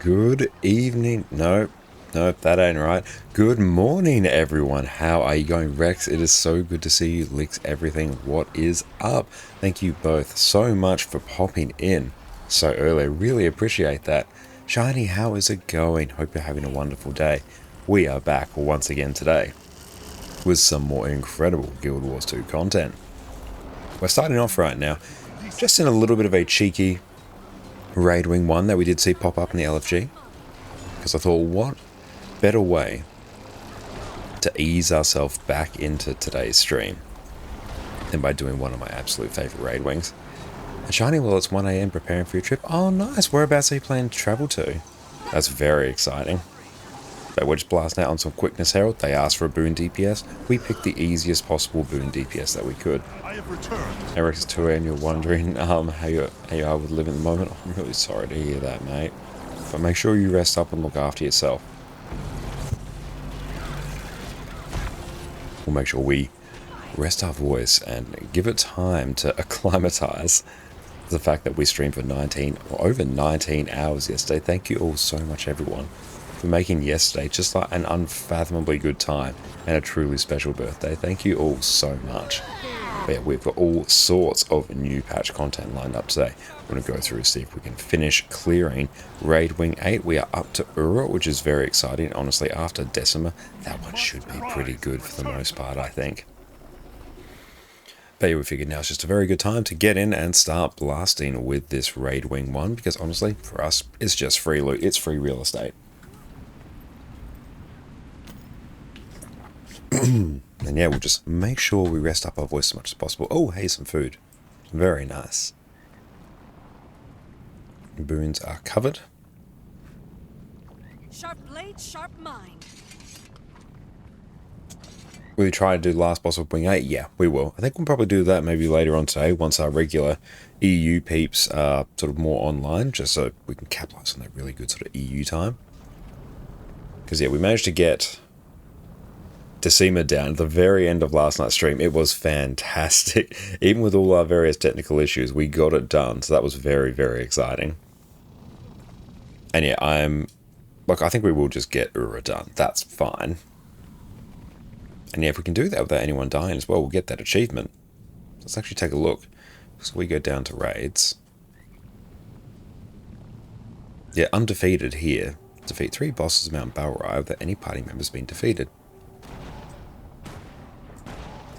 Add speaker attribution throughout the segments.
Speaker 1: good evening. No, that ain't right. Good morning, everyone. How are you going, Rex? It is so good to see you. Licks everything. What is up? Thank you both so much for popping in so early. Really appreciate that. Shiny, how is it going? Hope you're having a wonderful day. We are back once again today with some more incredible Guild Wars 2 content. We're starting off right now just in a little bit of a cheeky Raid Wing 1 that we did see pop up in the LFG, because I thought, what better way to ease ourselves back into today's stream than by doing one of my absolute favourite Raid Wings. And Shiny, well, it's 1 AM preparing for your trip. Oh, nice. Whereabouts are you planning to travel to? That's very exciting. But we're just blasting out on some Quickness Herald. They asked for a boon DPS. We picked the easiest possible boon DPS that we could. Eric, it's 2 AM, you're wondering how you are with living at the moment. I'm really sorry to hear that, mate. But make sure you rest up and look after yourself. We'll make sure we rest our voice and give it time to acclimatize the fact that we streamed for over 19 hours yesterday. Thank you all so much, everyone, for making yesterday just like an unfathomably good time and a truly special birthday. Thank you all so much. But yeah, we've got all sorts of new patch content lined up today. We're going to go through and see if we can finish clearing Raid Wing 8. We are up to Ura, which is very exciting. Honestly, after Decima, that one should be pretty good for the most part, I think. But yeah, we figured now it's just a very good time to get in and start blasting with this Raid Wing 1, because honestly, for us, it's just free loot. It's free real estate. And yeah, we'll just make sure we rest up our voice as much as possible. Oh, hey, some food. Very nice. Boons are covered.
Speaker 2: Sharp blade, sharp mind.
Speaker 1: Will you try to do the last boss of Wing 8? Yeah, we will. I think we'll probably do that maybe later on today, once our regular EU peeps are sort of more online, just so we can capitalize on that really good sort of EU time. Because yeah, we managed to get Decima down at the very end of last night's stream. It was fantastic. Even with all our various technical issues, we got it done. So that was very, very exciting. And yeah, I think we will just get Ura done. That's fine. And yeah, if we can do that without anyone dying as well, we'll get that achievement. Let's actually take a look. So we go down to raids. Yeah, undefeated here. Defeat 3 bosses of Mount Balrai without any party members being defeated.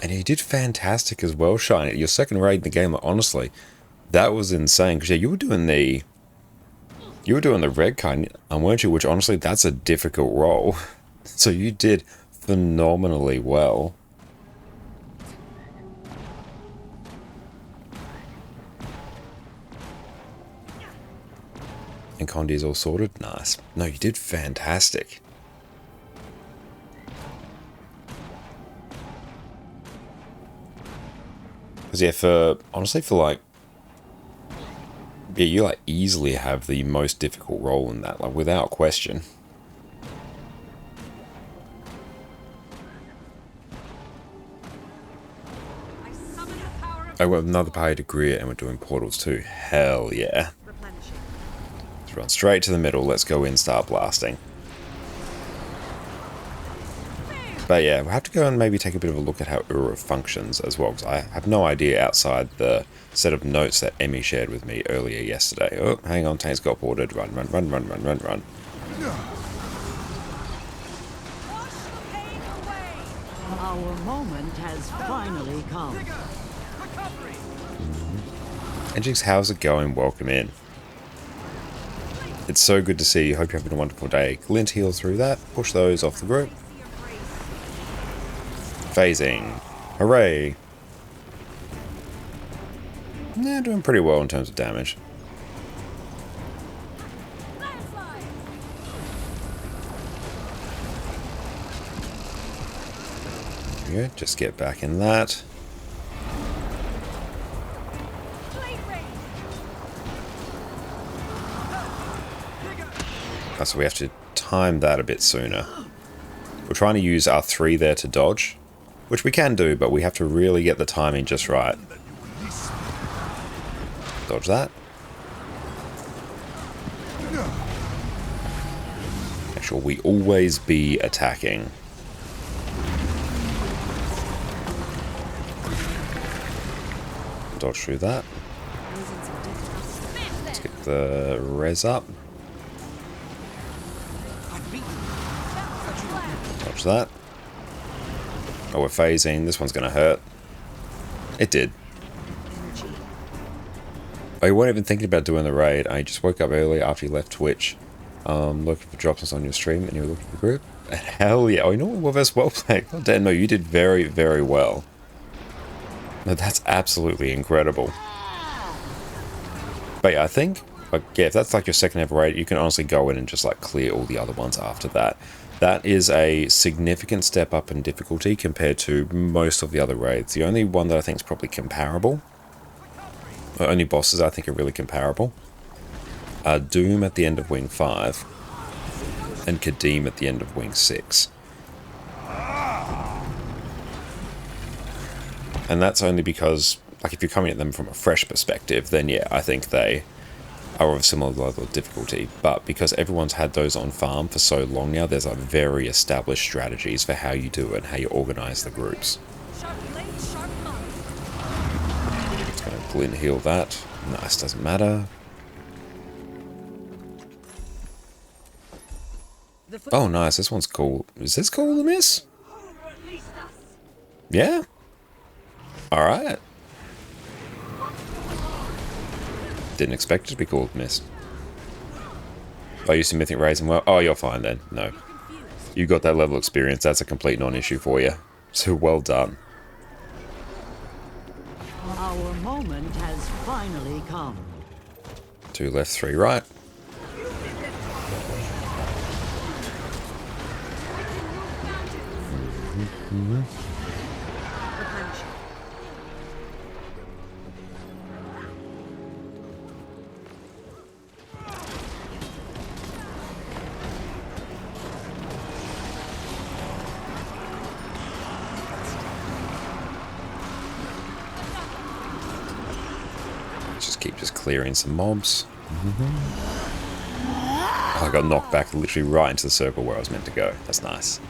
Speaker 1: And you did fantastic as well, Shiny. Your second raid in the game, honestly, that was insane. Because yeah, you were doing the red kind, weren't you? Which honestly, that's a difficult role. So you did phenomenally well. And Condi's all sorted? Nice. No, you did fantastic. Because yeah, you like easily have the most difficult role in that, like without question. Oh, we have another party to Greer and we're doing portals too. Hell yeah. Let's run straight to the middle. Let's go in, start blasting. But yeah, we'll have to go and maybe take a bit of a look at how Ura functions as well, because I have no idea outside the set of notes that Emmy shared with me earlier yesterday. Oh, hang on, tanks got boarded. Run, run, run, run, run, run, run.
Speaker 3: Our moment has finally come.
Speaker 1: Engix, how's it going? Welcome in. It's so good to see you. Hope you're having a wonderful day. Glint heal through that. Push those off the group. Phasing. Hooray. Yeah, doing pretty well in terms of damage. There we go. Just get back in that. So we have to time that a bit sooner. We're trying to use our 3 there to dodge, which we can do, but we have to really get the timing just right. Dodge that. sure we always be attacking. Dodge through that. Let's get the res up. Dodge that. Oh, we're phasing. This one's going to hurt. It did. Oh, you weren't even thinking about doing the raid. I just woke up early after you left Twitch. Looking for drops on your stream and you were looking for the group. Hell yeah. Oh, you know what? That's well played. Oh, damn, no, you did very, very well. No, that's absolutely incredible. But yeah, I think, like, yeah, if that's like your second ever raid, you can honestly go in and just like clear all the other ones after that. That is a significant step up in difficulty compared to most of the other raids. The only one that I think is probably comparable, or only bosses I think are really comparable, are Doom at the end of Wing 5 and Kadim at the end of Wing 6. And that's only because, like, if you're coming at them from a fresh perspective, then yeah, I think they are of a similar level of difficulty. But because everyone's had those on farm for so long now, there's like very established strategies for how you do it and how you organize the groups.
Speaker 2: Sharp blade, sharp mind.
Speaker 1: Just gonna glint heal that. Nice, doesn't matter. Oh, nice, this one's cool. Is this cool to miss? Yeah? Alright. Didn't expect it to be called miss. Oh, you see Mythic Raisin well? Oh, you're fine then. No. You got that level of experience. That's a complete non-issue for you. So well done.
Speaker 3: Our moment has finally come.
Speaker 1: 2 left, 3 right. Just clearing some mobs. I got knocked back literally right into the circle where I was meant to go. That's nice.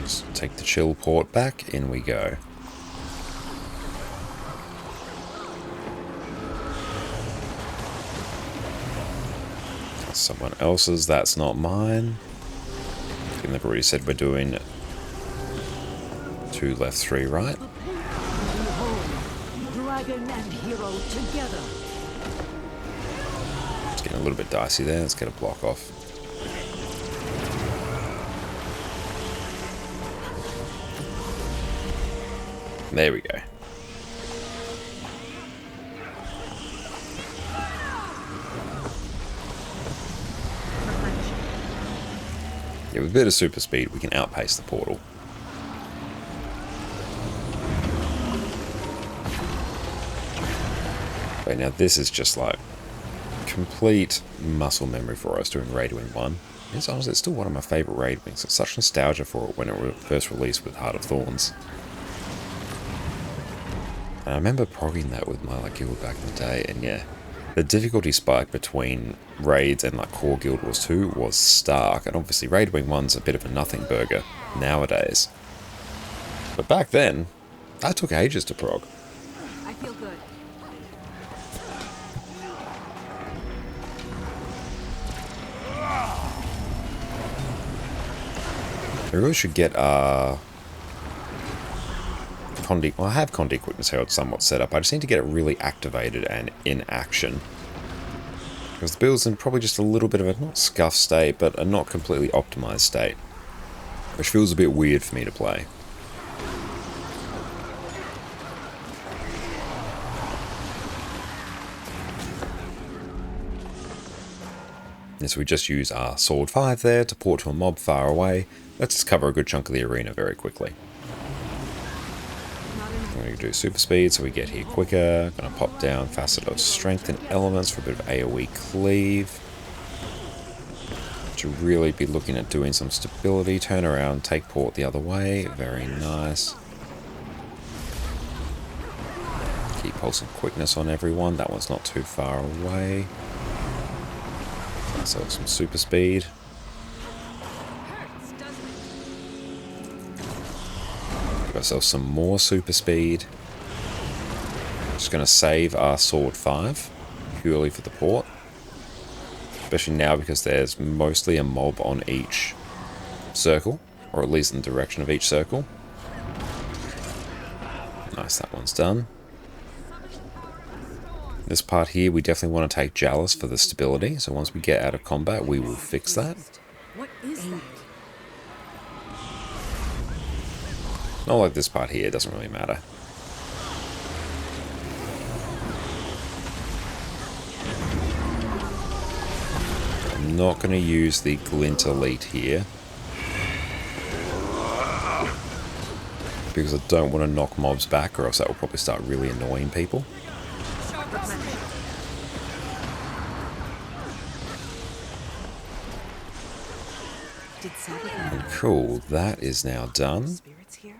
Speaker 1: Let's take the chill port back. In we go. Someone else's, that's not mine. I think they've already said we're doing 2 left, 3 right.
Speaker 3: Behold, dragon and hero together.
Speaker 1: It's getting a little bit dicey there. Let's get a block off. There we go. Yeah, with a bit of super speed, we can outpace the portal. But now this is just like complete muscle memory for us doing Raid Wing 1. It's honestly, it's still one of my favourite Raid Wings. It's such nostalgia for it when it first released with Heart of Thorns. And I remember progging that with my like guild back in the day, and yeah, the difficulty spike between raids and like core Guild Wars 2 was stark, and obviously Raid Wing 1's a bit of a nothing burger nowadays. But back then, that took ages to prog.
Speaker 2: I feel good.
Speaker 1: I really should get Condi. Well, I have Condi Quickness Herald somewhat set up. I just need to get it really activated and in action. Because the build's in probably just a little bit of a not scuffed state, but a not completely optimized state. Which feels a bit weird for me to play. And so we just use our Sword 5 there to port to a mob far away. Let's just cover a good chunk of the arena very quickly. I'm going to do super speed so we get here quicker. Going to pop down Facet of Strength and Elements for a bit of AoE cleave. To really be looking at doing some stability. Turn around, take port the other way. Very nice. Keep pulsing quickness on everyone. That one's not too far away. So some super speed. Give ourselves some more super speed. Just going to save our sword 5 purely for the port. Especially now because there's mostly a mob on each circle, or at least in the direction of each circle. Nice, that one's done. This part here, we definitely want to take Jalis for the stability, so once we get out of combat, we will fix that.
Speaker 2: What is that?
Speaker 1: Not like this part here, it doesn't really matter. I'm not going to use the Glint Elite here, because I don't want to knock mobs back, or else that will probably start really annoying people. And cool, that is now done.
Speaker 2: Spirits here?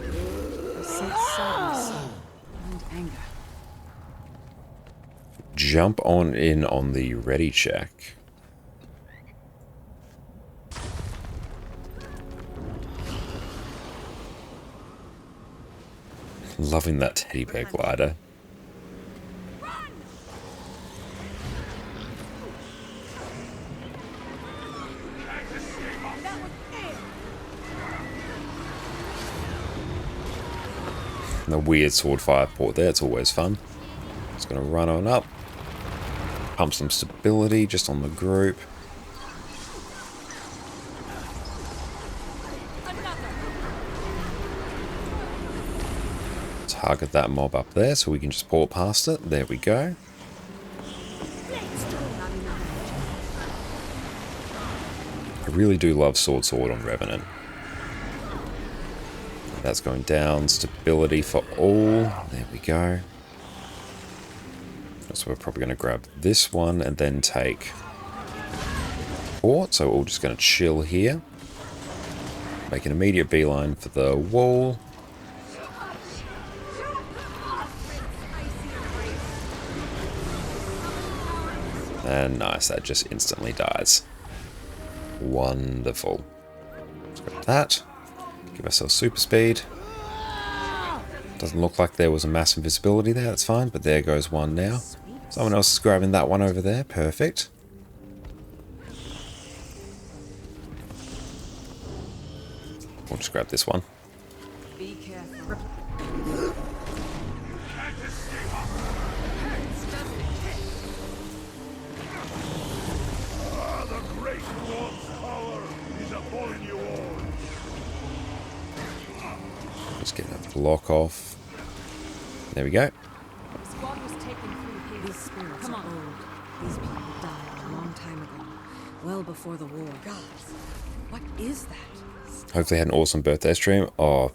Speaker 2: I sense sadness and anger.
Speaker 1: Jump on in on the ready check. Loving that teddy bear glider. And the weird sword fire port there, it's always fun. It's going to run on up. Pump some stability just on the group. Target that mob up there so we can just port past it. There we go. I really do love Sword on Revenant. That's going down. Stability for all. There we go. So we're probably going to grab this one and then take port. So we're just going to chill here. Make an immediate beeline for the wall. And nice, that just instantly dies. Wonderful. Let's grab that. Give ourselves super speed. Doesn't look like there was a mass invisibility there, that's fine, but there goes one now. Someone else is grabbing that one over there, perfect. We'll just grab this one.
Speaker 2: Be careful.
Speaker 4: The great Lord's power is upon you all.
Speaker 1: Just getting that block off. There we go.
Speaker 2: Squad was taken through here.
Speaker 5: These spirits
Speaker 2: Come
Speaker 5: are
Speaker 2: on.
Speaker 5: old. These people died a long time ago, well before the war.
Speaker 2: Gods, what is that?
Speaker 1: Hopefully had an awesome birthday stream. Oh,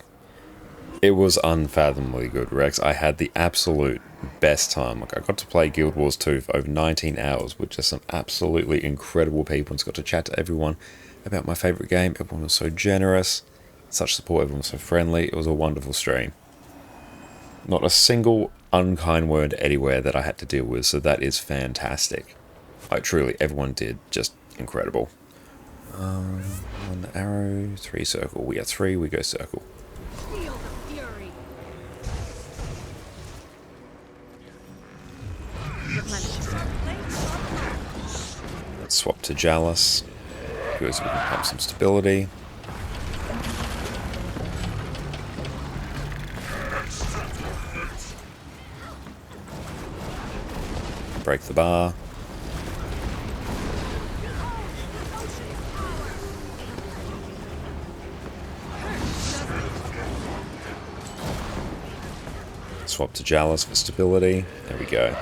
Speaker 1: it was unfathomably good, Rex. I had the absolute best time. Like, I got to play Guild Wars 2 for over 19 hours with just some absolutely incredible people, and just got to chat to everyone about my favorite game. Everyone was so generous, such support, everyone was so friendly. It was a wonderful stream. Not a single unkind word anywhere that I had to deal with, so that is fantastic. Like, truly, everyone did just incredible. One arrow, 3 circle. We are 3, we go circle.
Speaker 2: Feel the fury.
Speaker 1: Let's swap to Jalis, because we can pump some stability. Break the bar. Swap to Jalis for stability. There we go.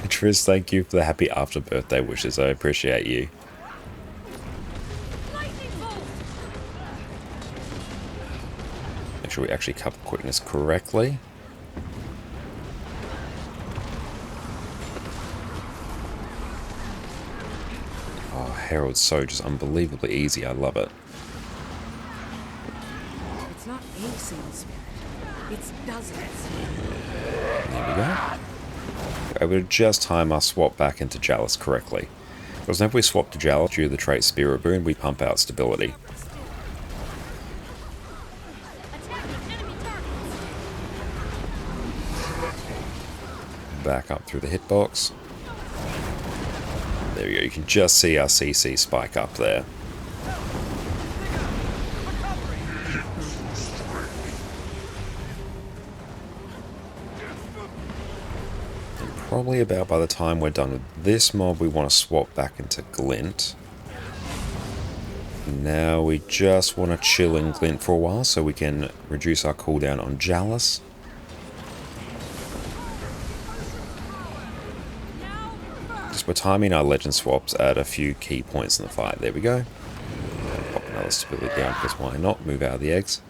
Speaker 1: Triz, thank you for the happy after birthday wishes. I appreciate you.
Speaker 2: Lightning bolt.
Speaker 1: Make sure we actually cover quickness correctly. Oh, Herald's so just unbelievably easy. I love it.
Speaker 5: It's not a single spirit. It's dozens.
Speaker 1: There we go. I would just time our swap back into Chalice correctly. Because whenever we swap to Chalice due to the trait Spirit Boon, we pump out stability.
Speaker 2: Attacking enemy targets.
Speaker 1: Back up through the hitbox. There we go. You can just see our CC spike up there. Probably about by the time we're done with this mob, we want to swap back into Glint. Now we just want to chill in Glint for a while so we can reduce our cooldown on Chalice. Just we're timing our legend swaps at a few key points in the fight. There we go. Pop another stability down because why not? Move out of the eggs.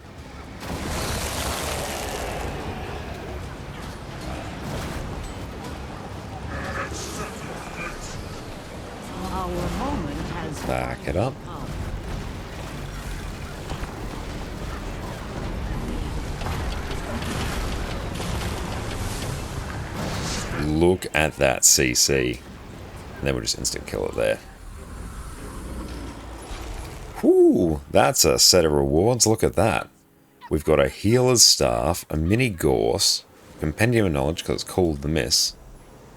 Speaker 3: Our moment has
Speaker 1: Back it up.
Speaker 3: come.
Speaker 1: Look at that CC. And then we'll just instant kill it there. Whew, that's a set of rewards. Look at that. We've got a Healer's Staff, a Mini Gorse, Compendium of Knowledge because it's called the Miss.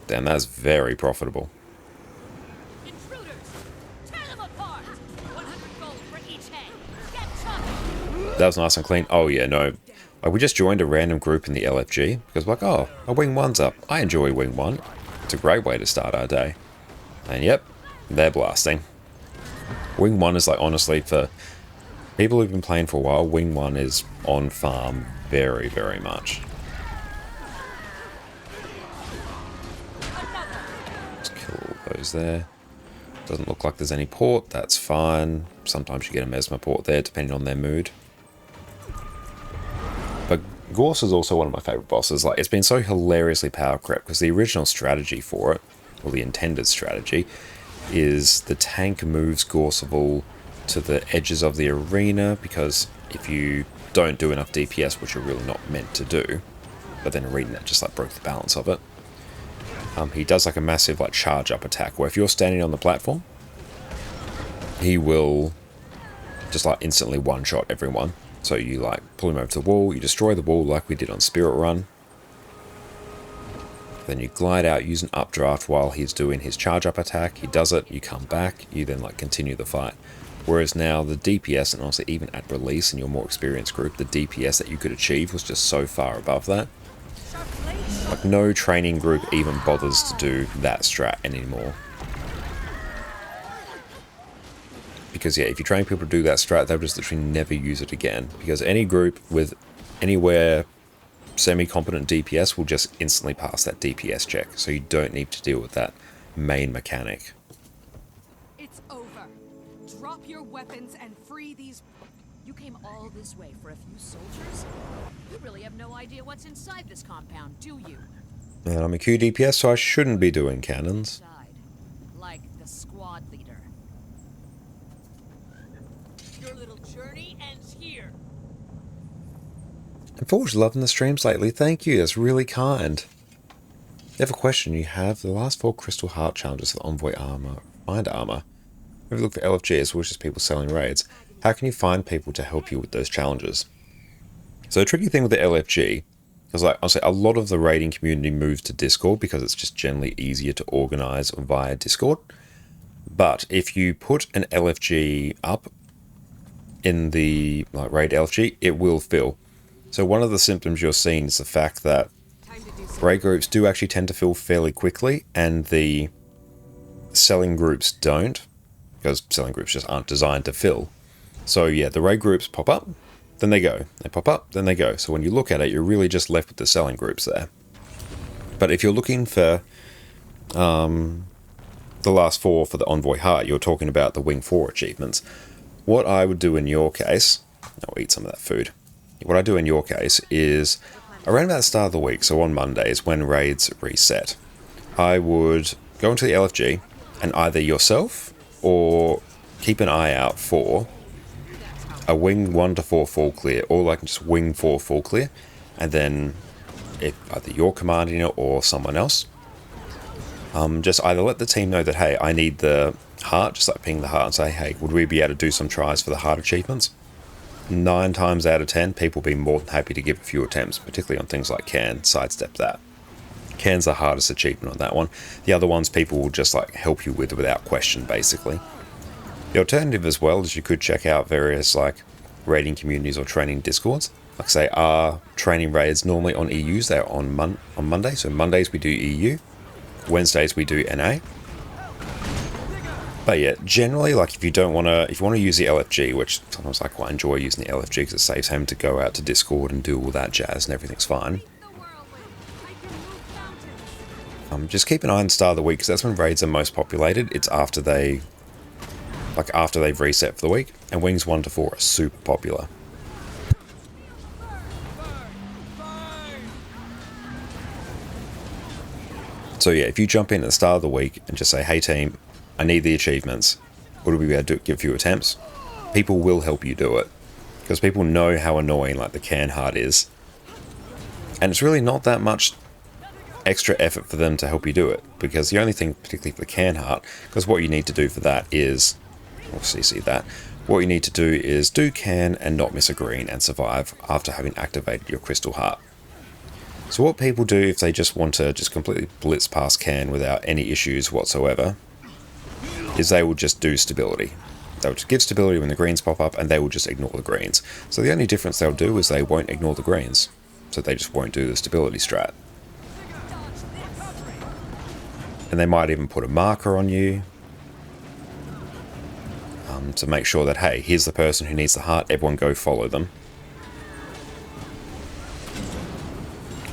Speaker 1: Damn, that's very profitable.
Speaker 2: Intruders! Tear them apart! 100 gold for each head. Get chucked!
Speaker 1: That was nice and clean. Oh yeah, no. Like, we just joined a random group in the LFG because like, oh, our Wing 1's up. I enjoy Wing 1. It's a great way to start our day. And yep, they're blasting. Wing 1 is like, honestly, for people who've been playing for a while, Wing 1 is on farm very, very much. Let's kill all those there. Doesn't look like there's any port, that's fine. Sometimes you get a Mesmer port there, depending on their mood. But Gorse is also one of my favourite bosses. Like, it's been so hilariously power crept, because the original strategy for it, or the intended strategy, is the tank moves Gorseable to the edges of the arena, because if you don't do enough DPS, which you're really not meant to do, but then arena that just like broke the balance of it. He does like a massive like charge up attack, where if you're standing on the platform, he will just like instantly one-shot everyone. So you like pull him over to the wall, you destroy the wall like we did on Spirit Run. Then you glide out, use an updraft while he's doing his charge up attack. He does it, you come back, you then like continue the fight. Whereas now the DPS, and honestly even at release in your more experienced group, the DPS that you could achieve was just so far above that. Like no training group even bothers to do that strat anymore. Because yeah, if you train people to do that strat, they'll just literally never use it again. Because any group with anywhere semi-competent DPS will just instantly pass that DPS check. So you don't need to deal with that main mechanic.
Speaker 2: It's over. Drop your weapons and free these... You came all this way for a few soldiers? You really have no idea what's inside this compound, do you?
Speaker 1: And I'm a Q DPS, so I shouldn't be doing cannons.
Speaker 2: Side. Like the squad leader. Your little journey ends here.
Speaker 1: And Forge, loving the streams lately. Thank you, that's really kind. They have a question. You have the last 4 Crystal Heart challenges for Envoy Armor, Mind Armor. If you look for LFG as well as just people selling raids, how can you find people to help you with those challenges? So the tricky thing with the LFG is, like, I'll say a lot of the raiding community moves to Discord because it's just generally easier to organize via Discord. But if you put an LFG up in the like raid LFG, it will fill. So one of the symptoms you're seeing is the fact that raid groups do actually tend to fill fairly quickly, and the selling groups don't, because selling groups just aren't designed to fill. So yeah, the raid groups pop up, then they go. They pop up, then they go. So when you look at it, you're really just left with the selling groups there. But if you're looking for the last 4 for the Envoy Heart, you're talking about the Wing 4 achievements. What I would do in your case, I'll eat some of that food. What I do in your case is around about the start of the week, so on Mondays when raids reset, I would go into the LFG and either yourself or keep an eye out for a wing 1 to 4 full clear, or like just wing 4 full clear, and then if either you're commanding it or someone else, just either let the team know that, hey, I need the heart, just like ping the heart and say, hey, would we be able to do some tries for the heart achievements? 9 times out of 10, people will be more than happy to give a few attempts, particularly on things like Cairn. Sidestep that. Cairn's the hardest achievement on that one. The other ones people will just like help you with without question, basically. The alternative as well is you could check out various like raiding communities or training discords. Like I say, our training raids normally on EUs, they're on Monday. So Mondays we do EU, Wednesdays we do NA. But yeah, generally, like if you want to use the LFG, which sometimes I quite enjoy using the LFG because it saves him to go out to Discord and do all that jazz and everything's fine. Just keep an eye on Star of the Week because that's when raids are most populated. It's after they've reset for the week, and wings 1 to 4 are super popular. So yeah, if you jump in at the start of the week and just say, hey team, I need the achievements, would we be able to give a few attempts? People will help you do it. Because people know how annoying like the Cairn heart is. And it's really not that much extra effort for them to help you do it. Because the only thing, particularly for the Cairn heart, because what you need to do for that is, we'll CC that, what you need to do is do Cairn and not miss a green and survive after having activated your crystal heart. So what people do if they just want to just completely blitz past Cairn without any issues whatsoever, is they will just do stability. They'll just give stability when the greens pop up and they will just ignore the greens. So the only difference they'll do is they won't ignore the greens. So they just won't do the stability strat. And they might even put a marker on you to make sure that, hey, here's the person who needs the heart, everyone go follow them.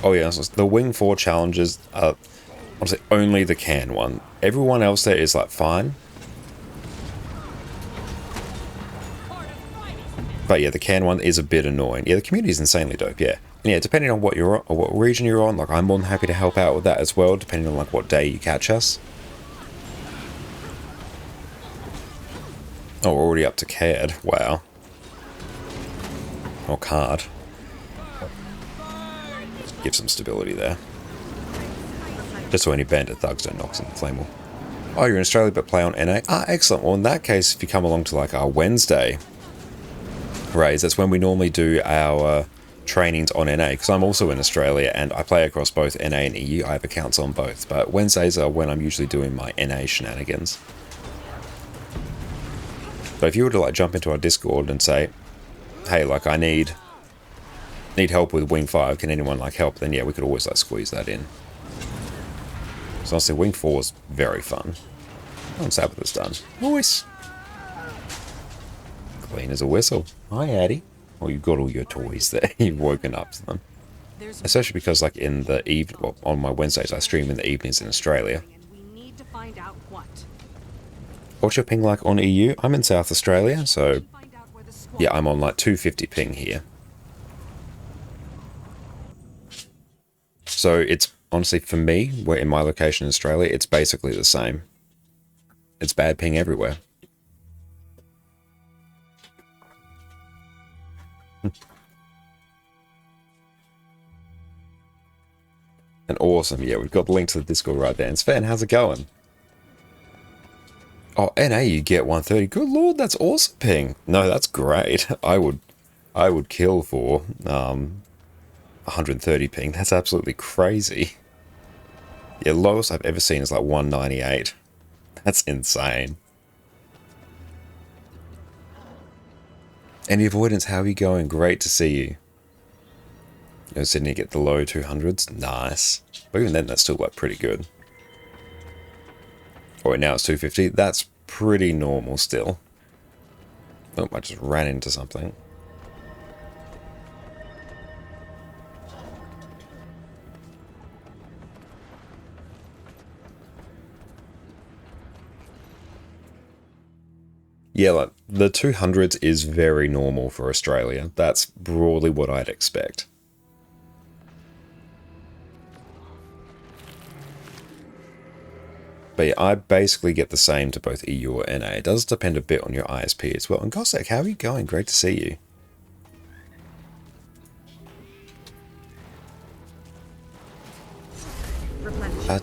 Speaker 1: Oh yeah, so the Wing 4 challenges are honestly only the Cairn one. Everyone else there is like fine. But yeah, the Cairn one is a bit annoying. Yeah, the community is insanely dope, yeah. And yeah, depending on what you're on, or what region you're on, like I'm more than happy to help out with that as well, depending on like what day you catch us. Oh, we're already up to Caird. Wow. Or Card. Give some stability there. Just so any bandit thugs don't knock us in the flame wall. Oh, you're in Australia but play on NA? Ah, excellent. Well, in that case, if you come along to like our Wednesday raids, that's when we normally do our trainings on NA, because I'm also in Australia and I play across both NA and EU. I have accounts on both, but Wednesdays are when I'm usually doing my NA shenanigans. But if you were to like jump into our Discord and say, hey, like I need help with Wing 5, can anyone like help? Then yeah, we could always like squeeze that in. So honestly, Wing 4 is very fun. Oh, Sabbath is done. Nice. Clean as a whistle. Hi, Addy. Well, you've got all your toys there. You've woken up to them. Especially because like in the well, on my Wednesdays, I stream in the evenings in Australia. What's your ping like on EU? I'm in South Australia, so yeah, I'm on like 250 ping here. So it's honestly, for me, where in my location in Australia, it's basically the same. It's bad ping everywhere. And awesome, yeah, we've got the link to the Discord right there. And Sven, how's it going? Oh, NA, you get 130. Good lord, that's awesome ping. No, that's great. I would kill for 130 ping. That's absolutely crazy. Yeah, lowest I've ever seen is like 198. That's insane. Any avoidance, how are you going? Great to see you. You know, Sydney get the low 200s. Nice. But even then, that's still like pretty good. Oh, wait, now it's 250. That's pretty normal still. Oh, I just ran into something. Yeah, like, the 200s is very normal for Australia. That's broadly what I'd expect. But But yeah, I basically get the same to both EU or NA. It does depend a bit on your ISP as well. And Gossek, how are you going? Great to see you.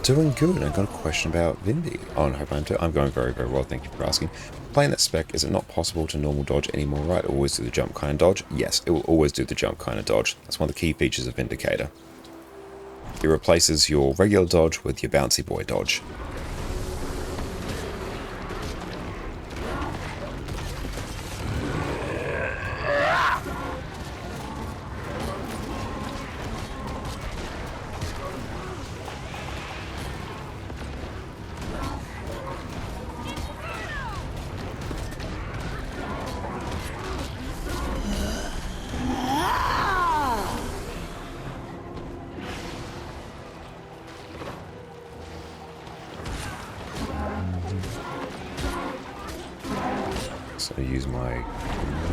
Speaker 1: Doing good. I got a question about Vindy. Oh, no, I'm going very, very well. Thank you for asking. Playing that spec, is it not possible to normal dodge anymore, right? Always do the jump kind of dodge? Yes, it will always do the jump kind of dodge. That's one of the key features of Vindicator. It replaces your regular dodge with your bouncy boy dodge. So I use my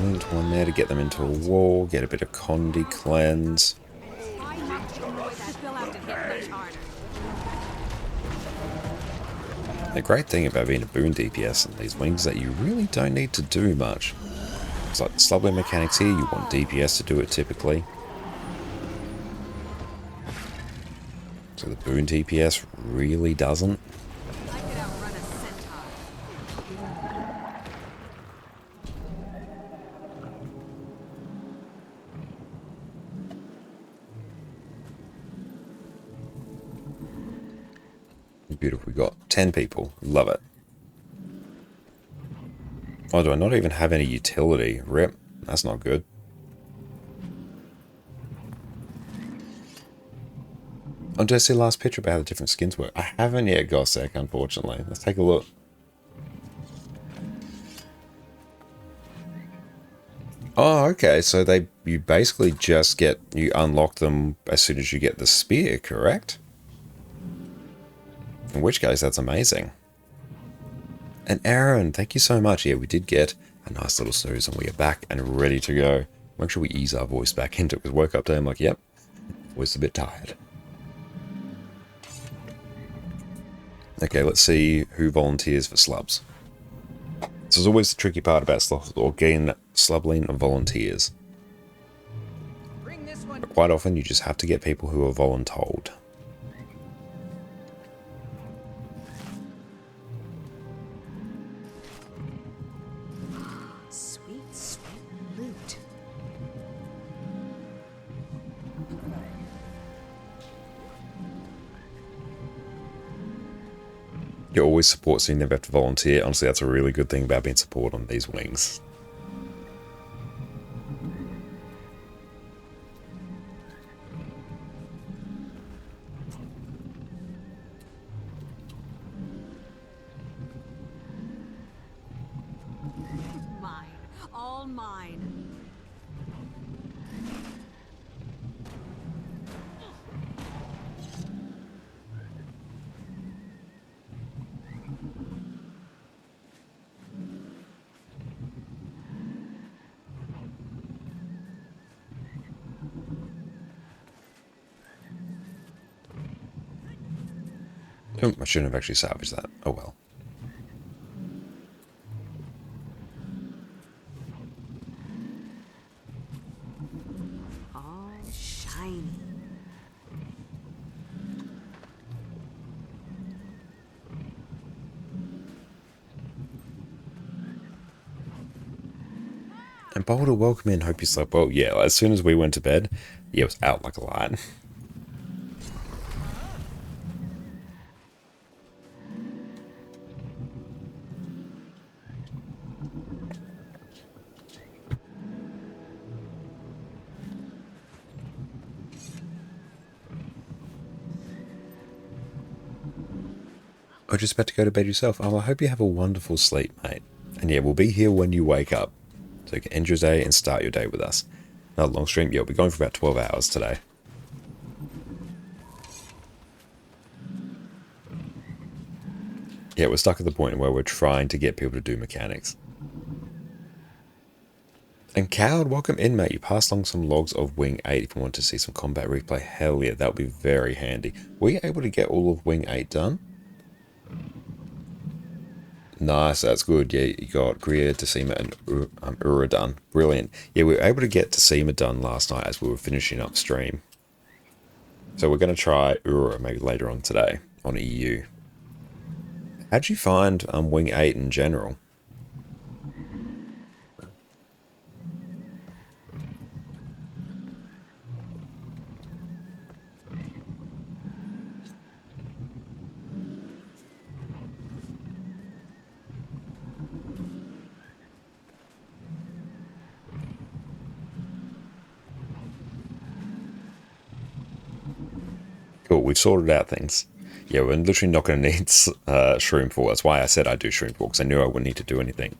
Speaker 1: lint one there to get them into a wall, get a bit of Condi cleanse. The great thing about being a boon DPS in these wings is that you really don't need to do much. It's like the slubwing mechanics here, you want DPS to do it typically. So the boon DPS really doesn't. Beautiful. We got 10 people. Love it. Oh, do I not even have any utility? Rip. That's not good. Oh, did I see the last picture about how the different skins work? I haven't yet, Gossek, unfortunately. Let's take a look. Oh, okay. So you basically just you unlock them as soon as you get the spear, correct? In which case, that's amazing. And Aaron, thank you so much. Yeah, we did get a nice little snooze and we are back and ready to go. Make sure we ease our voice back into it because woke up today, I'm like, yep, voice a bit tired. Okay, let's see who volunteers for slubs. This is always the tricky part about slubling volunteers. But quite often you just have to get people who are voluntold. You always support, so you never have to volunteer. Honestly, that's a really good thing about being support on these wings.
Speaker 2: Mine. All mine.
Speaker 1: Oh, I shouldn't have actually salvaged that. Oh well.
Speaker 5: All shiny.
Speaker 1: And Boulder, welcome in. Hope you slept well. Yeah, as soon as we went to bed, yeah, it was out like a light. Oh, just about to go to bed yourself. Oh, I hope you have a wonderful sleep, mate. And yeah, we'll be here when you wake up. So you can end your day and start your day with us. Not a long stream. Yeah, we'll be going for about 12 hours today. Yeah, we're stuck at the point where we're trying to get people to do mechanics. And Coward, welcome in, mate. You passed along some logs of Wing 8 if you want to see some combat replay. Hell yeah, that would be very handy. Were you able to get all of Wing 8 done? Nice, that's good. Yeah, you got Grier, Decima, and Ura done. Brilliant. Yeah, we were able to get Decima done last night as we were finishing up stream. So we're going to try Ura maybe later on today on EU. How'd you find Wing 8 in general? Cool, we've sorted out things. Yeah, we're literally not going to need Shroomfall. That's why I said I'd do Shroomfall, because I knew I wouldn't need to do anything.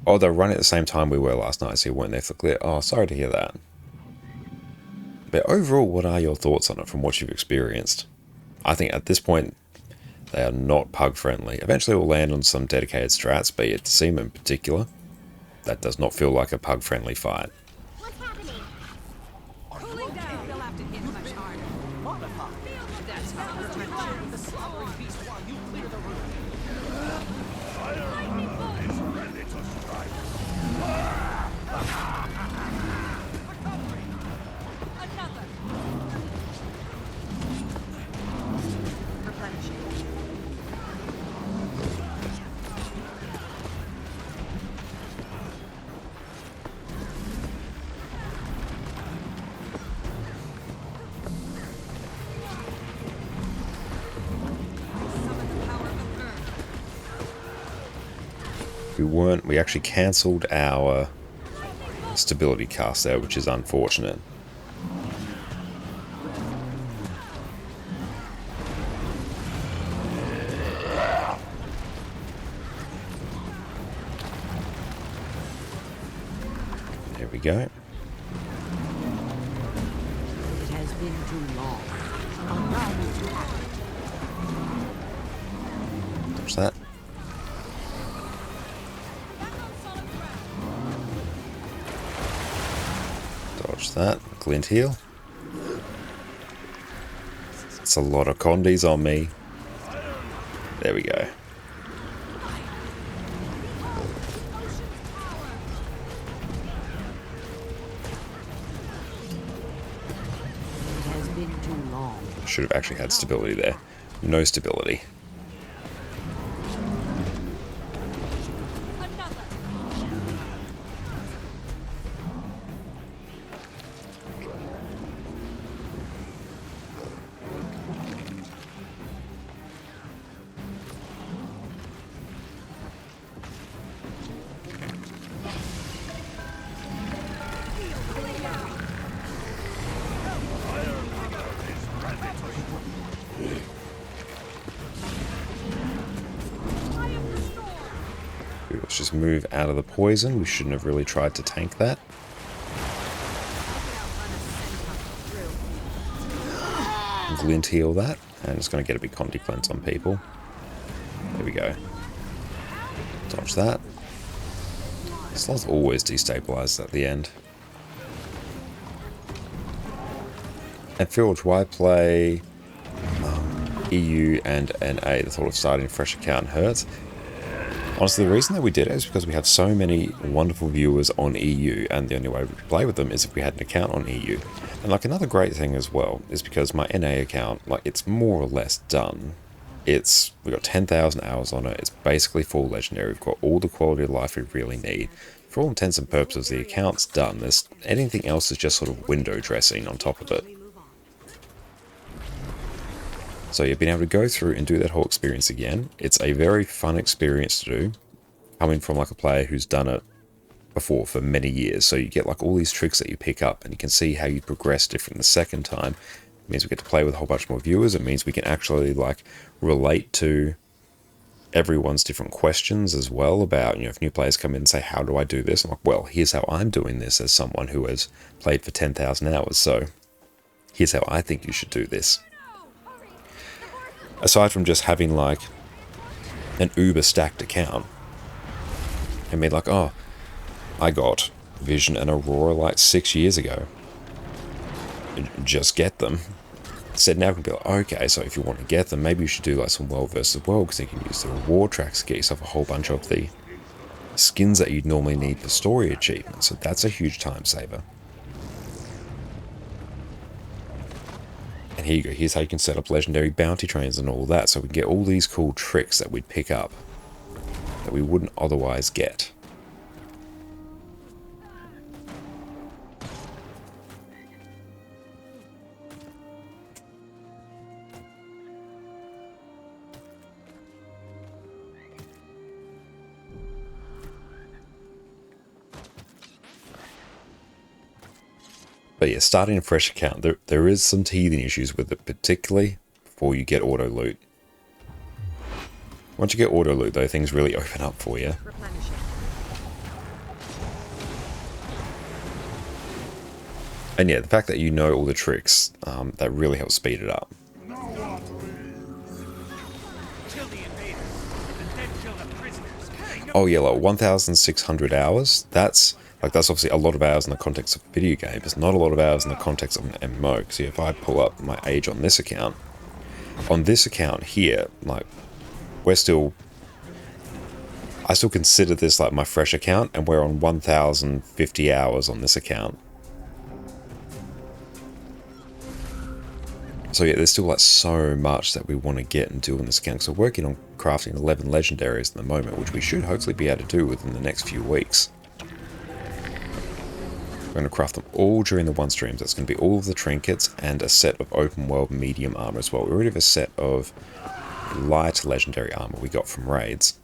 Speaker 1: Oh, they're running at the same time we were last night, so you weren't there for clear. Oh, sorry to hear that. But overall, what are your thoughts on it from what you've experienced? I think at this point, they are not pug-friendly. Eventually we'll land on some dedicated strats, be it Decima in particular. That does not feel like a pug-friendly fight.
Speaker 2: What's happening? Cooling down. They'll have to hit much harder. That's how we're the slobbering beast while you clear the room. Lightning bolt.
Speaker 4: Is ready to strike.
Speaker 2: Recovery. Another. Replenishing.
Speaker 1: We actually cancelled our stability cast there, which is unfortunate. There we go.
Speaker 3: It has been too long. Allow me to act.
Speaker 1: What's that? Dodge that. Glint heal. It's a lot of condies on me. There we go.
Speaker 3: It has been too long.
Speaker 1: Should have actually had stability there. No stability. Let's just move out of the poison. We shouldn't have really tried to tank that. Glint heal that. And it's going to get a big Conti cleanse on people. There we go. Dodge that. Sloth always destabilizes at the end. And Filge, why play EU and NA? The thought of starting a fresh account hurts. Honestly, the reason that we did it is because we have so many wonderful viewers on EU, and the only way we could play with them is if we had an account on EU. And like another great thing as well is because my NA account, like it's more or less done. We've got 10,000 hours on it. It's basically full legendary. We've got all the quality of life we really need. For all intents and purposes, the account's done. Anything else is just sort of window dressing on top of it. So you've been able to go through and do that whole experience again. It's a very fun experience to do, coming from like a player who's done it before for many years. So you get like all these tricks that you pick up, and you can see how you progress different the second time. It means we get to play with a whole bunch more viewers. It means we can actually like relate to everyone's different questions as well about, you know, if new players come in and say, how do I do this? I'm like, well, here's how I'm doing this as someone who has played for 10,000 hours. So here's how I think you should do this. Aside from just having like an uber stacked account and be like, oh, I got Vision and Aurora like 6 years ago. Just get them. Instead, now we can be like, okay, so if you want to get them, maybe you should do like some world versus world, because you can use the reward tracks to get yourself a whole bunch of the skins that you'd normally need for story achievements. So that's a huge time saver. And here you go, here's how you can set up legendary bounty trains and all that, so we can get all these cool tricks that we'd pick up that we wouldn't otherwise get. But yeah, starting a fresh account, there is some teething issues with it, particularly before you get auto loot. Once you get auto loot, though, things really open up for you. And yeah, the fact that you know all the tricks, that really helps speed it up. Oh yeah, like 1,600 hours. That's obviously a lot of hours in the context of a video game. It's not a lot of hours in the context of an MMO. See, if I pull up my age on this account here, like I still consider this like my fresh account, and we're on 1,050 hours on this account. So yeah, there's still like so much that we want to get and do on this account. So we're working on crafting 11 legendaries at the moment, which we should hopefully be able to do within the next few weeks. We're going to craft them all during the one streams. That's going to be all of the trinkets and a set of open world medium armor as well. We already have a set of light legendary armor we got from raids.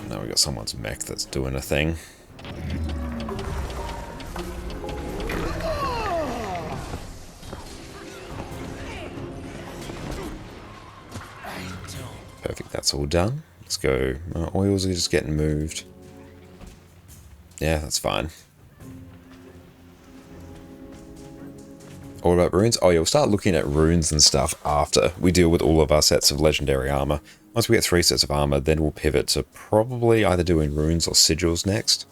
Speaker 1: Now we got someone's mech that's doing a thing. Perfect, that's all done. Let's go. Oils are just getting moved. Yeah, that's fine. All about runes? Oh yeah, we'll start looking at runes and stuff after we deal with all of our sets of legendary armor. Once we get 3 sets of armor, then we'll pivot to probably either doing runes or sigils next.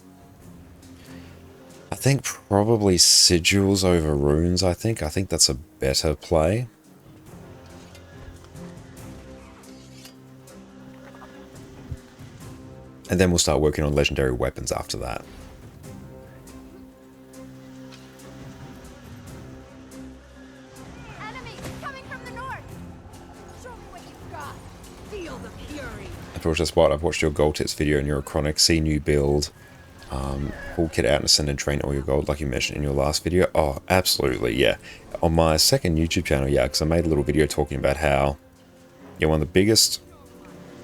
Speaker 1: I think probably sigils over runes, I think that's a better play. And then we'll start working on legendary weapons after that.
Speaker 2: Enemy coming from the north. Show me what you've got. Feel the fury.
Speaker 1: Unfortunately, Spot, I've watched your gold tips video in your Chronic, see new build, pull kit out and ascend and train all your gold like you mentioned in your last video. Oh, absolutely, yeah. On my second YouTube channel, yeah, because I made a little video talking about how, yeah, one of the biggest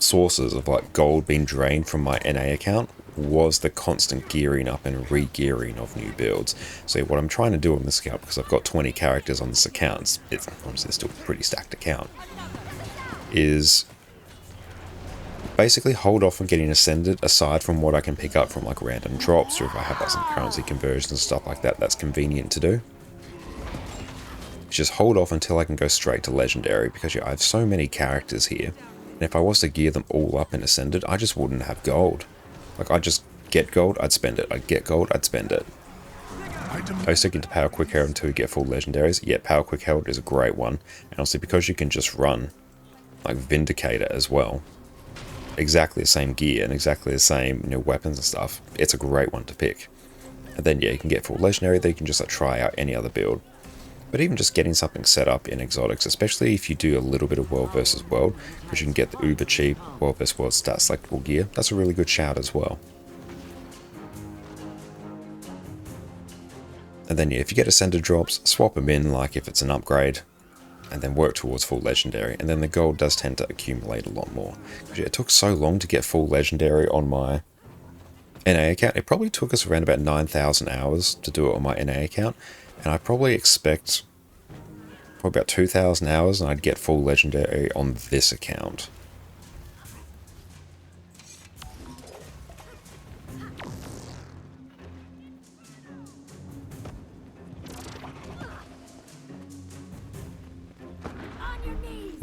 Speaker 1: sources of like gold being drained from my NA account was the constant gearing up and re-gearing of new builds. So what I'm trying to do on this account, because I've got 20 characters on this account, it's obviously still a pretty stacked account, is basically hold off on getting ascended aside from what I can pick up from like random drops, or if I have like some currency conversions and stuff like that, that's convenient to do. Just hold off until I can go straight to legendary, because yeah, I have so many characters here. And if I was to gear them all up and ascended, I just wouldn't have gold. Like, I'd just get gold, I'd spend it. I'd get gold, I'd spend it. I was sticking to Power Quick Herald until you get full legendaries. Yeah, Power Quick Herald is a great one. And also because you can just run, like, Vindicator as well. Exactly the same gear and exactly the same, you know, weapons and stuff. It's a great one to pick. And then, yeah, you can get full legendary, then you can just like, try out any other build. But even just getting something set up in exotics, especially if you do a little bit of world versus world, because you can get the uber cheap world versus world stat selectable gear, that's a really good shout as well. And then yeah, if you get ascended drops, swap them in like if it's an upgrade, and then work towards full legendary, and then the gold does tend to accumulate a lot more. Because yeah, it took so long to get full legendary on my NA account. It probably took us around about 9,000 hours to do it on my NA account. And I probably expect probably about 2,000 hours and I'd get full legendary on this account.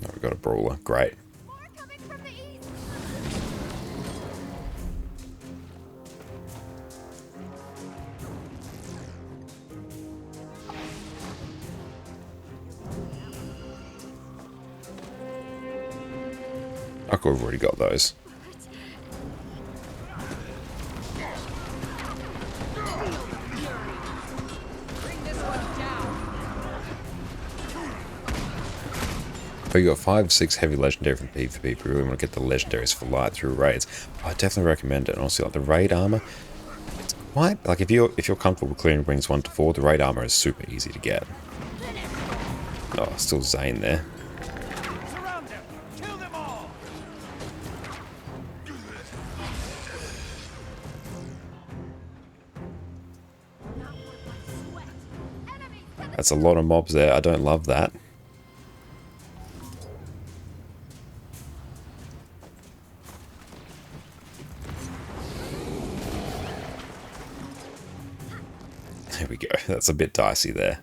Speaker 1: Oh, we've got a brawler, great. I could have already got those.
Speaker 2: Bring this one down.
Speaker 1: We got 5, 6 heavy legendary from PvP. If we really want to get the legendaries for light through raids, I definitely recommend it. And honestly, like the raid armor, it's quite like if you're comfortable with clearing rings 1 to 4, the raid armor is super easy to get. Oh, still Zane there.
Speaker 4: Surround them! Kill them all!
Speaker 1: That's a lot of mobs there. I don't love that. There we go. That's a bit dicey there.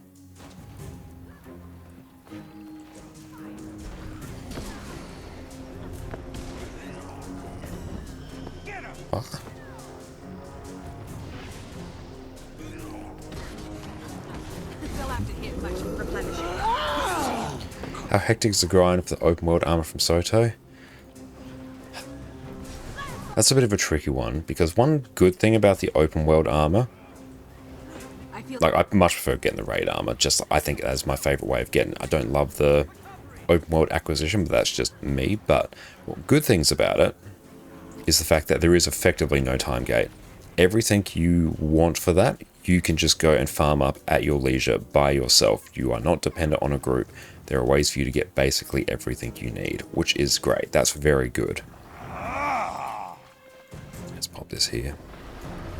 Speaker 1: Fuck.
Speaker 2: They'll have to hit much replenishing.
Speaker 1: How hectic is the grind for the open world armor from Soto? That's a bit of a tricky one, because one good thing about the open world armor,
Speaker 2: I feel
Speaker 1: like I much prefer getting the raid armor, just I think that's my favorite way of getting it. I don't love the open world acquisition, but that's just me. But good things about it is the fact that there is effectively no time gate. Everything you want for that, you can just go and farm up at your leisure by yourself. You are not dependent on a group. There are ways for you to get basically everything you need, which is great. That's very good. Let's pop this here.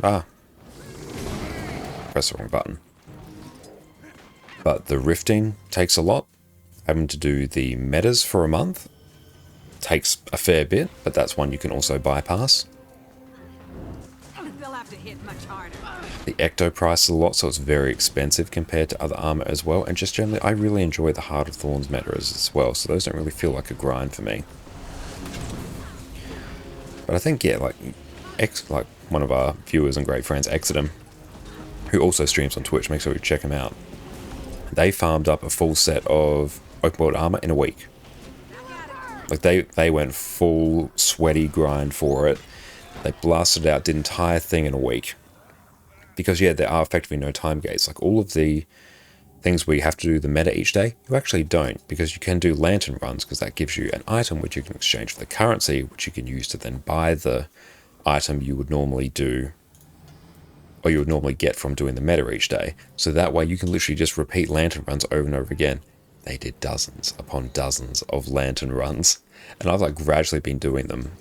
Speaker 1: Ah. Press the wrong button. But the rifting takes a lot. Having to do the metas for a month takes a fair bit, but that's one you can also bypass.
Speaker 2: they'll have to hit much harder.
Speaker 1: The Ecto price is a lot, so it's very expensive compared to other armor as well. And just generally, I really enjoy the Heart of Thorns metas as well, so those don't really feel like a grind for me. But I think, yeah, like one of our viewers and great friends, Exodum, who also streams on Twitch, make sure you check him out. They farmed up a full set of open world armor in a week. Like they went full sweaty grind for it. They blasted out, did entire thing in a week. Because yeah, there are effectively no time gates. Like all of the things where you have to do the meta each day, you actually don't, because you can do lantern runs, because that gives you an item which you can exchange for the currency, which you can use to then buy the item you would normally do, or you would normally get from doing the meta each day. So that way you can literally just repeat lantern runs over and over again. They did dozens upon dozens of lantern runs, and I've like gradually been doing them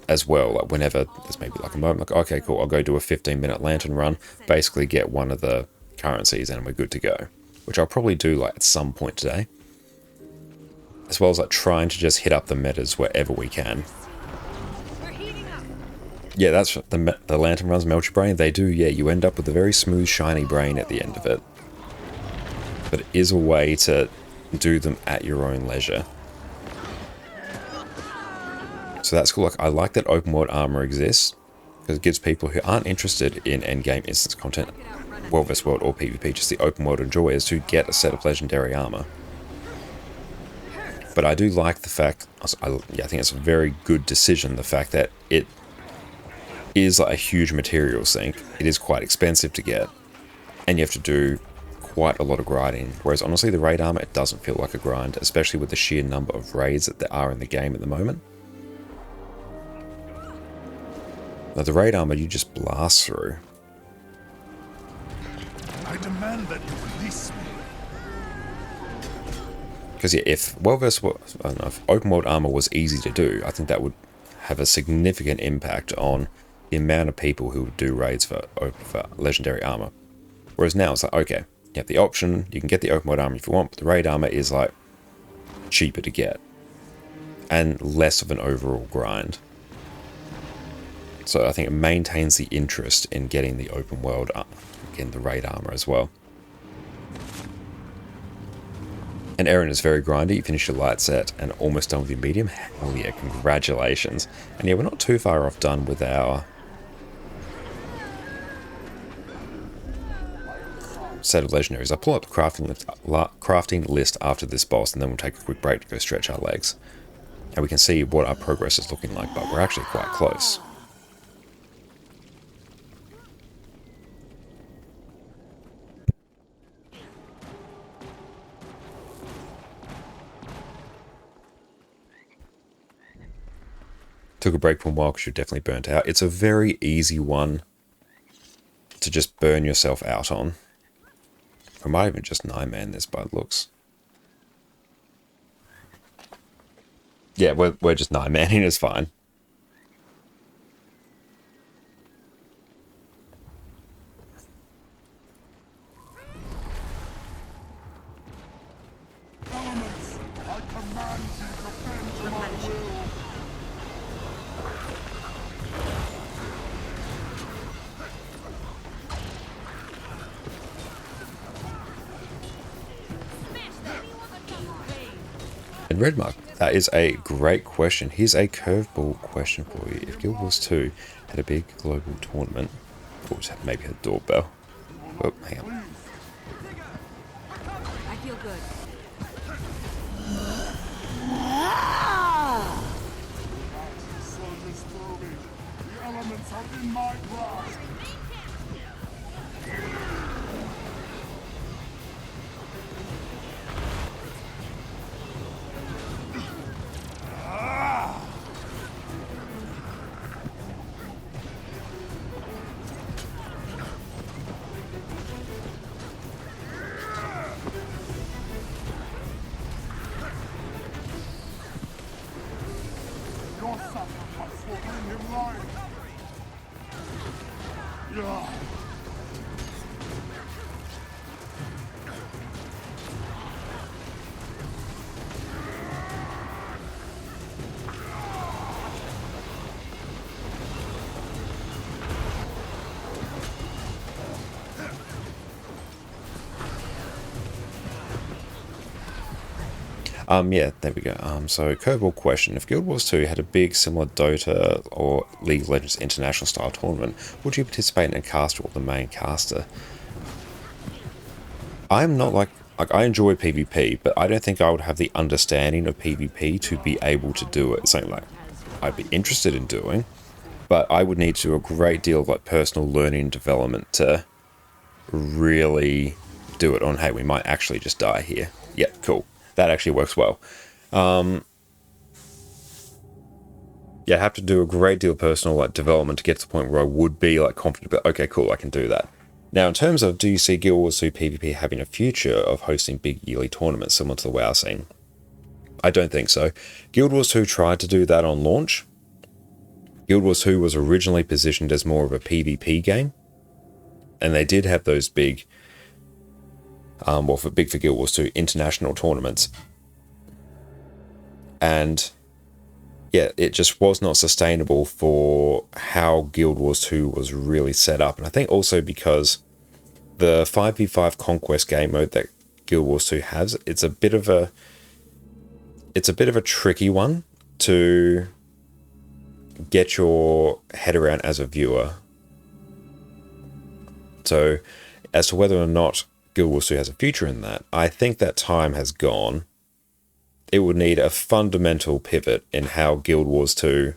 Speaker 1: as well. Like whenever there's maybe like a moment, like okay, cool, I'll go do a 15-minute lantern run, basically get one of the currencies, and we're good to go. Which I'll probably do like at some point today, as well as like trying to just hit up the metas wherever we can.
Speaker 2: We're heating up.
Speaker 1: Yeah, that's the lantern runs melt your brain. They do, yeah, you end up with a very smooth, shiny brain at the end of it. But it is a way to do them at your own leisure. So that's cool. Like, I like that open world armor exists, because it gives people who aren't interested in endgame instance content, World vs. World or PvP, just the open world enjoyers, to get a set of legendary armor. But I do like the fact, I think it's a very good decision, the fact that it is like a huge material sink. It is quite expensive to get, and you have to do quite a lot of grinding. Whereas honestly, the raid armor, it doesn't feel like a grind, especially with the sheer number of raids that there are in the game at the moment. Now the raid armor, you just blast through.
Speaker 4: I demand that you release me.
Speaker 1: Because yeah, if World vs. World, I don't know, if open world armor was easy to do, I think that would have a significant impact on the amount of people who would do raids for legendary armor. Whereas now it's like, okay, you have the option, you can get the open world armor if you want, but the raid armor is like cheaper to get and less of an overall grind. So I think it maintains the interest in getting the open world in the raid armor as well. And Eren is very grindy. You finish your light set and almost done with your medium. Hell yeah, congratulations. And yeah, we're not too far off done with our set of legendaries. I'll pull up the crafting list after this boss, and then we'll take a quick break to go stretch our legs. And we can see what our progress is looking like, but we're actually quite close. Took a break from a while because you're definitely burnt out. It's a very easy one to just burn yourself out on. We might even just 9-man this by looks. Yeah, we're just 9-manning, it's fine.
Speaker 4: Elements, I command you to bend to my will.
Speaker 1: And Redmark, that is a great question. Here's a curveball question for you. If Guild Wars 2 had a big global tournament, or just maybe a doorbell. Oh, hang on.
Speaker 5: I feel good.
Speaker 4: Soldiers through me. The elements are in my grasp. Your sacrifice will bring him life. Yeah.
Speaker 1: Yeah, there we go. So curveball question. If Guild Wars 2 had a big similar Dota or League of Legends international style tournament, would you participate in a caster or the main caster? I'm not like I enjoy PvP, but I don't think I would have the understanding of PvP to be able to do it. Something like I'd be interested in doing, but I would need to do a great deal of like personal learning and development to really do it on, hey, we might actually just die here. Yeah, cool. That actually works well. Yeah, I have to do a great deal of personal like development to get to the point where I would be like confident, but okay, cool, I can do that. Now, in terms of do you see Guild Wars 2 PvP having a future of hosting big yearly tournaments similar to the WoW scene? I don't think so. Guild Wars 2 tried to do that on launch. Guild Wars 2 was originally positioned as more of a PvP game, and they did have those big, for Guild Wars 2, international tournaments. And yeah, it just was not sustainable for how Guild Wars 2 was really set up. And I think also because the 5v5 conquest game mode that Guild Wars 2 has, it's a bit of a tricky one to get your head around as a viewer. So as to whether or not Guild Wars 2 has a future in that, I think that time has gone. It would need a fundamental pivot in how Guild Wars 2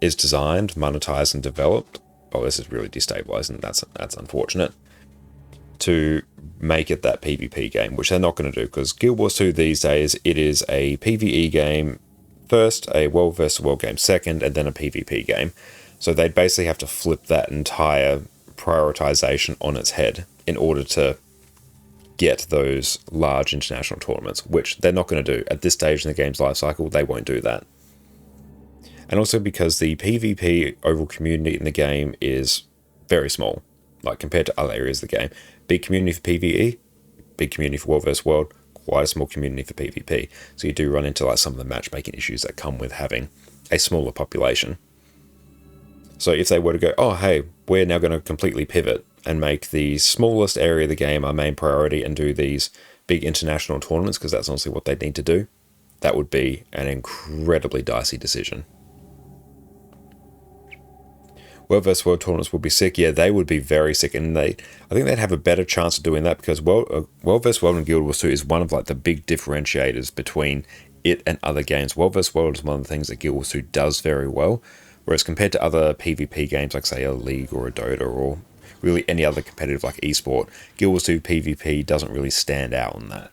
Speaker 1: is designed, monetized, and developed. Oh, this is really destabilizing. That's unfortunate. To make it that PvP game, which they're not going to do, because Guild Wars 2 these days, it is a PvE game first, a world versus world game second, and then a PvP game. So they'd basically have to flip that entire prioritization on its head in order to get those large international tournaments, which they're not going to do. At this stage in the game's life cycle, they won't do that. And also because the PvP overall community in the game is very small, like compared to other areas of the game. Big community for PvE, big community for world versus world, quite a small community for PvP. So you do run into like some of the matchmaking issues that come with having a smaller population. So if they were to go, oh, hey, we're now going to completely pivot and make the smallest area of the game our main priority and do these big international tournaments, because that's honestly what they need to do, that would be an incredibly dicey decision. World vs. World tournaments would be sick. Yeah, they would be very sick, and I think they'd have a better chance of doing that because World vs. World and Guild Wars 2 is one of like the big differentiators between it and other games. World vs. World is one of the things that Guild Wars 2 does very well, whereas compared to other PvP games like say a League or a Dota or really any other competitive like esport, Guild Wars 2 PvP doesn't really stand out on that.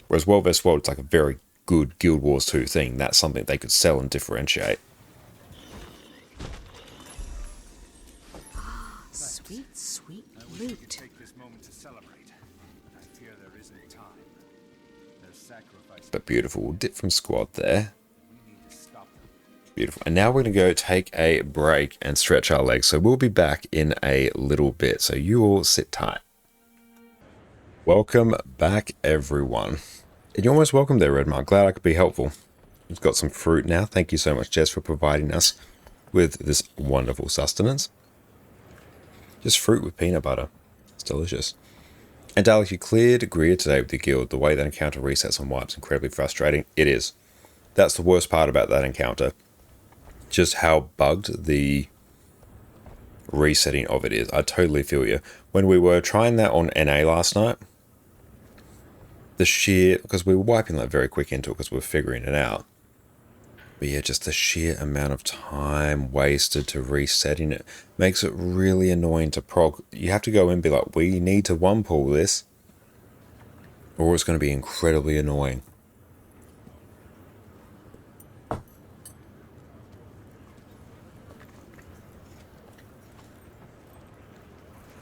Speaker 1: Whereas World vs. World, it's like a very good Guild Wars 2 thing. That's something they could sell and differentiate.
Speaker 5: Sweet, sweet loot.
Speaker 4: Take this moment to celebrate, but I fear there isn't time. Their sacrifice.
Speaker 1: But beautiful. We'll dip from squad there.
Speaker 4: We need to stop them.
Speaker 1: Beautiful. And now we're going to go take a break and stretch our legs. So we'll be back in a little bit. So you all sit tight. Welcome back, everyone. And you're almost welcome there, Redmark. Glad I could be helpful. We've got some fruit now. Thank you so much, Jess, for providing us with this wonderful sustenance. Just fruit with peanut butter. It's delicious. And Dalek, you cleared Greer today with the guild. The way that encounter resets and wipes incredibly frustrating. It is. That's the worst part about that encounter. Just how bugged the resetting of it is. I totally feel you. When we were trying that on NA last night, the sheer, because we were wiping that very quick into it because we were figuring it out. But yeah, just the sheer amount of time wasted to resetting it makes it really annoying to prog. You have to go in and be like, we need to one pull this, or it's going to be incredibly annoying.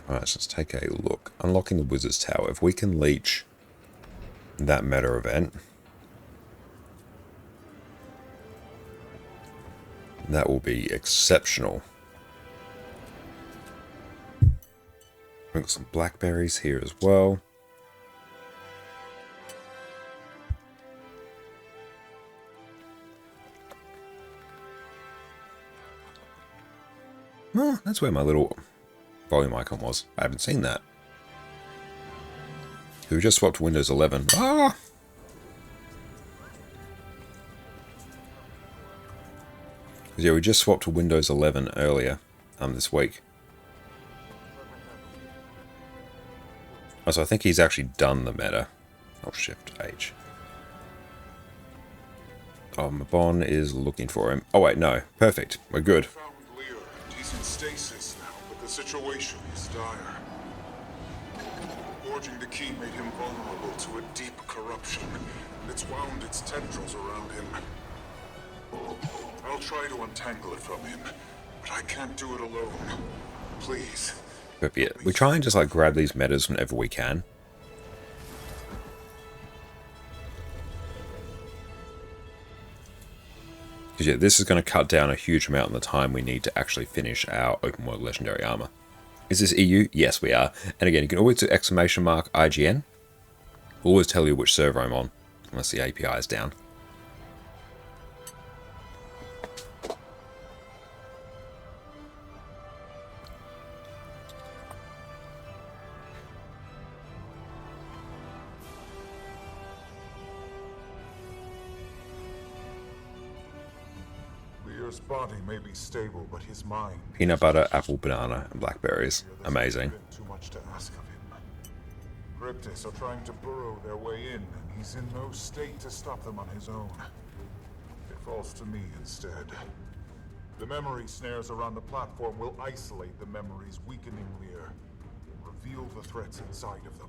Speaker 1: Alright, so let's take a look. Unlocking the Wizard's Tower. If we can leech that meta event, that will be exceptional. We've got some blackberries here as well. Oh, that's where my little volume icon was. I haven't seen that. We just swapped to Windows 11. Ah! Yeah, we just swapped to Windows 11 earlier this week. Oh, so I think he's actually done the meta. Oh, Shift H. Oh, Mabon is looking for him. Oh wait, no. Perfect. We're good.
Speaker 4: Found Lear. He's in stasis now, but the situation is dire. Forging the key made him vulnerable to a deep corruption. It's wound its tendrils around him. I'll try to untangle it from him, but I can't do it alone. Please.
Speaker 1: But yeah, we try and just like grab these metas whenever we can. Because yeah, this is going to cut down a huge amount in the time we need to actually finish our open world legendary armor. Is this EU? Yes, we are. And again, you can always do !IGN. Always tell you which server I'm on, unless the API is down.
Speaker 4: Lear's body may be stable, but his mind.
Speaker 1: Peanut butter, apple, banana, and blackberries. Amazing.
Speaker 4: Too much to ask of him. Cryptis are trying to burrow their way in, and he's in no state to stop them on his own. It falls to me instead. The memory snares around the platform will isolate the memories, weakening Lear, and reveal the threats inside of them.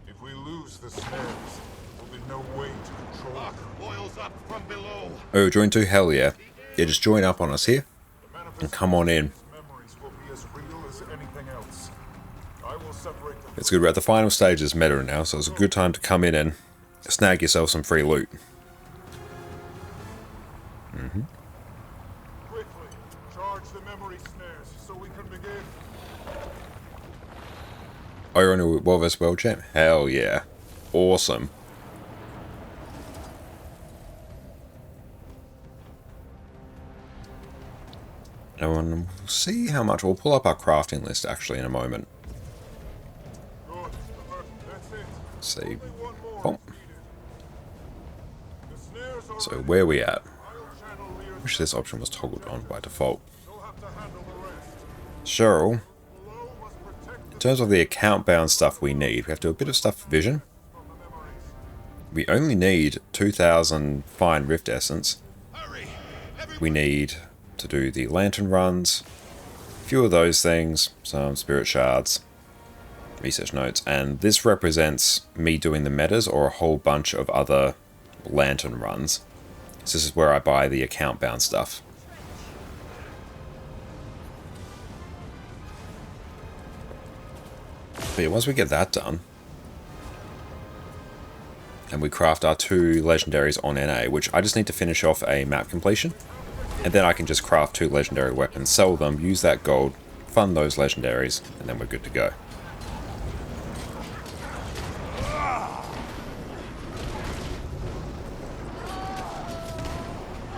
Speaker 4: If we lose the snares, there'll be no way to control them.
Speaker 6: Boils up from below.
Speaker 1: Oh, join too? Hell yeah. Yeah, just join up on us here. And come on in.
Speaker 4: Memories will be as real as anything else. I will separate them.
Speaker 1: It's good. We're at the final stages meta now, so it's a good time to come in and snag yourself some free loot.
Speaker 4: Quickly, charge the memory snares so we can begin.
Speaker 1: Oh, you're on a World vs. World champ? Hell yeah. Awesome. And we'll see how much. We'll pull up our crafting list actually in a moment.
Speaker 4: Good. That's it.
Speaker 1: Let's see.
Speaker 4: Only one more
Speaker 1: Boom.
Speaker 4: is needed. The snares are
Speaker 1: So
Speaker 4: ready.
Speaker 1: where we at?
Speaker 4: I'll channel Lear's
Speaker 1: Wish this option was toggled on by default.
Speaker 4: You'll have to handle the rest.
Speaker 1: Cheryl,
Speaker 4: Below must protect
Speaker 1: in terms of the account-bound stuff we need, we have to do a bit of stuff for Vision.
Speaker 4: from the memories.
Speaker 1: We only need 2,000 fine Rift Essence.
Speaker 6: Hurry!
Speaker 1: We need to do the lantern runs, a few of those things, some spirit shards, research notes, and this represents me doing the metas or a whole bunch of other lantern runs. So this is where I buy the account bound stuff. But yeah, once we get that done, and we craft our 2 legendaries on NA, which I just need to finish off a map completion, and then I can just craft 2 legendary weapons, sell them, use that gold, fund those legendaries, and then we're good to go.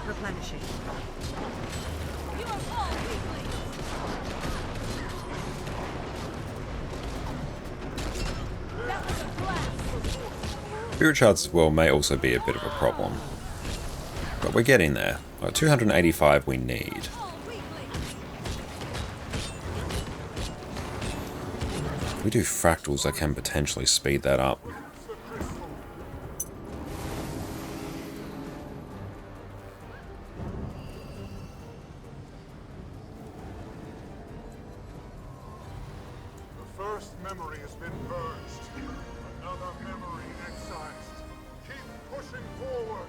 Speaker 5: Replenishing.
Speaker 2: You are all weaklings! That was a blast!
Speaker 1: Spirit shards as well may also be a bit of a problem. But we're getting there. 285 we need.
Speaker 2: All weaklings!
Speaker 1: If we do fractals, I can potentially speed that up.
Speaker 4: The first memory has been purged. Another memory excised. Keep pushing forward.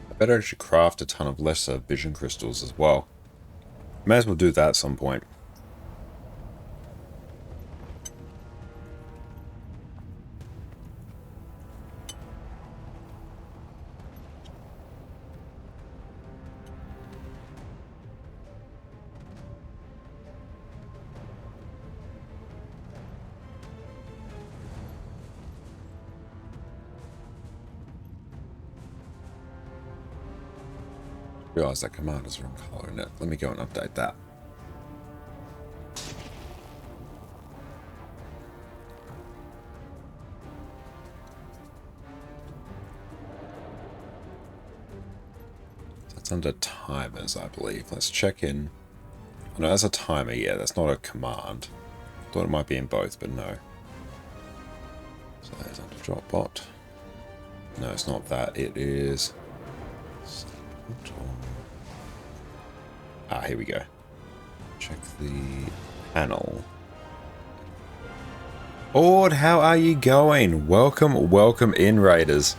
Speaker 1: I better actually craft a ton of lesser vision crystals as well. May as well do that at some point. Realize that command is the wrong color in it. Let me go and update that. That's under timers, I believe. Let's check in. Oh, no, that's a timer. Yeah, that's not a command. Thought it might be in both, but no. So there's under Dropbot. No, it's not that. It is... Ah, here we go. Check the panel. Ord, how are you going? Welcome in, Raiders.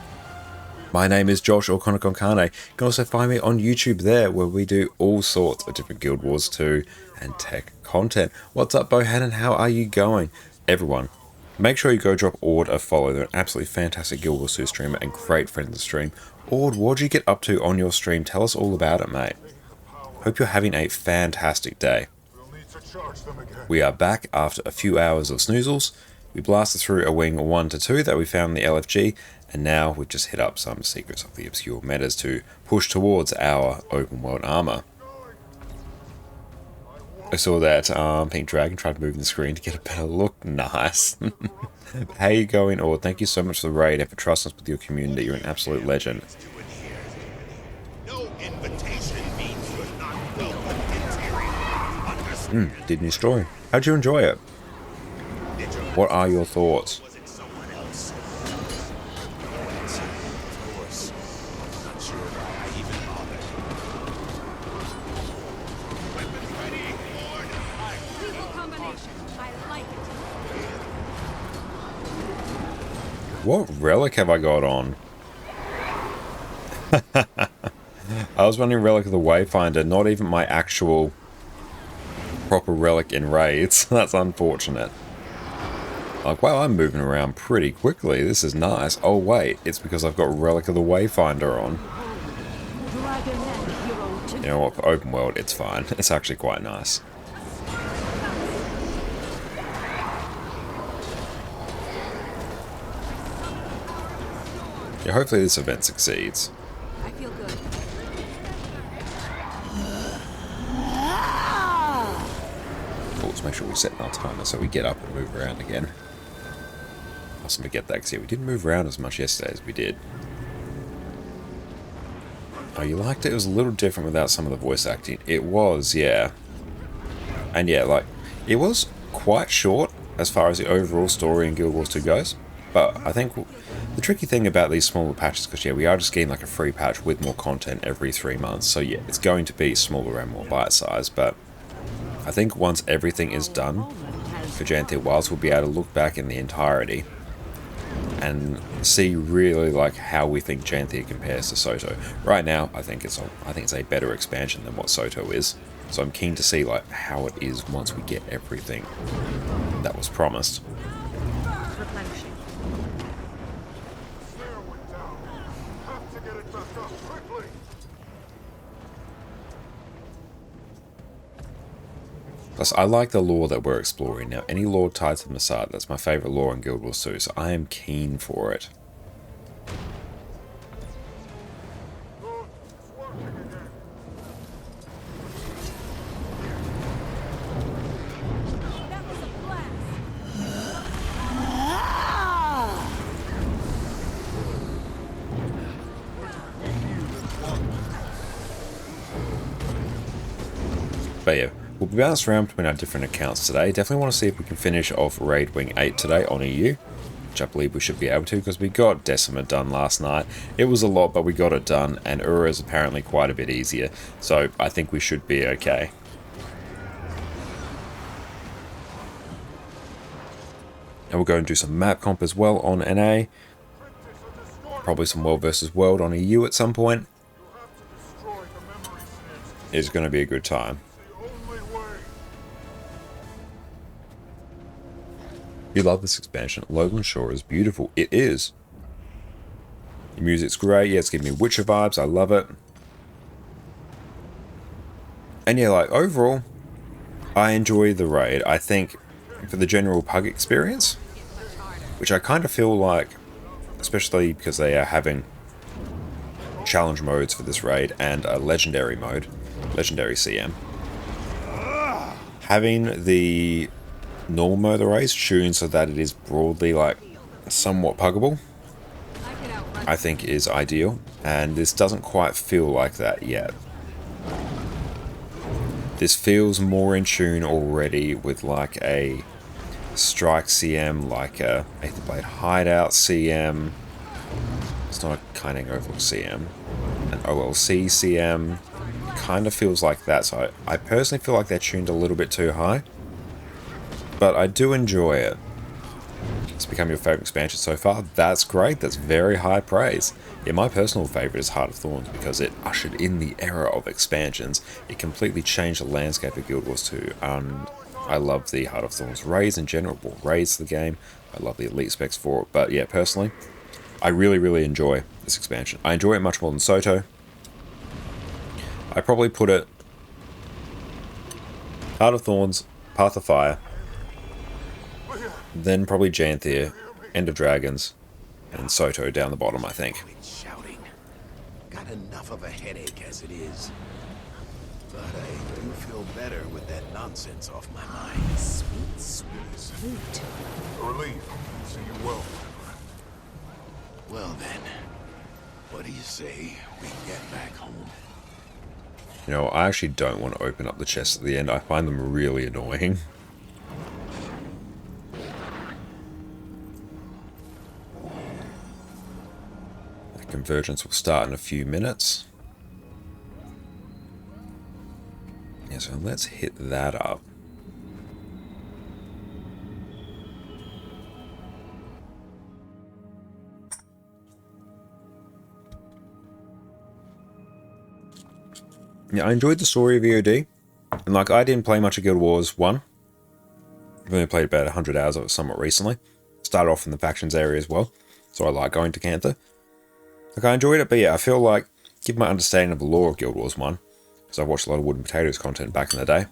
Speaker 1: My name is Josh or Konokonkane. You can also find me on YouTube there, where we do all sorts of different Guild Wars 2 and tech content. What's up, Bohannon? How are you going? Everyone, make sure you go drop Ord a follow. They're an absolutely fantastic Guild Wars 2 streamer and great friend of the stream. Ord, what'd you get up to on your stream? Tell us all about it, mate. Hope you're having a fantastic day.
Speaker 4: We'll need to charge them again.
Speaker 1: We are back after a few hours of snoozles. We blasted through a wing 1 to 2 that we found in the LFG, and now we've just hit up some secrets of the obscure metas to push towards our open world armor. I saw that Pink Dragon tried moving the screen to get a better look. Nice. How you going, Ord? Thank you so much for the raid and for trusting us with your community. You're an absolute legend.
Speaker 6: No invitation means you're not welcome in Tyrion.
Speaker 1: Did you enjoy? How'd you enjoy it? What are your thoughts?
Speaker 6: Was it someone else? No answer. Of course. Not sure I even bothered. Weapons ready, Lord.
Speaker 2: Lethal combination. I like it.
Speaker 1: What relic have I got on? I was running Relic of the Wayfinder, not even my actual proper relic in raids. That's unfortunate. Like, wow, I'm moving around pretty quickly. This is nice. Oh, wait, it's because I've got Relic of the Wayfinder on. You know what, for open world, it's fine. It's actually quite nice. Yeah, hopefully this event succeeds.
Speaker 5: I feel good.
Speaker 1: Oh, let's make sure we set our timer so we get up and move around again. Awesome to get that, because yeah, we didn't move around as much yesterday as we did. Oh, you liked it? It was a little different without some of the voice acting. It was, yeah. And yeah, like, it was quite short as far as the overall story in Guild Wars 2 goes. But I think the tricky thing about these smaller patches, because yeah, we are just getting like a free patch with more content every 3 months. So yeah, it's going to be smaller and more bite-sized. But I think once everything is done for Janthia Wilds, we'll be able to look back in the entirety and see really like how we think Janthia compares to Soto. Right now, I think it's a better expansion than what Soto is. So I'm keen to see like how it is once we get everything that was promised.
Speaker 5: Replenishing.
Speaker 4: Snare went down. Have to get it back up quickly.
Speaker 1: Plus, I like the lore that we're exploring now. Any lore tied to the Masada, that's my favourite lore in Guild Wars 2, so I am keen for it.
Speaker 4: Good. It's working again.
Speaker 5: That was a blast.
Speaker 1: But yeah, we'll be bounced around between our different accounts today. Definitely want to see if we can finish off Raid Wing 8 today on EU, which I believe we should be able to, because we got Decima done last night. It was a lot, but we got it done, and Ura is apparently quite a bit easier, so I think we should be okay. And we'll go and do some map comp as well on NA. Probably some World versus World on EU at some point.
Speaker 4: Destroy the memory snares.
Speaker 1: It's going to be a good time.
Speaker 4: The only way.
Speaker 1: You love this expansion. Lowland Shore is beautiful. It is. The music's great. Yeah, it's giving me Witcher vibes. I love it. And yeah, like overall, I enjoy the raid. I think for the general Pug experience, which I kind of feel like, especially because they are having challenge modes for this raid and a legendary mode, legendary CM. Having the normal mode of the race tuned so that it is broadly like somewhat puggable, I think is ideal, and this doesn't quite feel like that yet. This feels more in tune already with like a Strike CM, like a Aetherblade Hideout CM. It's not a Kaining Overlook CM. An OLC CM. Kind of feels like that, so I personally feel like they're tuned a little bit too high. But I do enjoy it. It's become your favourite expansion so far. That's great, that's very high praise. Yeah, my personal favourite is Heart of Thorns because it ushered in the era of expansions. It completely changed the landscape of Guild Wars 2, and I love the Heart of Thorns raids in general, well, raids the game. I love the elite specs for it, but yeah, personally, I really enjoy this expansion. I enjoy it much more than Soto. I probably put it Heart of Thorns, Path of Fire, then probably Janthia, End of Dragons, and Soto down the bottom, I think.
Speaker 6: Quit shouting. Got enough of a headache as it is. But I do feel better with that nonsense off my mind.
Speaker 5: Sweet.
Speaker 4: A relief. See you well.
Speaker 6: Well then, what do you say we get back home?
Speaker 1: You know, I actually don't want to open up the chests at the end. I find them really annoying. The convergence will start in a few minutes. Yeah, so let's hit that up. Yeah, I enjoyed the story of EOD. And like, I didn't play much of Guild Wars 1. I've only played about 100 hours of it somewhat recently. Started off in the factions area as well. So I like going to Cantha. Like, I enjoyed it, but yeah, I feel like, given my understanding of the lore of Guild Wars 1, because I've watched a lot of Wood and Potatoes content back in the day,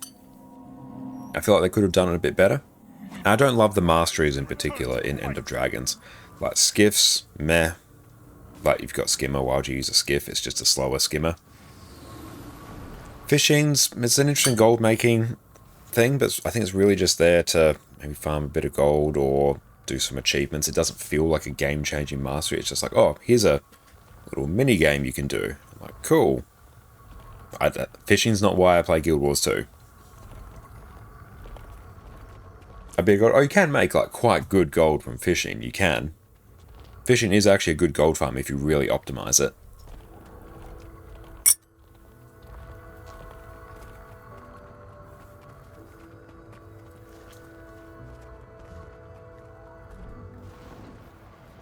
Speaker 1: I feel like they could have done it a bit better. And I don't love the masteries in particular in End of Dragons. Like, Skiffs, meh. Like, you've got skimmer while you use a skiff, it's just a slower skimmer. Fishing's, it's an interesting gold making thing, but I think it's really just there to maybe farm a bit of gold or do some achievements. It doesn't feel like a game-changing mastery. It's just like, oh, here's a little mini game you can do. I'm like, cool. Fishing's not why I play Guild Wars 2. A bit of gold. Oh, you can make like quite good gold from fishing. You can. Fishing is actually a good gold farm if you really optimize it.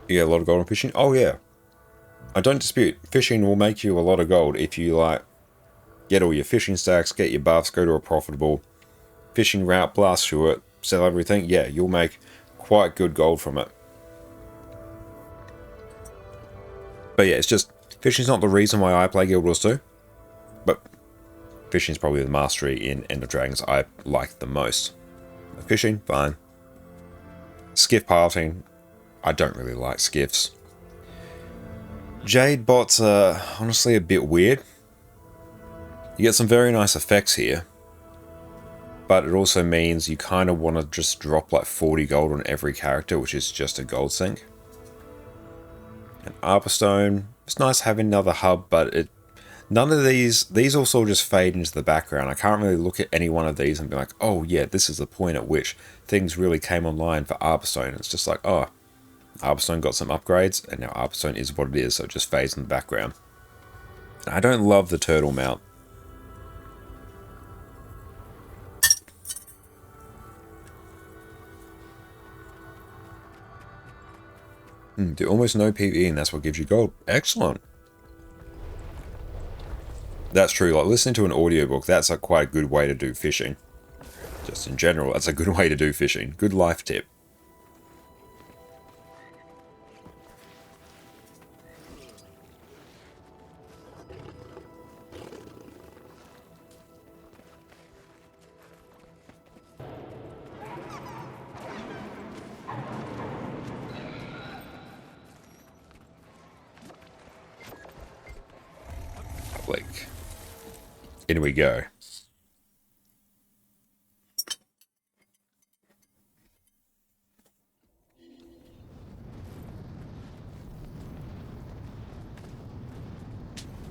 Speaker 1: You get a lot of gold on fishing? Oh yeah. I don't dispute. Fishing will make you a lot of gold if you like get all your fishing stacks, get your buffs, go to a profitable fishing route, blast through it, sell everything. Yeah, you'll make quite good gold from it. But yeah, it's just, fishing's not the reason why I play Guild Wars 2. But fishing's probably the mastery in End of Dragons I like the most. Fishing, fine. Skiff piloting, I don't really like skiffs. Jade bots are honestly a bit weird. You get some very nice effects here, but it also means you kind of want to just drop like 40 gold on every character, which is just a gold sink. And Arborstone, it's nice having another hub, but none of these all sort of just fade into the background. I can't really look at any one of these and be like, oh yeah, this is the point at which things really came online for Arborstone. It's just like, oh, Arborstone got some upgrades, and now Arborstone is what it is, so it just fades in the background. I don't love the turtle mount. Do almost no PvE, and that's what gives you gold. Excellent. That's true. Like, listening to an audiobook, that's quite a good way to do fishing. Just in general, that's a good way to do fishing. Good life tip. In we go.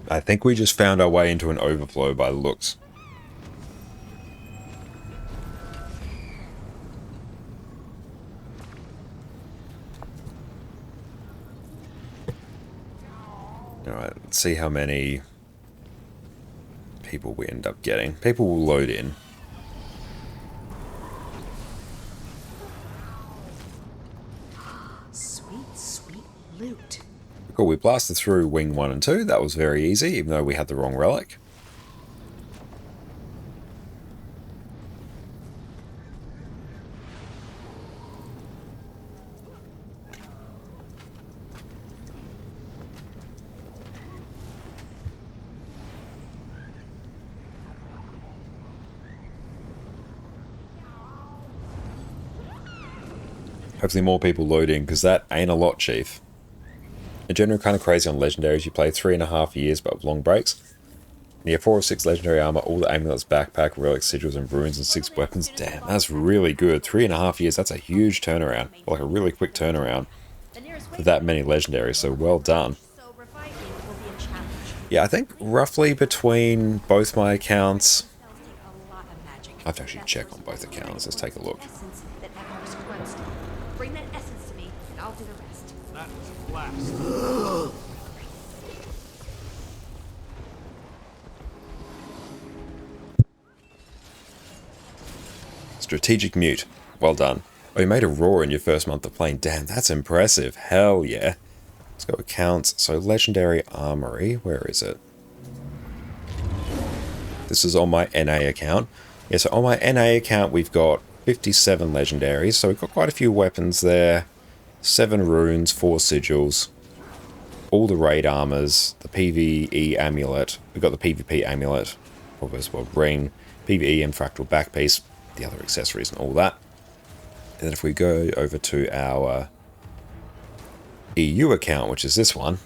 Speaker 1: I think we just found our way into an overflow by the looks. Alright, let's see how many people we end up getting. People will load in.
Speaker 5: Sweet, sweet loot.
Speaker 1: Cool, we blasted through Wing 1 and 2. That was very easy, even though we had the wrong relic. Hopefully more people load in, because that ain't a lot, Chief. In general, kind of crazy on legendaries. You play 3.5 years, but with long breaks. You have 4 or 6 legendary armor, all the amulets, backpack, relics, sigils, and runes, and 6 weapons. Damn, that's really good. 3.5 years, that's a huge turnaround. Like a really quick turnaround for that many legendaries, so well done. Yeah, I think roughly between both my accounts... I have to actually check on both accounts. Let's take a look.
Speaker 2: Bring that essence to me, and I'll do the rest.
Speaker 6: That was blast.
Speaker 1: Strategic mute. Well done. Oh, you made a roar in your first month of playing. Damn, that's impressive. Hell yeah. Let's go accounts. So legendary armory. Where is it? This is on my NA account. Yeah, so on my NA account we've got 57 legendaries. So we've got quite a few weapons there. 7 runes, 4 sigils. All the raid armors. The PvE amulet. We've got the PvP amulet. Proverbial World Ring. PvE and fractal backpiece. The other accessories and all that. And then if we go over to our EU account, which is this one,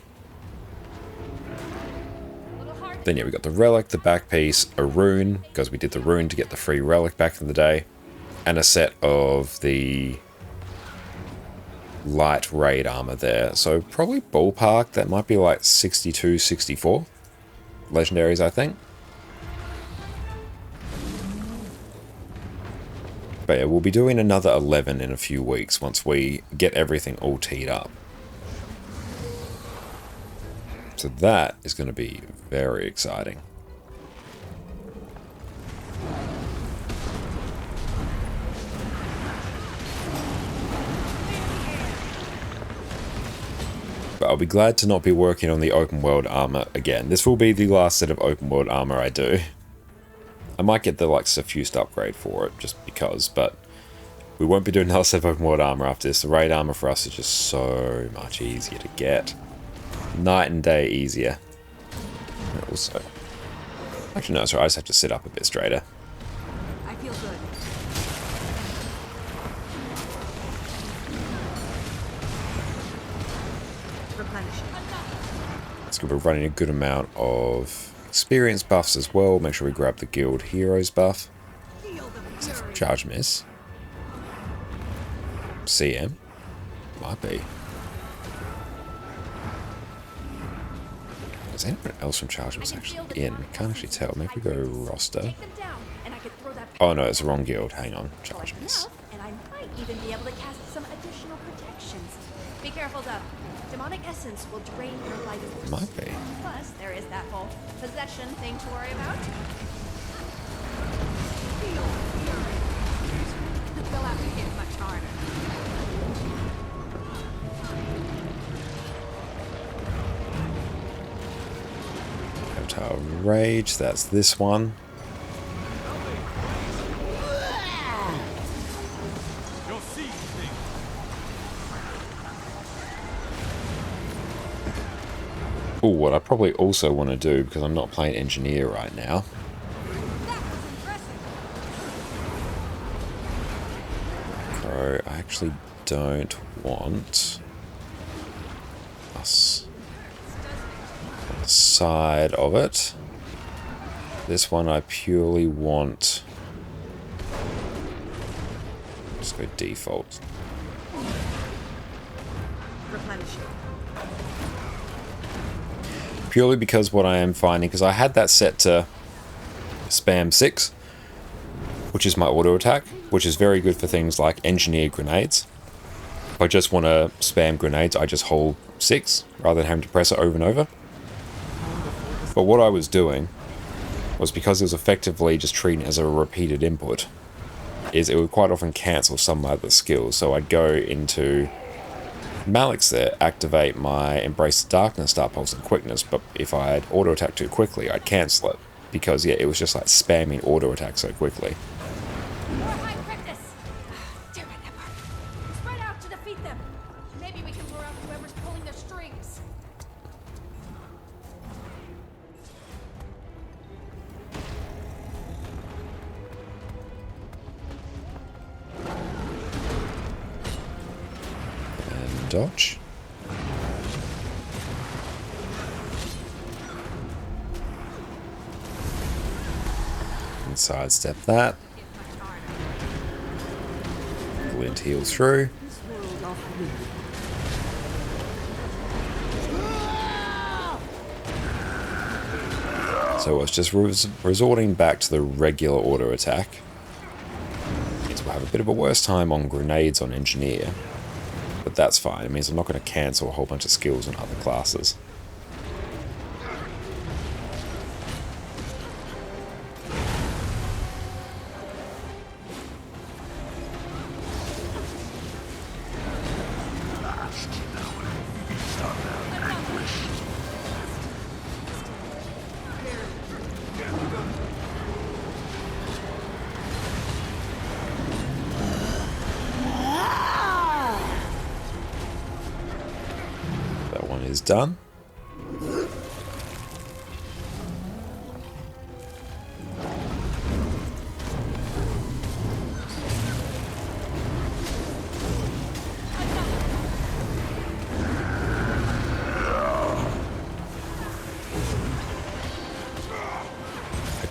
Speaker 1: Then yeah, we got the relic, the back piece, a rune, because we did the rune to get the free relic back in the day, and a set of the light raid armor there. So probably ballpark, that might be like 62, 64 legendaries, I think. But yeah, we'll be doing another 11 in a few weeks once we get everything all teed up. So that is going to be very exciting. But I'll be glad to not be working on the open world armor again. This will be the last set of open world armor I do. I might get the like suffused upgrade for it just because, but we won't be doing another set of open world armor after this. The raid armor for us is just so much easier to get. Night and day easier. And also, actually no, sorry, I just have to sit up a bit straighter.
Speaker 5: I feel good. Replenishing.
Speaker 1: It's going to be running a good amount of experience buffs as well. Make sure we grab the Guild Heroes buff. Charge miss. CM. Might be. Is anyone else from Charge miss actually in? Can't actually tell. Maybe we go roster. Oh no, it's the wrong guild. Hang on. Charge miss.
Speaker 7: And I might even be able to cast some additional protections. Be careful though. Demonic essence will drain your life force.
Speaker 1: Might be.
Speaker 7: Plus, there is that whole possession thing to worry about.
Speaker 2: They'll have to hit much harder.
Speaker 1: Reptile Rage, that's this one. Oh, what I probably also want to do, because I'm not playing Engineer right now. Crow, I actually don't want us on the side of it. This one I purely want. Just go default.
Speaker 5: Replenishing.
Speaker 1: Purely because what I am finding, because I had that set to spam 6, which is my auto attack, which is very good for things like engineered grenades. If I just want to spam grenades, I just hold 6 rather than having to press it over and over. But what I was doing was, because it was effectively just treating it as a repeated input, is it would quite often cancel some other skills. So I'd go into Malik's there, activate my Embrace the Darkness, Start Pulse, and Quickness, but if I had auto attack too quickly, I'd cancel it. Because, yeah, it was just like spamming auto attack so quickly.
Speaker 7: More high practice. Damn it, Ember. Spread out to defeat them. Maybe we can lure out whoever's pulling their strings.
Speaker 1: And dodge. And sidestep that. Glint heals through.
Speaker 3: This world of me.
Speaker 1: So it's just resorting back to the regular auto attack. Means we'll have a bit of a worse time on grenades on Engineer. But that's fine. It means I'm not going to cancel a whole bunch of skills on other classes. That one is done.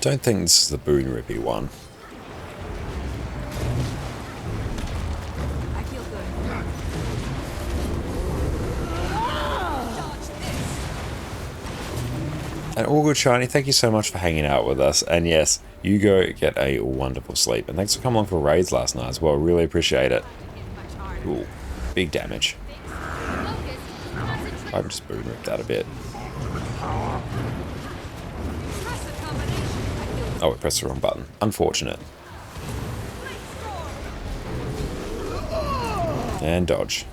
Speaker 1: Don't think this is the Boone Rippy one.
Speaker 2: I feel good. Dodge this.
Speaker 1: And all good, Shiny. Thank you so much for hanging out with us. And yes, you go get a wonderful sleep. And thanks for coming along for raids last night as well. Really appreciate it.
Speaker 2: Much harder.
Speaker 1: Ooh, big damage.
Speaker 7: Focus. Concentrate.
Speaker 1: I've just Boone Ripped that a bit.
Speaker 2: Press the combination. I feel good.
Speaker 1: Oh, I pressed the wrong button. Unfortunate. And dodge.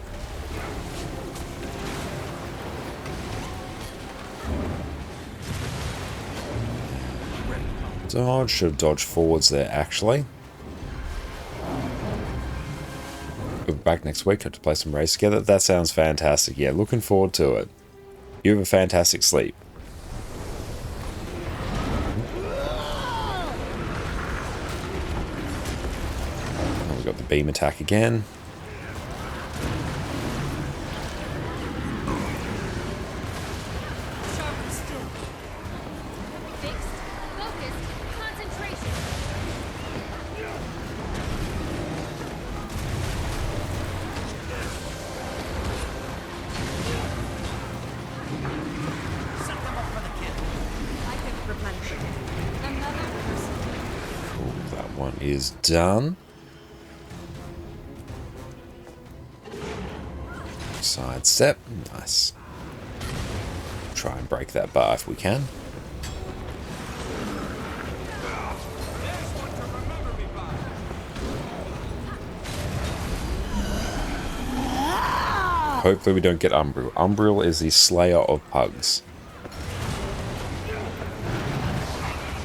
Speaker 1: Dodge. Should have dodged forwards there, actually. We'll be back next week. Have to play some race together. That sounds fantastic. Yeah, looking forward to it. You have a fantastic sleep. Oh, we got the beam attack again.
Speaker 2: Sharpen still.
Speaker 7: Fixed. Focus. Concentration.
Speaker 2: I could replenish it. Another person.
Speaker 1: Cool, that one is done. Side step. Nice. Try and break that bar if we can. Hopefully we don't get Umbriel. Umbriel is the slayer of pugs.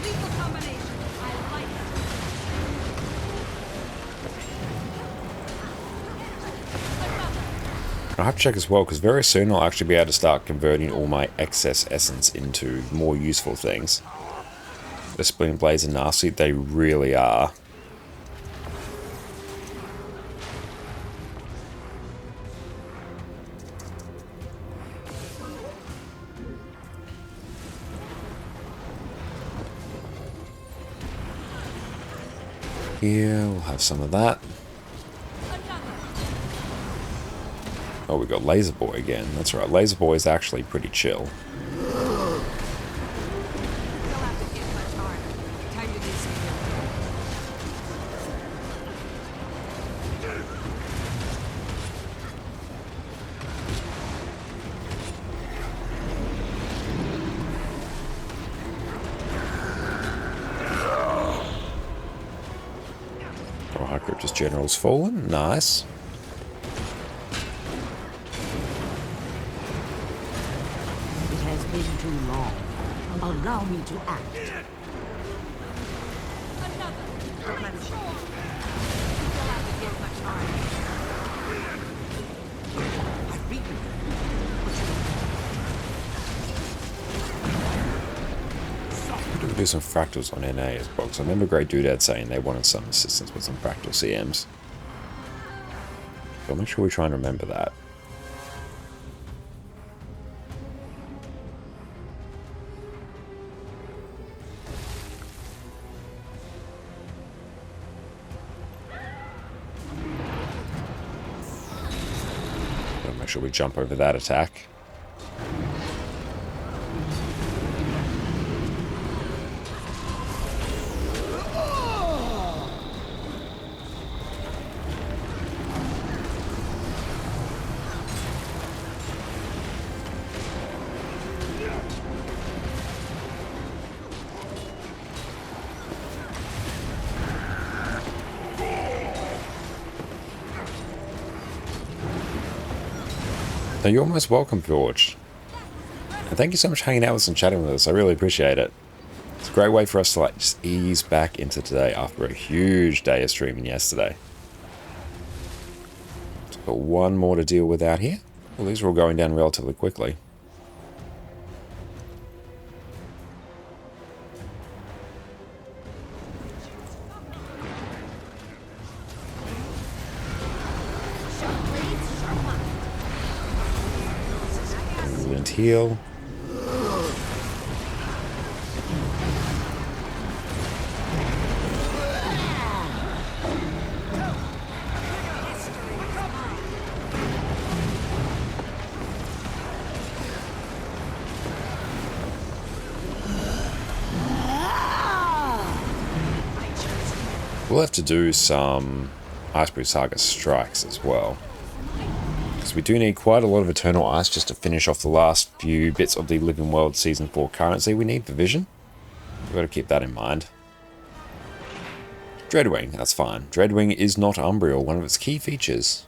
Speaker 2: Lethal combination. I like it.
Speaker 1: I have to check as well, because very soon I'll actually be able to start converting all my excess essence into more useful things. The Splitting Blades are nasty, they really are. Here, we'll have some of that. Oh, we got Laser Boy again. That's right, Laser Boy is actually pretty chill.
Speaker 2: You'll have to hit much harder. Time to do some healing.
Speaker 1: Oh, High Cryptus General's fallen. Nice.
Speaker 3: It has been too long. Allow me to act.
Speaker 2: Replenish it. You'll have to hit much harder.
Speaker 3: I've beaten
Speaker 1: We could do some fractals on NA as well, because I remember Great Doodad saying they wanted some assistance with some fractal CMs. So I'll make sure we try and remember that. Gotta make sure we jump over that attack. Now, you're most welcome, George. And thank you so much for hanging out with us and chatting with us. I really appreciate it. It's a great way for us to like just ease back into today after a huge day of streaming yesterday. So got one more to deal with out here. Well, these are all going down relatively quickly. Heal. We'll have to do some Iceberg Saga strikes as well. Because we do need quite a lot of Eternal Ice just to finish off the last few bits of the Living World Season 4 currency we need for Vision. We've got to keep that in mind. Dreadwing, that's fine. Dreadwing is not Umbriel, one of its key features.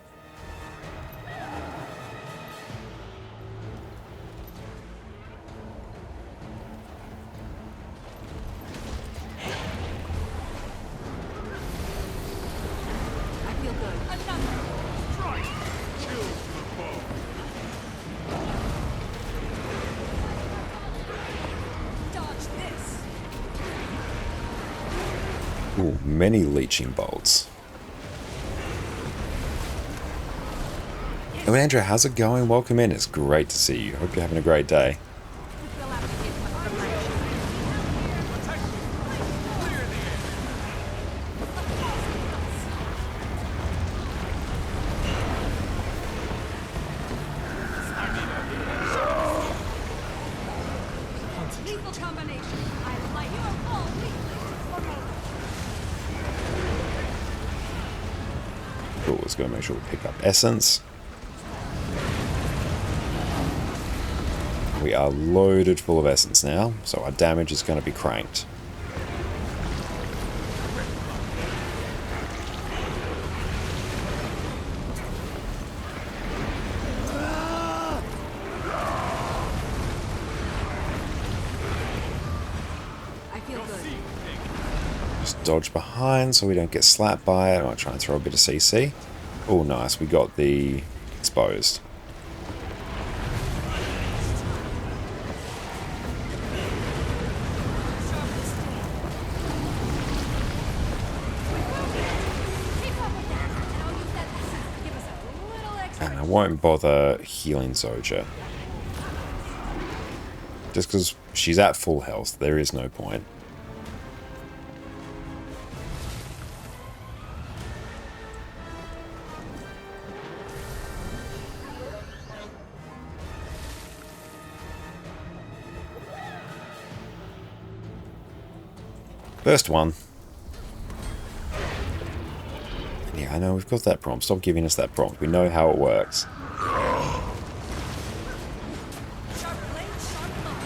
Speaker 7: I feel good. Another. Dodge this.
Speaker 1: Ooh, many leeching bolts. Oh, Andrew, how's it going? Welcome in. It's great to see you. Hope you're having a great day.
Speaker 7: We'll have to get one from my lethal combination. I like you are all
Speaker 1: Cool, let's go make sure we pick up Essence. We are loaded full of Essence now, so our damage is going to be cranked.
Speaker 7: I feel good.
Speaker 1: Just dodge behind so we don't get slapped by it. I might try and throw a bit of CC. Oh, nice. We got the exposed.
Speaker 7: Keep up with that, and I'll use that essence to give us a little extra.
Speaker 1: And I won't bother healing Zoja. Just because she's at full health, there is no point. First one. Yeah, I know, we've got that prompt. Stop giving us that prompt. We know how it works.
Speaker 7: Sharp blade, sharp line.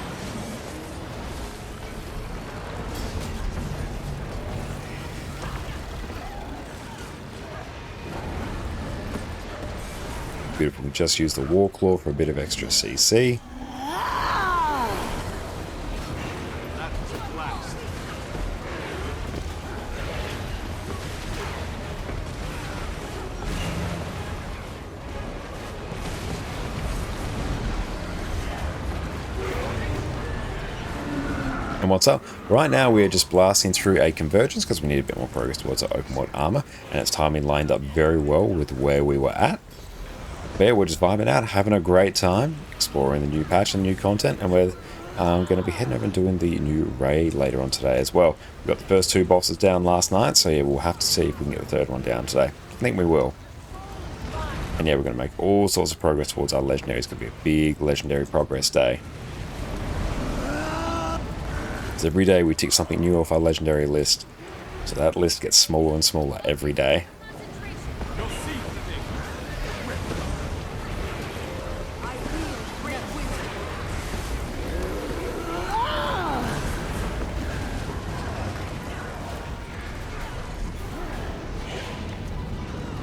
Speaker 1: Beautiful. We just use the War Claw for a bit of extra CC. And what's up? Right now we're just blasting through a convergence because we need a bit more progress towards our open world armor, and its timing lined up very well with where we were at. But yeah, we're just vibing out, having a great time, exploring the new patch and new content, and we're going to be heading over and doing the new raid later on today as well. We got the first two bosses down last night, so yeah, we'll have to see if we can get the third one down today. I think we will. And yeah, we're going to make all sorts of progress towards our legendary. It's going to be a big legendary progress day. So every day we tick something new off our legendary list, so that list gets smaller and smaller every day.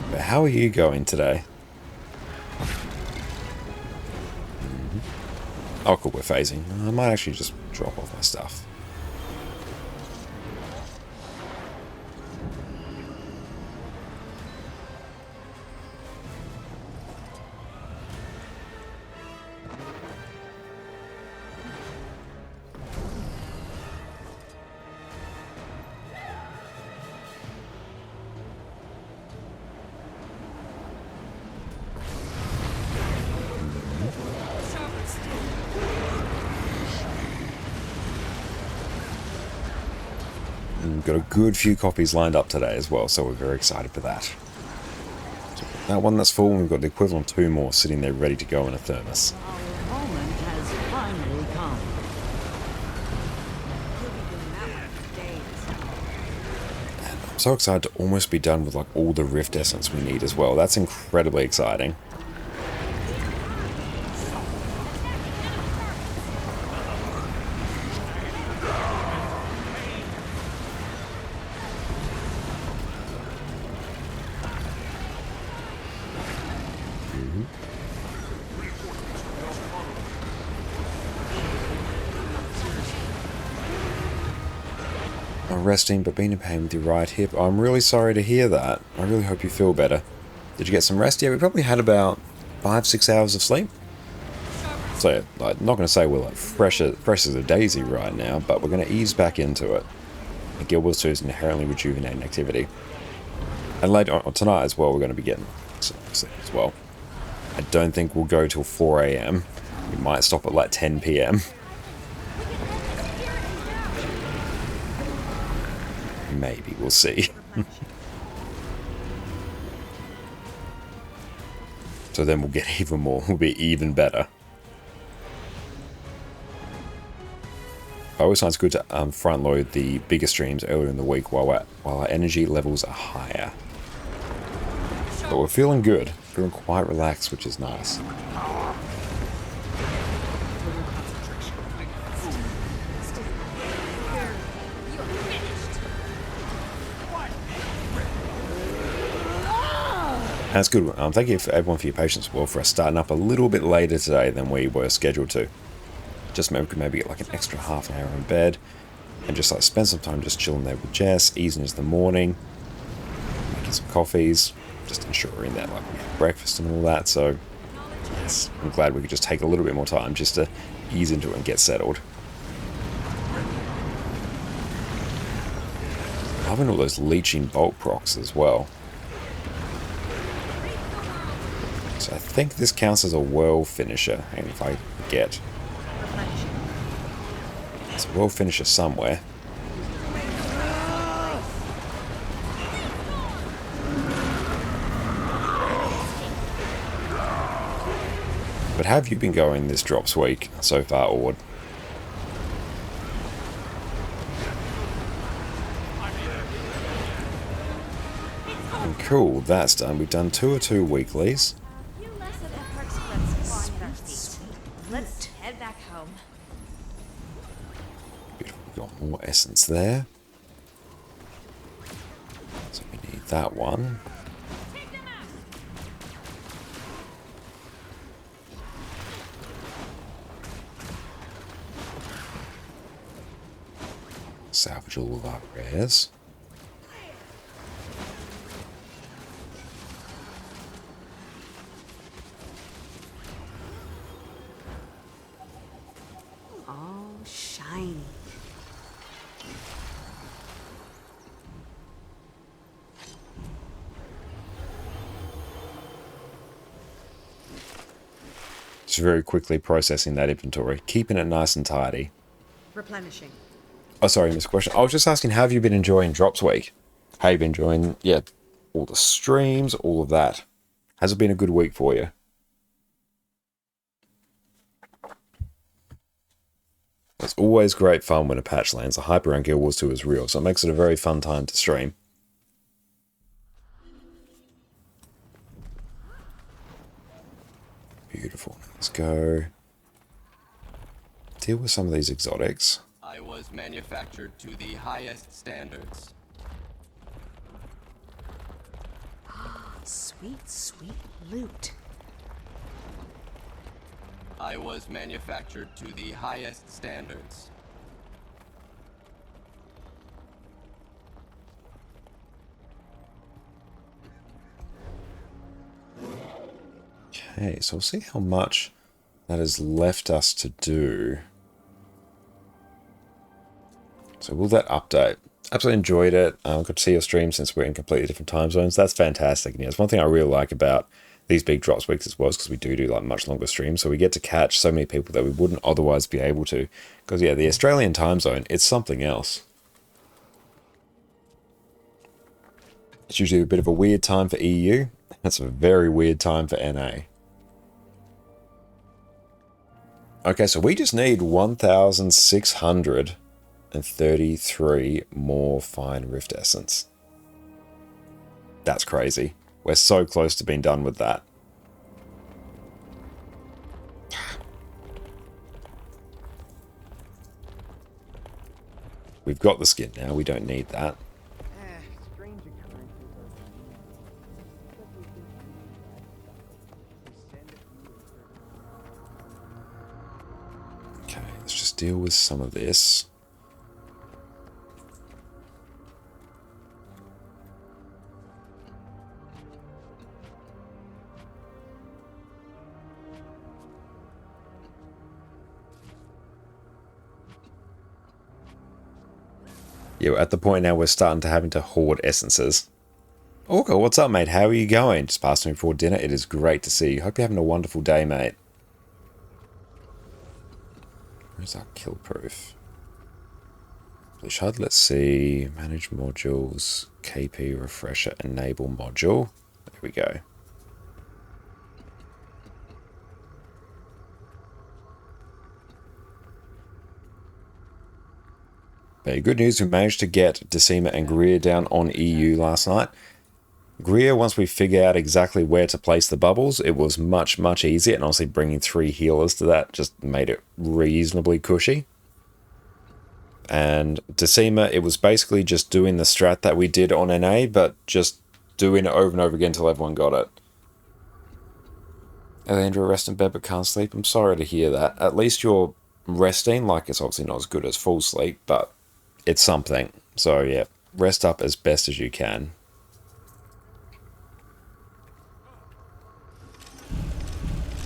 Speaker 1: But how are you going today? Oh cool, we're phasing. I might actually just drop off my stuff. Got a good few copies lined up today as well, so we're very excited for that. So that one that's full, and we've got the equivalent of 2 more sitting there ready to go in a thermos.
Speaker 3: Our moment has finally come.
Speaker 5: You'll be doing that one for days.
Speaker 1: So excited to almost be done with like all the Rift Essence we need as well. That's incredibly exciting. Resting but being in pain with your right hip. I'm really sorry to hear that. I really hope you feel better. Did you get some rest? Yeah, we probably had about 5-6 hours of sleep. So, like, not going to say we're like fresh as a daisy right now, but we're going to ease back into it. And Guild Wars 2 is an inherently rejuvenating activity. And later on tonight as well, we're going to be getting some sleep as well. I don't think we'll go till 4 AM. We might stop at like 10 PM. Maybe, we'll see. So then we'll get even more, we'll be even better. It always sounds good to front load the bigger streams earlier in the week while our energy levels are higher. But we're feeling good, feeling quite relaxed, which is nice. That's good. Thank you for everyone for your patience, well, for us starting up a little bit later today than we were scheduled to. Just maybe we could maybe get like an extra half an hour in bed and just like spend some time just chilling there with Jess, easing into the morning, making some coffees, just ensuring that like we have breakfast and all that. So yes, I'm glad we could just take a little bit more time just to ease into it and get settled. Loving all those leeching bulk procs as well. So I think this counts as a world finisher, and if I forget. It's a world finisher somewhere. But how have you been going this drops week so far, Ord? And cool, that's done. We've done 2 or 2 weeklies.
Speaker 7: Let's head back home.
Speaker 1: Beautiful, we've got more essence there. So we need that one. Salvage all of our rares.
Speaker 5: All shiny.
Speaker 1: Just very quickly processing that inventory, keeping it nice and tidy.
Speaker 5: Replenishing.
Speaker 1: Oh, sorry, I missed a question. I was just asking, how have you been enjoying Drops Week? How you been enjoying, yeah, all the streams, all of that? Has it been a good week for you? It's always great fun when a patch lands. The hype around Guild Wars 2 is real, so it makes it a very fun time to stream. Beautiful. Let's go deal with some of these exotics.
Speaker 8: I was manufactured to the highest standards.
Speaker 5: Sweet, sweet loot.
Speaker 8: I was manufactured to the highest standards.
Speaker 1: Okay, so we'll see how much that has left us to do. So will that update? Absolutely enjoyed it. Got to see your stream since we're in completely different time zones. That's fantastic. And yeah, it's one thing I really like about these big drops weeks as well, because we do like much longer streams, so we get to catch so many people that we wouldn't otherwise be able to. Because yeah, the Australian time zone, it's something else. It's usually a bit of a weird time for EU. That's a very weird time for NA. Okay, so we just need 1,633 more fine Rift Essence. That's crazy. We're so close to being done with that. We've got the skin now. We don't need that. Okay, let's just deal with some of this. Yeah, at the point now we're starting to having to hoard essences. Orca, what's up, mate? How are you going? Just passed me before dinner. It is great to see you. Hope you're having a wonderful day, mate. Where's our kill proof? Polish HUD, let's see. Manage modules. KP refresher enable module. There we go. Very good news, we managed to get Decima and Greer down on EU last night. Greer, once we figured out exactly where to place the bubbles, it was much, much easier. And honestly, bringing 3 healers to that just made it reasonably cushy. And Decima, it was basically just doing the strat that we did on NA, but just doing it over and over again until everyone got it. Elandra, rest in bed but can't sleep. I'm sorry to hear that. At least you're resting. Like, it's obviously not as good as full sleep, but it's something. So yeah, rest up as best as you can.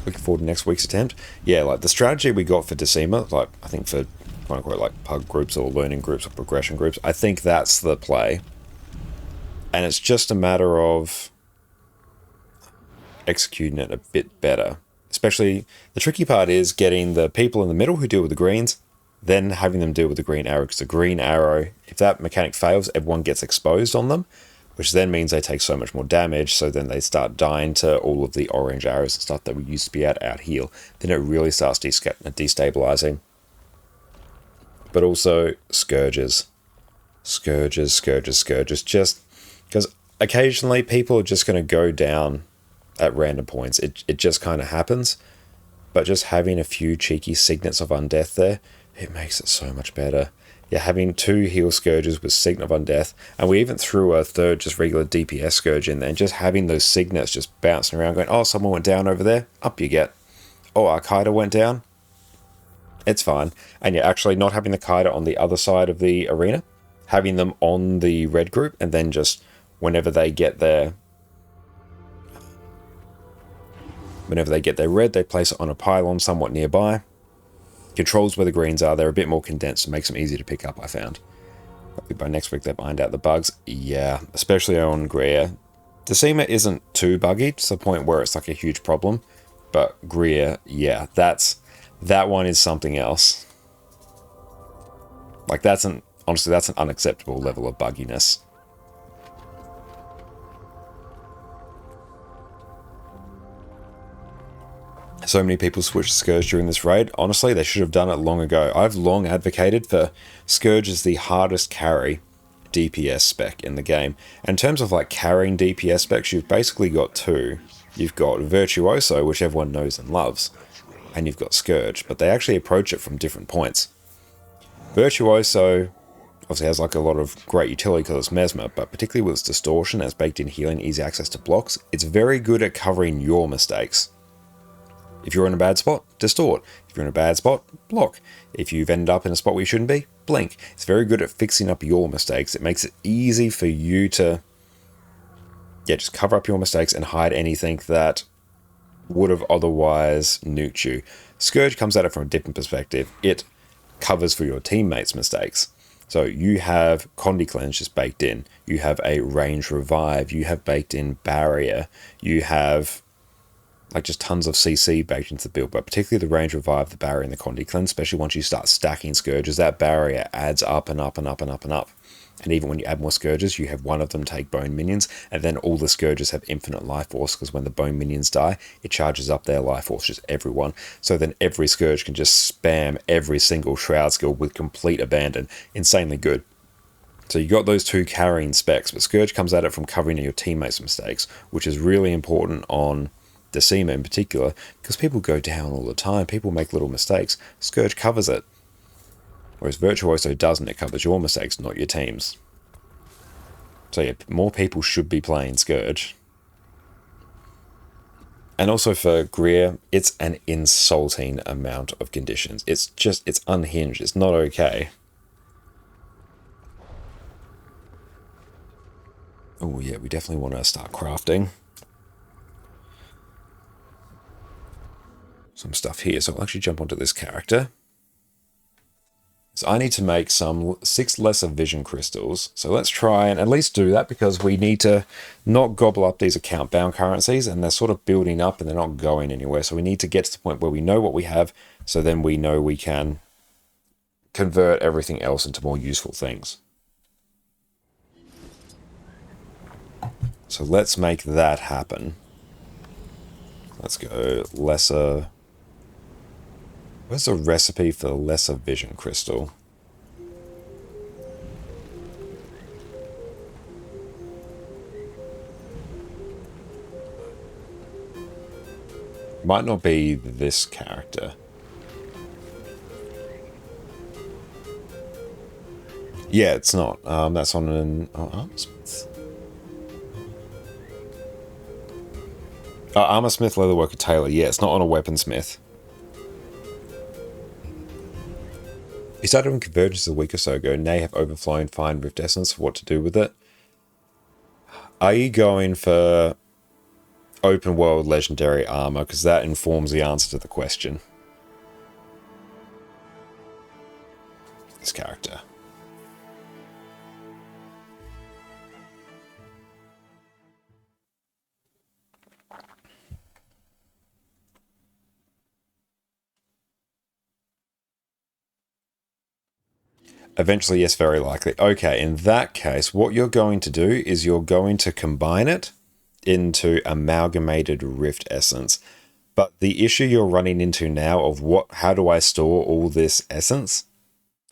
Speaker 1: Looking forward to next week's attempt. Yeah, like the strategy we got for Decima, like I think for quote unquote like pug groups or learning groups or progression groups, I think that's the play. And it's just a matter of executing it a bit better. Especially the tricky part is getting the people in the middle who deal with the greens, then having them deal with the green arrow, because the green arrow, if that mechanic fails, everyone gets exposed on them, which then means they take so much more damage, so then they start dying to all of the orange arrows and stuff that we used to be able to out-heal. Then it really starts destabilizing. But also, Scourges. Scourges, just because occasionally people are just going to go down at random points. It just kind of happens. But just having a few cheeky signets of undeath there, it makes it so much better. Yeah, having 2 heal Scourges with Signet of Undeath, and we even threw a third just regular DPS Scourge in there, and just having those signets just bouncing around going, oh, someone went down over there, up you get. Oh, our Kaida went down. It's fine. And yeah, actually not having the Kaida on the other side of the arena, having them on the red group, and then just whenever they get their red, they place it on a pylon somewhat nearby. Controls where the greens are, they're a bit more condensed, makes them easy to pick up, I found. Hopefully by next week they've ironed out the bugs. Yeah, especially on Greer. Decima isn't too buggy to the point where it's like a huge problem, but Greer, yeah, that one is something else. Like honestly, that's an unacceptable level of bugginess. So many people switched Scourge during this raid. Honestly, they should have done it long ago. I've long advocated for Scourge as the hardest carry DPS spec in the game. And in terms of like carrying DPS specs, you've basically got 2. You've got Virtuoso, which everyone knows and loves, and you've got Scourge, but they actually approach it from different points. Virtuoso obviously has like a lot of great utility because it's Mesmer, but particularly with its distortion as baked in healing, easy access to blocks, it's very good at covering your mistakes. If you're in a bad spot, distort. If you're in a bad spot, block. If you've ended up in a spot where you shouldn't be, blink. It's very good at fixing up your mistakes. It makes it easy for you to, yeah, just cover up your mistakes and hide anything that would have otherwise nuked you. Scourge comes at it from a different perspective. It covers for your teammates' mistakes. So you have Condi Cleanse just baked in. You have a range revive. You have baked in barrier. You have like just tons of CC baked into the build, but particularly the range revive, the barrier, and the Condi Cleanse, especially once you start stacking Scourges, that barrier adds up and up and up and up and up. And even when you add more Scourges, you have one of them take bone minions, and then all the Scourges have infinite life force, because when the bone minions die, it charges up their life force, just everyone. So then every Scourge can just spam every single Shroud skill with complete abandon. Insanely good. So you got those two carrying specs, but Scourge comes at it from covering your teammates' mistakes, which is really important on Decima in particular, because people go down all the time, people make little mistakes. Scourge covers it. Whereas Virtuoso doesn't, it covers your mistakes, not your team's. So yeah, more people should be playing Scourge. And also for Greer, it's an insulting amount of conditions. It's unhinged, it's not okay. Oh yeah, we definitely want to start crafting some stuff here. So I'll actually jump onto this character. So I need to make 6 lesser vision crystals. So let's try and at least do that, because we need to not gobble up these account bound currencies, and they're sort of building up and they're not going anywhere. So we need to get to the point where we know what we have, so then we know we can convert everything else into more useful things. So let's make that happen. Let's go lesser. Where's the recipe for the lesser vision crystal? Might not be this character. Yeah, it's not. That's on an Armorsmith. Armorsmith, Leatherworker, Tailor. Yeah, it's not on a Weaponsmith. He started in Convergence a week or so ago. Nay have overflown fine Rift Essence for what to do with it. Are you going for open world legendary armor? Because that informs the answer to the question. This character. Eventually, yes, very likely. Okay, in that case, what you're going to do is you're going to combine it into Amalgamated Rift Essence. But the issue you're running into now of how do I store all this essence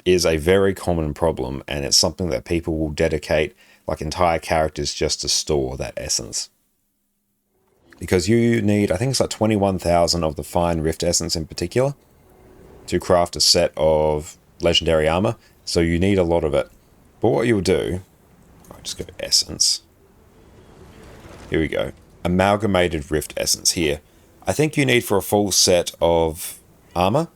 Speaker 1: is a very common problem, and it's something that people will dedicate like entire characters just to store that essence. Because you need, I think it's like 21,000 of the fine Rift Essence in particular to craft a set of legendary armor. So you need a lot of it. But what you'll do, I'll just go Essence. Here we go. Amalgamated Rift Essence here. I think you need for a full set of armor,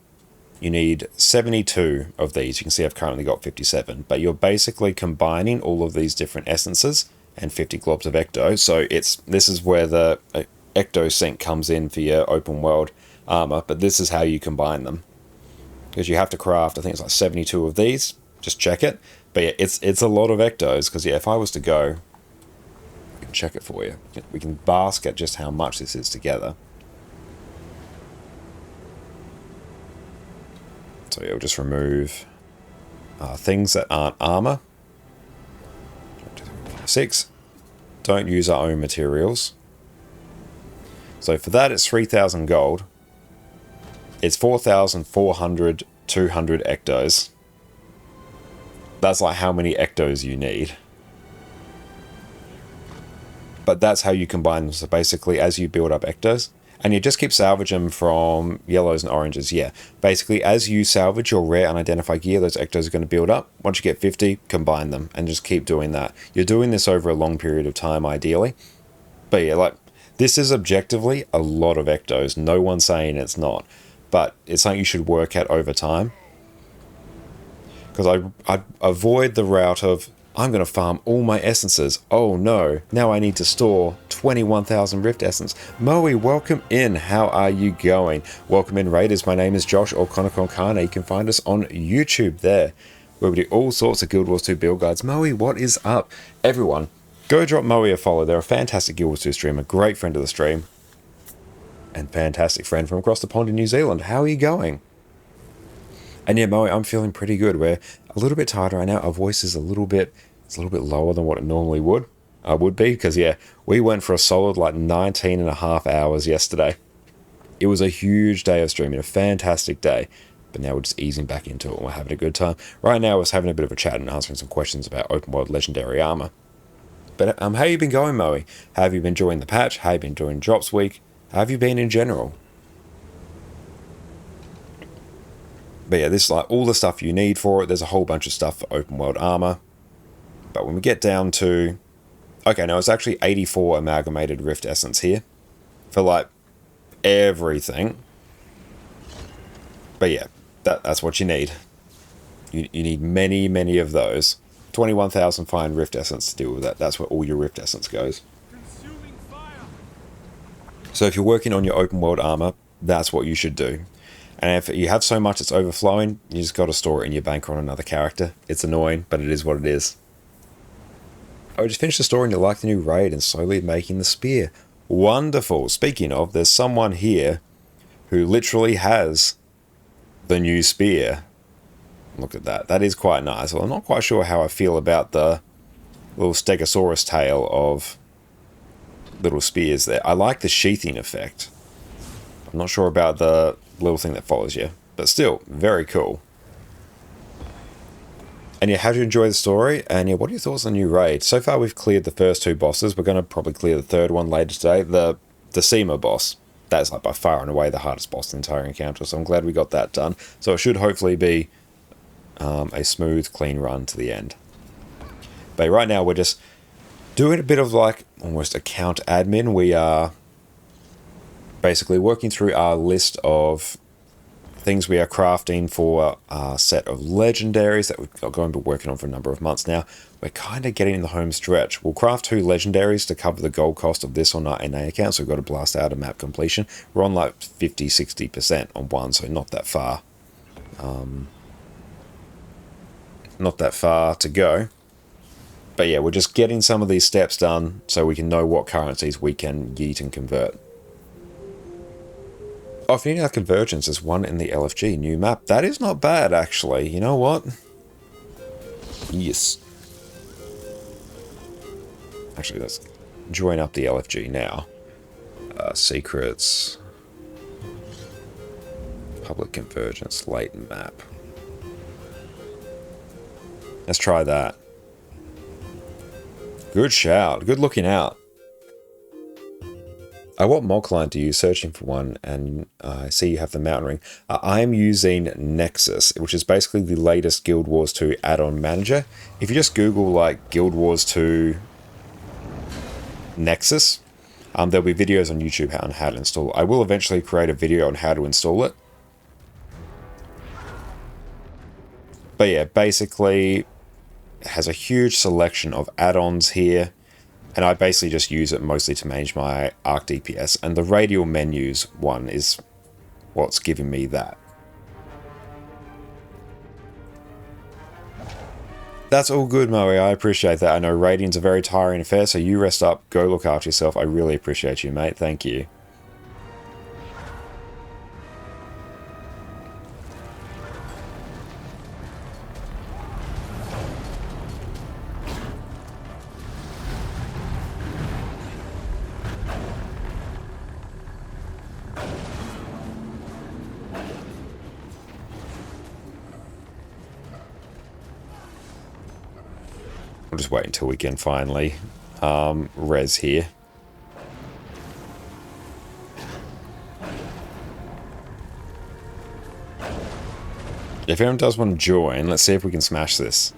Speaker 1: you need 72 of these. You can see I've currently got 57. But you're basically combining all of these different essences and 50 globs of Ecto. So this is where the Ecto Sync comes in for your open world armor. But this is how you combine them. Because you have to craft, I think it's like 72 of these. Just check it. But yeah, it's a lot of Ectos, because yeah, if I was to go, I can check it for you. We can bask at just how much this is together. So yeah, we'll just remove things that aren't armor. 6. Don't use our own materials. So for that, it's 3,000 gold. It's 4,400, 200 Ectos. That's like how many Ectos you need. But that's how you combine them. So basically, as you build up Ectos, and you just keep salvaging them from yellows and oranges, yeah. Basically, as you salvage your rare unidentified gear, those Ectos are going to build up. Once you get 50, combine them, and just keep doing that. You're doing this over a long period of time, ideally. But yeah, like, this is objectively a lot of Ectos. No one's saying it's not. But it's something you should work at over time. Because I avoid the route of, I'm going to farm all my essences. Oh no, now I need to store 21,000 Rift Essence. Moe, welcome in. How are you going? Welcome in, Raiders. My name is Josh, or Konokonkana. You can find us on YouTube there, where we do all sorts of Guild Wars 2 build guides. Moe, what is up? Everyone, go drop Moe a follow. They're a fantastic Guild Wars 2 streamer, great friend of the stream, and fantastic friend from across the pond in New Zealand. How are you going? And yeah, Moe, I'm feeling pretty good. We're a little bit tired right now. Our voice is a little bit lower than what it normally would be, because yeah, we went for a solid like 19.5 hours yesterday. It was a huge day of streaming, a fantastic day. But now we're just easing back into it and we're having a good time. Right now, I was having a bit of a chat and answering some questions about open world legendary armor. But how you been going, Moe? How have you been enjoying the patch? How have you been enjoying Drops Week? How have you been in general? But yeah, this is like all the stuff you need for it. There's a whole bunch of stuff for open world armor. But when we get down to... Okay, no, it's actually 84 amalgamated Rift Essence here. For like everything. But yeah, that's what you need. You need many, many of those. 21,000 fine Rift Essence to deal with that. That's where all your Rift Essence goes. So if you're working on your open world armor, that's what you should do. And if you have so much it's overflowing, you just got to store it in your bank or on another character. It's annoying, but it is what it is. I just finished the story and you like the new raid and slowly making the spear. Wonderful. Speaking of, there's someone here who literally has the new spear. Look at that. That is quite nice. Well, I'm not quite sure how I feel about the little Stegosaurus tail of little spears there. I like the sheathing effect. I'm not sure about the little thing that follows you. But still, very cool. And yeah, how did you enjoy the story? And yeah, what are your thoughts on the new raid? So far we've cleared the first 2 bosses. We're going to probably clear the 3rd one later today. The Decima boss. That is like by far and away the hardest boss in the entire encounter. So I'm glad we got that done. So it should hopefully be a smooth, clean run to the end. But right now we're just doing a bit of like almost account admin. We are basically working through our list of things we are crafting for our set of legendaries that we're going to be working on for a number of months now. We're kind of getting in the home stretch. We'll craft 2 legendaries to cover the gold cost of this on our NA account, so we've got to blast out a map completion. We're on like 50-60% on one, so not that far. Not that far to go. But yeah, we're just getting some of these steps done so we can know what currencies we can yeet and convert. Oh, if you need our convergence, there's one in the LFG, new map. That is not bad, actually. You know what? Yes. Actually, let's join up the LFG now. Secrets. Public convergence, latent map. Let's try that. Good shout. Good looking out. What mod client are you searching for one? And I see you have the Mountain Ring. I am using Nexus, which is basically the latest Guild Wars 2 add-on manager. If you just Google like Guild Wars 2 Nexus, there'll be videos on YouTube on how to install it. I will eventually create a video on how to install it. But yeah, basically it has a huge selection of add-ons here. And I basically just use it mostly to manage my Arc DPS. And the radial menus one is what's giving me that. That's all good, Moe. I appreciate that. I know raiding's a very tiring affair, so you rest up. Go look after yourself. I really appreciate you, mate. Thank you. We'll just wait until we can finally res here. If anyone does want to join, let's see if we can smash this.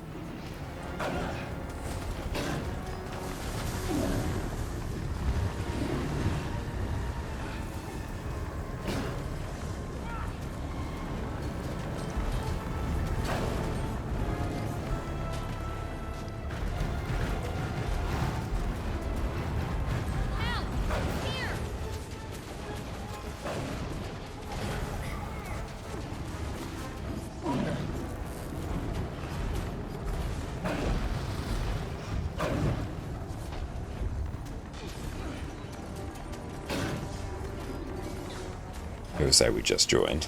Speaker 1: Who say we just joined?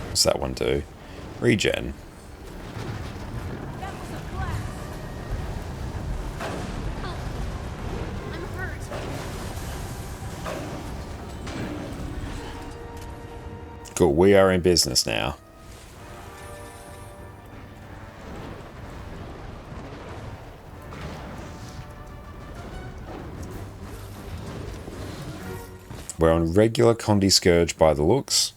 Speaker 1: What's that one do? Regen. Cool, we are in business now. We're on regular Condi Scourge by the looks.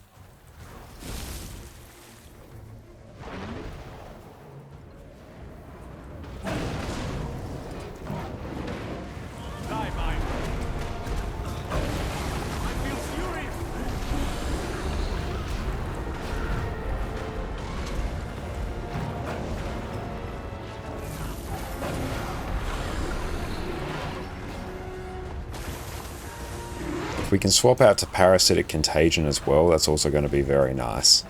Speaker 1: If we can swap out to Parasitic Contagion as well, that's also going to be very nice.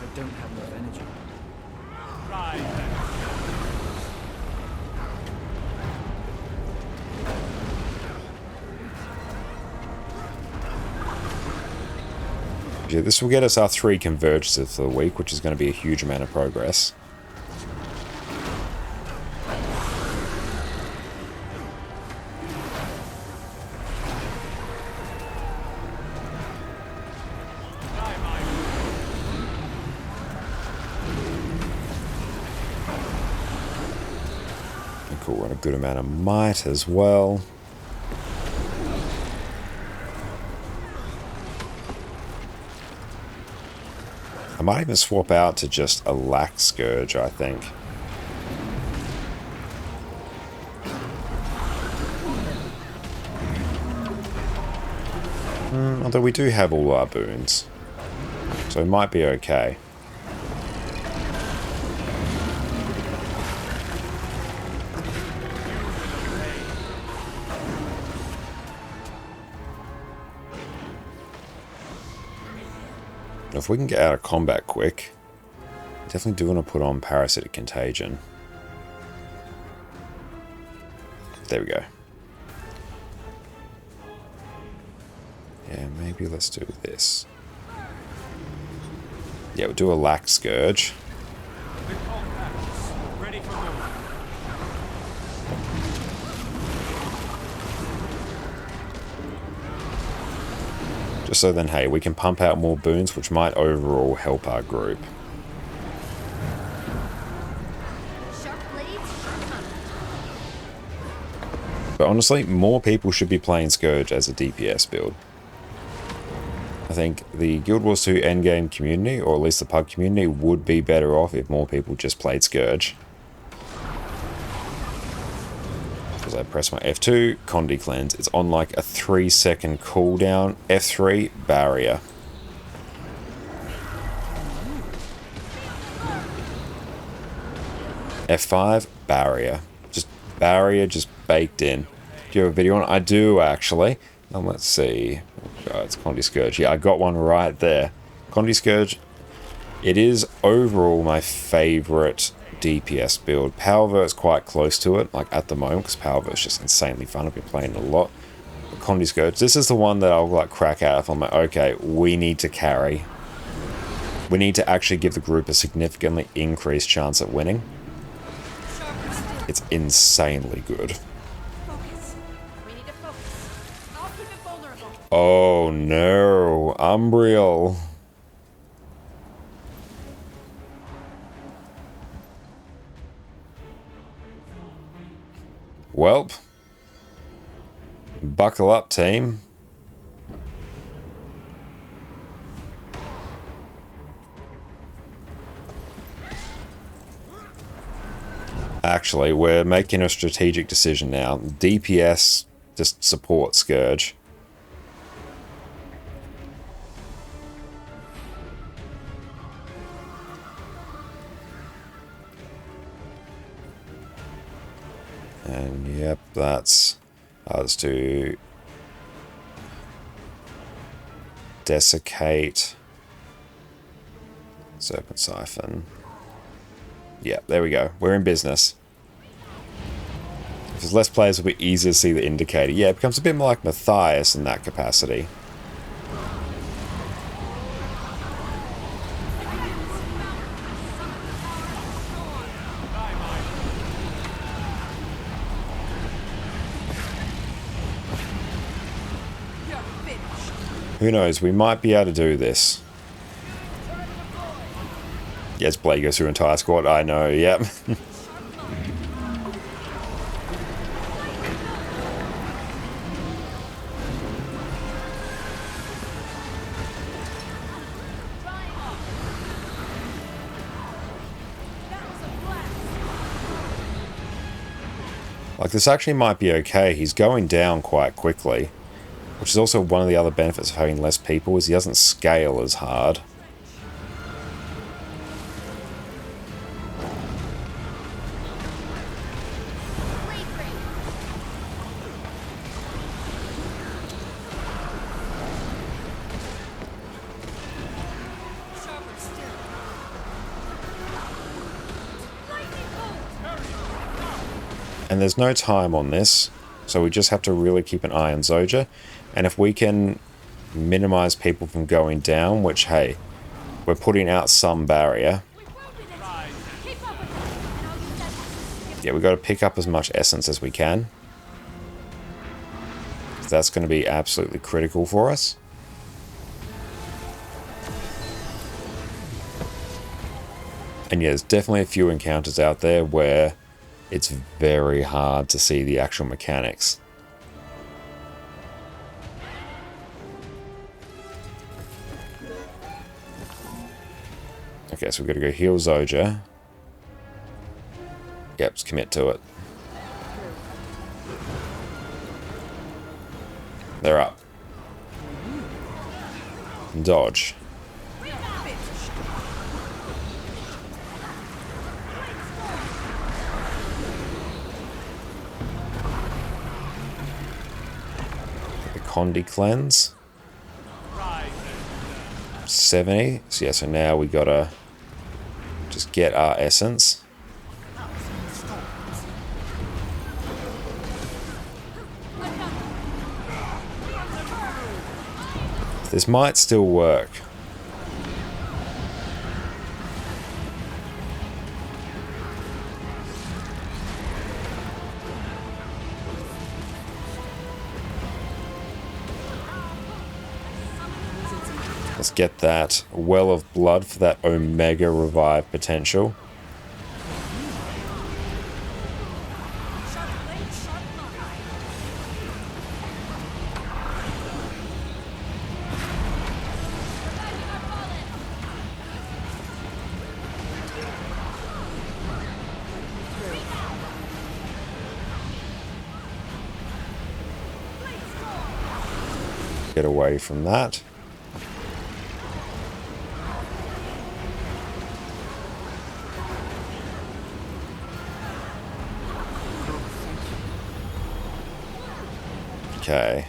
Speaker 9: I don't have enough energy.
Speaker 1: Yeah, this will get us our 3 convergences for the week, which is going to be a huge amount of progress. And cool, we're on a good amount of might as well. I might even swap out to just a Lax Scourge, I think. Although we do have all our boons, so it might be okay. If we can get out of combat quick, definitely do want to put on Parasitic Contagion. There we go. Yeah, maybe let's do this. Yeah, we'll do a Lax Scourge.
Speaker 9: Ready for move.
Speaker 1: Just so then, hey, we can pump out more boons, which might overall help our group.
Speaker 7: Sharp blades, come.
Speaker 1: But honestly, more people should be playing Scourge as a DPS build. I think the Guild Wars 2 endgame community, or at least the pub community, would be better off if more people just played Scourge. As I press my F2, Condi Cleanse. It's on like a 3-second cooldown. F3, Barrier. F5, Barrier. Just Barrier, just baked in. Do you have a video on it? I do, actually. Let's see. Oh, it's Condi Scourge. Yeah, I got one right there. Condi Scourge. It is overall my favorite DPS build. Powervert's quite close to it, like at the moment, because Powervert's just insanely fun. I've been playing it a lot. But Condi Scourge, this is the one that I'll like crack out if I'm like, okay, we need to carry. We need to actually give the group a significantly increased chance at winning. It's insanely good.
Speaker 7: Focus. We need to focus. I'll keep it vulnerable.
Speaker 1: Oh no, Umbriel. Welp. Buckle up, team. Actually, we're making a strategic decision now. DPS just support Scourge. And yep, that's... let's do... Desiccate. Serpent Siphon. Yeah, there we go. We're in business. If there's less players, it'll be easier to see the indicator. Yeah, it becomes a bit more like Matthias in that capacity. Who knows, we might be able to do this. Yes, Blade goes through entire squad, I know, yep. Like, this actually might be okay. He's going down quite quickly. Which is also one of the other benefits of having less people, is he doesn't scale as hard. And there's no time on this, so we just have to really keep an eye on Zojja. And if we can minimize people from going down, which, hey, we're putting out some barrier. Yeah, we've got to pick up as much essence as we can. That's going to be absolutely critical for us. And yeah, there's definitely a few encounters out there where it's very hard to see the actual mechanics. Okay, so we've got to go heal Zojja. Yep, let's commit to it. They're up. Dodge. The Condi cleanse. 70. So yeah, so now we gotta just get our essence. This might still work. Let's get that Well of Blood for that Omega Revive potential. Get away from that. Okay.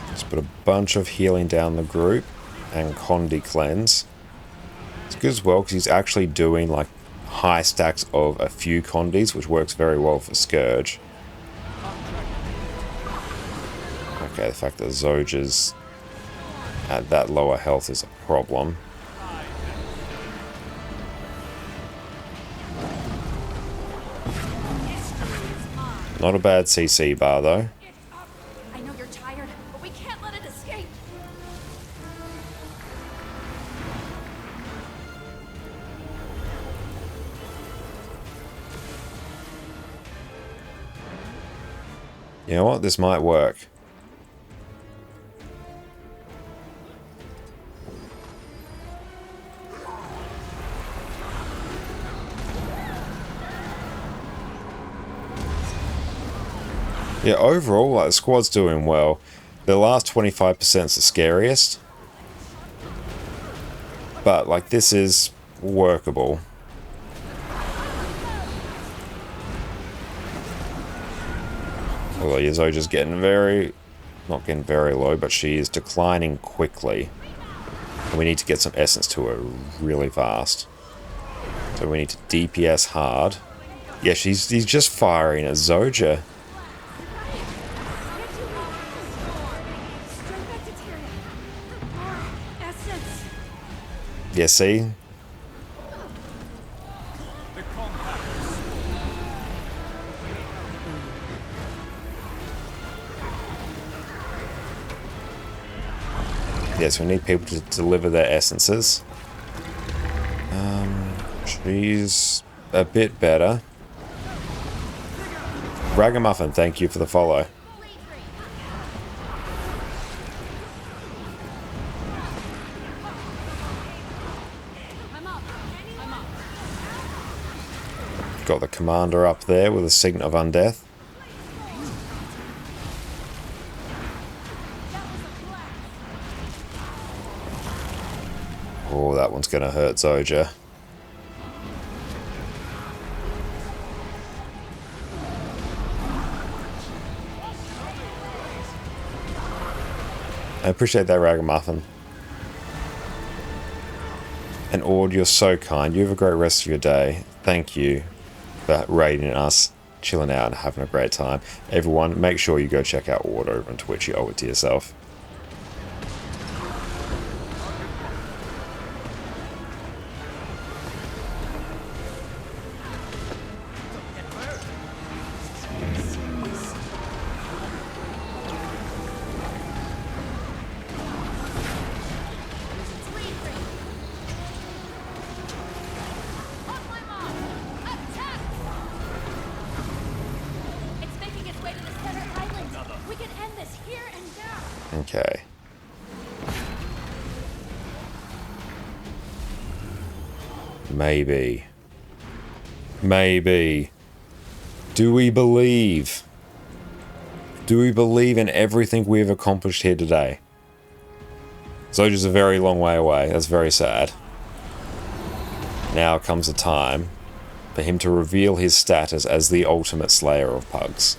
Speaker 1: Let's put a bunch of healing down the group and Condi cleanse. It's good as well because he's actually doing like high stacks of a few Condis, which works very well for Scourge. Okay, the fact that Zojja's at that lower health is a problem. Not a bad CC bar though.
Speaker 7: I know you're tired, but we can't let it escape.
Speaker 1: You know what? This might work. Yeah, overall, like, the squad's doing well. The last 25% is the scariest. But, like, this is workable. Although Zojja's getting very... not getting very low, but she is declining quickly. And we need to get some essence to her really fast. So we need to DPS hard. Yeah, he's just firing at Zoja. Yeah, see? Yes, we need people to deliver their essences. She's a bit better. Ragamuffin, thank you for the follow. Got the commander up there with a Signet of Undeath. Oh, that one's going to hurt Zoja. I appreciate that, Ragamuffin. And Ord, you're so kind. You have a great rest of your day. Thank you for raiding us, chilling out, and having a great time. Everyone, make sure you go check out Ord over on Twitch. You owe it to yourself. Okay. Maybe. Maybe. Do we believe? Do we believe in everything we have accomplished here today? Zoja's a very long way away. That's very sad. Now comes the time for him to reveal his status as the ultimate slayer of pugs.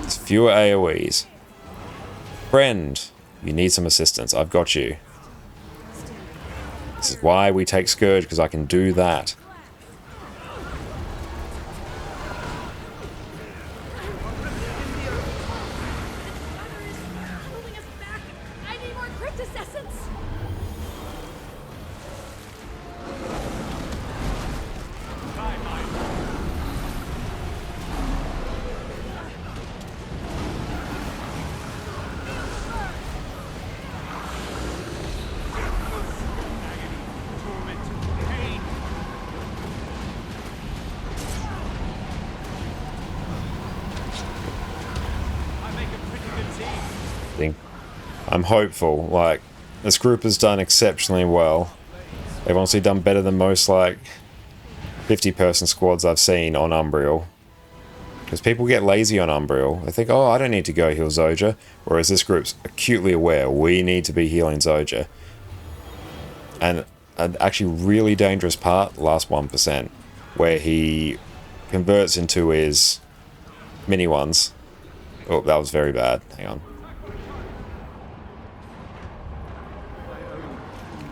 Speaker 1: There's fewer AoEs. Friend, you need some assistance. I've got you. This is why we take Scourge, because I can do that. I'm hopeful. Like, this group has done exceptionally well. They've honestly done better than most, like, 50-person squads I've seen on Umbriel. Because people get lazy on Umbriel. They think, oh, I don't need to go heal Zoja. Whereas this group's acutely aware we need to be healing Zoja. And an actually really dangerous part, last 1%, where he converts into his mini ones. Oh, that was very bad. Hang on.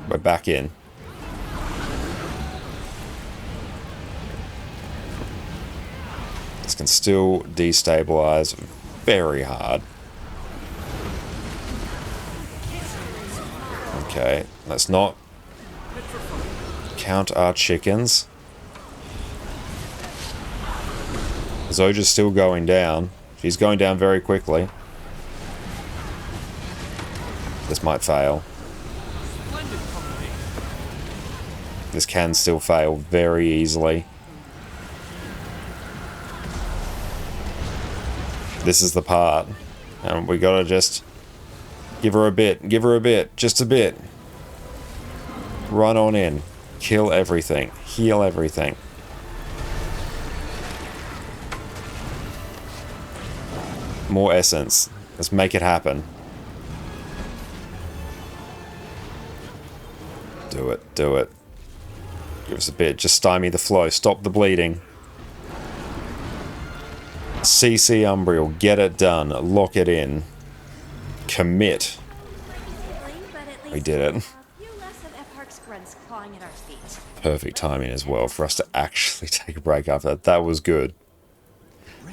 Speaker 1: We're back in. This can still destabilize very hard. Okay, let's not count our chickens. Zoja's still going down. She's going down very quickly. This might fail. This can still fail very easily. This is the part. And we gotta just give her a bit. Give her a bit. Just a bit. Run on in. Kill everything. Heal everything. More essence. Let's make it happen. Do it. Do it. Give us a bit. Just stymie the flow. Stop the bleeding. CC Umbriel. Get it done. Lock it in. Commit. We did it.
Speaker 7: A few less of F-Hark's grunts clawing at our feet.
Speaker 1: Perfect timing as well for us to actually take a break after that. That was good.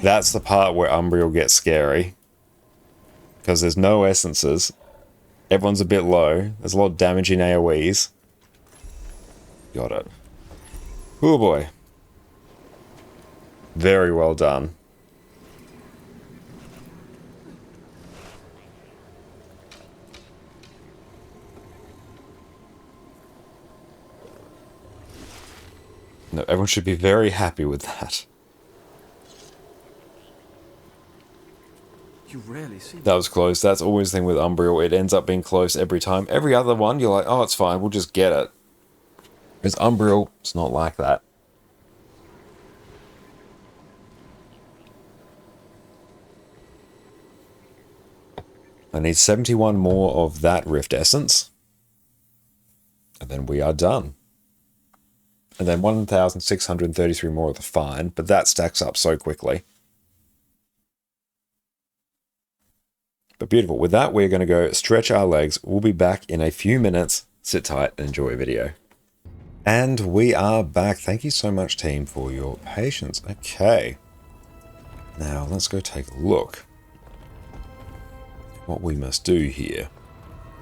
Speaker 1: That's the part where Umbriel gets scary. Because there's no essences. Everyone's a bit low. There's a lot of damage in AoEs. Got it. Oh boy. Very well done. No, everyone should be very happy with that.
Speaker 9: You rarely see
Speaker 1: That was close. That's always the thing with Umbriel. It ends up being close every time. Every other one, you're like, oh, it's fine. We'll just get it. Because Umbriel, it's not like that. I need 71 more of that Rift Essence. And then we are done. And then 1,633 more of the Fine. But that stacks up so quickly. But beautiful. With that, we're going to go stretch our legs. We'll be back in a few minutes. Sit tight and enjoy a video. And we are back. Thank you so much, team, for your patience. Okay. Now, let's go take a look at what we must do here.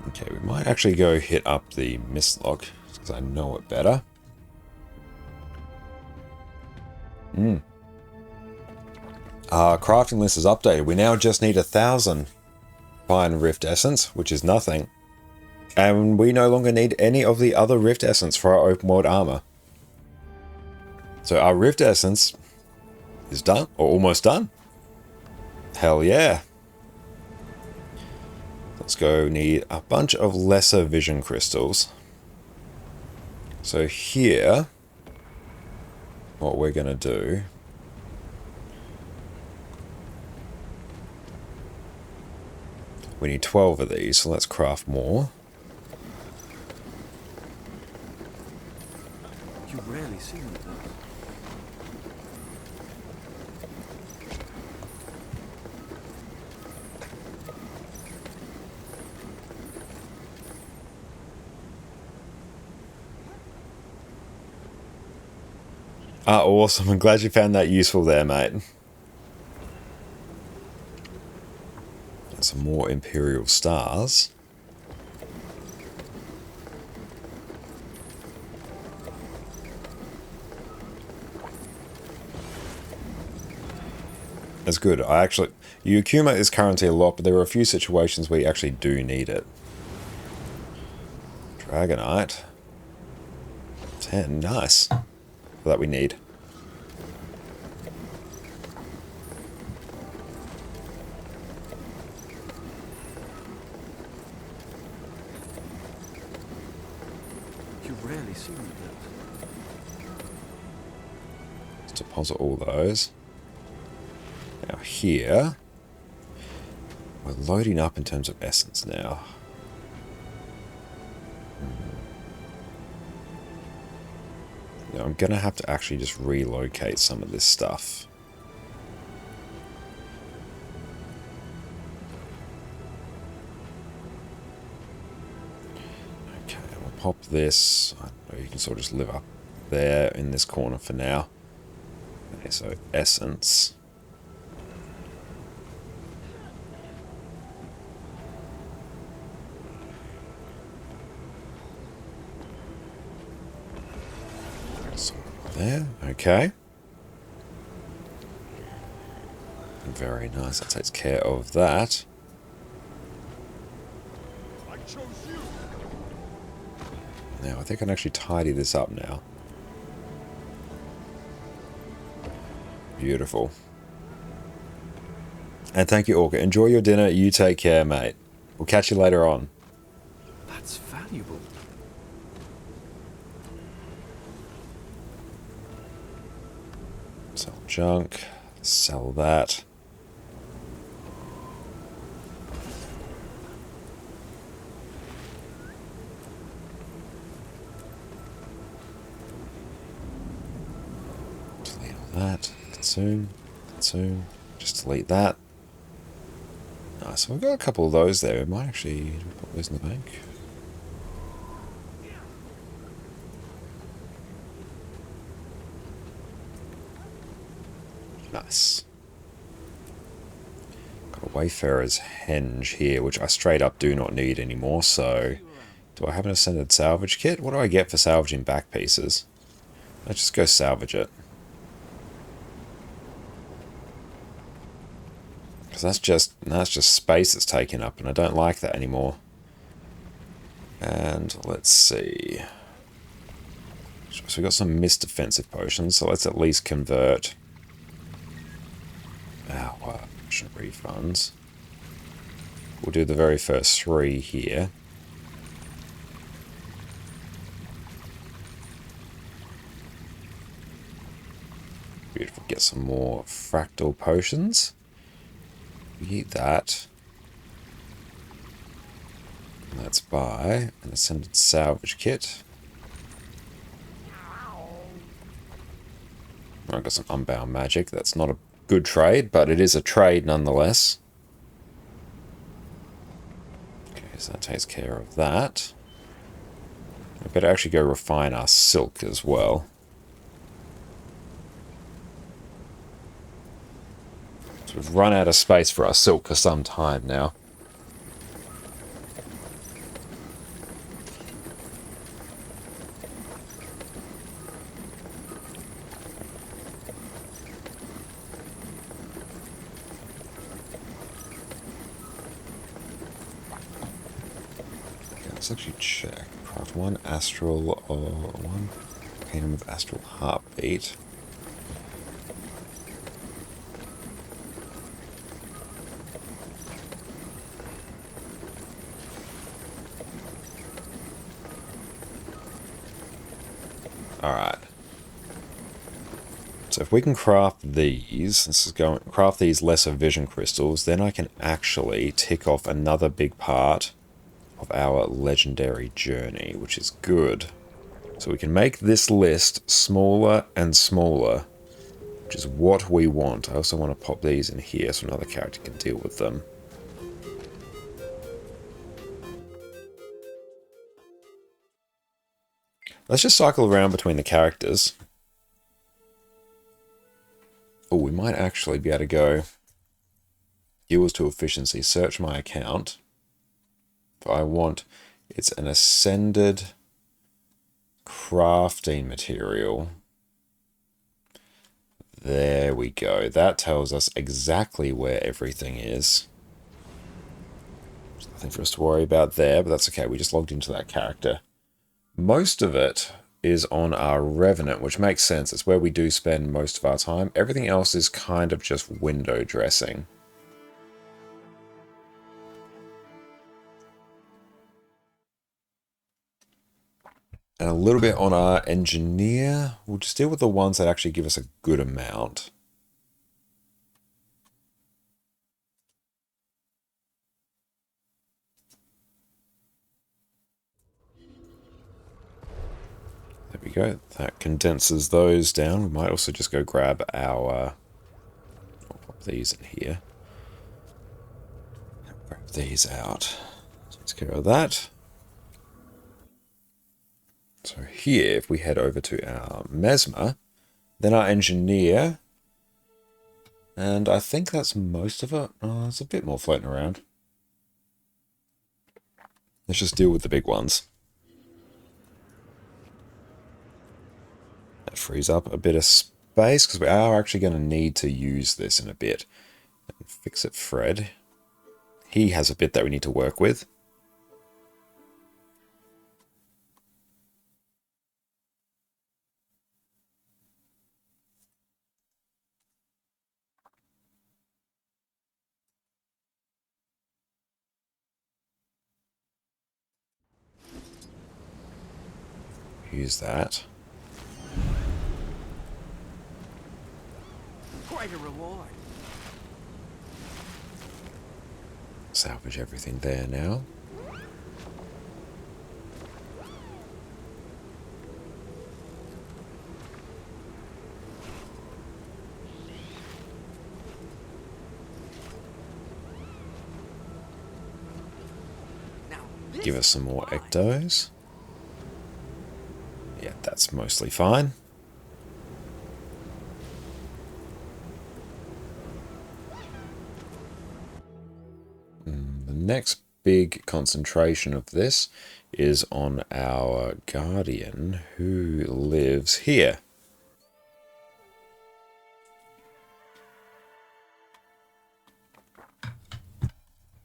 Speaker 1: Okay, we might actually go hit up the Mistlock, because I know it better. Our crafting list is updated. We now just need 1,000 Fine Rift Essence, which is nothing. And we no longer need any of the other Rift Essence for our open world armor. So our Rift Essence is done, or almost done. Hell yeah. Let's go need a bunch of lesser vision crystals. So here, what we're going to do we need 12 of these, so let's craft more.
Speaker 9: You rarely see one of those.
Speaker 1: Ah, awesome. I'm glad you found that useful there, mate. Some more Imperial stars. That's good. Yukuma is currently a lot, but there are a few situations where you actually do need it. Dragonite. 10, nice. That we need.
Speaker 9: You rarely see one of those.
Speaker 1: Let's deposit all those. Now here, we're loading up in terms of essence now. Now I'm going to have to actually just relocate some of this stuff. Okay, we'll pop this. I don't know, you can sort of just live up there in this corner for now. Okay, so essence. There, okay. Very nice, that takes care of that. Now, I think I can actually tidy this up now. Beautiful. And thank you, Orca. Enjoy your dinner. You take care, mate. We'll catch you later on.
Speaker 9: That's valuable.
Speaker 1: Sell junk. Sell that. Delete all that. Consume. Consume. Just delete that. Nice. So we've got a couple of those there. We might actually put those in the bank. Nice. Got a Wayfarer's Henge here, which I straight up do not need anymore, so... Do I have an Ascended Salvage Kit? What do I get for salvaging back pieces? Let's just go salvage it. Because that's just space that's taken up, and I don't like that anymore. And let's see. So we've got some missed defensive potions, so let's at least convert our potion refunds. We'll do the very first 3 here. Beautiful. Get some more fractal potions. We need that. Let's buy an Ascended Salvage Kit. I've got some Unbound Magic. That's not a good trade, but it is a trade nonetheless. Okay, so that takes care of that. We better actually go refine our silk as well. So we've run out of space for our silk for some time now. Let's actually check. Craft 1 astral or 1 Kingdom of Astral Heartbeat. Alright. So if we can craft these, craft these lesser vision crystals, then I can actually tick off another big part of our legendary journey, which is good. So we can make this list smaller and smaller, which is what we want. I also want to pop these in here so another character can deal with them. Let's just cycle around between the characters. Oh, we might actually be able to go Heals to Efficiency, search my account. I want, it's an Ascended crafting material. There we go. That tells us exactly where everything is. There's nothing for us to worry about there, but that's okay. We just logged into that character. Most of it is on our Revenant, which makes sense. It's where we do spend most of our time. Everything else is kind of just window dressing. And a little bit on our Engineer. We'll just deal with the ones that actually give us a good amount. There we go. That condenses those down. We might also just go grab our... I'll pop these in here. Grab these out. Takes care of that. So here, if we head over to our Mesmer, then our Engineer, and I think that's most of it. Oh, there's a bit more floating around. Let's just deal with the big ones. That frees up a bit of space, because we are actually going to need to use this in a bit. And fix it, Fred. He has a bit that we need to work with. Use that.
Speaker 3: Quite a reward.
Speaker 1: Salvage everything there now. give us some more ectos. Yeah, that's mostly fine. The next big concentration of this is on our guardian who lives here.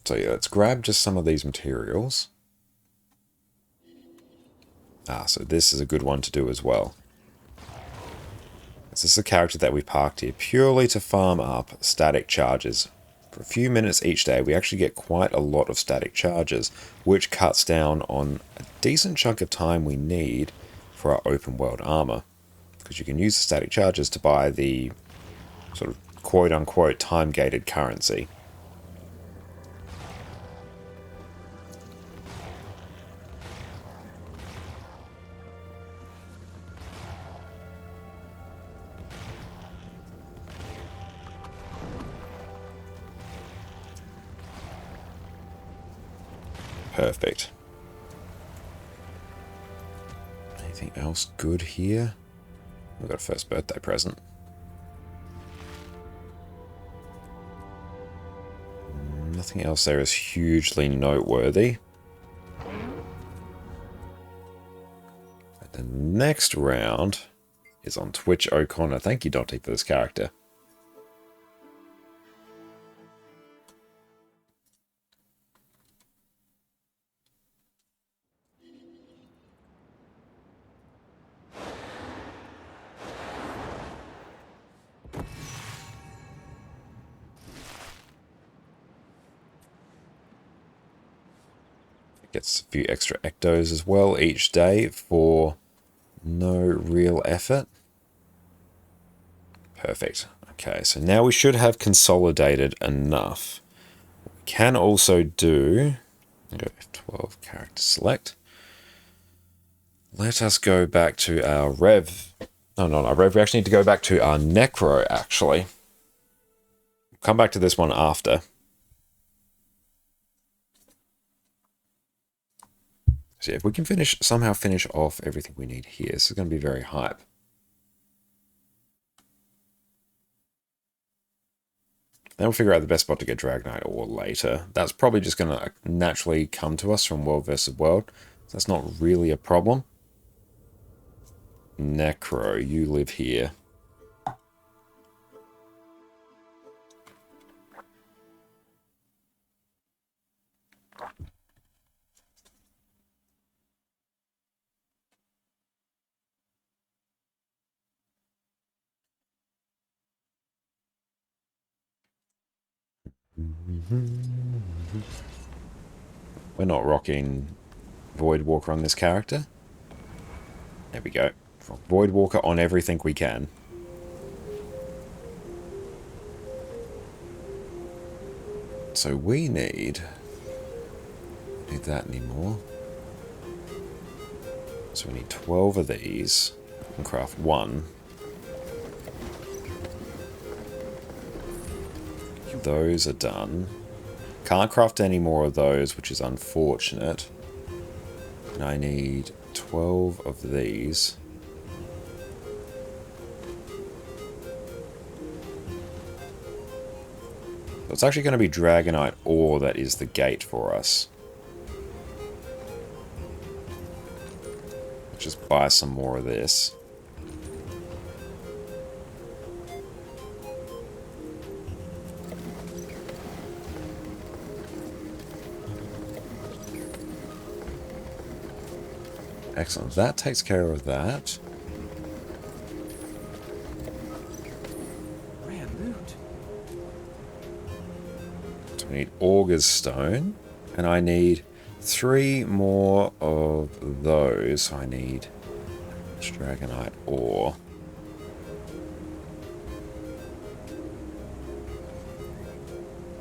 Speaker 1: So yeah, let's grab just some of these materials. So this is a good one to do as well. This is a character that we parked here purely to farm up static charges. For a few minutes each day, we actually get quite a lot of static charges, which cuts down on a decent chunk of time we need for our open world armor. Because you can use the static charges to buy the sort of quote-unquote time-gated currency. Perfect. Anything else good here? We've got a first birthday present. Nothing else there is hugely noteworthy. The next round is on Twitch O'Connor. Thank you, Dottie, for this character. Gets a few extra ectos as well each day for no real effort. Perfect. Okay, so now we should have consolidated enough. We can also do... Go F12, character select. Let us go back to our Rev. No, not our Rev. We actually need to go back to our Necro, actually. We'll come back to this one after. So yeah, if we can somehow finish off everything we need here, this is going to be very hype. Then we'll figure out the best spot to get Dragonite ore later. That's probably just going to naturally come to us from World vs. World. So that's not really a problem. Necro, you live here. We're not rocking Voidwalker on this character. There we go. Voidwalker on everything we can. So we need that anymore. So we need 12 of these and craft one. Those are done. Can't craft any more of those, which is unfortunate. And I need 12 of these. So it's actually going to be Dragonite ore that is the gate for us. Let's just buy some more of this. Excellent. That takes care of that.
Speaker 9: Rare loot.
Speaker 1: So we need Augur's Stone. And I need 3 more of those. So I need Dragonite ore.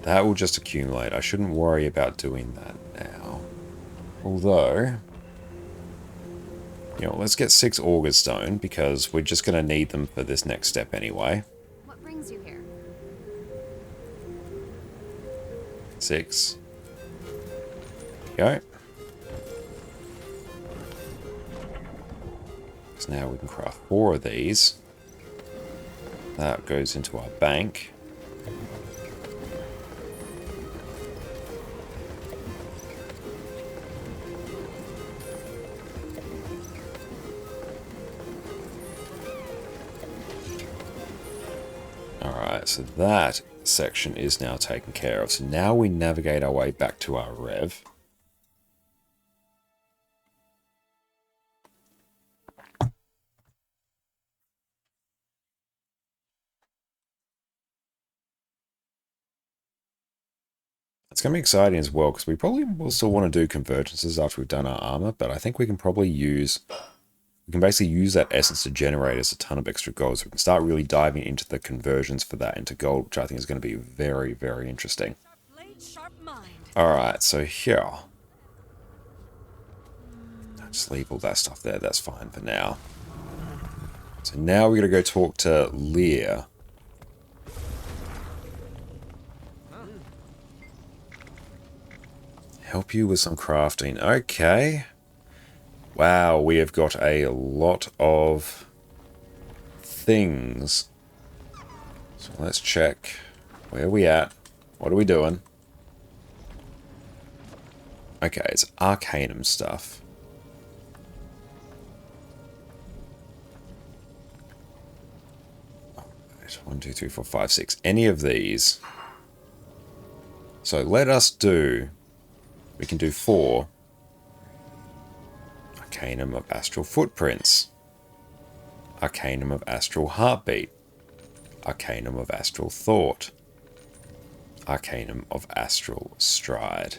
Speaker 1: That will just accumulate. I shouldn't worry about doing that now. Although... you know, let's get 6 Augur's Stone, because we're just going to need them for this next step anyway.
Speaker 7: What brings you here?
Speaker 1: 6. Go. So now we can craft 4 of these. That goes into our bank. Alright, so that section is now taken care of. So now we navigate our way back to our rev. It's going to be exciting as well, because we probably will still want to do convergences after we've done our armor, but I think we can probably we can basically use that essence to generate us a ton of extra gold, so we can start really diving into the conversions for that into gold, which I think is going to be very, very interesting. Alright, so here. Just leave all that stuff there, that's fine for now. So now we're going to go talk to Lear. Help you with some crafting. Okay. Wow, we have got a lot of things. So let's check. Where are we at? What are we doing? Okay, it's Arcanum stuff. Right, 1, 2, 3, 4, 5, 6. Any of these. So let us do... We can do 4. Arcanum of Astral Footprints. Arcanum of Astral Heartbeat. Arcanum of Astral Thought. Arcanum of Astral Stride.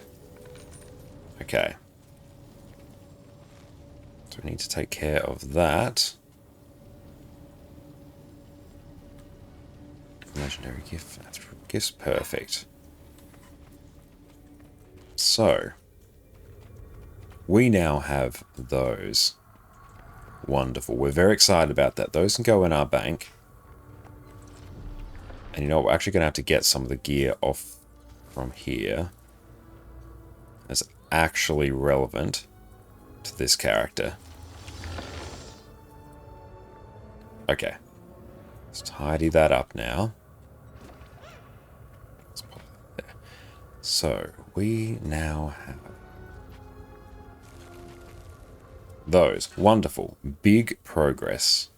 Speaker 1: Okay. So we need to take care of that. Legendary gift. Gifts, perfect. So, we now have those. Wonderful. We're very excited about that. Those can go in our bank. And you know what? We're actually going to have to get some of the gear off from here. That's actually relevant to this character. Okay. Let's tidy that up now. Let's pop that there. So, we now have those. Wonderful. Big progress.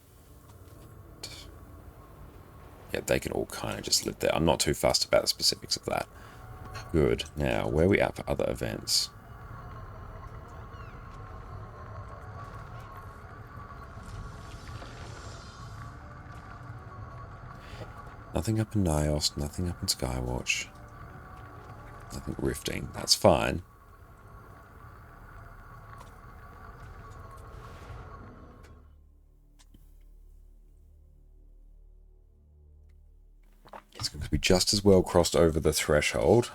Speaker 1: Yeah, they can all kind of just live there. I'm not too fussed about the specifics of that. Good. Now, where are we at for other events? Nothing up in Nios, nothing up in Skywatch. Nothing rifting. That's fine. It's going to be just as well crossed over the threshold,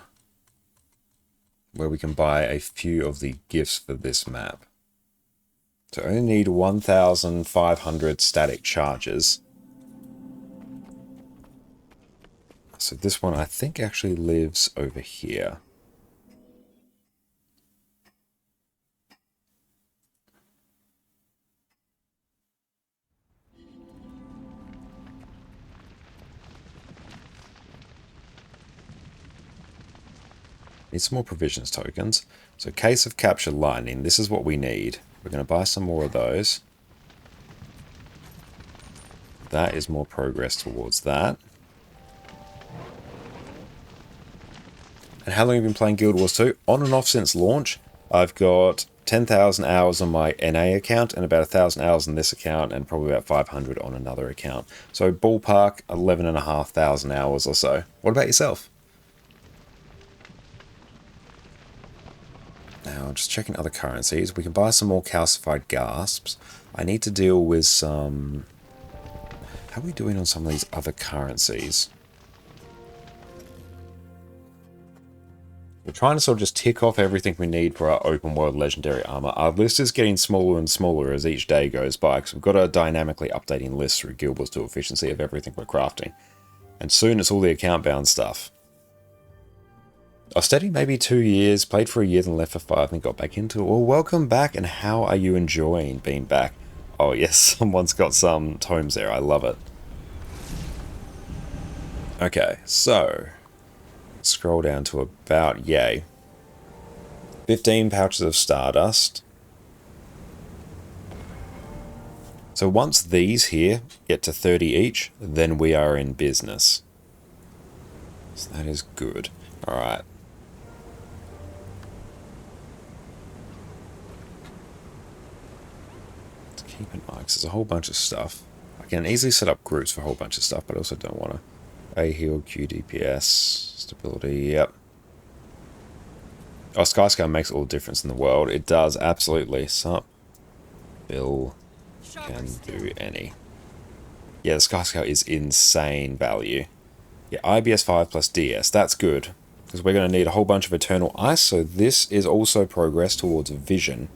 Speaker 1: where we can buy a few of the gifts for this map. So I only need 1,500 static charges. So this one I think actually lives over here. Need some more provisions tokens. So Case of Capture Lightning, this is what we need. We're going to buy some more of those. That is more progress towards that. And how long have you been playing Guild Wars 2? On and off since launch. I've got 10,000 hours on my NA account and about 1,000 hours on this account and probably about 500 on another account. So ballpark 11,500 hours or so. What about yourself? Now, just checking other currencies. We can buy some more calcified gasps. I need to deal with some... How are we doing on some of these other currencies? We're trying to sort of just tick off everything we need for our open world legendary armor. Our list is getting smaller and smaller as each day goes by, because we've got a dynamically updating list through Guild Wars 2 efficiency of everything we're crafting. And soon it's all the account bound stuff. I've studied maybe 2 years, played for a year, then left for 5, and got back into it. Well, welcome back, and how are you enjoying being back? Oh yes, someone's got some tomes there. I love it. Okay, so scroll down to about, yay, 15 pouches of Stardust. So once these here get to 30 each, then we are in business. So that is good. Alright. Let's keep an eye, because there's a whole bunch of stuff. I can easily set up groups for a whole bunch of stuff, but I also don't want to. A heal, Q DPS, stability, yep. Oh, Skyscale makes all the difference in the world. It does, absolutely. Sup. Bill can do any. Yeah, the Skyscale is insane value. Yeah, IBS 5 plus DS, that's good. Because we're going to need a whole bunch of Eternal Ice, so this is also progress towards Vision.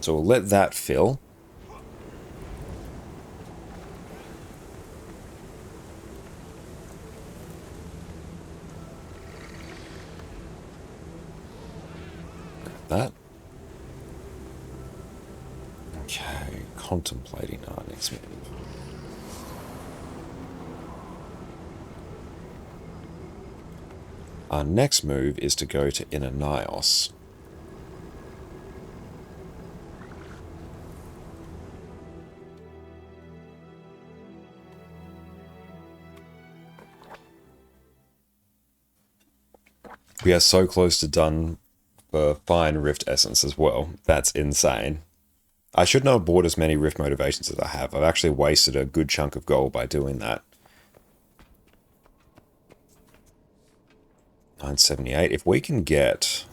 Speaker 1: So we'll let that fill. That. Okay, contemplating our next move. Our next move is to go to Inner Nios. We are so close to done for Fine Rift Essence as well. That's insane. I should not have bought as many Rift Motivations as I have. I've actually wasted a good chunk of gold by doing that. 978. If we can get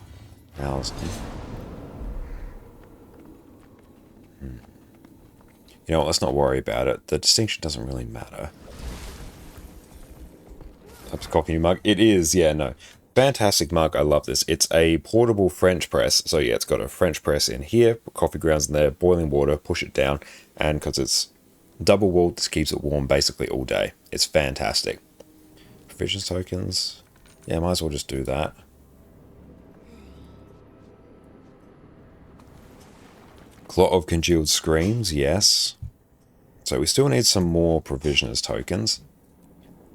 Speaker 1: 1,000. You know what, let's not worry about it. The distinction doesn't really matter. That's a coffee mug. It is, yeah, no. Fantastic mug, I love this. It's a portable French press. So yeah, it's got a French press in here, put coffee grounds in there, boiling water, push it down, and because it's double walled, this keeps it warm basically all day. It's fantastic. Provisions tokens. Yeah, might as well just do that. Clot of Congealed Screams, yes. So we still need some more Provisioners tokens.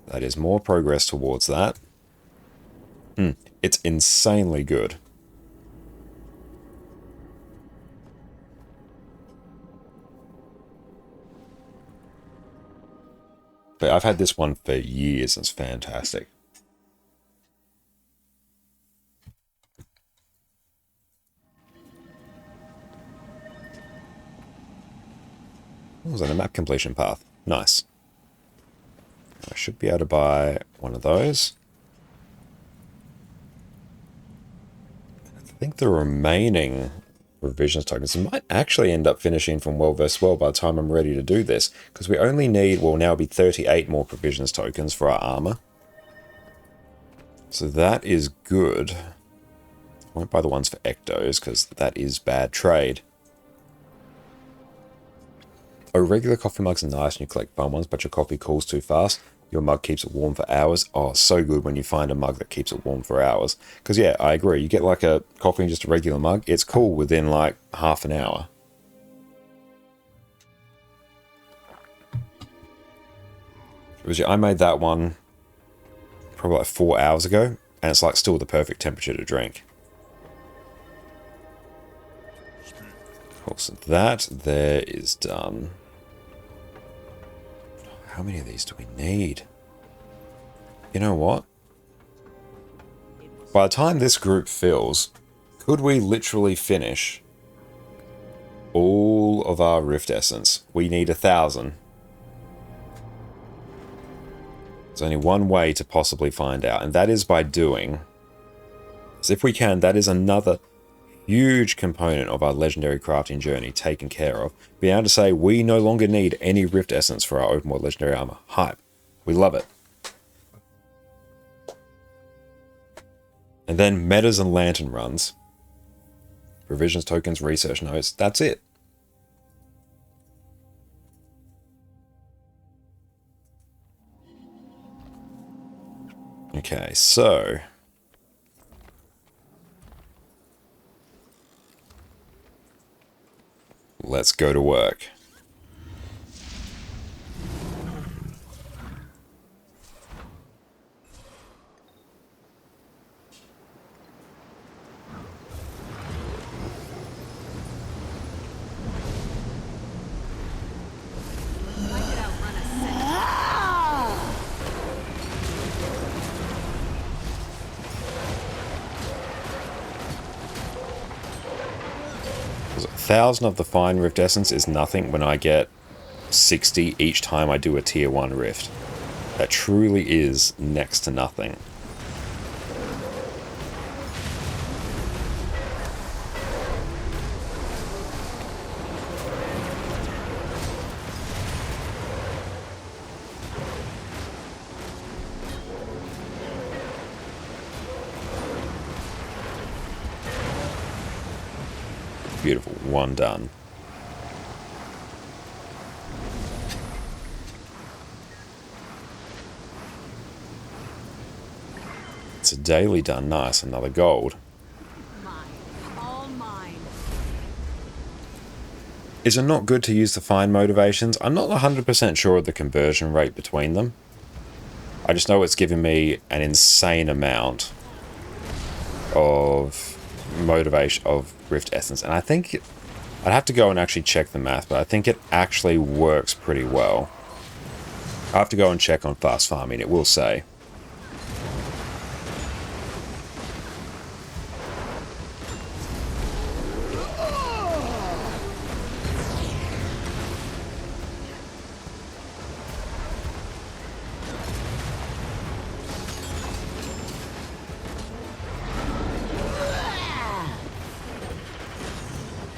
Speaker 1: That is more progress towards that. It's insanely good. But I've had this one for years, and it's fantastic. What was that, a map completion path? Nice. I should be able to buy one of those. I think the remaining Provisions tokens might actually end up finishing from Well vs. Well by the time I'm ready to do this, because we only need, well, now be 38 more Provisions tokens for our armor. So that is good. I won't buy the ones for Ectos, because that is bad trade. Oh, regular coffee mugs are nice and you collect fun ones, but your coffee cools too fast. Your mug keeps it warm for hours. Oh, so good when you find a mug that keeps it warm for hours. Because yeah, I agree. You get like a coffee in just a regular mug, it's cool within like half an hour. I made that one probably like 4 hours ago, and it's like still the perfect temperature to drink. Cool, so that there is done. How many of these do we need? You know what? By the time this group fills, could we literally finish all of our Rift Essence? We need 1,000. There's only one way to possibly find out, and that is by doing. So if we can, that is another huge component of our legendary crafting journey taken care of. Being able to say we no longer need any Rift Essence for our open world legendary armor. Hype. We love it. And then metas and lantern runs. Provisions tokens, research notes. That's it. Okay, so let's go to work. 1,000 of the fine rift essence is nothing when I get 60 each time I do a tier 1 rift. That truly is next to nothing. Beautiful. One done. It's a daily done. Nice. Another gold.
Speaker 2: Mine. All mine.
Speaker 1: Is it not good to use the fine motivations? I'm not 100% sure of the conversion rate between them. I just know it's giving me an insane amount of motivation of Rift Essence, and I think I'd have to go and actually check the math, but I think it actually works pretty well. I have to go and check on fast farming, it will say.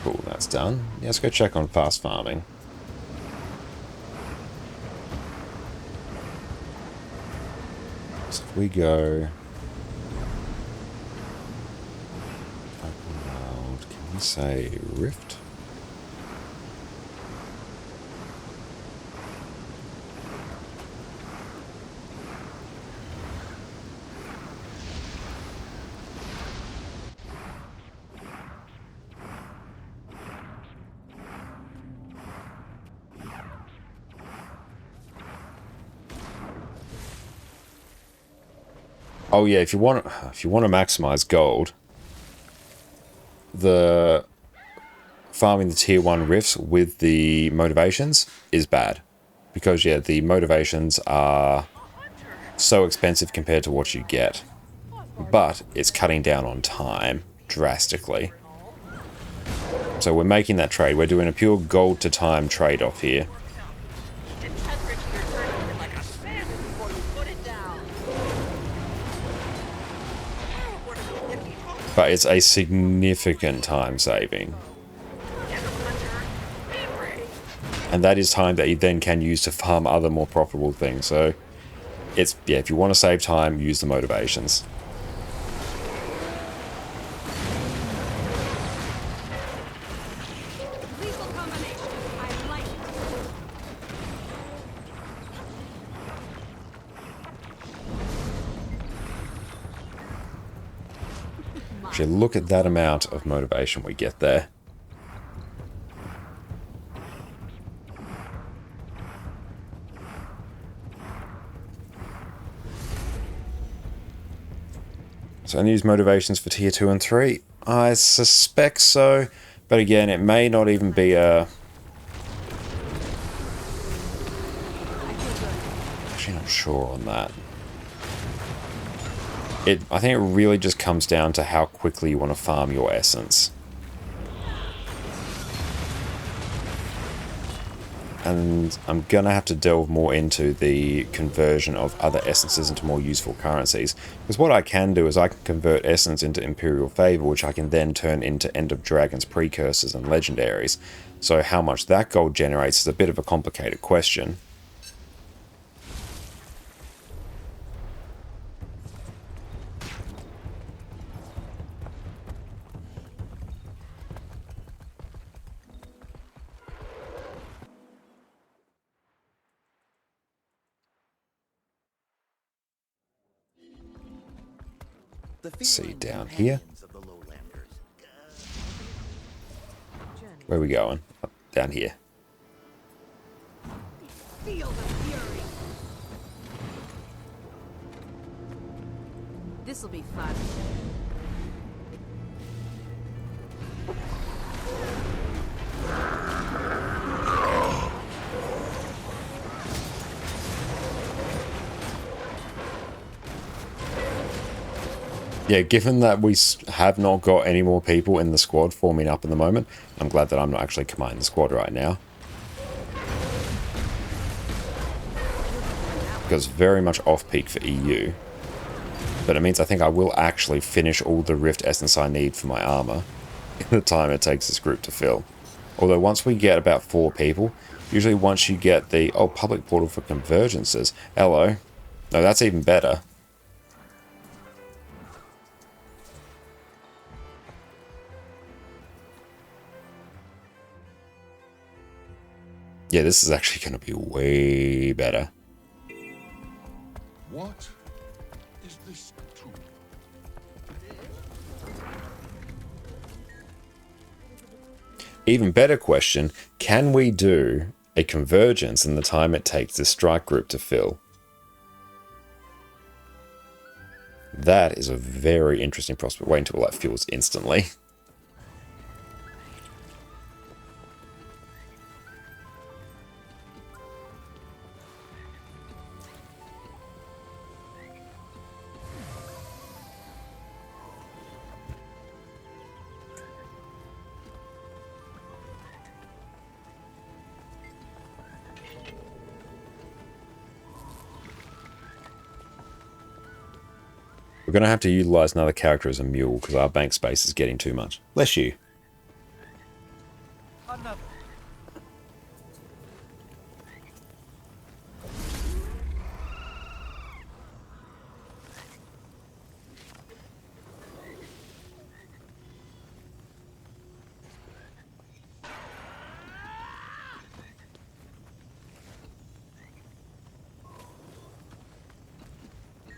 Speaker 1: Cool, that's done. Yeah, let's go check on fast farming. So if we go... Open world, can we say Rift? Oh yeah, if you want to maximize gold, the farming the tier 1 rifts with the motivations is bad, because yeah, the motivations are so expensive compared to what you get, but it's cutting down on time drastically. So we're making that trade. We're doing a pure gold to time trade-off here. But it's a significant time saving. And that is time that you then can use to farm other more profitable things. So it's, yeah, if you want to save time, use the motivations.
Speaker 2: Lethal combination. I like it.
Speaker 1: Actually, look at that amount of motivation we get there. So I use motivations for tier 2 and 3. I suspect so, but again, it may not even be a... Actually, not sure on that. I think it really just comes down to how quickly you want to farm your essence. And I'm gonna have to delve more into the conversion of other essences into more useful currencies. Because what I can do is I can convert essence into Imperial Favor, which I can then turn into End of Dragons precursors and legendaries. So how much that gold generates is a bit of a complicated question. See down here. Where are we going? Oh, down here.
Speaker 2: Feel the fury. This'll be fun.
Speaker 1: Yeah, given that we have not got any more people in the squad forming up in the moment, I'm glad that I'm not actually commanding the squad right now. Because very much off-peak for EU. But it means I think I will actually finish all the Rift Essence I need for my armor in the time it takes this group to fill. Although once we get about 4 people, usually once you get the, oh, public portal for convergences. Hello. No, that's even better. Yeah, this is actually going to be way better.
Speaker 4: What is this tomb?
Speaker 1: Even better question, can we do a convergence in the time it takes this strike group to fill? That is a very interesting prospect. Wait until that fills instantly. We're going to have to utilize another character as a mule because our bank space is getting too much. Bless you.
Speaker 10: Another.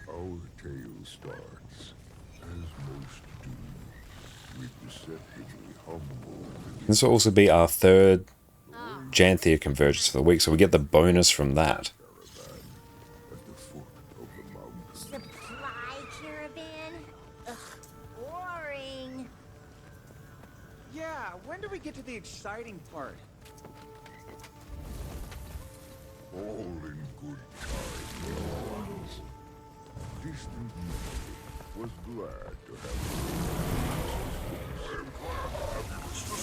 Speaker 4: Our tale starts, as most do, with deceptively humble.
Speaker 1: This will also be our third Janthea convergence for the week, so we get the bonus from that.
Speaker 4: At the foot of the mountain.
Speaker 7: Supply caravan? Ugh, boring.
Speaker 10: Yeah, when do we get to the exciting part?
Speaker 4: All in good time, little ones. Distant Nifty was glad to have.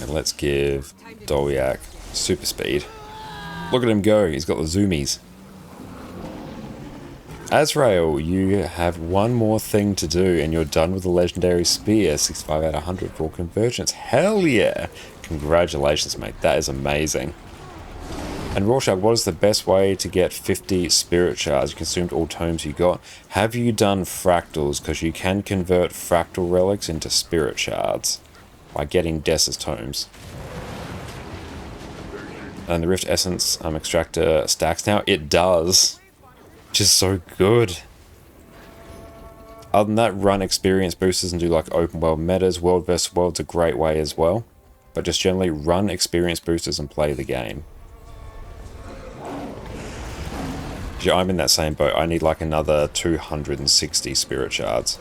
Speaker 1: And let's give Dolyak super speed. Look at him go, he's got the zoomies. Azrael, you have one more thing to do and you're done with the legendary spear, 65 out of 100 for convergence. Hell yeah! Congratulations, mate, that is amazing. And Rorschach, what is the best way to get 50 spirit shards? You consumed all tomes you got. Have you done fractals? Because you can convert fractal relics into spirit shards by getting Dessa's tomes. And the Rift Essence extractor stacks now. It does. Which is so good. Other than that, run experience boosters and do like open world metas. World vs. World's a great way as well. But just generally run experience boosters and play the game. Yeah, I'm in that same boat. I need like another 260 spirit shards.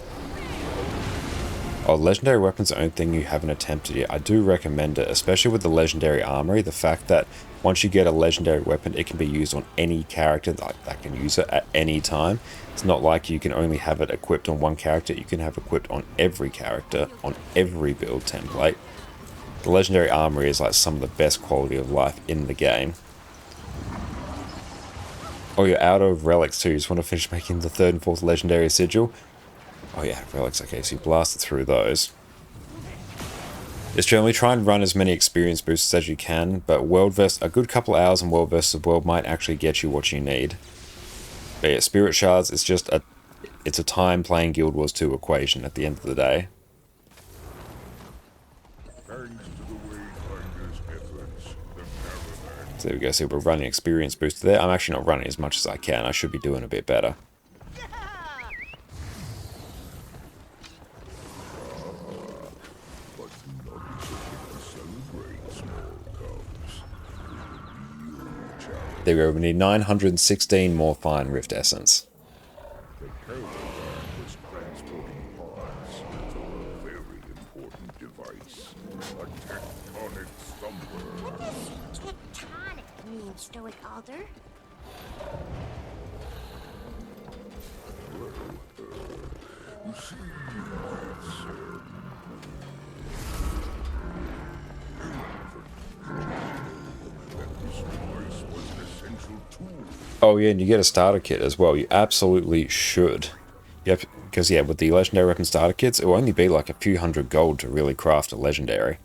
Speaker 1: Oh, legendary weapons are the only thing you haven't attempted yet. I do recommend it, especially with the legendary armory. The fact that once you get a legendary weapon, it can be used on any character that can use it at any time. It's not like you can only have it equipped on one character. You can have it equipped on every character, on every build template. The legendary armory is like some of the best quality of life in the game. Oh, you're out of relics too. You just want to finish making the 3rd and 4th legendary sigil? Oh yeah, relics. Okay, so you blasted through those. Just generally try and run as many experience boosters as you can, but a good couple hours in World vs. World might actually get you what you need. But yeah, spirit shards, it's a time playing Guild Wars 2 equation at the end of the day. So there we go, so we're running experience booster there. I'm actually not running as much as I can. I should be doing a bit better. There we go, we need 916 more fine Rift Essence.
Speaker 7: Stoic Alder?
Speaker 4: You see,
Speaker 1: Oh yeah, and you get a starter kit as well. You absolutely should. Yep, because yeah, with the legendary weapon starter kits, it will only be like a few hundred gold to really craft a legendary.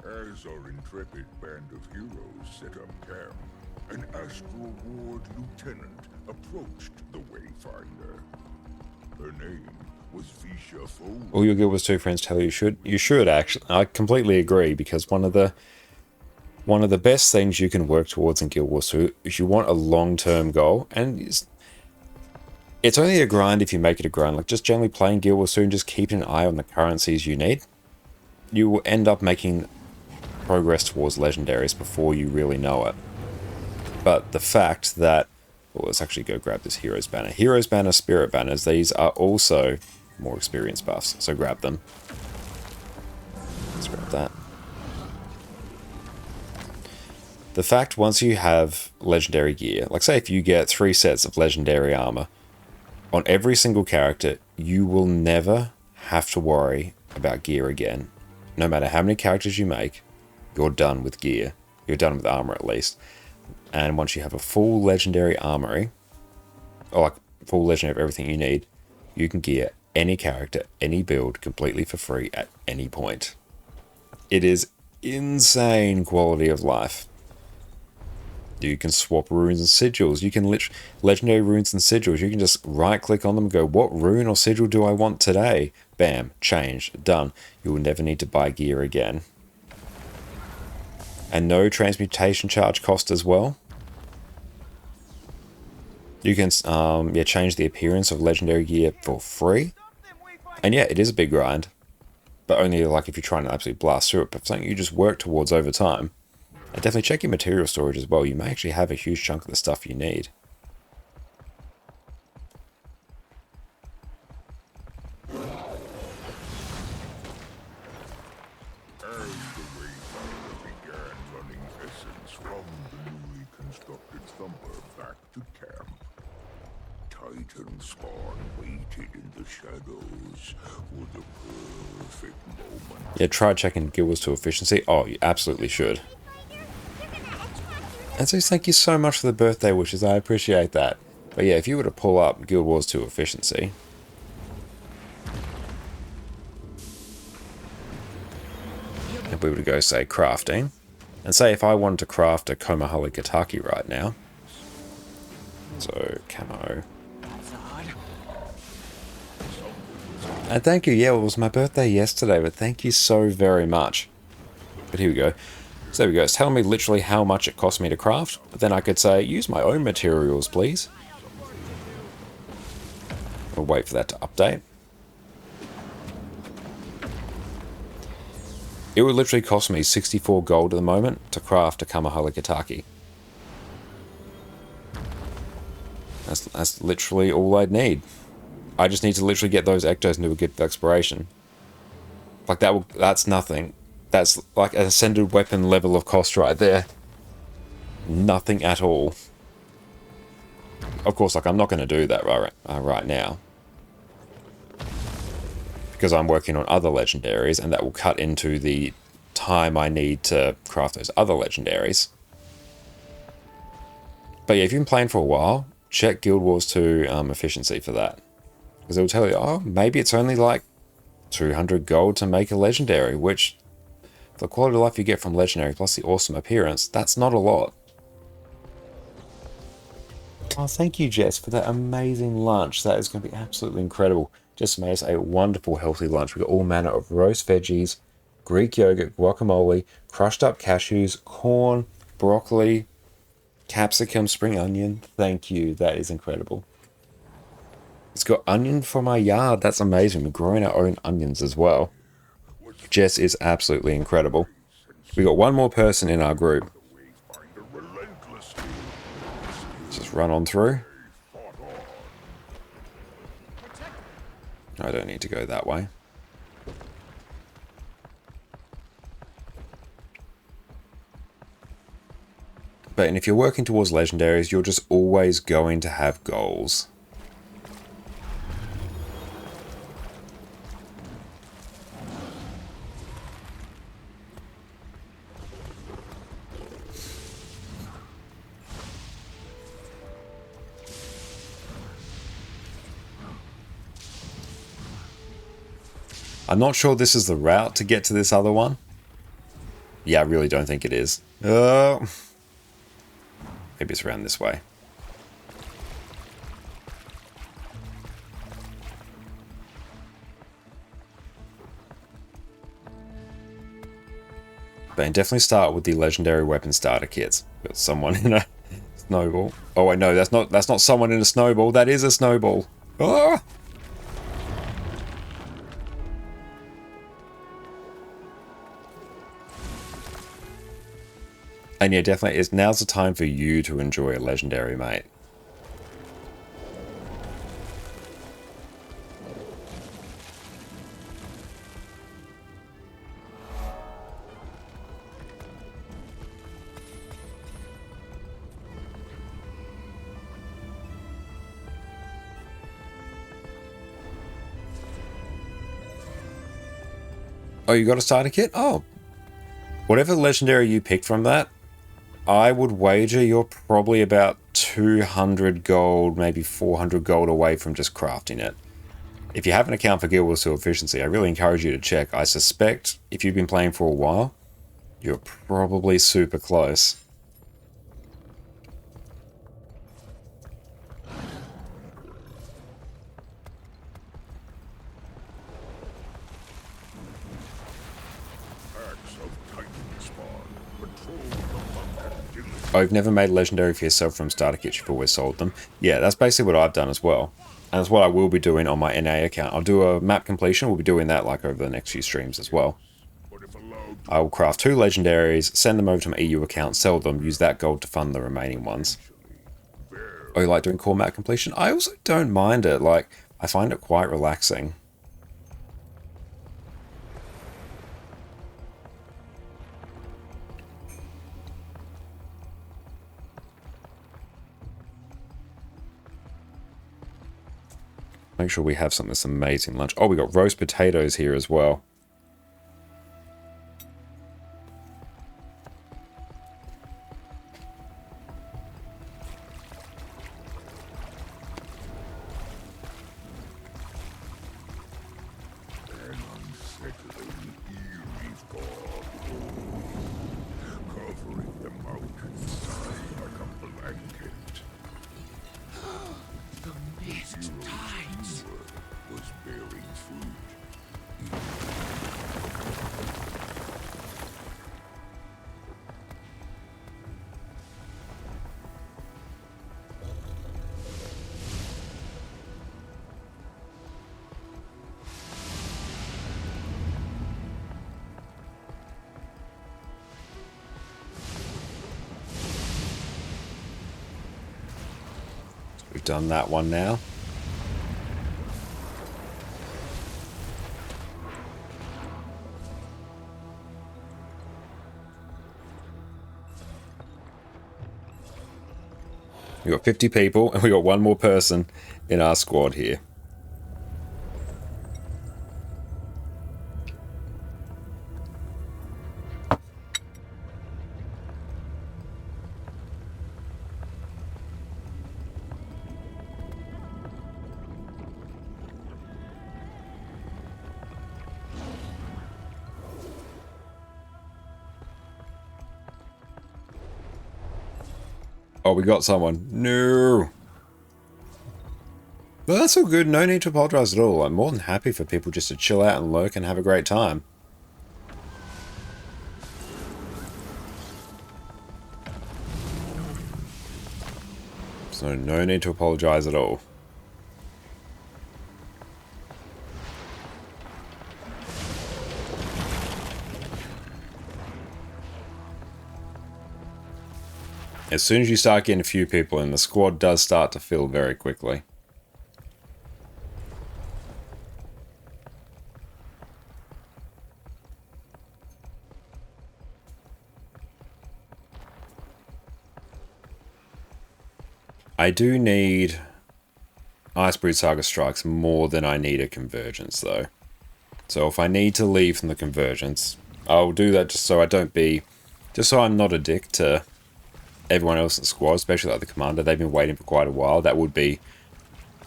Speaker 11: As our intrepid band of heroes set up camp, an Astral Ward lieutenant approached the Wayfinder. Her name was Visha Fold.
Speaker 1: All your Guild Wars 2 friends tell you should. You should actually. I completely agree, because one of the best things you can work towards in Guild Wars 2 is you want a long-term goal, and it's only a grind if you make it a grind. Like just generally playing Guild Wars 2 and just keeping an eye on the currencies you need, you will end up making progress towards legendaries before you really know it. But the fact that, well, let's actually go grab this Heroes Banner. Heroes Banner, Spirit Banners, these are also more experience buffs, so grab them. Let's grab that. The fact once you have legendary gear, like say if you get 3 sets of legendary armor, on every single character, you will never have to worry about gear again. No matter how many characters you make, you're done with gear. You're done with armor at least. And once you have a full legendary armory, or like full legendary of everything you need, you can gear any character, any build completely for free at any point. It is insane quality of life. You can swap runes and sigils. You can legendary runes and sigils. You can just right click on them and go, what rune or sigil do I want today? Bam, changed, done. You will never need to buy gear again. And no transmutation charge cost as well. You can change the appearance of legendary gear for free. And yeah, it is a big grind. But only like if you're trying to absolutely blast through it. But something you just work towards over time. And definitely check your material storage as well. You may actually have a huge chunk of the stuff you need.
Speaker 11: Titan spawn waited in the shadows for the perfect moment.
Speaker 1: Yeah, try checking Guild Wars 2 efficiency. Oh, you absolutely should. And so thank you so much for the birthday wishes. I appreciate that. But yeah, if you were to pull up Guild Wars 2 efficiency, if we were to go say crafting, and say if I wanted to craft a Komohali Kataki right now, so camo. And thank you, yeah, it was my birthday yesterday, but thank you so very much. But here we go. So there we go, it's telling me literally how much it cost me to craft, but then I could say, use my own materials, please. We'll wait for that to update. It would literally cost me 64 gold at the moment to craft a Komohali Kataki. That's literally all I'd need. I just need to literally get those ectos into a good exploration. Like that's nothing. That's like an ascended weapon level of cost right there. Nothing at all. Of course, like I'm not going to do that right now. Because I'm working on other legendaries, and that will cut into the time I need to craft those other legendaries. But yeah, if you've been playing for a while, check Guild Wars 2 efficiency for that. Because it will tell you, oh, maybe it's only like 200 gold to make a legendary, which, for the quality of life you get from legendary, plus the awesome appearance, that's not a lot. Oh, thank you, Jess, for that amazing lunch. That is going to be absolutely incredible. Just made us a wonderful, healthy lunch. We got all manner of roast veggies, Greek yogurt, guacamole, crushed up cashews, corn, broccoli, capsicum, spring onion. Thank you. That is incredible. It's got onion from my yard. That's amazing. We're growing our own onions as well. Jess is absolutely incredible. We got one more person in our group. Just run on through. I don't need to go that way. But and if you're working towards legendaries, you're just always going to have goals. I'm not sure this is the route to get to this other one. Yeah, I really don't think it is. Maybe it's around this way. But definitely start with the legendary weapon starter kits. Got someone in a snowball. Oh wait, no, that's not someone in a snowball. That is a snowball. Ah! And yeah, definitely, now's the time for you to enjoy a legendary, mate. Oh, you got a starter kit? Oh. Whatever legendary you picked from that, I would wager you're probably about 200 gold, maybe 400 gold away from just crafting it. If you have an account for Guild Wars 2 Efficiency, I really encourage you to check. I suspect if you've been playing for a while, you're probably super close. Oh, you've never made legendary for yourself from starter kits, you've always sold them. Yeah, that's basically what I've done as well. And that's what I will be doing on my NA account. I'll do a map completion, we'll be doing that like over the next few streams as well. I will craft 2 legendaries, send them over to my EU account, sell them, use that gold to fund the remaining ones. Oh, you like doing core map completion? I also don't mind it, like, I find it quite relaxing. Make sure we have some of this amazing lunch. Oh, we got roast potatoes here as well. We've done that one now. We got 50 people and we got one more person in our squad here. Oh, we got someone. No. Well, that's all good. No need to apologize at all. I'm more than happy for people just to chill out and lurk and have a great time. So no need to apologize at all. As soon as you start getting a few people in, the squad does start to fill very quickly. I do need Icebreed Saga Strikes more than I need a Convergence, though. So if I need to leave from the Convergence, I'll do that just so I don't be... Just so I'm not a dick to everyone else in the squad, especially like the Commander. They've been waiting for quite a while. That would be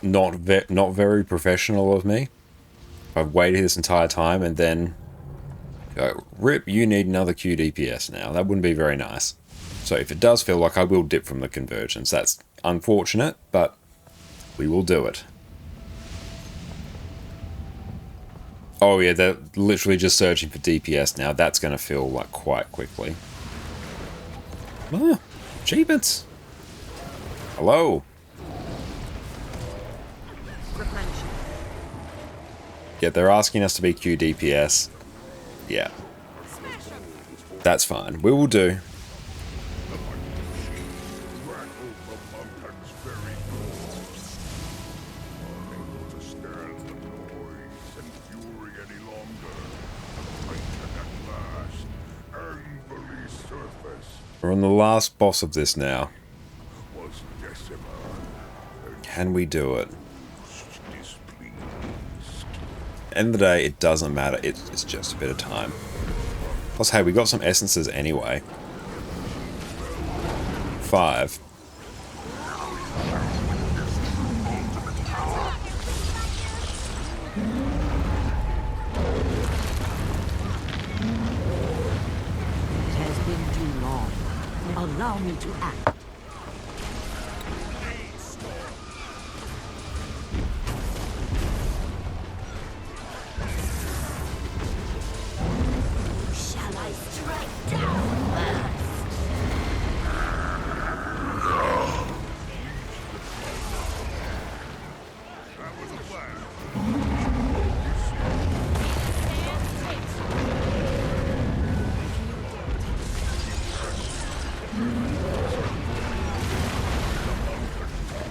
Speaker 1: not very professional of me. I've waited this entire time and then go, rip, you need another Q DPS now. That wouldn't be very nice. So if it does feel like I will dip from the Convergence, that's unfortunate, but we will do it. Oh yeah, they're literally just searching for DPS now. That's going to feel like quite quickly. Ah, achievements. Hello. Yeah, they're asking us to be Q DPS. Yeah. That's fine. We will do. We're on the last boss of this now. Can we do it? End of the day, it doesn't matter. It's just a bit of time. Plus, hey, we got some essences anyway. 5.
Speaker 3: It has been too long. Allow me to act.
Speaker 7: Shall I strike down first?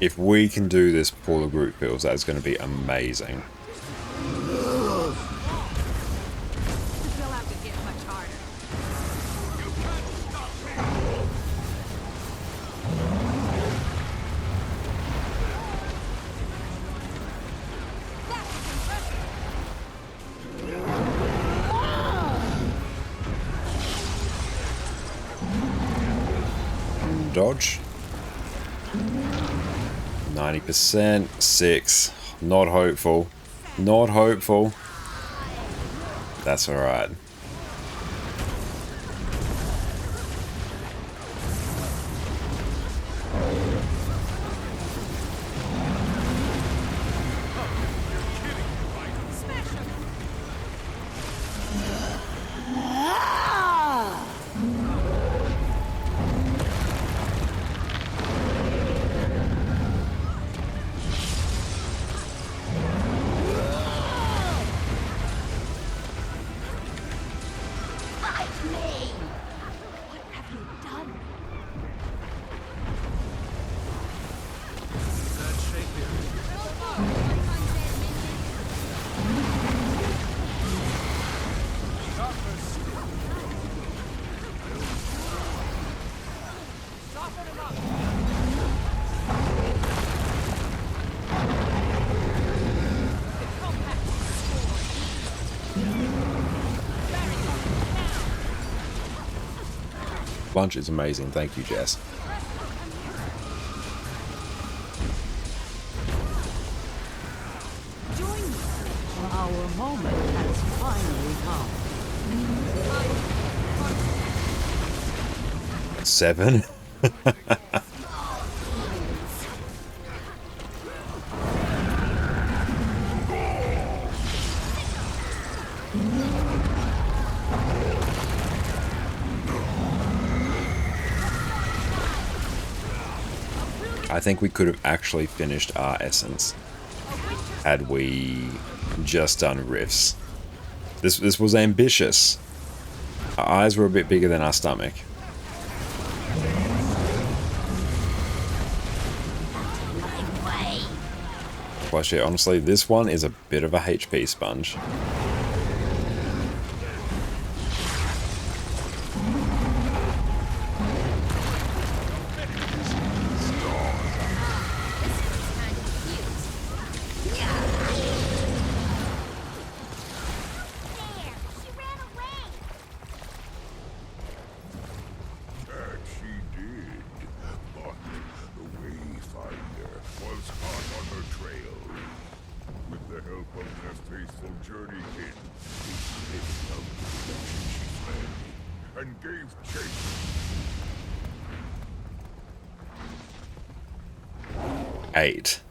Speaker 1: If we can do this before the group builds, that is going to be amazing. Dodge. 90%. 6. Not hopeful. Not hopeful. That's alright. Bunch is amazing. Thank you, Jess.
Speaker 3: Our moment has finally come.
Speaker 1: 7. I think we could have actually finished our essence had we just done rifts. This was ambitious. Our eyes were a bit bigger than our stomach. Plus, yeah, honestly, this one is a bit of a HP sponge.
Speaker 11: journeyed in, he slipped of the direction she fled, and gave chase.
Speaker 1: 8.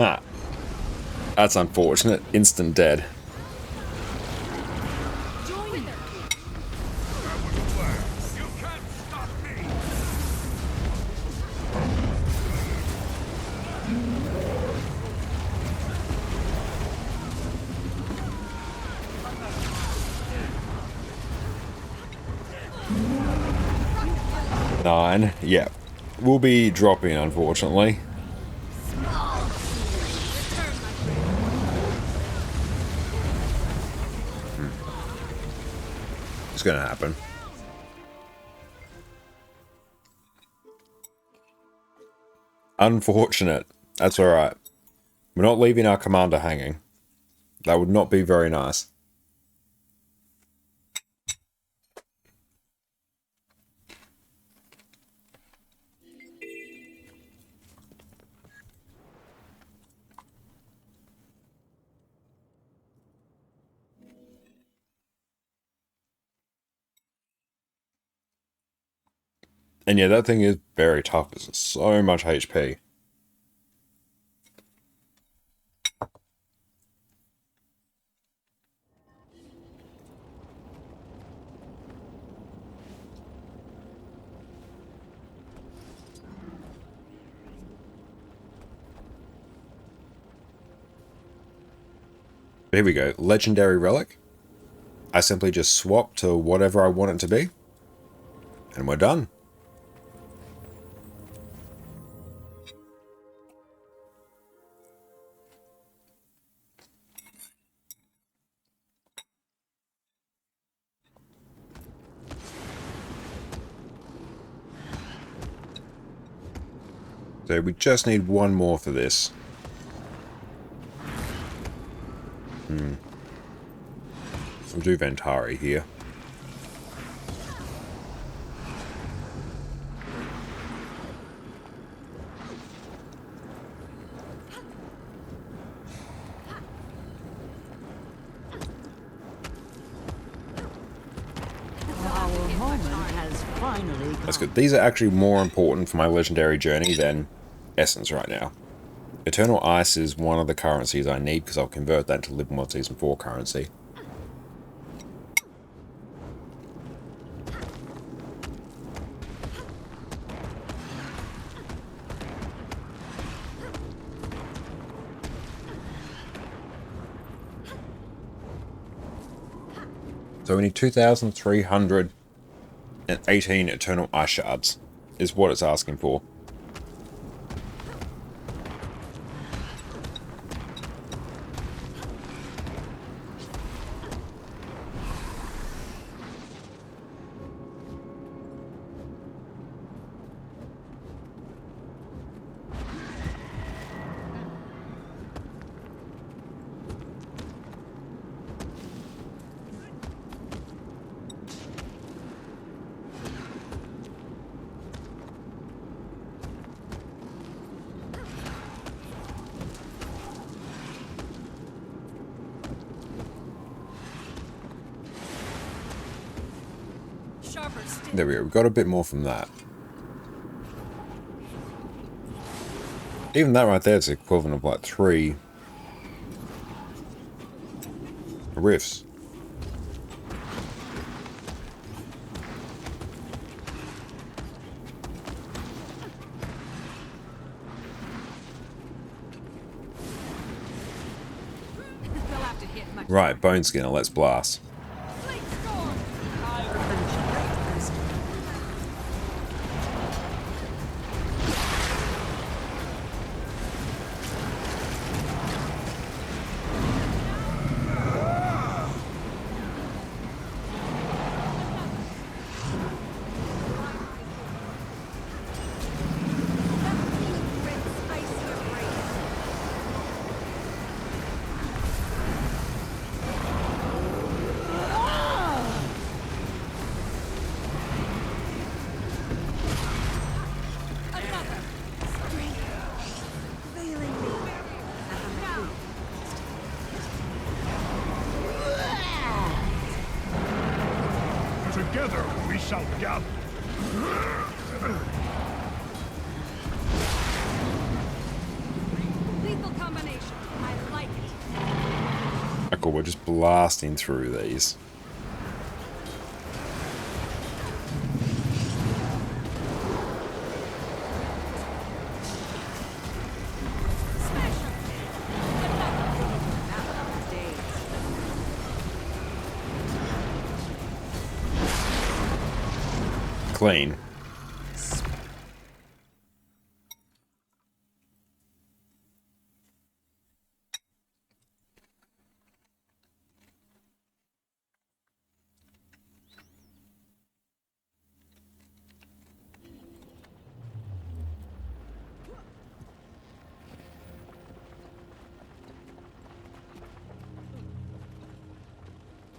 Speaker 1: Ah, that's unfortunate. Instant dead. Nine. Yeah. We'll be dropping, unfortunately. It's gonna happen. Unfortunate. That's alright. We're not leaving our commander hanging. That would not be very nice. And yeah, that thing is very tough. It's so much HP. Here we go. Legendary relic. I simply just swap to whatever I want it to be. And we're done. So we just need one more for this. We'll do Ventari here. That's good. These are actually more important for my legendary journey than Essence right now. Eternal Ice is one of the currencies I need because I'll convert that to Living World Season 4 currency. So we need 2,318 Eternal Ice Shards, is what it's asking for. There we go, we got a bit more from that. Even that right there is the equivalent of like 3 rifts. Right, Bone Skinner, let's blast.
Speaker 11: so dumb.
Speaker 2: Lethal combination. I like it.
Speaker 1: Cool, we're just blasting through these. Clean.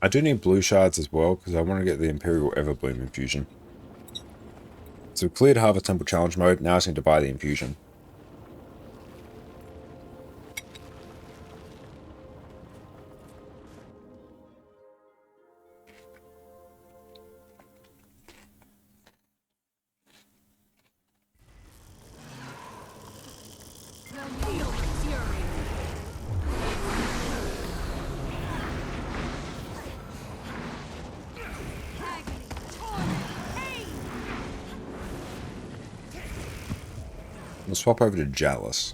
Speaker 1: I do need blue shards as well, because I want to get the Imperial Everbloom infusion. So we've cleared Harvest Temple Challenge mode, now I just need to buy the infusion. We'll swap over to Jealous.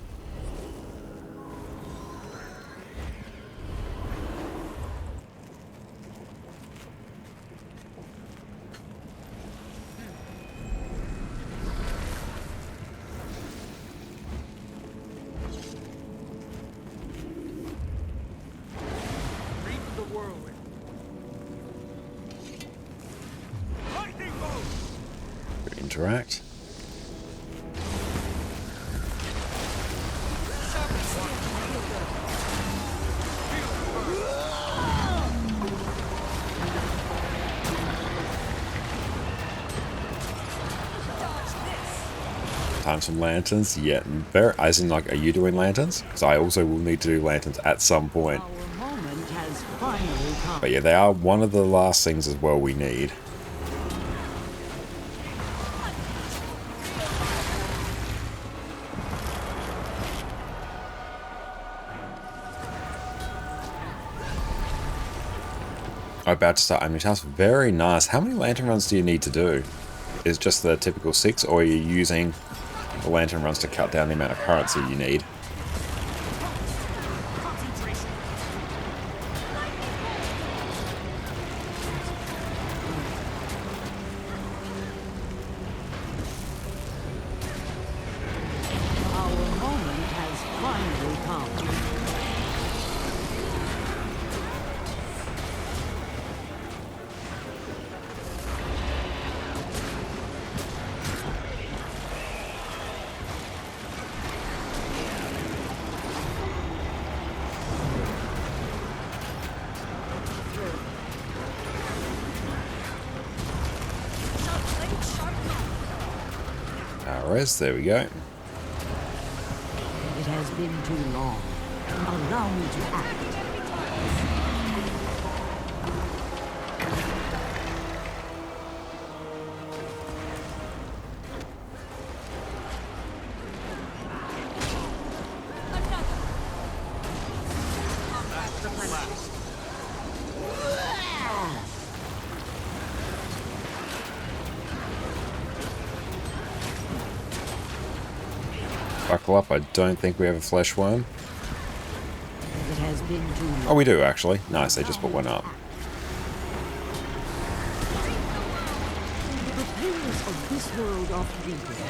Speaker 10: Reap the whirlwind. Lightning bolt!
Speaker 1: Interact. Time some lanterns, yeah. As in, like, are you doing lanterns? Because I also will need to do lanterns at some point.
Speaker 3: Our moment has finally come.
Speaker 1: But yeah, they are one of the last things as well we need. I'm about to start Omni Task. Very nice. How many lantern runs do you need to do? Is it just the typical 6, or are you using the lantern runs to cut down the amount of currency you need?
Speaker 3: Our moment has finally come.
Speaker 1: Alright, there we go.
Speaker 3: It has been too long. Allow me to act.
Speaker 1: Buckle up, I don't think we have a flesh worm.
Speaker 3: It has been too long.
Speaker 1: Oh, we do actually. Nice, they just put one up.
Speaker 3: The pillars of this world are fleeting.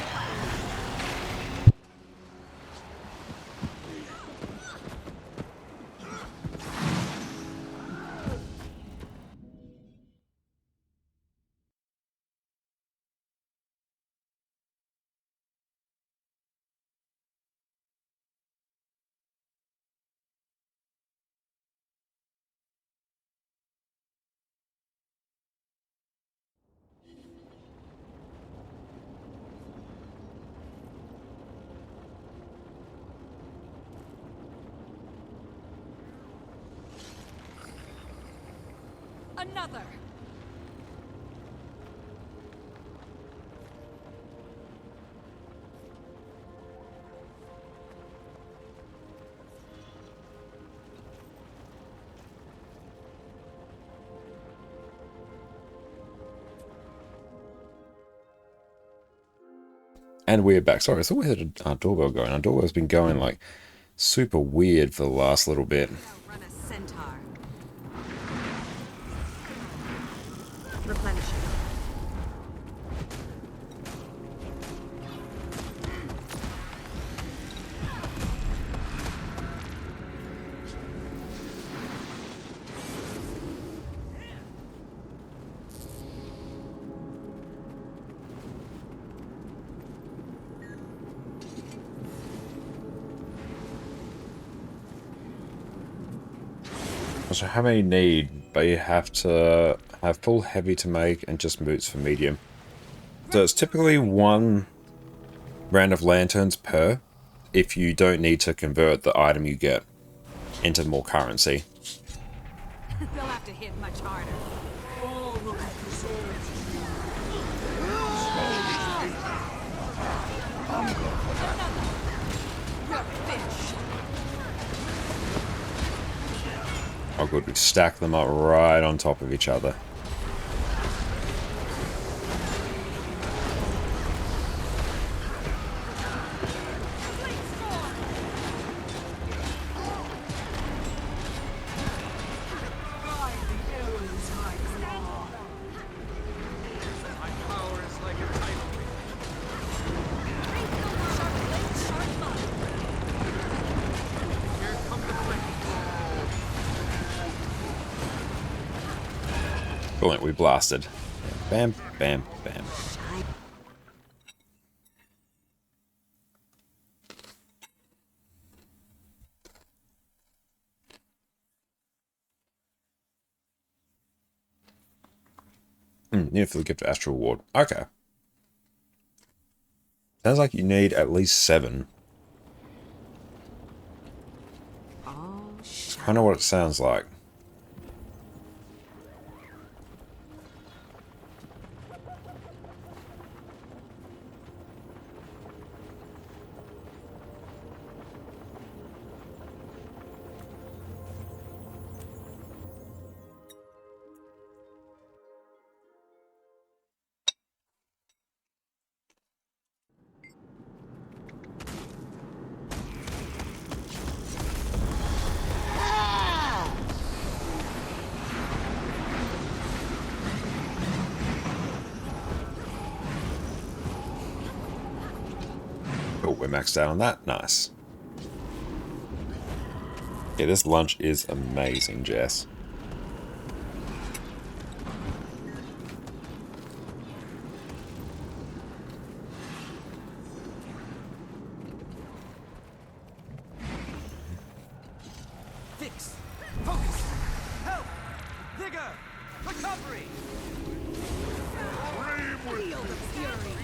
Speaker 2: Another.
Speaker 1: And we're back. Sorry, I thought we had our doorbell going. Our doorbell's been going like super weird for the last little bit.
Speaker 5: Run a centaur. Replenishing.
Speaker 1: So how many need? But you have to have full heavy to make and just boots for medium. So it's typically 1 round of lanterns per, if you don't need to convert the item you get into more currency.
Speaker 2: They'll have to hit much harder.
Speaker 1: Oh good, we've stacked them up right on top of each other. Brilliant, we blasted. Bam, bam, bam. Need for the gift of Astral Ward. Okay. Sounds like you need at least 7. It's kind of what it sounds like. Oh, we're maxed out on that. Nice. Yeah, this lunch is amazing, Jess.
Speaker 10: Fix. Focus. Help. Vigor. Recovery. Feel the fury.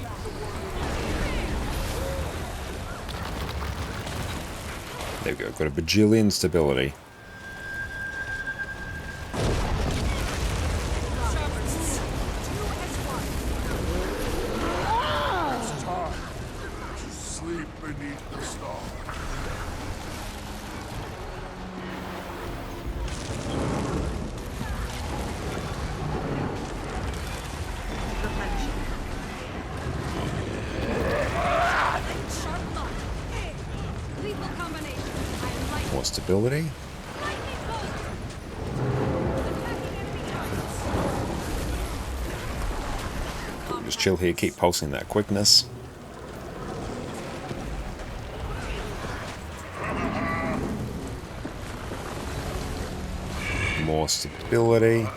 Speaker 1: There we go. Got a bajillion stability.
Speaker 11: It's time to sleep beneath the stars.
Speaker 1: More stability. Just chill here, keep pulsing that quickness. More stability.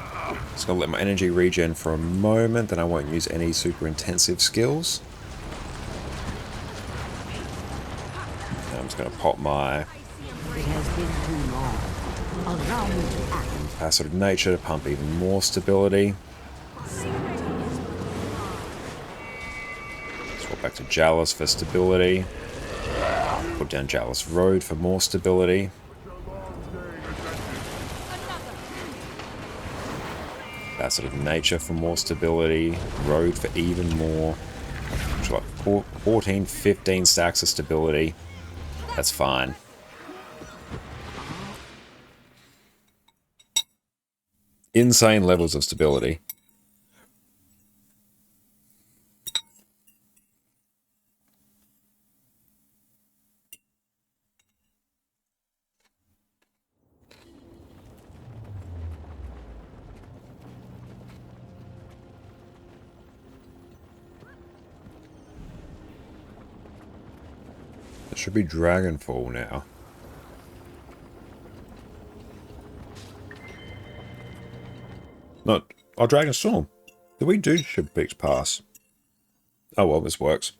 Speaker 1: Just gonna let my energy regen for a moment, then I won't use any super intensive skills. And I'm just gonna pop my
Speaker 3: It has been too long. Allow me to act.
Speaker 1: Passive of Nature to pump even more stability. Swap back to Jalos for stability. Put down Jalos Road for more stability. Passive of Nature for more stability. Road for even more. Which like 14, 15 stacks of stability. That's fine. Insane levels of stability. Should be Dragonfall now. Not... Oh, Dragonstorm. Did we do Shipbeak's Pass? Oh well, this works.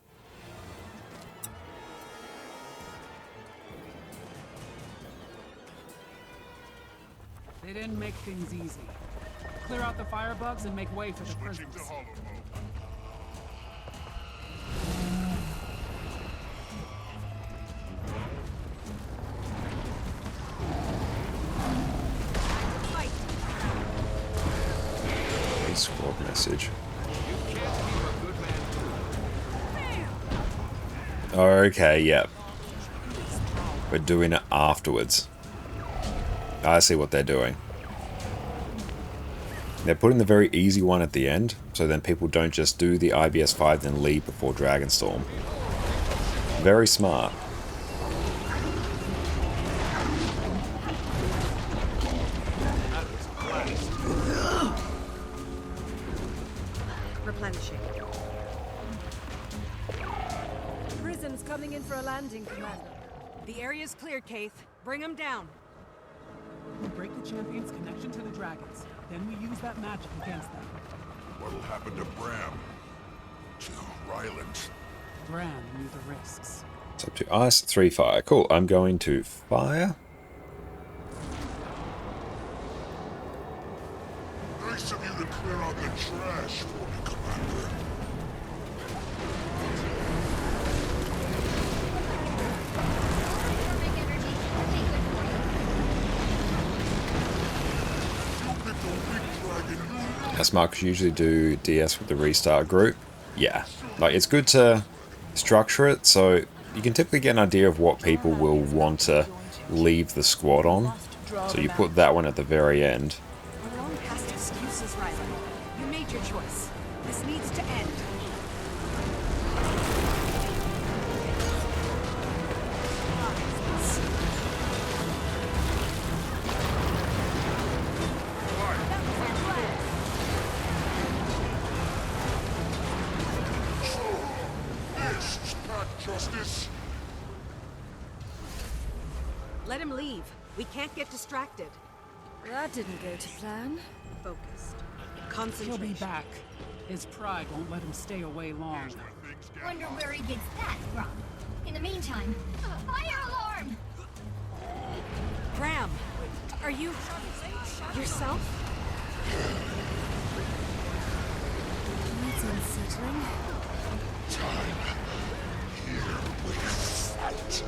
Speaker 12: They didn't make things easy. Clear out the firebugs and make way for the prisoners.
Speaker 1: Squad message. Okay, yep. We're doing it afterwards. I see what they're doing. They're putting the very easy one at the end, so then people don't just do the IBS 5 then leave before Dragonstorm. Very smart.
Speaker 5: Replenishing. Prism's coming in for a landing, Commander. The area's clear, Kaith. Bring them down.
Speaker 12: We break the champion's connection to the dragons. Then we use that magic against them.
Speaker 11: What'll happen to Bram? To Ryland?
Speaker 12: Bram knew the risks.
Speaker 1: It's up to ice, 3 fire. Cool, I'm going to fire.
Speaker 11: Nice of you to clear out the trash for me, Commander.
Speaker 1: As Marcus usually do DS with the restart group. Yeah, like it's good to structure it so you can typically get an idea of what people will want to leave the squad on. So you put that one at the very end.
Speaker 5: We're long past excuses, Ryland. You made your choice. This needs to end.
Speaker 11: Justice.
Speaker 5: Let him leave. We can't get distracted.
Speaker 7: That didn't go to plan.
Speaker 5: Focused.
Speaker 12: He'll
Speaker 5: Concentration.
Speaker 12: be back. His pride won't let him stay away long.
Speaker 7: Wonder where he gets that from. In the meantime, fire alarm!
Speaker 5: Bram, are you yourself?
Speaker 7: That's unsettling.
Speaker 11: Time. Here we fight.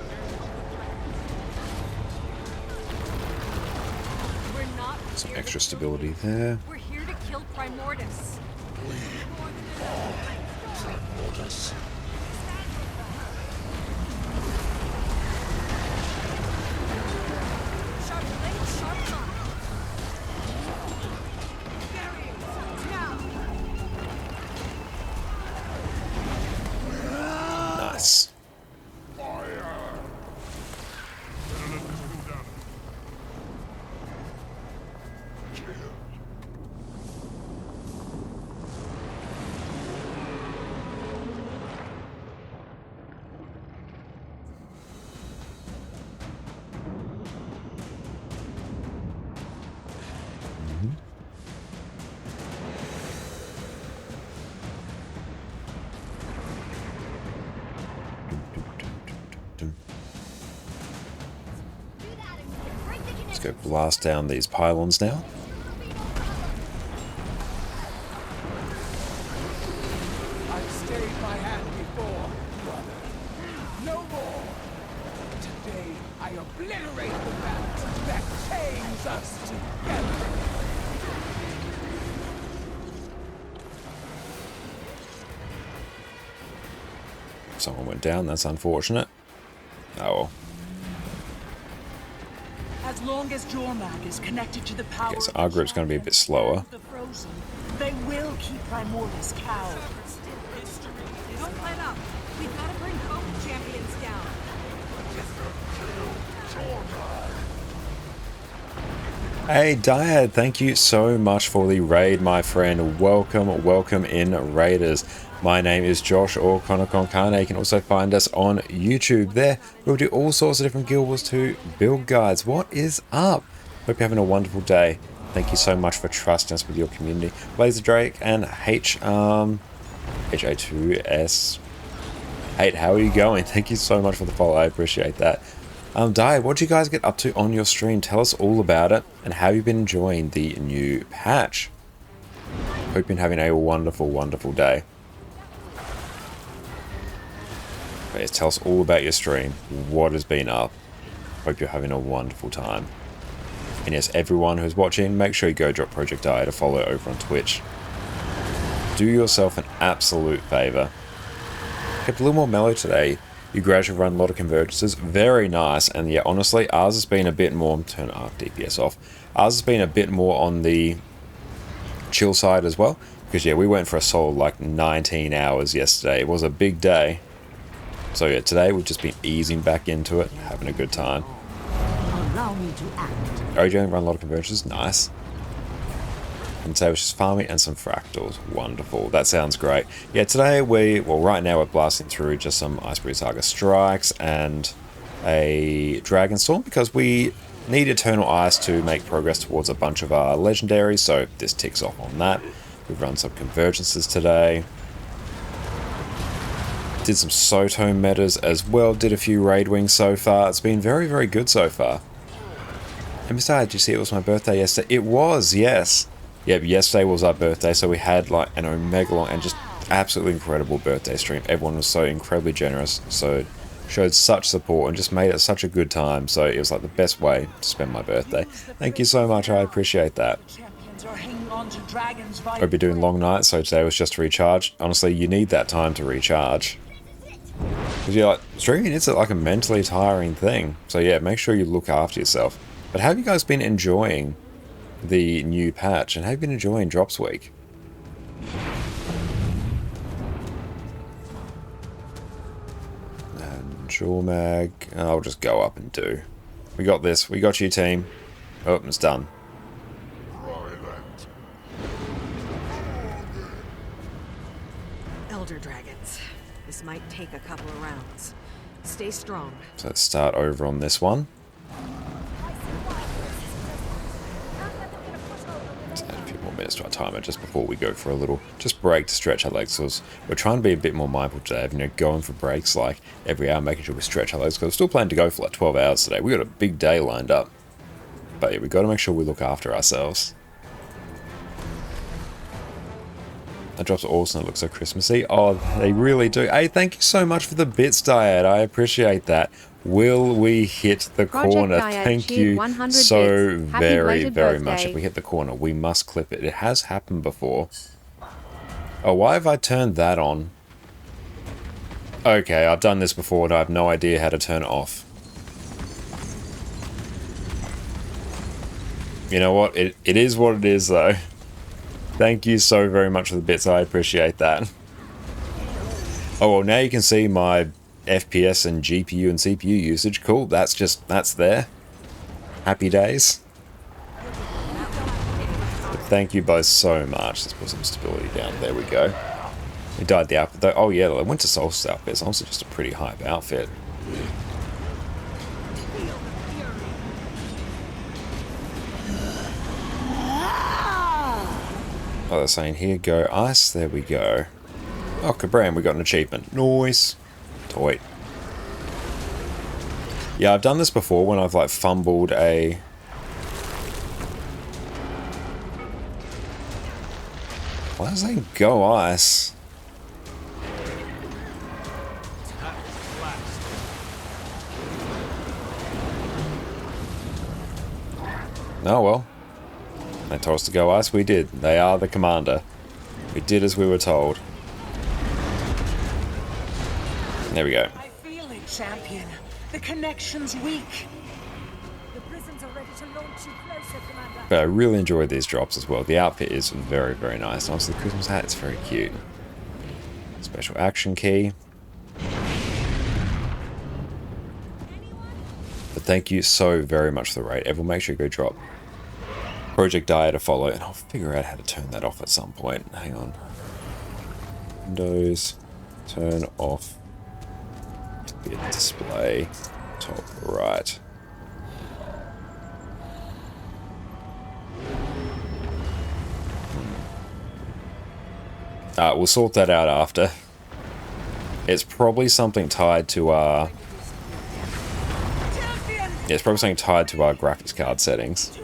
Speaker 5: We're not
Speaker 1: Some
Speaker 5: here
Speaker 1: extra
Speaker 5: to
Speaker 1: stability there.
Speaker 5: We're here to kill Primordus.
Speaker 11: Primordus.
Speaker 5: Sharp blade, sharp line.
Speaker 1: Nice. Let's go blast down these pylons now.
Speaker 12: I've stayed my hand before, brother. No more. Today, I obliterate the balance that chains us together.
Speaker 1: Someone went down, that's unfortunate. Oh well.
Speaker 3: As long as Jormag is connected to the power
Speaker 1: Okay, so our group's going to be a bit slower.
Speaker 3: of the Frozen, they will keep Primordus cowed.
Speaker 5: Don't let up. We've got to bring both champions down.
Speaker 1: Hey Dyad, thank you so much for the raid, my friend. Welcome, welcome in, Raiders. My name is Josh or Connor Concana. You can also find us on YouTube there. We'll do all sorts of different Guild Wars 2 build guides. What is up? Hope you're having a wonderful day. Thank you so much for trusting us with your community. Laser Drake and HA2S. Hey, how are you going? Thank you so much for the follow. I appreciate that. Dai, what did you guys get up to on your stream? Tell us all about it and how you've been enjoying the new patch. Hope you've been having a wonderful, wonderful day. But yes, tell us all about your stream. What has been up? Hope you're having a wonderful time. And yes, everyone who's watching, make sure you go drop Project Diet a follow over on Twitch. Do yourself an absolute favour. Kept a little more mellow today. You gradually run a lot of convergences. Very nice. And yeah, honestly, ours has been a bit more... Turn our DPS off. Ours has been a bit more on the chill side as well. Because yeah, we went for a solid like 19 hours yesterday. It was a big day. So yeah, today we've just been easing back into it, having a good time.
Speaker 3: Allow me to act.
Speaker 1: OJ run a lot of convergences. Nice. And today was just farming and some fractals. Wonderful. That sounds great. Yeah, today right now we're blasting through just some Icebreaker Saga Strikes and a Dragon Storm because we need Eternal Ice to make progress towards a bunch of our legendaries, so this ticks off on that. We've run some convergences today. Did some Soto metas as well. Did a few Raid Wings so far. It's been very, very good so far. And besides, did you see it was my birthday yesterday? It was, yes. Yep, yesterday was our birthday, so we had like an omega long and just absolutely incredible birthday stream. Everyone was so incredibly generous, so showed such support and just made it such a good time. So it was like the best way to spend my birthday. Thank you so much, I appreciate that. Hope you're doing long nights, so today was just to recharge. Honestly, you need that time to recharge. Because you're like, streaming is like a mentally tiring thing. So yeah, make sure you look after yourself. But have you guys been enjoying the new patch, and have you been enjoying Drops Week? And Jawmag, I'll just go up and do. We got this. We got you, team. Oh, it's done.
Speaker 5: Elder Dragons. This might take a couple of rounds. Stay strong.
Speaker 1: So let's start over on this one. Let's add a few more minutes to our timer just before we go for a little break to stretch our legs, because we're trying to be a bit more mindful today of, going for breaks like every hour, making sure we stretch our legs, because we're still planning to go for like 12 hours today. We got a big day lined up. But yeah, we've got to make sure we look after ourselves. That drops awesome. It looks so Christmassy. Oh, they really do. Hey, thank you so much for the bits, Diet. I appreciate that. Will we hit the corner? Thank you so very, very much. If we hit the corner, we must clip it. It has happened before. Oh, why have I turned that on? Okay, I've done this before and I have no idea how to turn it off. You know what? It is what it is, though. Thank you so very much for the bits. I appreciate that. Oh, well, now you can see my FPS and GPU and CPU usage. Cool. That's there. Happy days. But thank you both so much. Let's put some stability down. There we go. We dyed the outfit, though. Oh, yeah, the Winter Solstice outfit is also just a pretty hype outfit. Oh, they're saying, here go ice. There we go. Oh, kabram, we got an achievement. Nice. Toy. Yeah, I've done this before when I've, like, fumbled a... Why does that go ice? Oh, well. They told us to go ice, we did. They are the commander. We did as we were told. There we go.
Speaker 12: I feel it, champion. The connection's weak.
Speaker 5: The prisms are ready to launch you closer, Commander.
Speaker 1: But I really enjoyed these drops as well. The outfit is very, very nice. And also the Christmas hat is very cute. Special action key. But thank you so very much for the raid. Everyone make sure you go drop Project Diet to follow, and I'll figure out how to turn that off at some point. Hang on. Windows, turn off bit display, top right. We'll sort that out after. It's probably something tied to our... Yeah, it's probably something tied to our graphics card settings.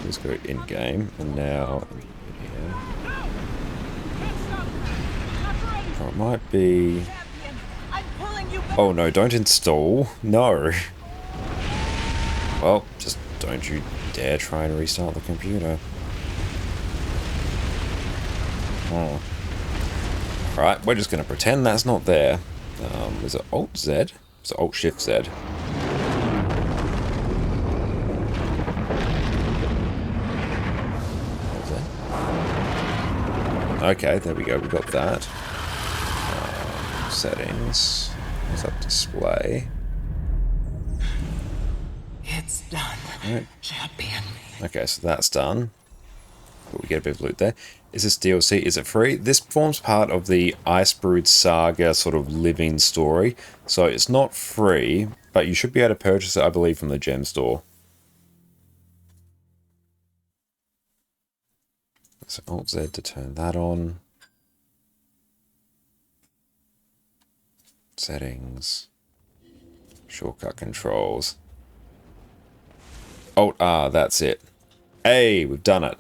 Speaker 1: Let's go in game and now in here. Oh, it might be. Oh no! Don't install. No. Well, just don't you dare try and restart the computer. Oh. Alright, we're just going to pretend that's not there. Is it Alt-Z? Is it Alt-Shift-Z? Okay, there we go, we got that. Settings. What's up? Display.
Speaker 3: It's done.
Speaker 1: Right.
Speaker 3: Champion.
Speaker 1: Okay, so that's done. But we get a bit of loot there. Is this DLC? Is it free? This forms part of the Icebrood Saga sort of living story. So it's not free, but you should be able to purchase it, I believe, from the gem store. So Alt-Z to turn that on. Settings. Shortcut controls. Alt-R, that's it. Hey, we've done it.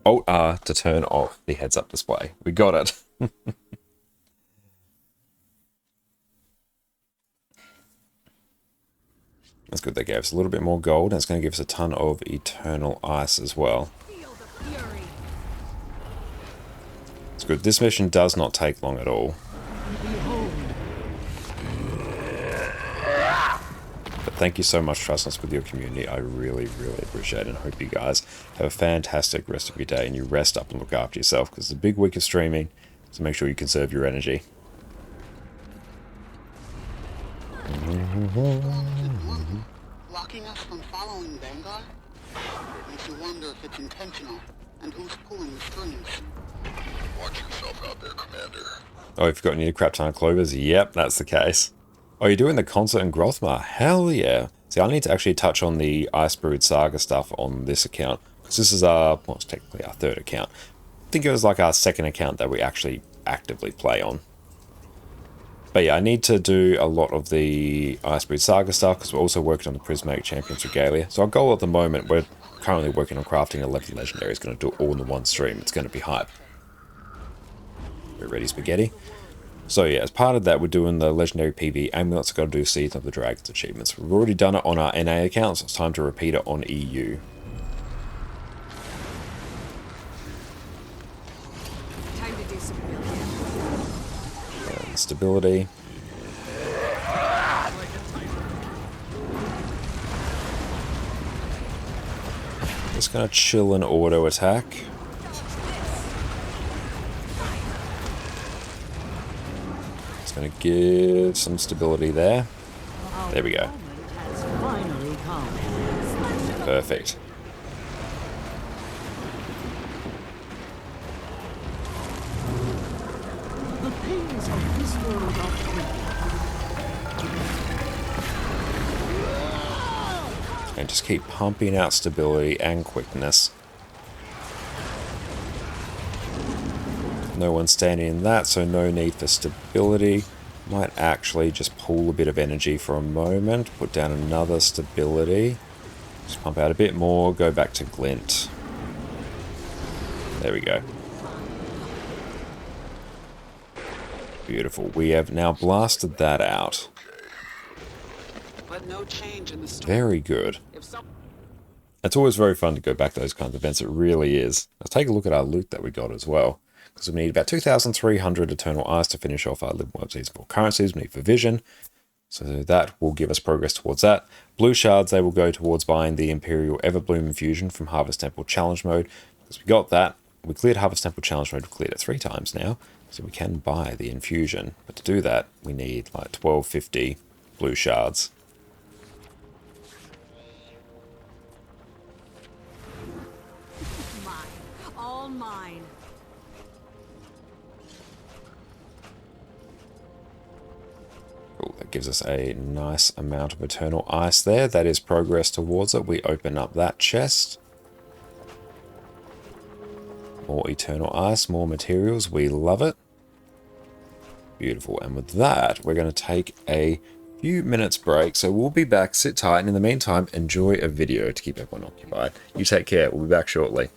Speaker 1: Alt-R to turn off the heads-up display. We got it. That's good, they gave us a little bit more gold, and it's going to give us a ton of eternal ice as well. It's good. This mission does not take long at all. But thank you so much for trusting us with your community. I really, really appreciate it, and hope you guys have a fantastic rest of your day, and you rest up and look after yourself, because it's a big week of streaming, so make sure you conserve your energy.
Speaker 13: Blocking us from following Vanguard? Makes you wonder if it's intentional, and who's pulling the strings.
Speaker 11: Watch yourself out there, Commander.
Speaker 1: Oh, you've got any crap ton of clovers? Yep, that's the case. Oh, you're doing the concert in Grothmar? Hell yeah. See, I need to actually touch on the Icebrood Saga stuff on this account, because this is our, well, it's technically our third account. I think it was like our second account that we actually actively play on. But yeah, I need to do a lot of the Icebrood Saga stuff, because we're also working on the Prismatic Champions Regalia. So our goal at the moment, we're currently working on crafting 11 legendaries. Going to do it all in the one stream. It's going to be hype. Get ready, spaghetti. So yeah, as part of that, we're doing the legendary PV amulets. I've got to do Season of the Dragons achievements. We've already done it on our NA account, so it's time to repeat it on EU.
Speaker 5: Time to do some building.
Speaker 1: Stability. Just gonna chill and auto attack. Just gonna give some stability there. There we go. Perfect.
Speaker 3: The pains of this world are
Speaker 1: And just keep pumping out stability and quickness. No one's standing in that, so no need for stability. Might actually just pull a bit of energy for a moment. Put down another stability. Just pump out a bit more. Go back to glint. There we go. Beautiful. We have now blasted that out.
Speaker 13: But no change in the
Speaker 1: Very good. It's always very fun to go back to those kinds of events. It really is. Let's take a look at our loot that we got as well. Because we need about 2,300 Eternal Ice to finish off our Living Warp Season 4 currencies. We need for Vision. So that will give us progress towards that. Blue Shards, they will go towards buying the Imperial Everbloom Infusion from Harvest Temple Challenge Mode. Because we got that. We cleared Harvest Temple Challenge Mode. We cleared it 3 times now. So we can buy the infusion. But to do that, we need like 1250 blue shards.
Speaker 2: Mine. All mine.
Speaker 1: Cool, that gives us a nice amount of eternal ice there. That is progress towards it. We open up that chest. More eternal ice, more materials. We love it. Beautiful. And with that, we're going to take a few minutes break. So we'll be back. Sit tight. And in the meantime, enjoy a video to keep everyone occupied. You take care. We'll be back shortly.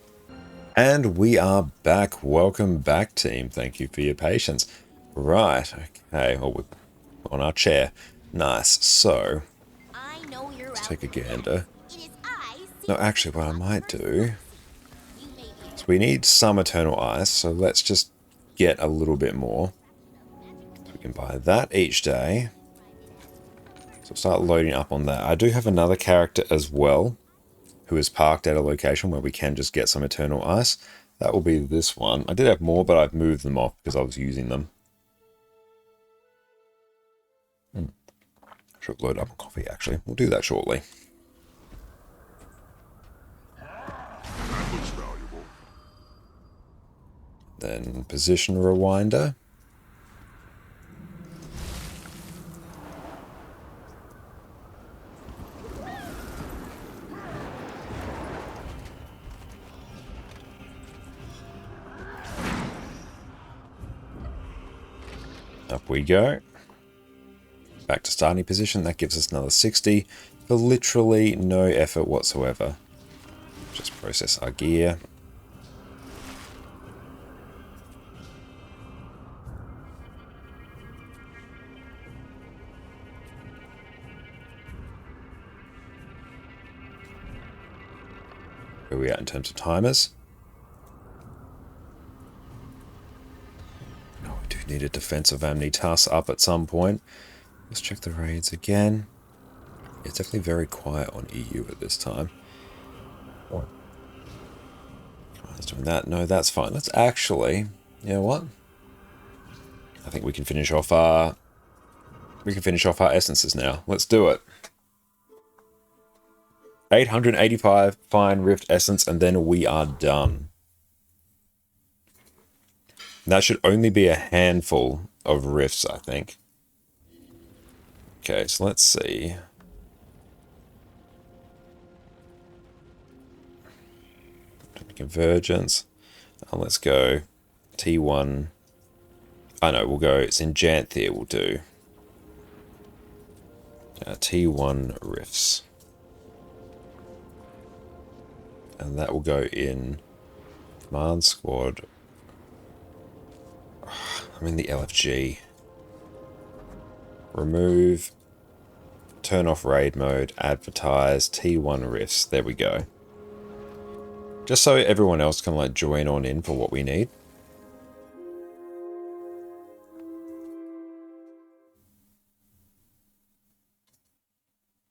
Speaker 1: And we are back. Welcome back, team. Thank you for your patience. Right. Okay. Well, we're on our chair. Nice. So, let's take a gander. No, actually, what I might do... So we need some eternal ice, so let's just get a little bit more. So we can buy that each day. So start loading up on that. I do have another character as well, who is parked at a location where we can just get some eternal ice. That will be this one. I did have more, but I've moved them off because I was using them. Should load up a coffee, actually. We'll do that shortly. Then position rewinder. Up we go. Back to starting position. That gives us another 60 for literally no effort whatsoever. Just process our gear. Where are we at in terms of timers? Oh, we do need a defensive Amnitas up at some point. Let's check the raids again. It's definitely very quiet on EU at this time. What? I was doing that. No, that's fine. Let's actually... You know what? I think we can finish off our... We can finish off our essences now. Let's do it. 885 fine rift essence, and then we are done. That should only be a handful of rifts, I think. Okay, so let's see. Convergence. Let's go T1. I know, we'll go, it's Enjanthia we'll do. T1 rifts. And that will go in Command Squad. I'm in the LFG. Remove. Turn off raid mode. Advertise. T1 rifts. There we go. Just so everyone else can like join on in for what we need.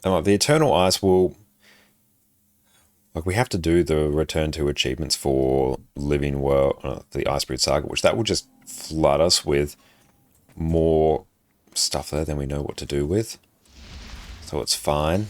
Speaker 1: And like the Eternal Ice will... Like, we have to do the Return to achievements for Living World, the Icebreed Saga, which that will just flood us with more stuff there than we know what to do with. So it's fine.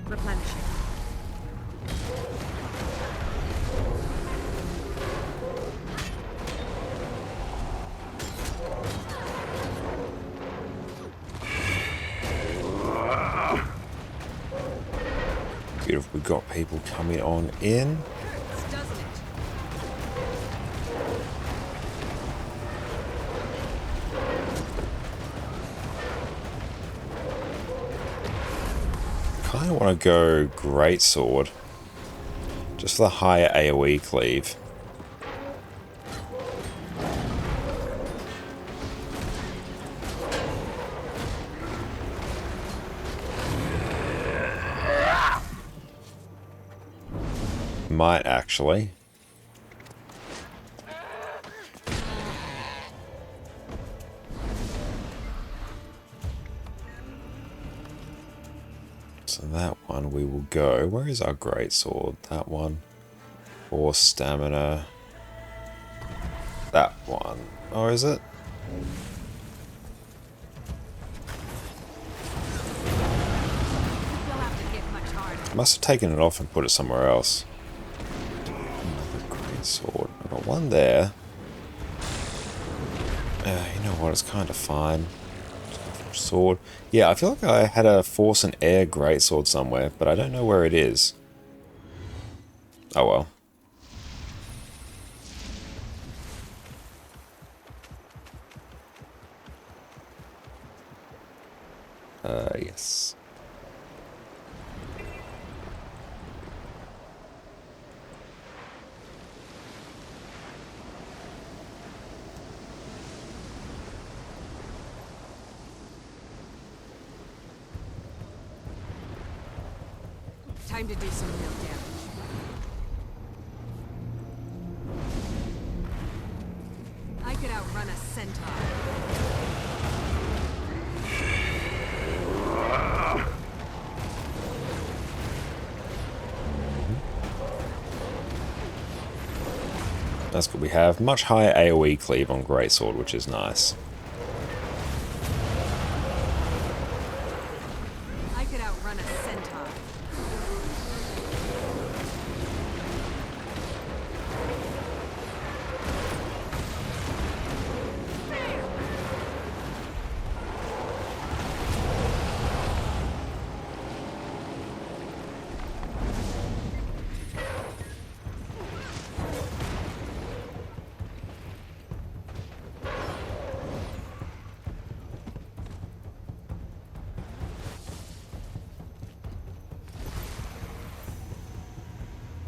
Speaker 5: Replenishing.
Speaker 1: Beautiful, we've got people coming on in. I want to go Greatsword, just for the higher AoE cleave. might actually. So that one we will go. Where is our greatsword? That one. 4 stamina. That one. Oh, is it? Must have taken it off and put it somewhere else. Another greatsword. I've got one there. You know what? It's kind of fine. Sword. Yeah, I feel like I had a Force and Air greatsword somewhere, but I don't know where it is. Oh well. Yes.
Speaker 5: Time to do some real damage. I could outrun a centaur.
Speaker 1: That's good. We have much higher AoE cleave on greatsword, which is nice.
Speaker 5: I could outrun a centaur.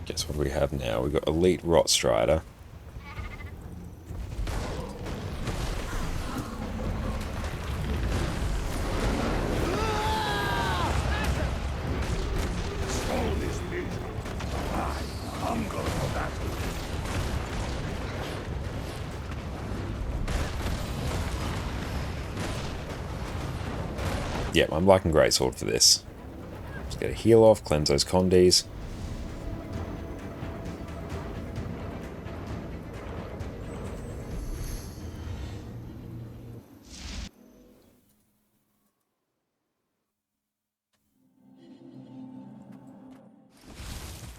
Speaker 1: Guess what do we have now? We've got Elite Rot Strider. Yep, I'm liking greatsword for this. Just get a heal off, cleanse those condies.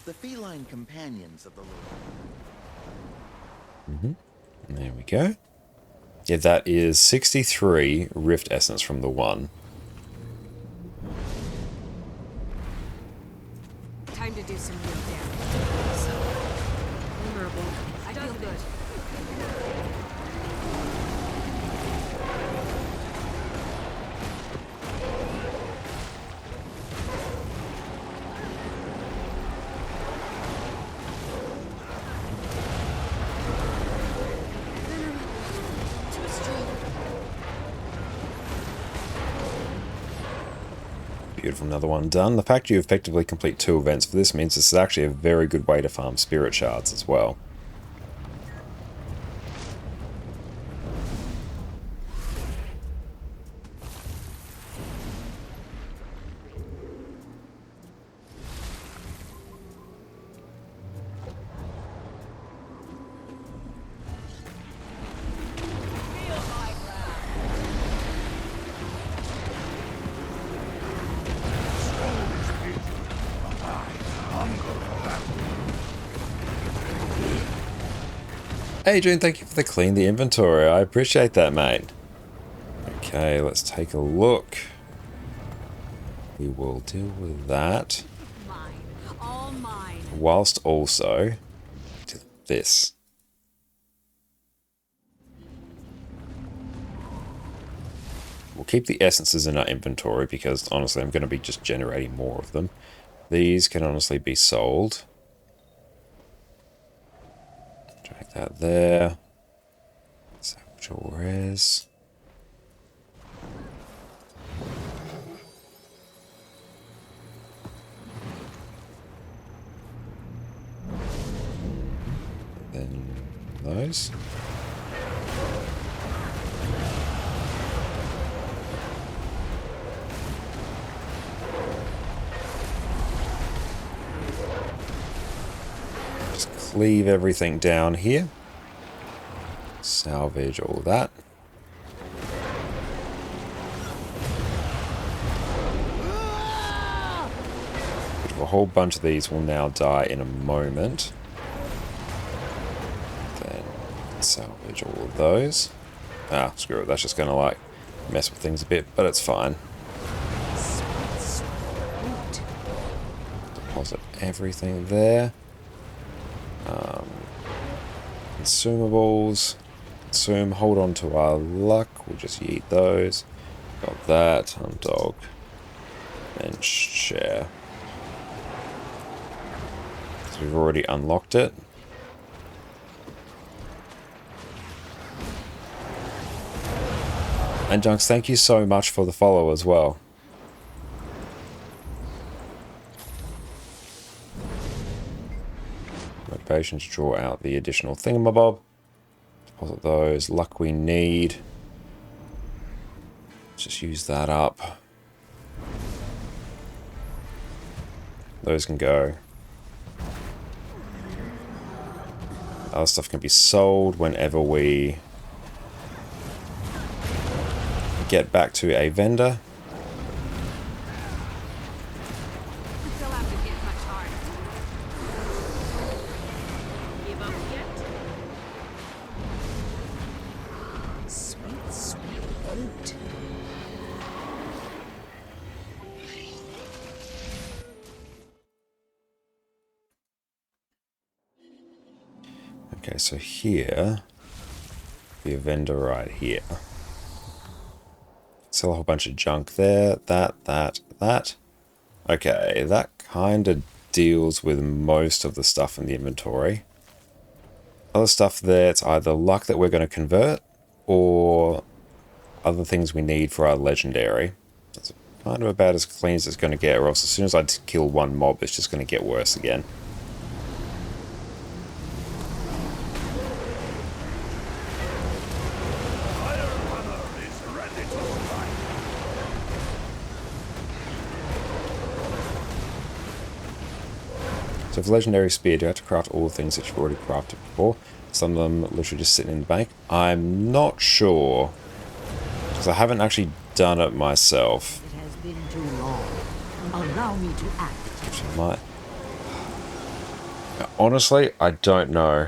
Speaker 6: The feline companions of the
Speaker 1: Lord. There we go. Yeah, that is 63 Rift Essence from the one.
Speaker 5: Time to do some real damage. So vulnerable. I feel good.
Speaker 1: Beautiful, another one done. The fact you effectively complete 2 events for this means this is actually a very good way to farm spirit shards as well. Adrian, thank you for the clean the inventory. I appreciate that, mate. Okay, let's take a look. We will deal with that.
Speaker 5: Mine. All mine.
Speaker 1: Whilst also do this. We'll keep the essences in our inventory because honestly I'm going to be just generating more of them. These can honestly be sold. Drag that there. Salvage all res. those. Just cleave everything down here. Salvage all that. A whole bunch of these will now die in a moment. Then salvage all of those. Ah, screw it. That's just going to like mess with things a bit, but it's fine. Deposit everything there. Consumables. Consume. Hold on to our luck. We'll just yeet those. Got that. Undog. And share. We've already unlocked it. And Junks, thank you so much for the follow as well. Motivation to draw out the additional thingamabob. Deposit those. Luck we need. Just use that up. Those can go. Other stuff can be sold whenever we get back to a vendor.
Speaker 2: They'll have to hit much harder. Give up yet?
Speaker 3: Sweet, sweet loot.
Speaker 1: Okay, so here, be a vendor right here. Sell a whole bunch of junk there. That. Okay, that kind of deals with most of the stuff in the inventory. Other stuff there, it's either luck that we're going to convert, or other things we need for our legendary. That's kind of about as clean as it's going to get, or else as soon as I kill one mob, it's just going to get worse again. So for Legendary Spear, do you have to craft all the things that you've already crafted before? Some of them literally just sitting in the bank. I'm not sure, because I haven't actually done it myself.
Speaker 3: It has been too long. Allow me to act.
Speaker 1: Which I might. Honestly, I don't know.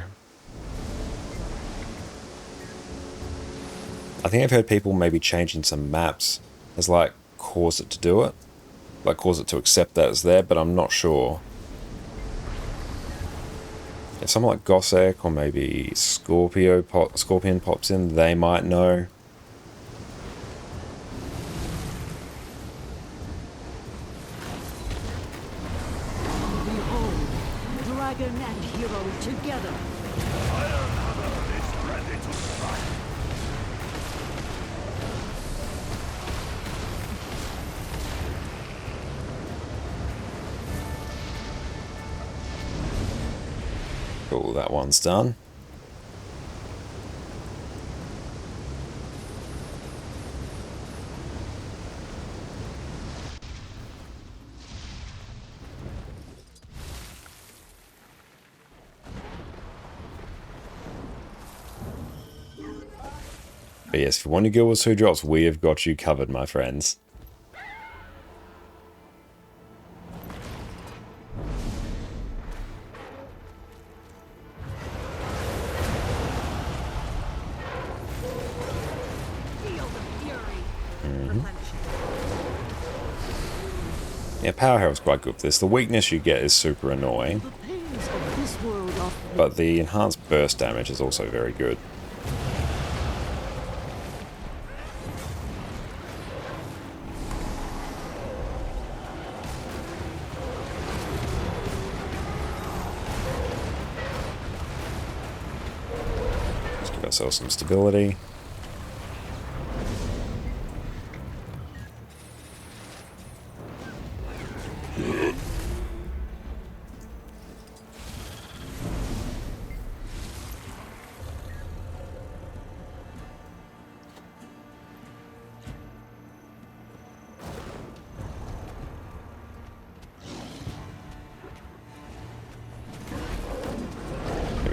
Speaker 1: I think I've heard people maybe changing some maps as like cause it to do it. Like cause it to accept that it's there, but I'm not sure. If someone like Gossek or maybe Scorpion pops in, they might know.
Speaker 3: Behold, dragon and hero together.
Speaker 11: Ironhammer is ready to strike.
Speaker 1: Cool, that one's done. But yes, if you want to Guild Wars 2 drops, we have got you covered, my friends. Yeah, Power Harold's quite good for this. The weakness you get is super annoying, but the enhanced burst damage is also very good. Let's give ourselves some stability.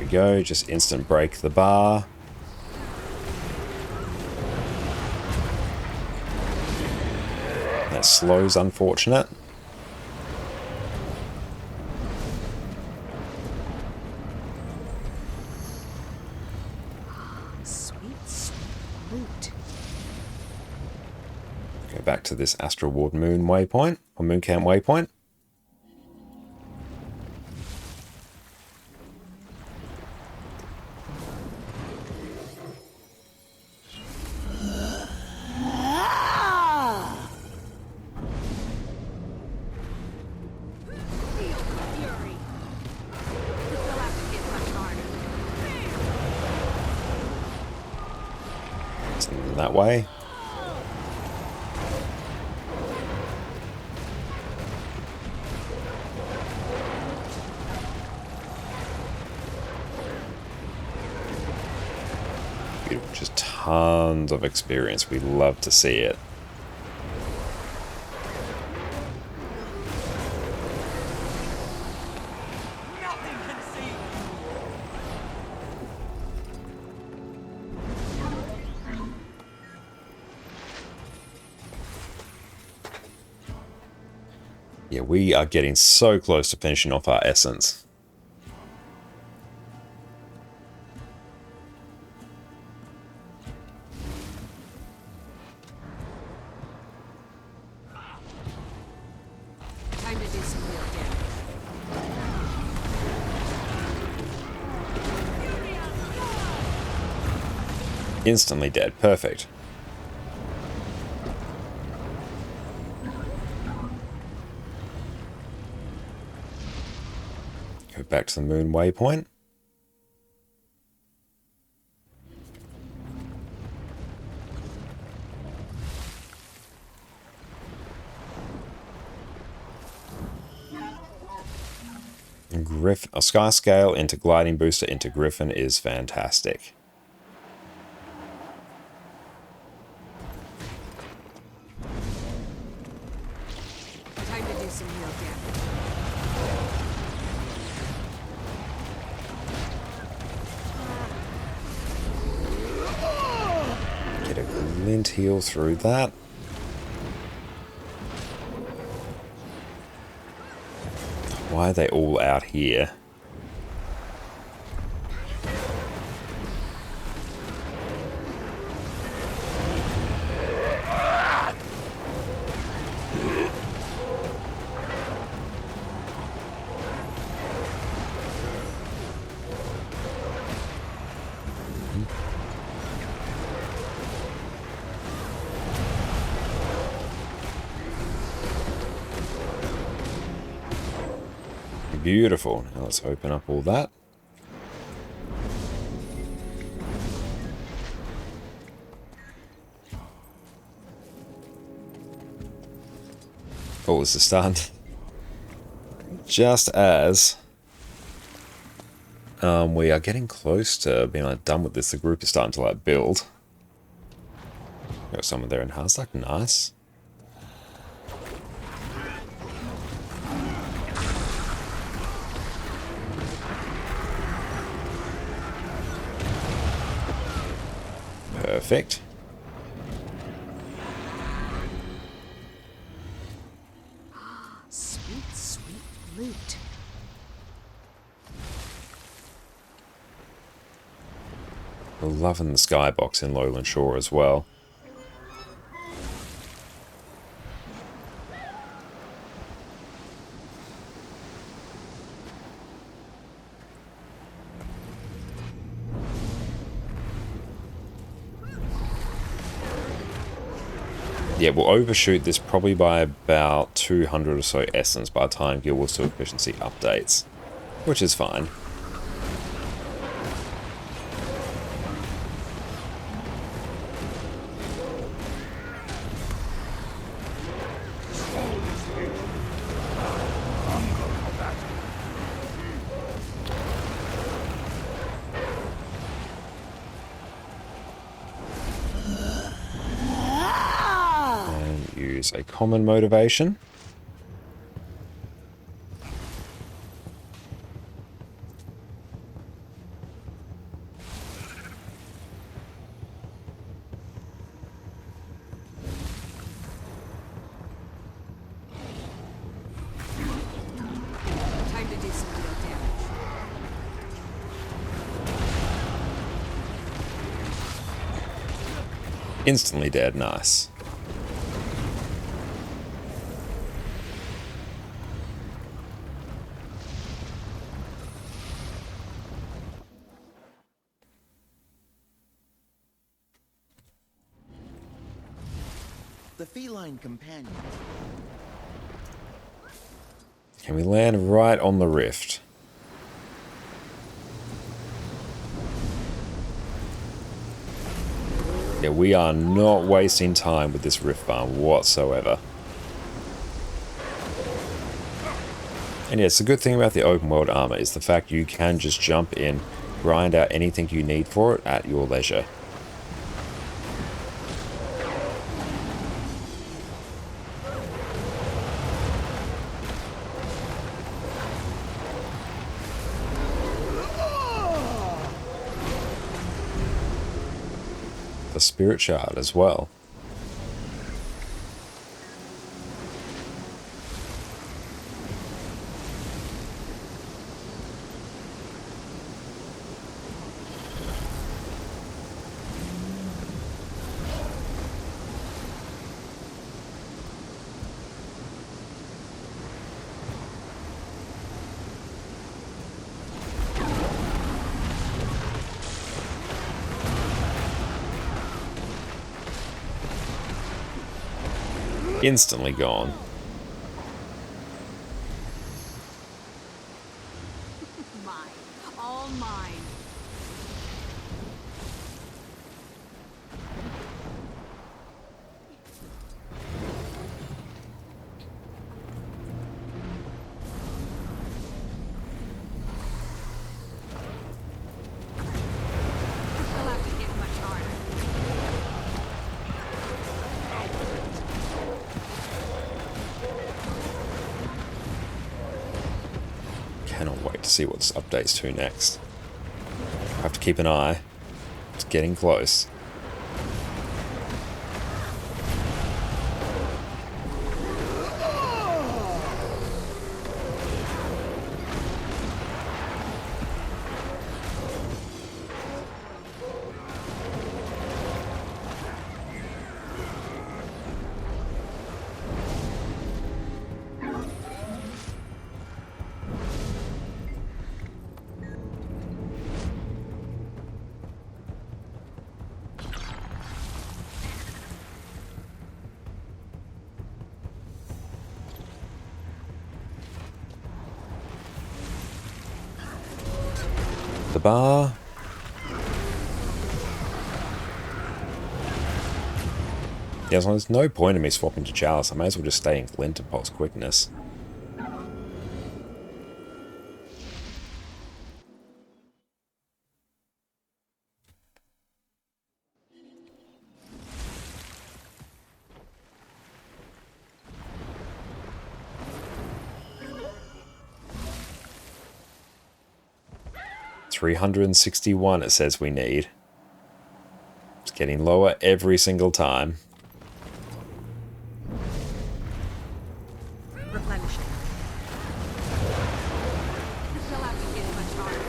Speaker 1: we go. Just instant break the bar. That slow's unfortunate.
Speaker 3: Sweet, sweet loot.
Speaker 1: Go back to this Astral Ward Moon waypoint, or Moon Camp waypoint. That way. Beautiful. Just tons of experience. We love to see it. Yeah, we are getting so close to finishing off our essence.
Speaker 2: Time to do some real damage.
Speaker 1: Instantly dead. Perfect. Go back to the moon waypoint. A Sky Scale into Gliding Booster into Griffin is fantastic.
Speaker 2: Time to do some real damage.
Speaker 1: Get a glint heal through that. Why are they all out here? Beautiful. Now let's open up all that. Oh, this is starting. Just as we are getting close to being done with this, the group is starting to build. Got someone there in Hazak, nice. Perfect.
Speaker 3: Sweet, sweet loot.
Speaker 1: We're loving the skybox in Lowland Shore as well. Yeah, we'll overshoot this probably by about 200 or so essence by the time Guild Wars 2 efficiency updates, which is fine. A common motivation. Instantly dead, nice.
Speaker 14: The feline companion.
Speaker 1: Can we land right on the rift? Yeah, we are not wasting time with this rift farm whatsoever. And yes, the good thing about the open world armor is the fact you can just jump in, grind out anything you need for it at your leisure. The spirit shard as well. Instantly gone.
Speaker 2: Mine. All mine. We'll have to hit much harder.
Speaker 1: Cannot wait to see what this updates to next. I have to keep an eye. It's getting close. The bar. Yeah, as long as there's no point in me swapping to Chalice, I may as well just stay in Glint and Pot's quickness. $361 it says we need. It's getting lower every single time.
Speaker 2: Replenishing. We'll have to hit much harder.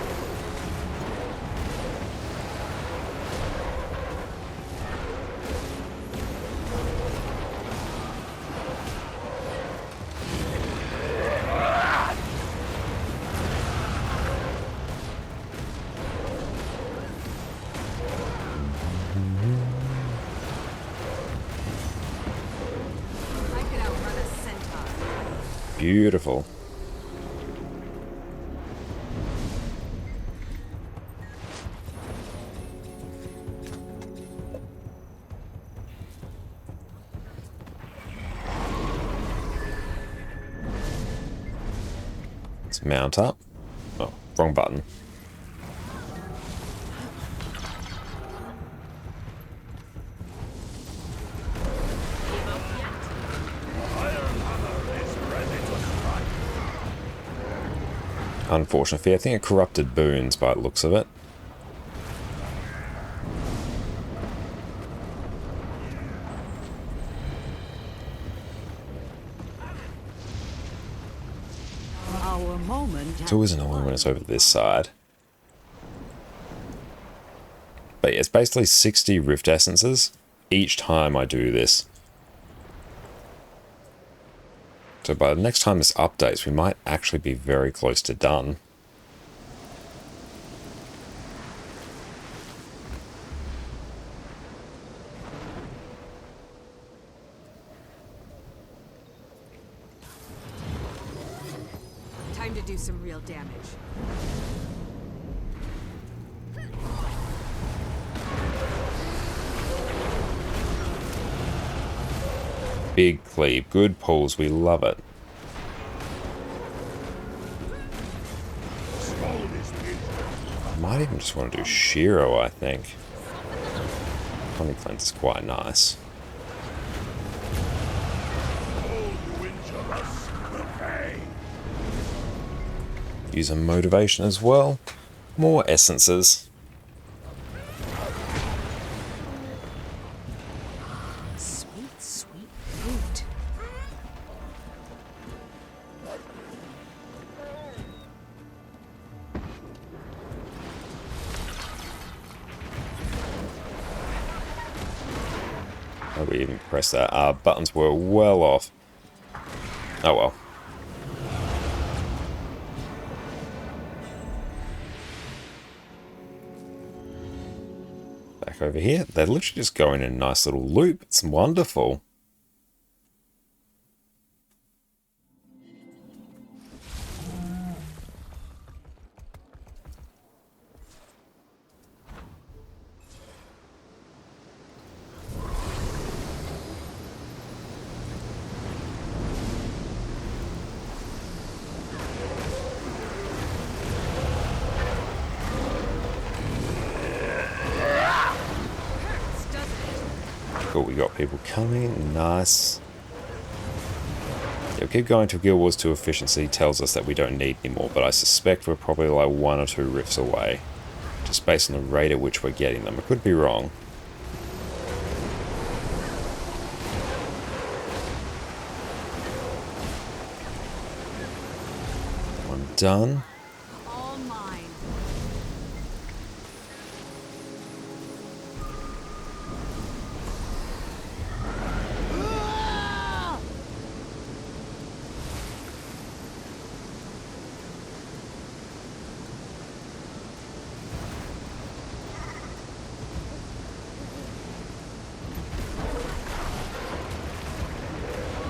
Speaker 2: I could outrun a centaur.
Speaker 1: Beautiful. Let's mount up. Oh, wrong button. Unfortunately, I think it corrupted boons by the looks of it.
Speaker 3: Our moment.
Speaker 1: It's always annoying when it's over this side. But yeah, it's basically 60 Rift Essences each time I do this. So by the next time this updates, we might actually be very close to done.
Speaker 5: Time to do some real damage.
Speaker 1: Big cleave, good pulls, we love it. I might even just want to do Shiro, I think. Honey Cleanse is quite nice. Use a motivation as well. More essences. Oh, we even pressed that. Our buttons were well off. Oh well. Back over here. They literally just go in a nice little loop. It's wonderful. Cool, we got people coming, nice. Yeah, we'll keep going till Guild Wars 2 efficiency tells us that we don't need any more, but I suspect we're probably like 1 or 2 rifts away. Just based on the rate at which we're getting them. I could be wrong. One done.
Speaker 5: All mine.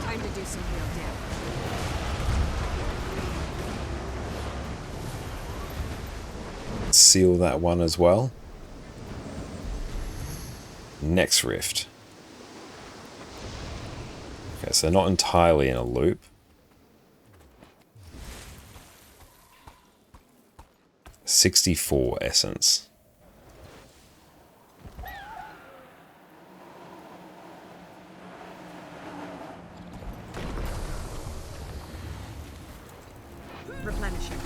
Speaker 5: Time to do some real damage.
Speaker 1: Seal that one as well. Next rift. Okay, so not entirely in a loop. $64 essence.
Speaker 5: Replenishing.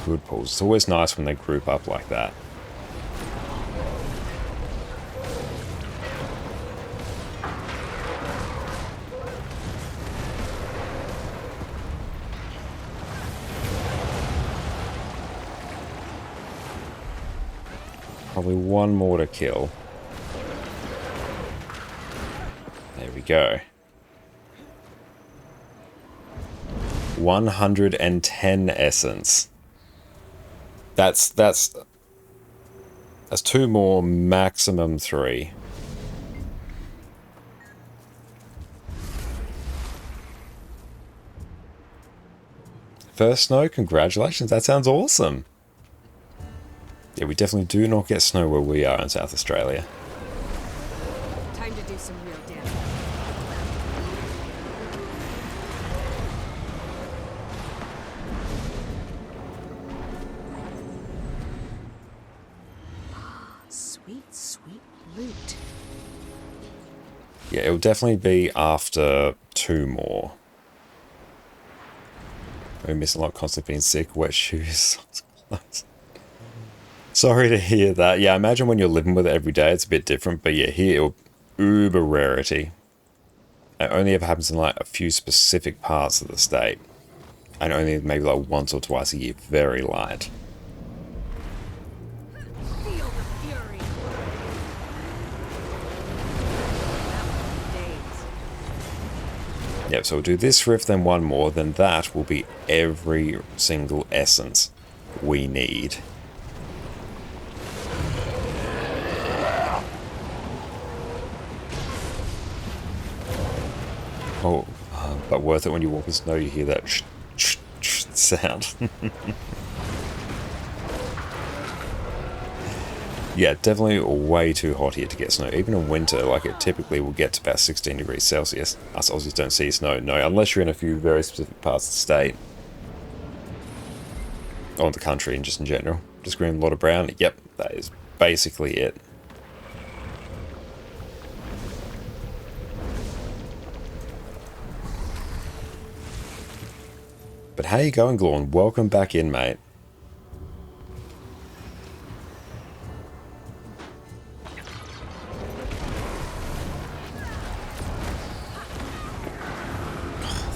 Speaker 1: Good pulls. It's always nice when they group up like that. Probably one more to kill. There we go. 110 essence. That's 2 more, maximum 3. First snow, congratulations, that sounds awesome. Yeah, we definitely do not get snow where we are in South Australia.
Speaker 5: Time to do some real damage. Sweet, sweet loot.
Speaker 1: Yeah, it'll definitely be after 2 more. We're missing a lot, constantly being sick, wet shoes. Sorry to hear that. Yeah, I imagine when you're living with it every day, it's a bit different. But yeah, here, it'll uber rarity. It only ever happens in like a few specific parts of the state. And only maybe like once or twice a year. Very light. Yep, so we'll do this rift, then one more, then that will be every single essence we need. Oh, but worth it when you walk in snow, you hear that sound. Yeah, definitely way too hot here to get snow. Even in winter, like it typically will get to about 16 degrees Celsius. Us Aussies don't see snow, no, unless you're in a few very specific parts of the state. Or the country, and just in general. Just green, a lot of brown. Yep, that is basically it. But how you going, Glorn? Welcome back in, mate.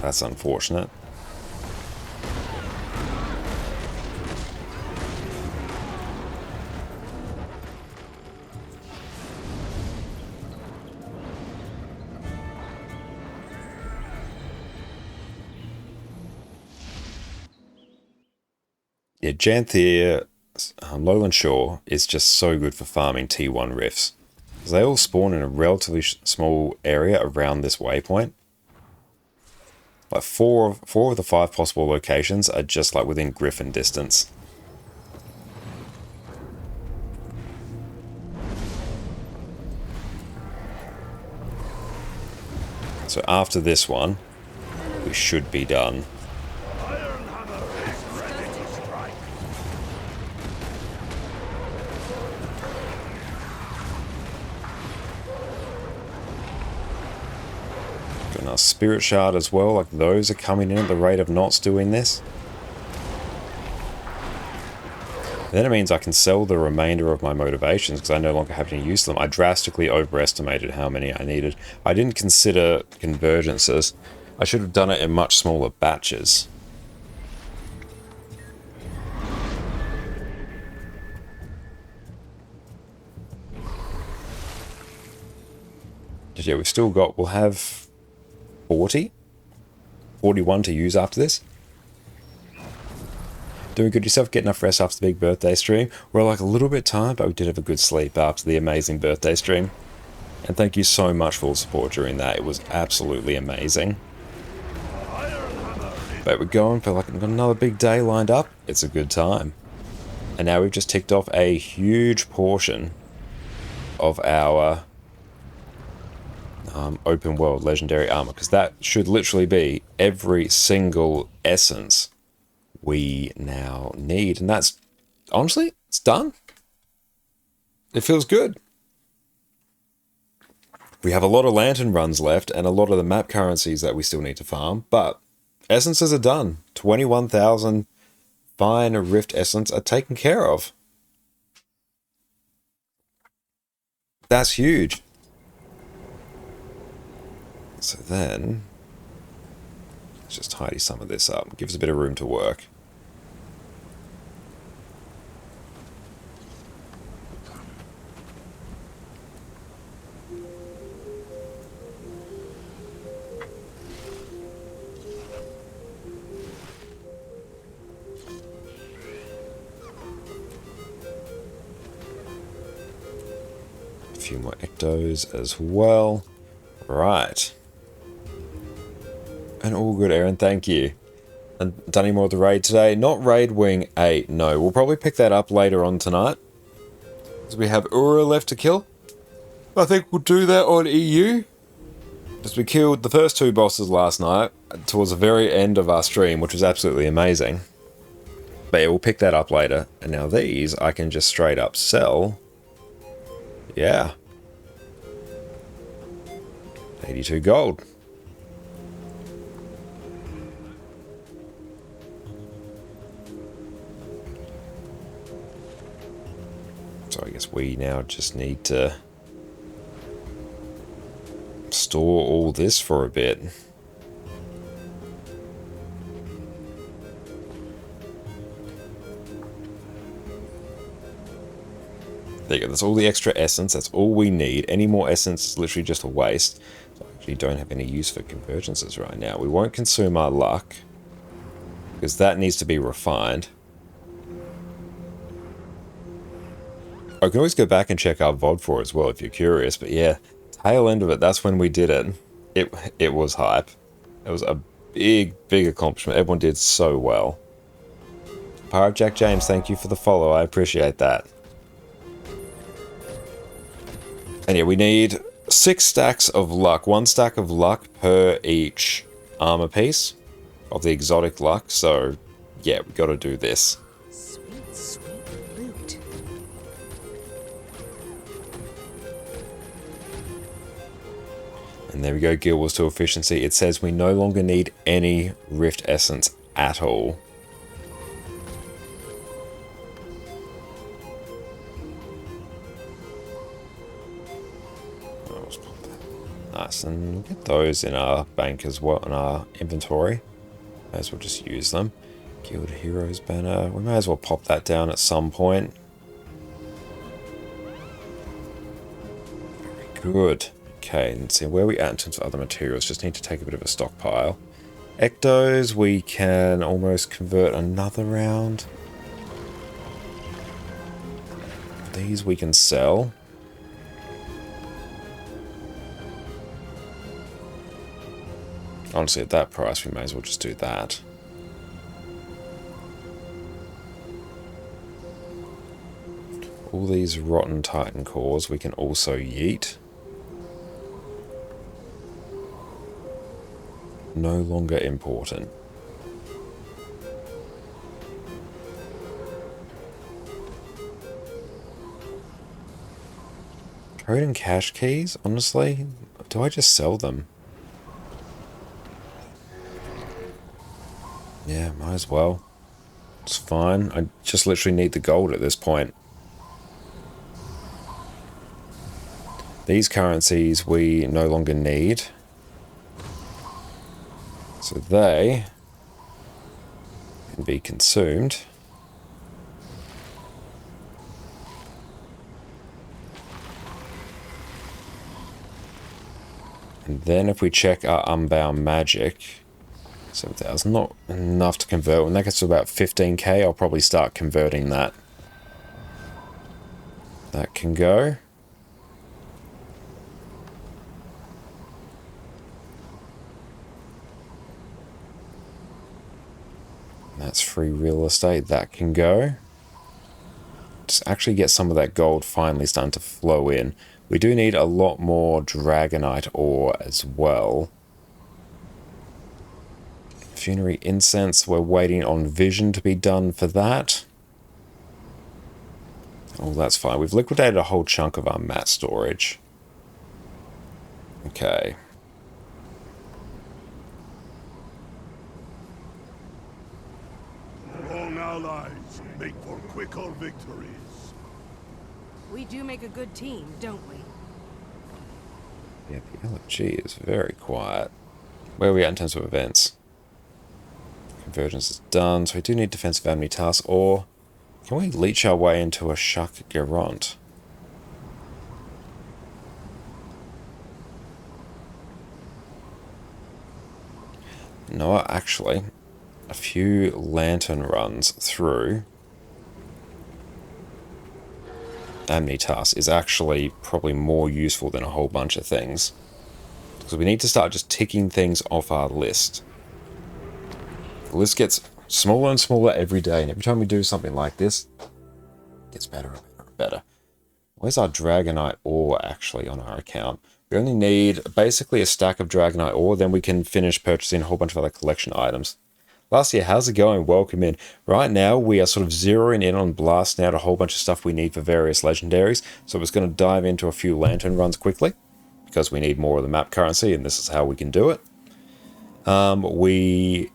Speaker 1: That's unfortunate. Yeah, Janthir Lowland Shore is just so good for farming T1 rifts. Because they all spawn in a relatively small area around this waypoint. Like four of the 5 possible locations are just like within Griffin distance. So after this one, we should be done. Got a Spirit Shard as well, like those are coming in at the rate of knots doing this. Then it means I can sell the remainder of my motivations because I no longer have any use of them. I drastically overestimated how many I needed. I didn't consider convergences. I should have done it in much smaller batches. But yeah, we've still got, we'll have 41 to use after this. Doing good yourself, get enough rest after the big birthday stream. We're like a little bit tired, but we did have a good sleep after the amazing birthday stream. And thank you so much for all the support during that. It was absolutely amazing. But we're going for like another big day lined up. It's a good time. And now we've just ticked off a huge portion of our open world legendary armor. Because that should literally be every single essence we now need, and that's honestly, it's done. It feels good. We have a lot of lantern runs left and a lot of the map currencies that we still need to farm, but essences are done. 21,000 fine rift essence are taken care of. That's huge. So then let's just tidy some of this up. Give us a bit of room to work. A few more ectos as well. Right. And all good, Aaron, thank you. And done any more of the raid today? Not Raid Wing 8, no. We'll probably pick that up later on tonight. Because we have Ura left to kill. I think we'll do that on EU. Because we killed the first 2 bosses last night towards the very end of our stream, which was absolutely amazing. But yeah, we'll pick that up later. And now these, I can just straight up sell. Yeah. 82 gold. So I guess we now just need to store all this for a bit. There you go, that's all the extra essence, that's all we need. Any more essence is literally just a waste. So Actually don't have any use for convergences right now. We won't consume our luck, because that needs to be refined. I can always go back and check our VOD for it as well if you're curious, but yeah, tail end of it, that's when we did it. It was hype. It was a big accomplishment. Everyone did so well. Pirate Jack James, thank you for the follow. I appreciate that. And yeah, we need 6 stacks of luck. 1 stack of luck per each armor piece of the exotic luck. So yeah, we got to do this.
Speaker 3: Sweet, sweet loot.
Speaker 1: And there we go, Guild Wars 2 efficiency. It says we no longer need any Rift Essence at all. Nice, and we'll get those in our bank as well, in our inventory. May as well just use them. Guild Heroes banner, we may as well pop that down at some point. Very good. Okay, and see where we at in terms of other materials. Just need to take a bit of a stockpile. Ectos, we can almost convert another round. These we can sell. Honestly, at that price, we may as well just do that. All these rotten Titan cores we can also yeet. No longer important. Code and cache keys, honestly? Do I just sell them? Yeah, might as well. It's fine. I just literally need the gold at this point. These currencies we no longer need. So they can be consumed. And then if we check our Unbound Magic, 7,000, not enough to convert. When that gets to about 15k, I'll probably start converting that. That can go. That's free real estate. That can go. Just actually get some of that gold finally starting to flow in. We do need a lot more Dragonite ore as well. Funerary Incense, we're waiting on Vision to be done for that. Oh, that's fine. We've liquidated a whole chunk of our mat storage. Okay.
Speaker 11: Wrong allies make for quicker victories.
Speaker 5: We do make a good team, don't we?
Speaker 1: Yeah, the LFG is very quiet. Where are we at in terms of events? Convergence is done, so we do need defensive enemy tasks, or can we leech our way into a Shuk Garant? No, actually, a few lantern runs through enemy tasks is actually probably more useful than a whole bunch of things. Because we need to start just ticking things off our list. The list gets smaller and smaller every day, and every time we do something like this, it gets better and better and better. Where's our Dragonite ore actually on our account? We only need basically a stack of Dragonite ore, then we can finish purchasing a whole bunch of other collection items. Last year, how's it going? Welcome in. Right now, we are sort of zeroing in on blasting out a whole bunch of stuff we need for various legendaries, so I'm just going to dive into a few lantern runs quickly, because we need more of the map currency, and this is how we can do it. We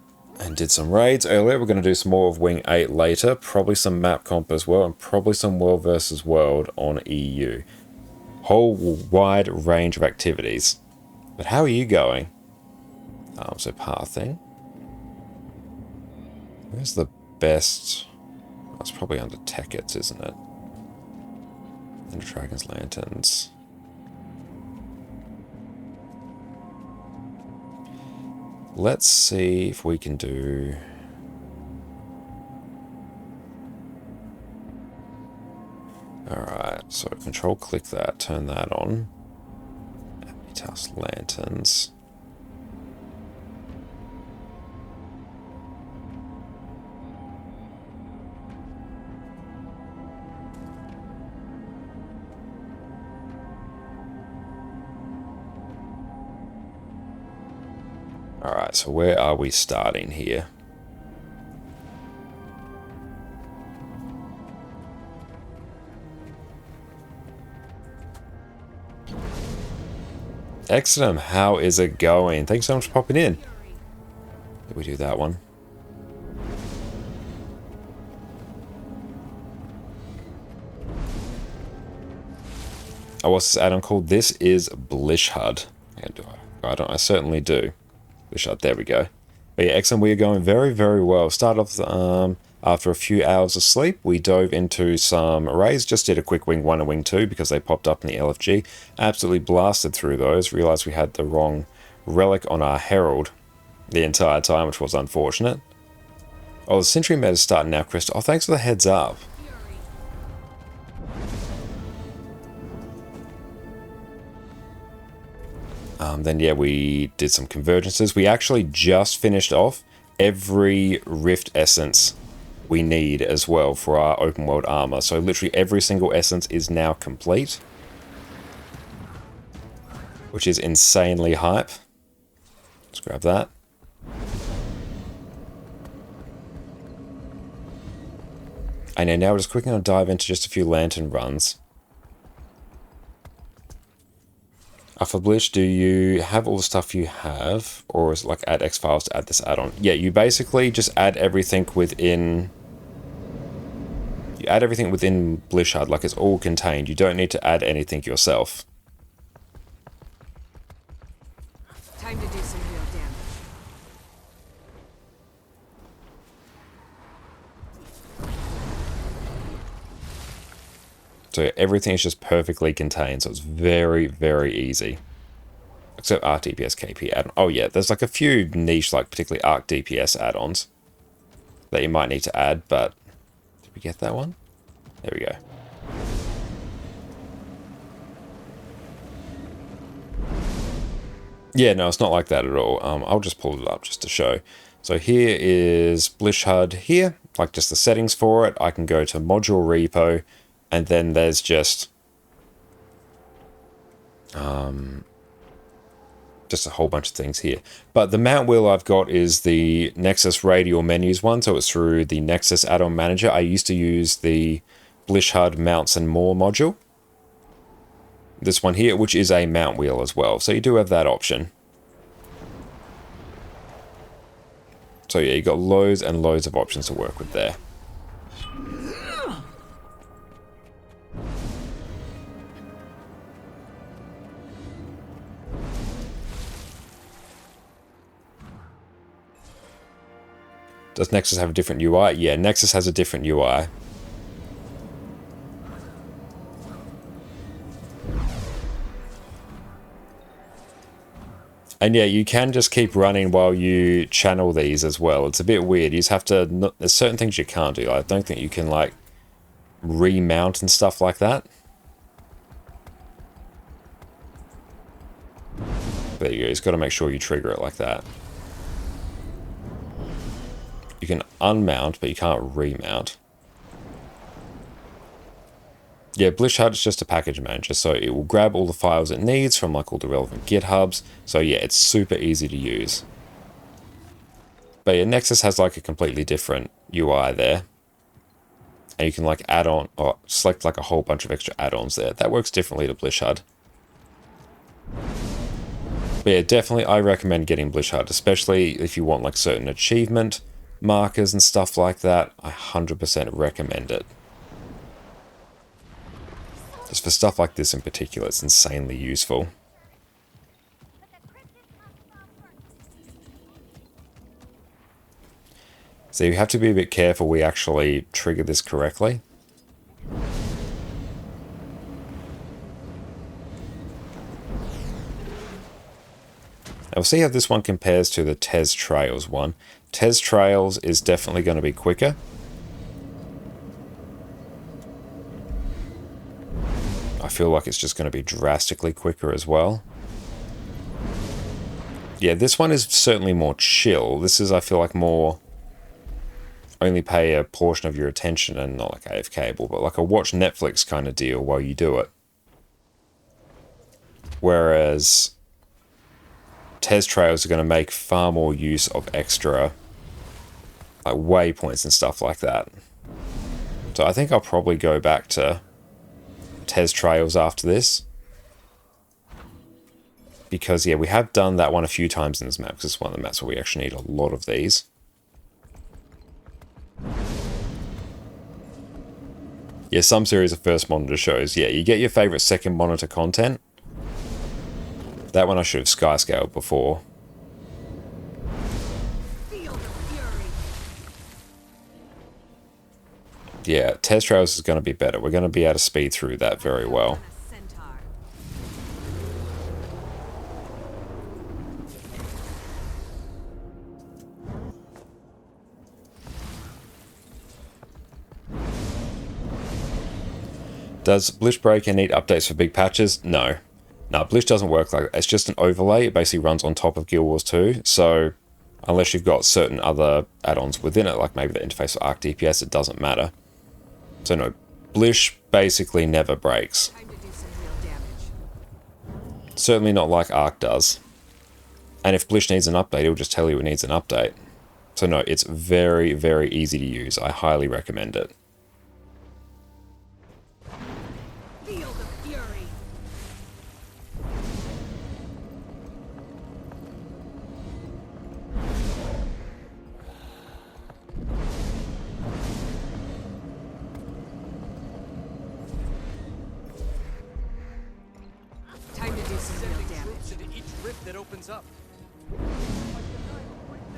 Speaker 1: did some raids earlier. We're going to do some more of Wing 8 later. Probably some map comp as well, and probably some World versus World on EU. Whole wide range of activities. But how are you going? So pathing. Where's the best? That's probably under Tickets, isn't it? And Dragon's Lanterns. let's see if we can do... Alright, so control click that, turn that on. Task lanterns. Alright, so where are we starting here? Excellent, how is it going? Thanks so much for popping in. Did we do that one? Oh, what's this add-on called? This is Blishhud. I certainly do. Blishhud, there we go. But yeah, excellent, we are going very, very well. Start off after a few hours of sleep, we dove into some arrays, just did a quick wing 1 and wing 2 because they popped up in the LFG. Absolutely blasted through those, realized we had the wrong relic on our Herald the entire time, which was unfortunate. Oh, the Sentry meta's starting now, Chris. Oh, thanks for the heads up. Then yeah, we did some convergences. We actually just finished off every Rift Essence we need as well for our open world armor. So literally every single essence is now complete, which is insanely hype. Let's grab that. And now we're just quickly going to dive into just a few lantern runs. For Blish, do you have all the stuff you have, or is it like add X files to add this add-on? Yeah, you basically just add everything within... You add everything within Blishhud, like it's all contained. You don't need to add anything yourself.
Speaker 5: Time to do some real damage.
Speaker 1: So everything is just perfectly contained, so it's very, very easy. Except Arc DPS KP add-on. Oh yeah, there's like a few niche, like particularly Arc DPS add-ons that you might need to add, but... Did we get that one? There we go. Yeah, no, it's not like that at all. I'll just pull it up just to show. So here is Blishhud here, like just the settings for it. I can go to module repo, and then there's just a whole bunch of things here. But the mount wheel I've got is the Nexus Radial Menus one, so it's through the Nexus add-on manager. I used to use the Blishhud Mounts and More module. This one here, which is a mount wheel as well, so you do have that option. So yeah, you got loads and loads of options to work with there. Does Nexus have a different UI? Yeah, Nexus has a different UI. And yeah, you can just keep running while you channel these as well. It's a bit weird. You just have to... There's certain things you can't do. I don't think you can, like, remount and stuff like that. There you go. You just got to make sure you trigger it like that. You can unmount, but you can't remount. Yeah, Blishhud is just a package manager, so it will grab all the files it needs from like all the relevant GitHubs. So yeah, it's super easy to use. But yeah, Nexus has like a completely different UI there. And you can like add on, or select like a whole bunch of extra add-ons there. That works differently to Blishhud. But yeah, definitely I recommend getting Blishhud, especially if you want like certain achievement markers and stuff like that. I 100% recommend it. Just for stuff like this in particular, it's insanely useful. So you have to be a bit careful we actually trigger this correctly. we'll see how this one compares to the Tez Trails one. Tez Trails is definitely going to be quicker. I feel like it's just going to be drastically quicker as well. Yeah, this one is certainly more chill. This is, I feel like, more only pay a portion of your attention and not like AF Cable, but like a watch Netflix kind of deal while you do it. Whereas Tez Trails are going to make far more use of extra like waypoints and stuff like that. So I think I'll probably go back to Tez Trails after this. Because, yeah, we have done that one a few times in this map, because it's one of the maps where we actually need a lot of these. Yeah, some series of first monitor shows. Yeah, you get your favorite second monitor content. That one I should have skyscaled before. Yeah, Tez Trails is going to be better. We're going to be able to speed through that very well. Does Blish Breaker need updates for big patches? No. No, Blish doesn't work like that. It's just an overlay. It basically runs on top of Guild Wars 2. So, unless you've got certain other add-ons within it, like maybe the interface for Arc DPS, it doesn't matter. So no, Blish basically never breaks. Certainly not like Arc does. And if Blish needs an update, it'll just tell you it needs an update. So no, it's very, very easy to use. I highly recommend it.
Speaker 15: That opens up.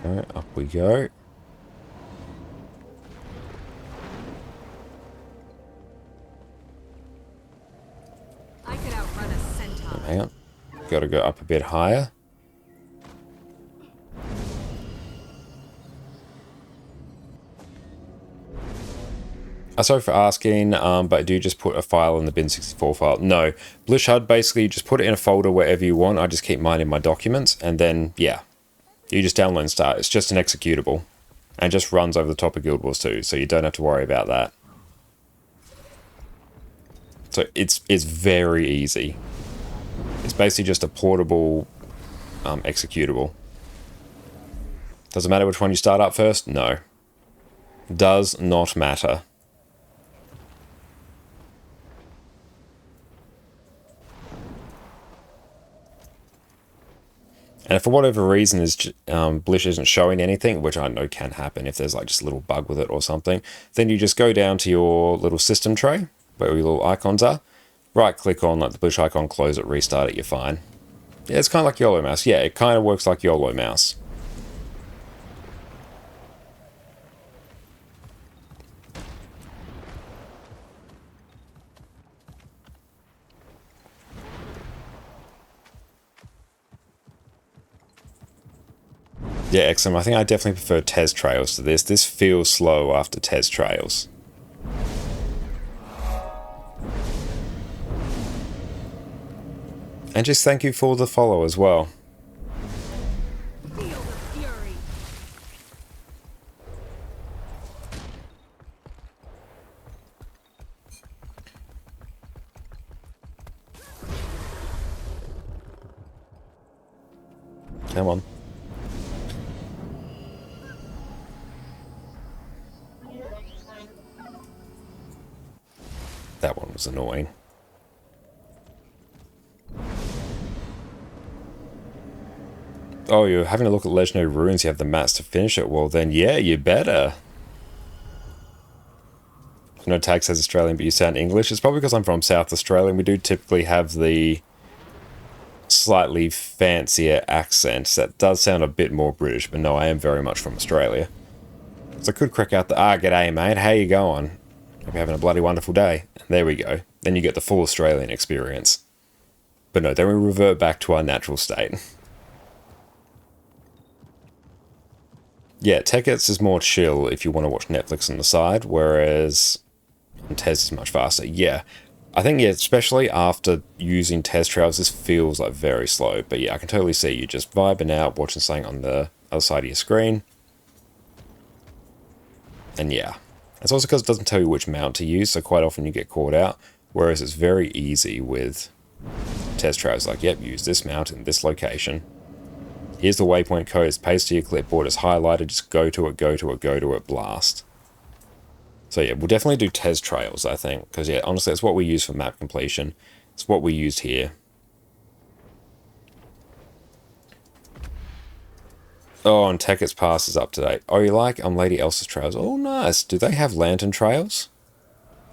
Speaker 1: Alright, up we go.
Speaker 2: I could outrun a centaur.
Speaker 1: Hang on. Gotta go up a bit higher. Sorry for asking, but do you just put a file in the bin64 file? No. Blish HUD, basically, you just put it in a folder wherever you want. I just keep mine in my documents, and then, yeah. You just download and start. It's just an executable. And just runs over the top of Guild Wars 2, so you don't have to worry about that. So it's very easy. It's basically just a portable executable. Does it matter which one you start up first? No. Does not matter. And if for whatever reason Blish isn't showing anything, which I know can happen if there's like just a little bug with it or something, then you just go down to your little system tray, where your little icons are, right click on like the Blish icon, close it, restart it, you're fine. Yeah, it's kind of like YOLO Mouse. Yeah, it kind of works like YOLO Mouse. Yeah, excellent. I think I definitely prefer Tez Trails to this. This feels slow after Tez Trails. And just thank you for the follow as well. Come on. That one was annoying. Oh, you're having a look at Legendary Ruins, you have the mats to finish it. Well then, yeah, you better. I know Tag says Australian, but you sound English. It's probably because I'm from South Australia, and we do typically have the slightly fancier accent. That does sound a bit more British, but no, I am very much from Australia. So I could crack out the, g'day mate, how you going? Hope you're having a bloody wonderful day. There we go. Then you get the full Australian experience. But no, then we revert back to our natural state. Yeah, Tekkets is more chill if you want to watch Netflix on the side, whereas Tez is much faster. Yeah, I think, yeah, especially after using Tez Trails, this feels like very slow. But yeah, I can totally see you just vibing out, watching something on the other side of your screen. And yeah, it's also because it doesn't tell you which mount to use, so quite often you get caught out. Whereas it's very easy with Tez Trails, like, yep, use this mount in this location. Here's the waypoint code, it's pasted to your clipboard, it's highlighted, just go to it, go to it, go to it, blast. So yeah, we'll definitely do Tez Trails, I think, because yeah, honestly, it's what we use for map completion. It's what we used here. Oh, and Tekkets Pass is up to date. Oh, you like Lady Elsa's Trails? Oh, nice. Do they have Lantern Trails?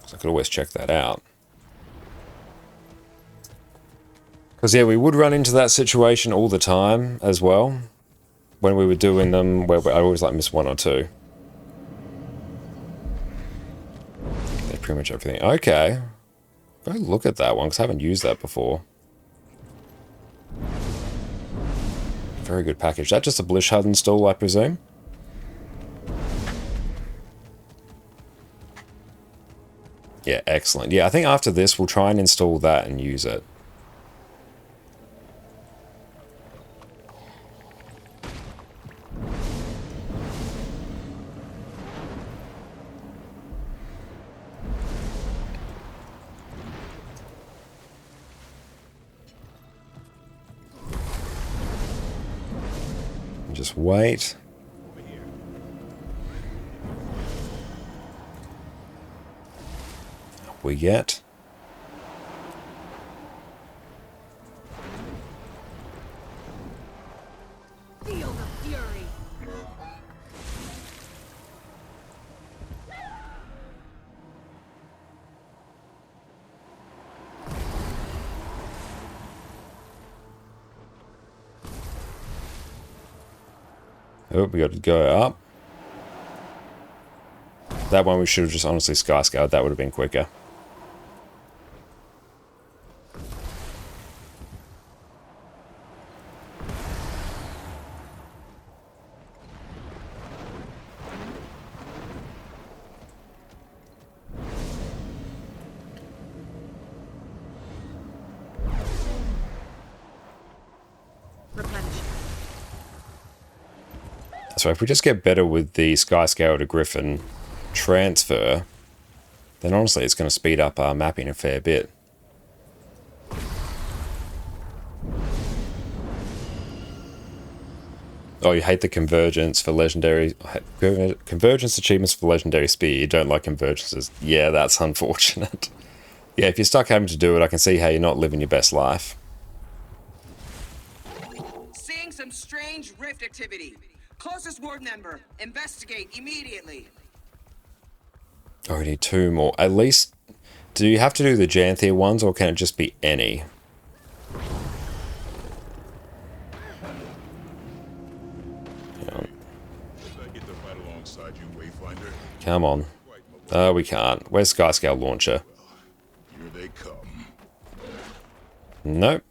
Speaker 1: So I could always check that out. Because, yeah, we would run into that situation all the time as well. When we were doing them, where I always like miss one or two. They're pretty much everything. Okay. Go look at that one, because I haven't used that before. Very good package. Is that just a Blish HUD install, I presume? Yeah, excellent. Yeah, I think after this, we'll try and install that and use it. Just wait. Up we get.
Speaker 2: Feel the fury.
Speaker 1: Oh, we got to go up. That one we should have just honestly skyscaled. That would have been quicker. So if we just get better with the Skyscale to Griffin transfer, then honestly it's going to speed up our mapping a fair bit. Oh, you hate the convergence for legendary... Convergence achievements for legendary speed. You don't like convergences. Yeah, that's unfortunate. Yeah, if you're stuck having to do it, I can see how you're not living your best life.
Speaker 15: Seeing some strange rift activity. Closest ward member, investigate immediately.
Speaker 1: Oh, we need two more. At least, do you have to do the Janthia ones, or can it just be any? Come on. Oh, we can't. Where's Skyscale Launcher?
Speaker 11: Here they come.
Speaker 1: Nope.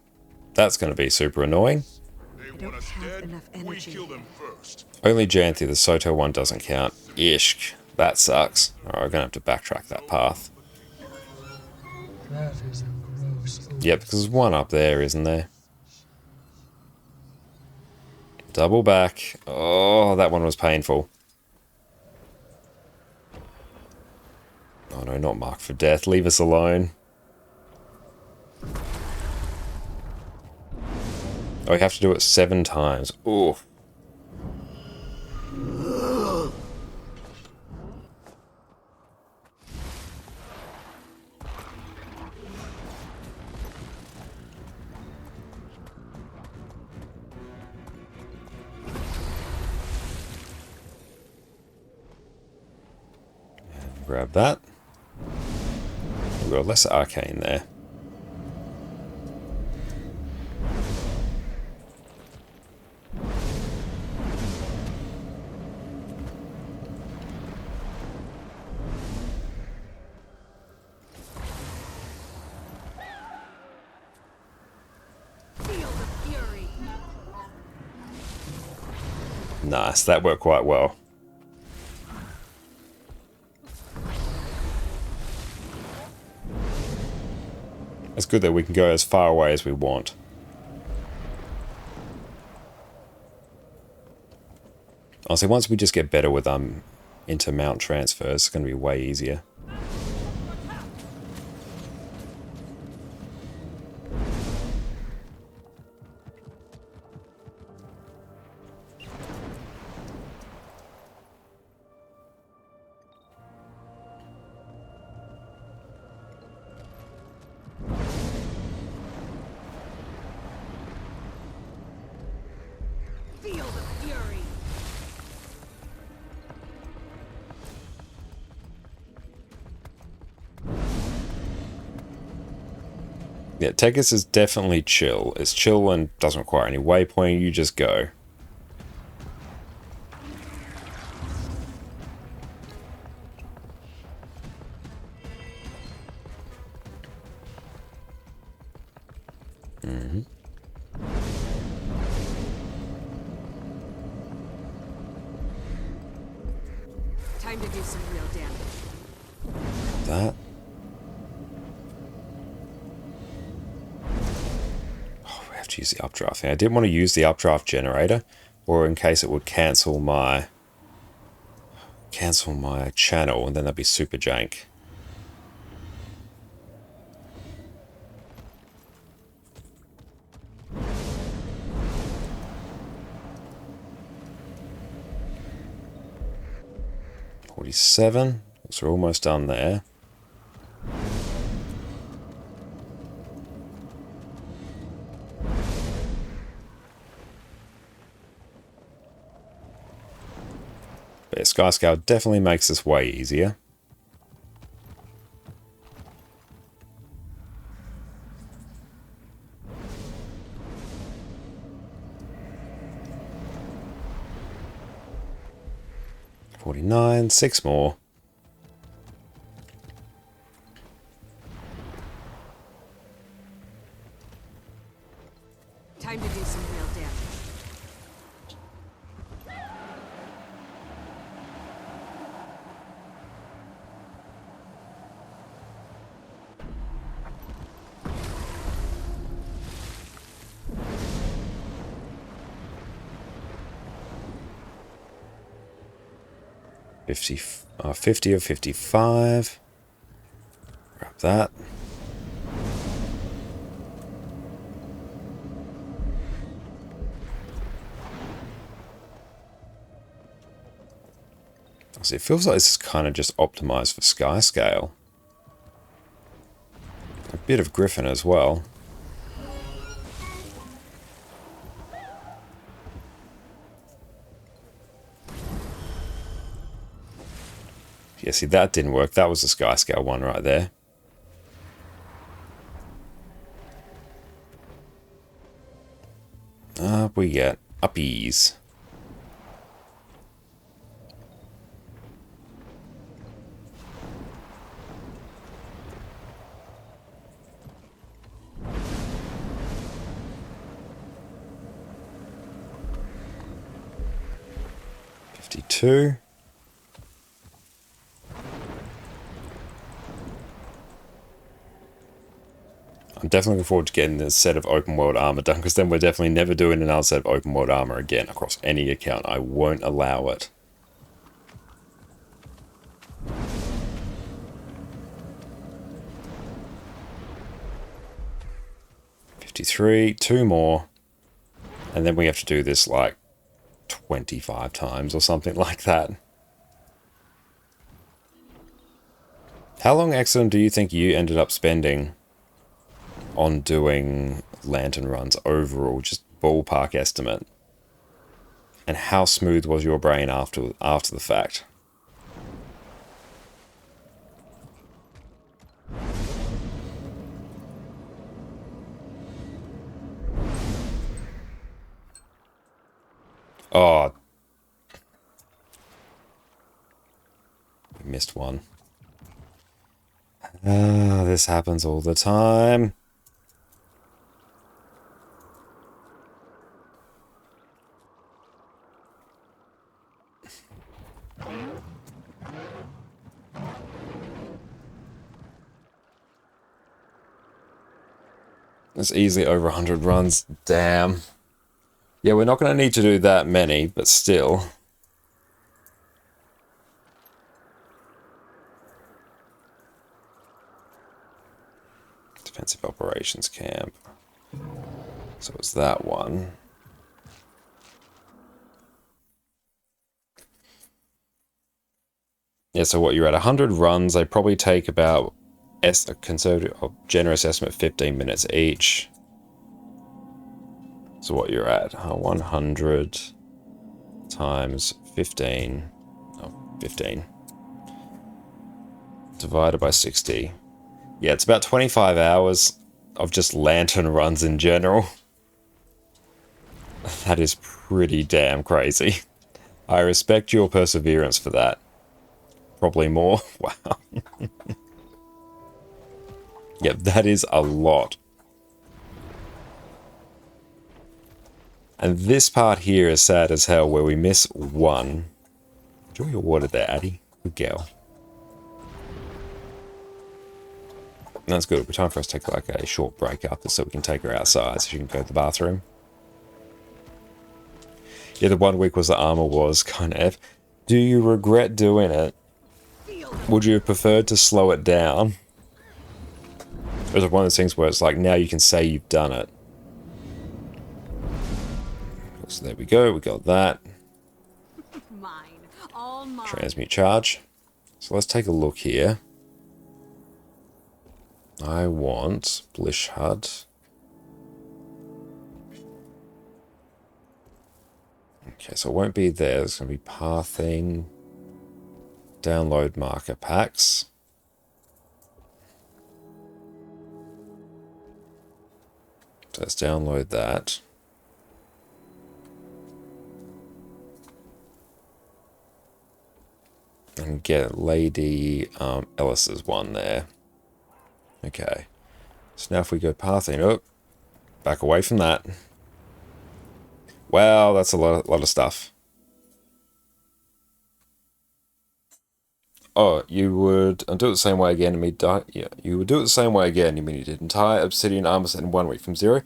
Speaker 1: That's going to be super annoying.
Speaker 11: They want us dead, we kill them first.
Speaker 1: Only Janthia, the Soto one doesn't count. Ishk. That sucks. Alright, we're going to have to backtrack that path.
Speaker 16: That is a gross.
Speaker 1: Yep, because there's one up there, isn't there? Double back. Oh, that one was painful. Oh no, not marked for death. Leave us alone. Oh, we have to do it 7 times. Ooh. Grab that. We've got a lesser arcane there.
Speaker 2: Feel the fury.
Speaker 1: Nice, that worked quite well. It's good that we can go as far away as we want. Honestly, once we just get better with inter-mount transfers, it's going to be way easier.
Speaker 5: Feel the fury.
Speaker 1: Yeah, Tekis is definitely chill. It's chill and doesn't require any waypointing, you just go.
Speaker 5: Time to do some real damage.
Speaker 1: That. Oh, we have to use the updraft thing. I didn't want to use the updraft generator, or in case it would cancel my channel, and then that'd be super jank. $47. So we're almost done there. But yeah, Skyscale definitely makes this way easier. $49, 6 more.
Speaker 5: Time to do some real damage.
Speaker 1: $50 or $55. Grab that. So it feels like this is kind of just optimized for Skyscale. A bit of Griffin as well. Yeah, see, that didn't work. That was the Skyscale one right there. Up we get uppies. $52. I'm definitely looking forward to getting this set of open world armor done, because then we're definitely never doing another set of open world armor again across any account. I won't allow it. $53, 2 more. And then we have to do this like 25 times or something like that. How long, Exodum, do you think you ended up spending on doing lantern runs overall, just ballpark estimate? And how smooth was your brain after the fact? Oh, we missed one. This happens all the time. It's easily over 100 runs. Damn. Yeah, we're not going to need to do that many, but still. Defensive Operations Camp. So it's that one. Yeah, so what, you're at 100 runs. They probably take about, a conservative or generous estimate, 15 minutes each. So what you're at, 100 times 15, 15, divided by 60. Yeah, it's about 25 hours of just lantern runs in general. That is pretty damn crazy. I respect your perseverance for that. Probably more. Wow. Yeah, that is a lot. And this part here is sad as hell, where we miss one. Enjoy your water there, Addie. Good girl. That's good. It'll be time for us to take like a short break after, so we can take her outside so she can go to the bathroom. Yeah, the 1 week was the armor wars kind of. Do you regret doing it? Would you have preferred to slow it down? Or is it one of those things where it's like, now you can say you've done it? So there we go, we got that.
Speaker 2: Mine. All mine.
Speaker 1: Transmute charge. So let's take a look here. I want Blishhud. Okay, so it won't be there. It's going to be pathing. Download marker packs. So let's download that. And get Lady Ellis's one there. Okay. So now if we go pathing, oh, back away from that. Wow, that's a lot of stuff. Oh, you would do it the same way again. Yeah, you would do it the same way again. You mean you did entire Obsidian armor set in 1 week from 0?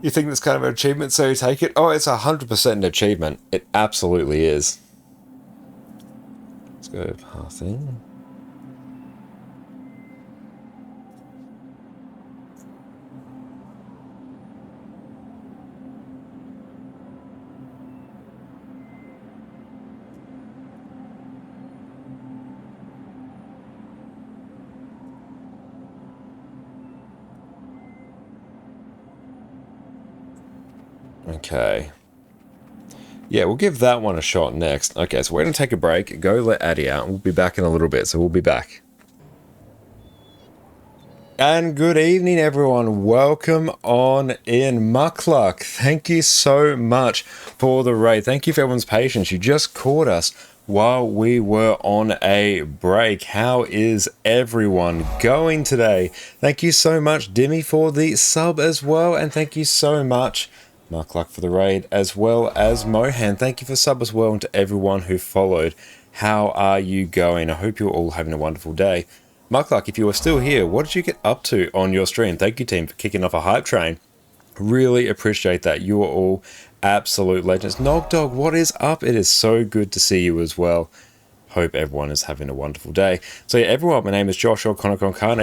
Speaker 1: You think that's kind of an achievement, so you take it? Oh, it's 100% an achievement. It absolutely is. Let's go pathing. Okay. Yeah, we'll give that one a shot next. Okay, so we're going to take a break, go let Addie out, and we'll be back in a little bit, so we'll be back. And good evening, everyone. Welcome on in. Muckluck, thank you so much for the raid. Thank you for everyone's patience. You just caught us while we were on a break. How is everyone going today? Thank you so much, Dimmy, for the sub as well, and thank you so much, Muckluck, for the raid, as well as Mohan. Thank you for sub as well, and to everyone who followed. How are you going? I hope you're all having a wonderful day. Muckluck, if you are still here, what did you get up to on your stream? Thank you, team, for kicking off a hype train. Really appreciate that. You are all absolute legends. Nogdog, what is up? It is so good to see you as well. Hope everyone is having a wonderful day. So yeah, everyone, my name is Josh O'Connor.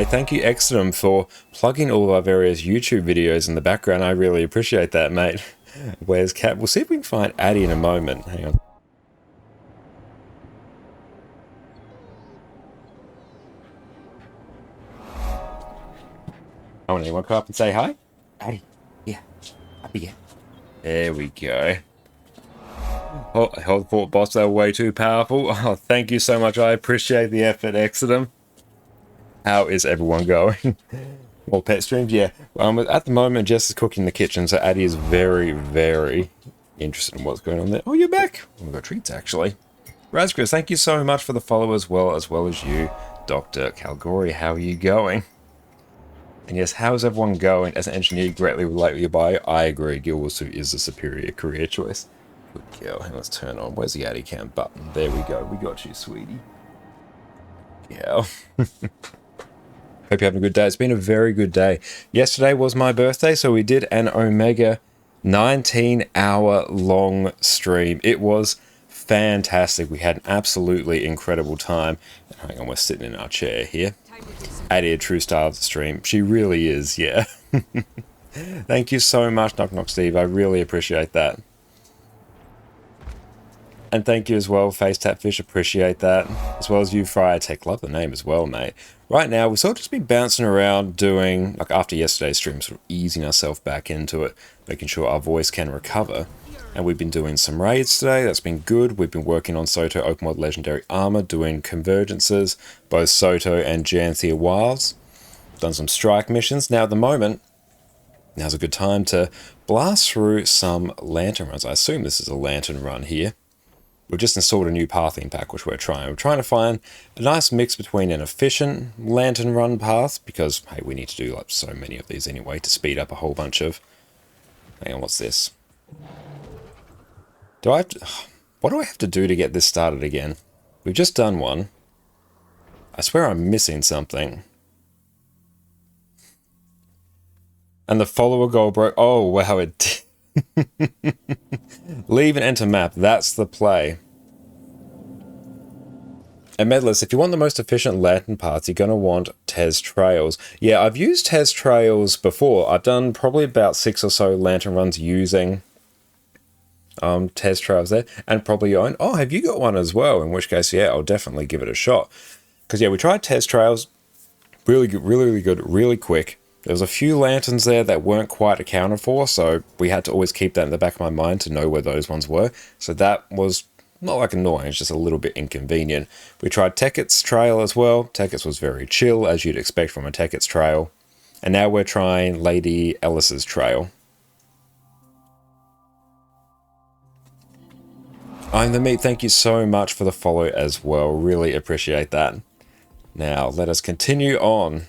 Speaker 1: Thank you, Exodum, for plugging all of our various YouTube videos in the background. I really appreciate that, mate. Where's Cat? We'll see if we can find Addie in a moment. Hang on. I want anyone to come up and say hi? Addie. Yeah. Up again. There we go. Oh, I hold the fort, boss. They're way too powerful. Oh, thank you so much. I appreciate the effort, Exodum. How is everyone going? More pet streams? Yeah. At the moment, Jess is cooking in the kitchen, so Addie is very, very interested in what's going on there. Oh, you're back. We've got treats, actually. Razgris, thank you so much for the follow as well as you, Dr. Calgori. How are you going? And yes, how's everyone going? As an engineer, greatly relate with your bio. I agree, Guild Suit is a superior career choice. Good girl. Let's turn on. Where's the Addy cam button? There we go. We got you, sweetie. Yeah. Hope you're having a good day. It's been a very good day. Yesterday was my birthday, so we did an Omega 19-hour long stream. It was fantastic. We had an absolutely incredible time. Hang on, we're sitting in our chair here. Addy, a true star of the stream. She really is, yeah. Thank you so much, Knock Knock Steve. I really appreciate that. And thank you as well, Face Tap Fish, appreciate that. As well as you, Friar Tech, love the name as well, mate. Right now, we've sort of just been bouncing around doing, like after yesterday's stream, sort of easing ourselves back into it, making sure our voice can recover. And we've been doing some raids today, that's been good. We've been working on Soto Open World Legendary Armor, doing convergences, both Soto and Janthia Wilds. Done some strike missions. Now at the moment, now's a good time to blast through some lantern runs. I assume this is a lantern run here. We've just installed a new pathing pack, which we're trying. We're trying to find a nice mix between an efficient lantern run path, because, hey, we need to do like so many of these anyway to speed up a whole bunch of... Hang on, what's this? Do I have to... What do I have to do to get this started again? We've just done one. I swear I'm missing something. And the follower goal broke... Oh, wow, it did. Leave and enter map, that's the play. And Medalist, if you want the most efficient lantern paths, you're going to want Tez Trails. Yeah, I've used Tez Trails before. I've done probably about 6 or so lantern runs using Tez Trails there, and probably your own. Oh, have you got one as well? In which case, yeah, I'll definitely give it a shot. Because yeah, we tried Tez Trails, really good, really good, really quick. There was a few lanterns there that weren't quite accounted for, so we had to always keep that in the back of my mind to know where those ones were. So that was not like annoying, it's just a little bit inconvenient. We tried Tekkett's Trail as well. Tekkett's was very chill, as you'd expect from a Tekkett's Trail. And now we're trying Lady Ellis's Trail. I'm the Meat, thank you so much for the follow as well. Really appreciate that. Now, let us continue on.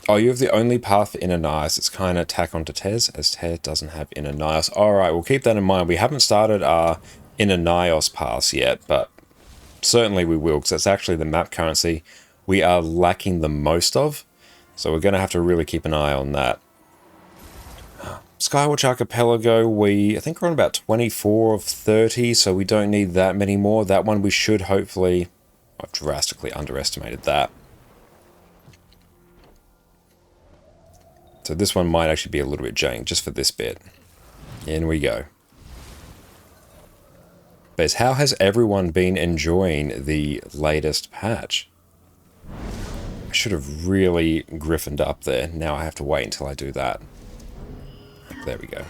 Speaker 1: Oh, you have the only path for Inner Nios. It's kind of tack onto Tez, as Tez doesn't have Inner Nios. Alright, we'll keep that in mind. We haven't started our Inner Nios pass yet, but certainly we will, because that's actually the map currency we are lacking the most of. So we're going to have to really keep an eye on that. Skywatch Archipelago, I think we're on about 24 of 30, so we don't need that many more. That one we should hopefully... I've drastically underestimated that. So this one might actually be a little bit jank, just for this bit. In we go. Bez, how has everyone been enjoying the latest patch? I should have really griffined up there. Now I have to wait until I do that. There we go.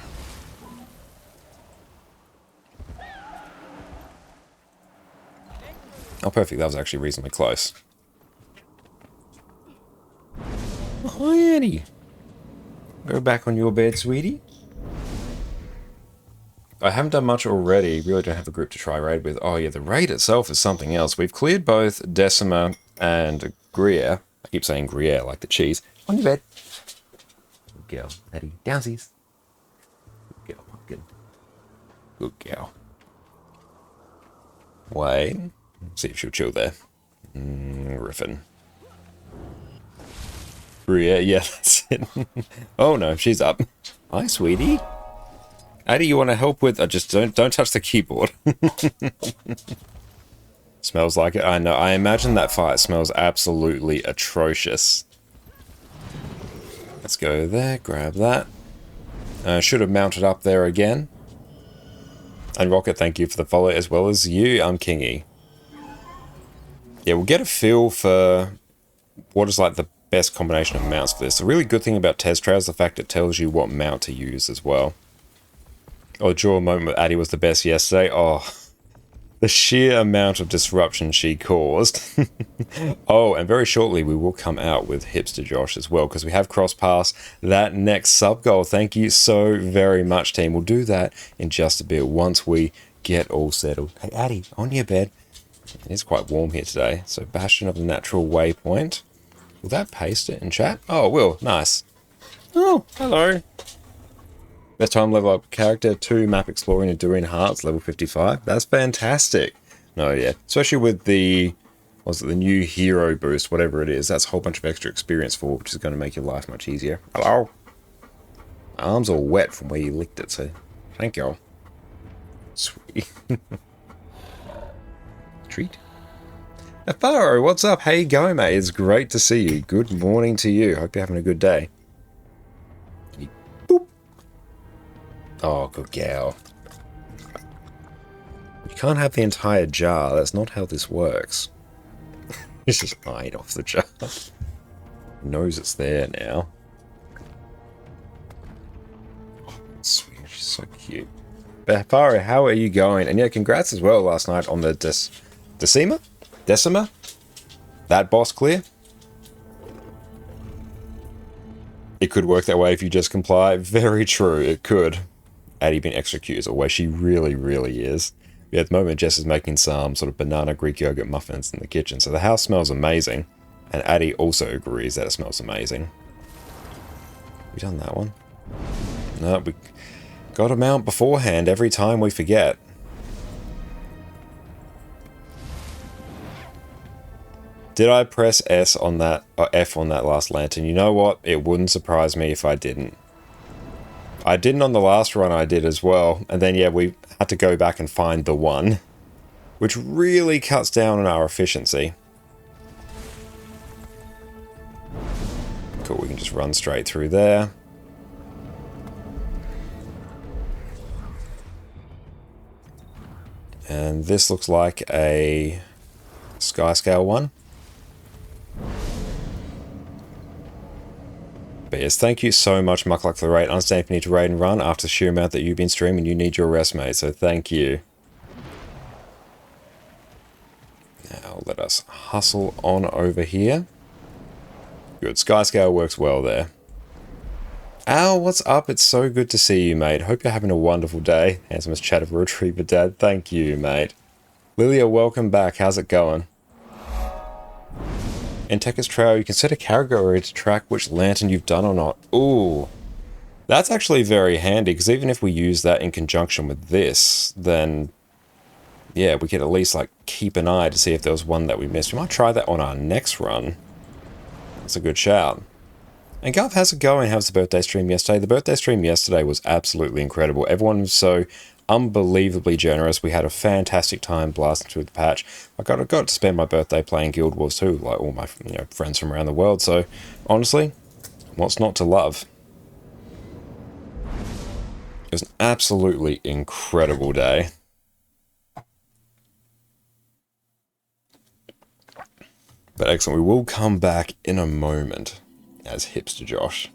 Speaker 1: Oh, perfect. That was actually reasonably close. Oh, Annie. Go back on your bed, sweetie. I haven't done much already. Really don't have a group to try raid with. Oh yeah, the raid itself is something else. We've cleared both Decima and Gruyere. I keep saying Gruyere like the cheese. On your bed. Good girl, Eddie. Downsies. Good girl, pumpkin. Good girl. Wait. See if she'll chill there. Griffin. Gruyere, yeah, that's it. Oh no, she's up. Hi, sweetie. Addy, you want to help with... just don't touch the keyboard. Smells like it. I know. I imagine that fight smells absolutely atrocious. Let's go there. Grab that. Should have mounted up there again. And Rocket, thank you for the follow as well as you. I'm Kingy. Yeah, we'll get a feel for what is like the best combination of mounts for this. The really good thing about Tez Trail is the fact it tells you what mount to use as well. Oh, the draw moment with Addy was the best yesterday. Oh, the sheer amount of disruption she caused. Oh, and very shortly we will come out with Hipster Josh as well, because we have cross-pass that next sub-goal. Thank you so very much, team. We'll do that in just a bit once we get all settled. Hey, Addy, on your bed. It is quite warm here today. So, Bastion of the Natural Waypoint. Will that paste it in chat? Oh, it will. Nice. Oh, hello. Best time level up character 2 map exploring and doing hearts level 55. That's fantastic. No, yeah. Especially with the, what's it, the new hero boost, whatever it is. That's a whole bunch of extra experience for, which is going to make your life much easier. Hello. My arms are wet from where you licked it, so thank y'all. Sweet. Treat. Afaro, what's up? How you going, mate? It's great to see you. Good morning to you. Hope you're having a good day. Boop. Oh, good gal. You can't have the entire jar. That's not how this works. It's just eyed off the jar. Knows it's there now. Oh, sweet. She's so cute. Afaro, how are you going? And yeah, congrats as well last night on the Decima? That boss clear? It could work that way if you just comply. Very true, it could. Addie being extra cute as always. She really, really is. Yeah, at the moment, Jess is making some sort of banana Greek yogurt muffins in the kitchen, so the house smells amazing. And Addie also agrees that it smells amazing. We done that one? No, we got to mount beforehand every time we forget. Did I press S on that, or F on that last lantern? You know what? It wouldn't surprise me if I didn't. I didn't on the last run I did as well. And then, yeah, we had to go back and find the one, which really cuts down on our efficiency. Cool, we can just run straight through there. And this looks like a Sky Scale one. But yes, thank you so much, Muckluck, for the raid. I understand if you need to raid and run after the sheer amount that you've been streaming, you need your rest, mate, so thank you. Now let us hustle on over here. Good, Sky Scale works well there. Al, what's up? It's so good to see you, mate. Hope you're having a wonderful day. Handsomest chat of a retriever, Dad. Thank you, mate. Lilia, welcome back. How's it going? In Tekka's Trail, you can set a category to track which lantern you've done or not. Ooh. That's actually very handy, because even if we use that in conjunction with this, then, yeah, we could at least, like, keep an eye to see if there was one that we missed. We might try that on our next run. That's a good shout. And Garth, how's it going? How's the birthday stream yesterday? The birthday stream yesterday was absolutely incredible. Everyone was so unbelievably generous. We had a fantastic time blasting through the patch. I got to spend my birthday playing Guild Wars 2, like all my friends from around the world. So, honestly, what's not to love? It was an absolutely incredible day. But excellent, we will come back in a moment as Hipster Josh.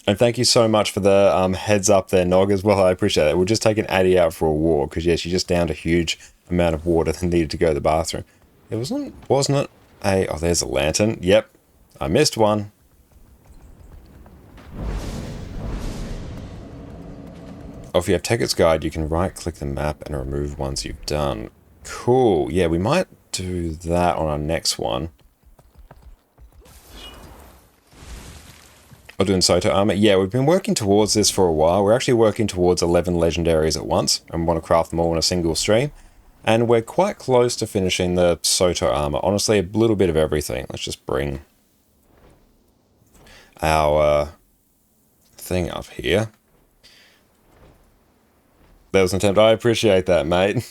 Speaker 1: And thank you so much for the heads up there, Nog, as well. I appreciate it. We're just taking Addie out for a walk, because, yeah, she just downed a huge amount of water and needed to go to the bathroom. It wasn't it a... Oh, there's a lantern. Yep, I missed one. Oh, if you have Tekka's Guide, you can right-click the map and remove ones you've done. Cool. Yeah, we might do that on our next one. Or doing Soto Armor. Yeah, we've been working towards this for a while. We're actually working towards 11 legendaries at once and want to craft them all in a single stream. And we're quite close to finishing the Soto Armor. Honestly, a little bit of everything. Let's just bring our thing up here. There was an attempt. I appreciate that, mate.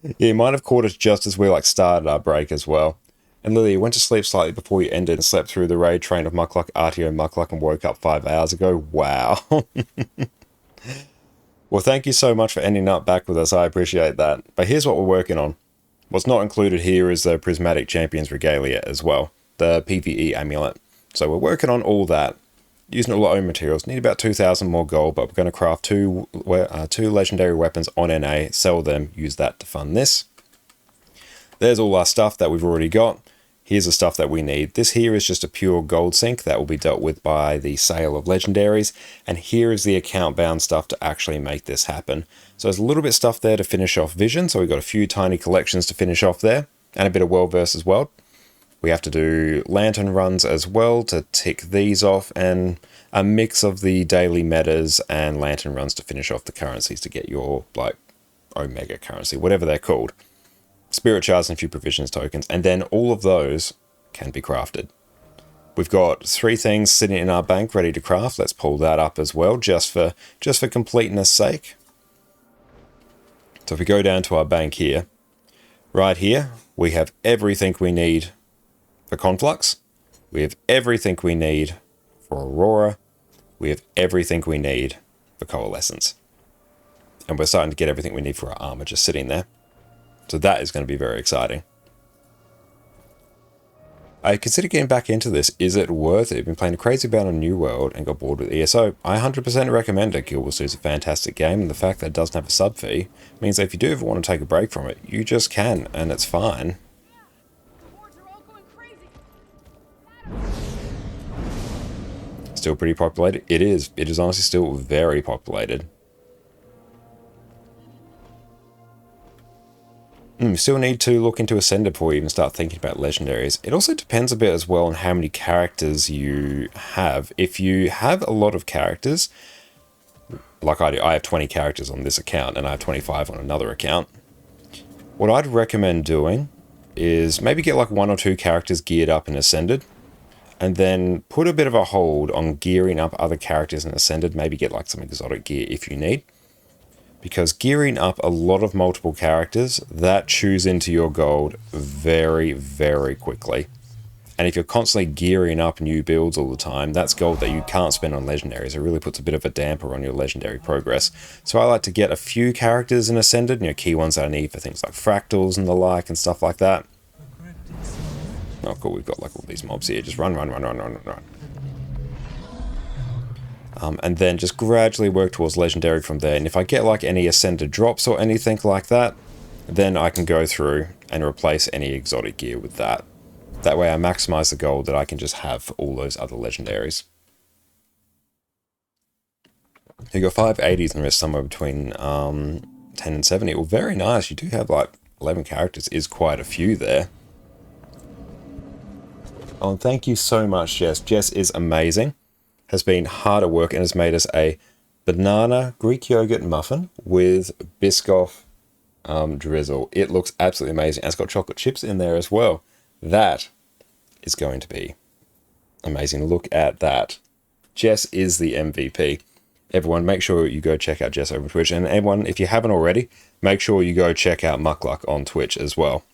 Speaker 1: Yeah, you might have caught us just as we started our break as well. And Lily, you went to sleep slightly before you ended and slept through the raid train of Muckluck, RTO Muckluck, and woke up 5 hours ago. Wow. Well, thank you so much for ending up back with us. I appreciate that. But here's what we're working on. What's not included here is the Prismatic Champions Regalia as well. The PvE amulet. So we're working on all that. Using all our own materials. Need about 2,000 more gold, but we're going to craft two legendary weapons on NA, sell them, use that to fund this. There's all our stuff that we've already got. Here's the stuff that we need. This here is just a pure gold sink that will be dealt with by the sale of legendaries. And here is the account bound stuff to actually make this happen. So there's a little bit of stuff there to finish off Vision. So we've got a few tiny collections to finish off there. and a bit of world versus world. We have to do lantern runs as well to tick these off, and a mix of the daily metas and lantern runs to finish off the currencies to get your, like, Omega currency, whatever they're called. Spirit shards and a few provisions tokens, and then all of those can be crafted. We've got 3 things sitting in our bank ready to craft. Let's pull that up as well, just for completeness sake. So if we go down to our bank here, right here, we have everything we need for Conflux. We have everything we need for Aurora. We have everything we need for Coalescence. And we're starting to get everything we need for our armor just sitting there. So that is going to be very exciting. I consider getting back into this. Is it worth it? I've been playing a crazy amount on New World and got bored with ESO. I 100% recommend it. Guild Wars 2 is a fantastic game, and the fact that it doesn't have a sub fee means that if you do ever want to take a break from it, you just can, and it's fine. Still pretty populated? It is. It is honestly still very populated. Still need to look into Ascended before you even start thinking about legendaries. It also depends a bit as well on how many characters you have. If you have a lot of characters, like I do, I have 20 characters on this account and I have 25 on another account. What I'd recommend doing is maybe get like 1 or 2 characters geared up in Ascended, and then put a bit of a hold on gearing up other characters in Ascended. Maybe get like some exotic gear if you need. Because gearing up a lot of multiple characters, that chews into your gold very, very quickly. And if you're constantly gearing up new builds all the time, that's gold that you can't spend on legendaries. It really puts a bit of a damper on your legendary progress. So I like to get a few characters in Ascended, key ones that I need for things like fractals and the like and stuff like that. Oh cool, we've got like all these mobs here. Just run. And then just gradually work towards legendary from there. And if I get like any Ascended drops or anything like that, then I can go through and replace any exotic gear with that. That way I maximize the gold that I can just have for all those other legendaries. You got 580s and the rest somewhere between 10 and 70. Well, very nice. You do have like 11 characters, is quite a few there. Oh, and thank you so much, Jess. Jess is amazing. Has been hard at work and has made us a banana Greek yogurt muffin with Biscoff drizzle. It looks absolutely amazing. And it's got chocolate chips in there as well. That is going to be amazing. Look at that. Jess is the MVP. Everyone, make sure you go check out Jess over Twitch. And everyone, if you haven't already, make sure you go check out Muckluck on Twitch as well.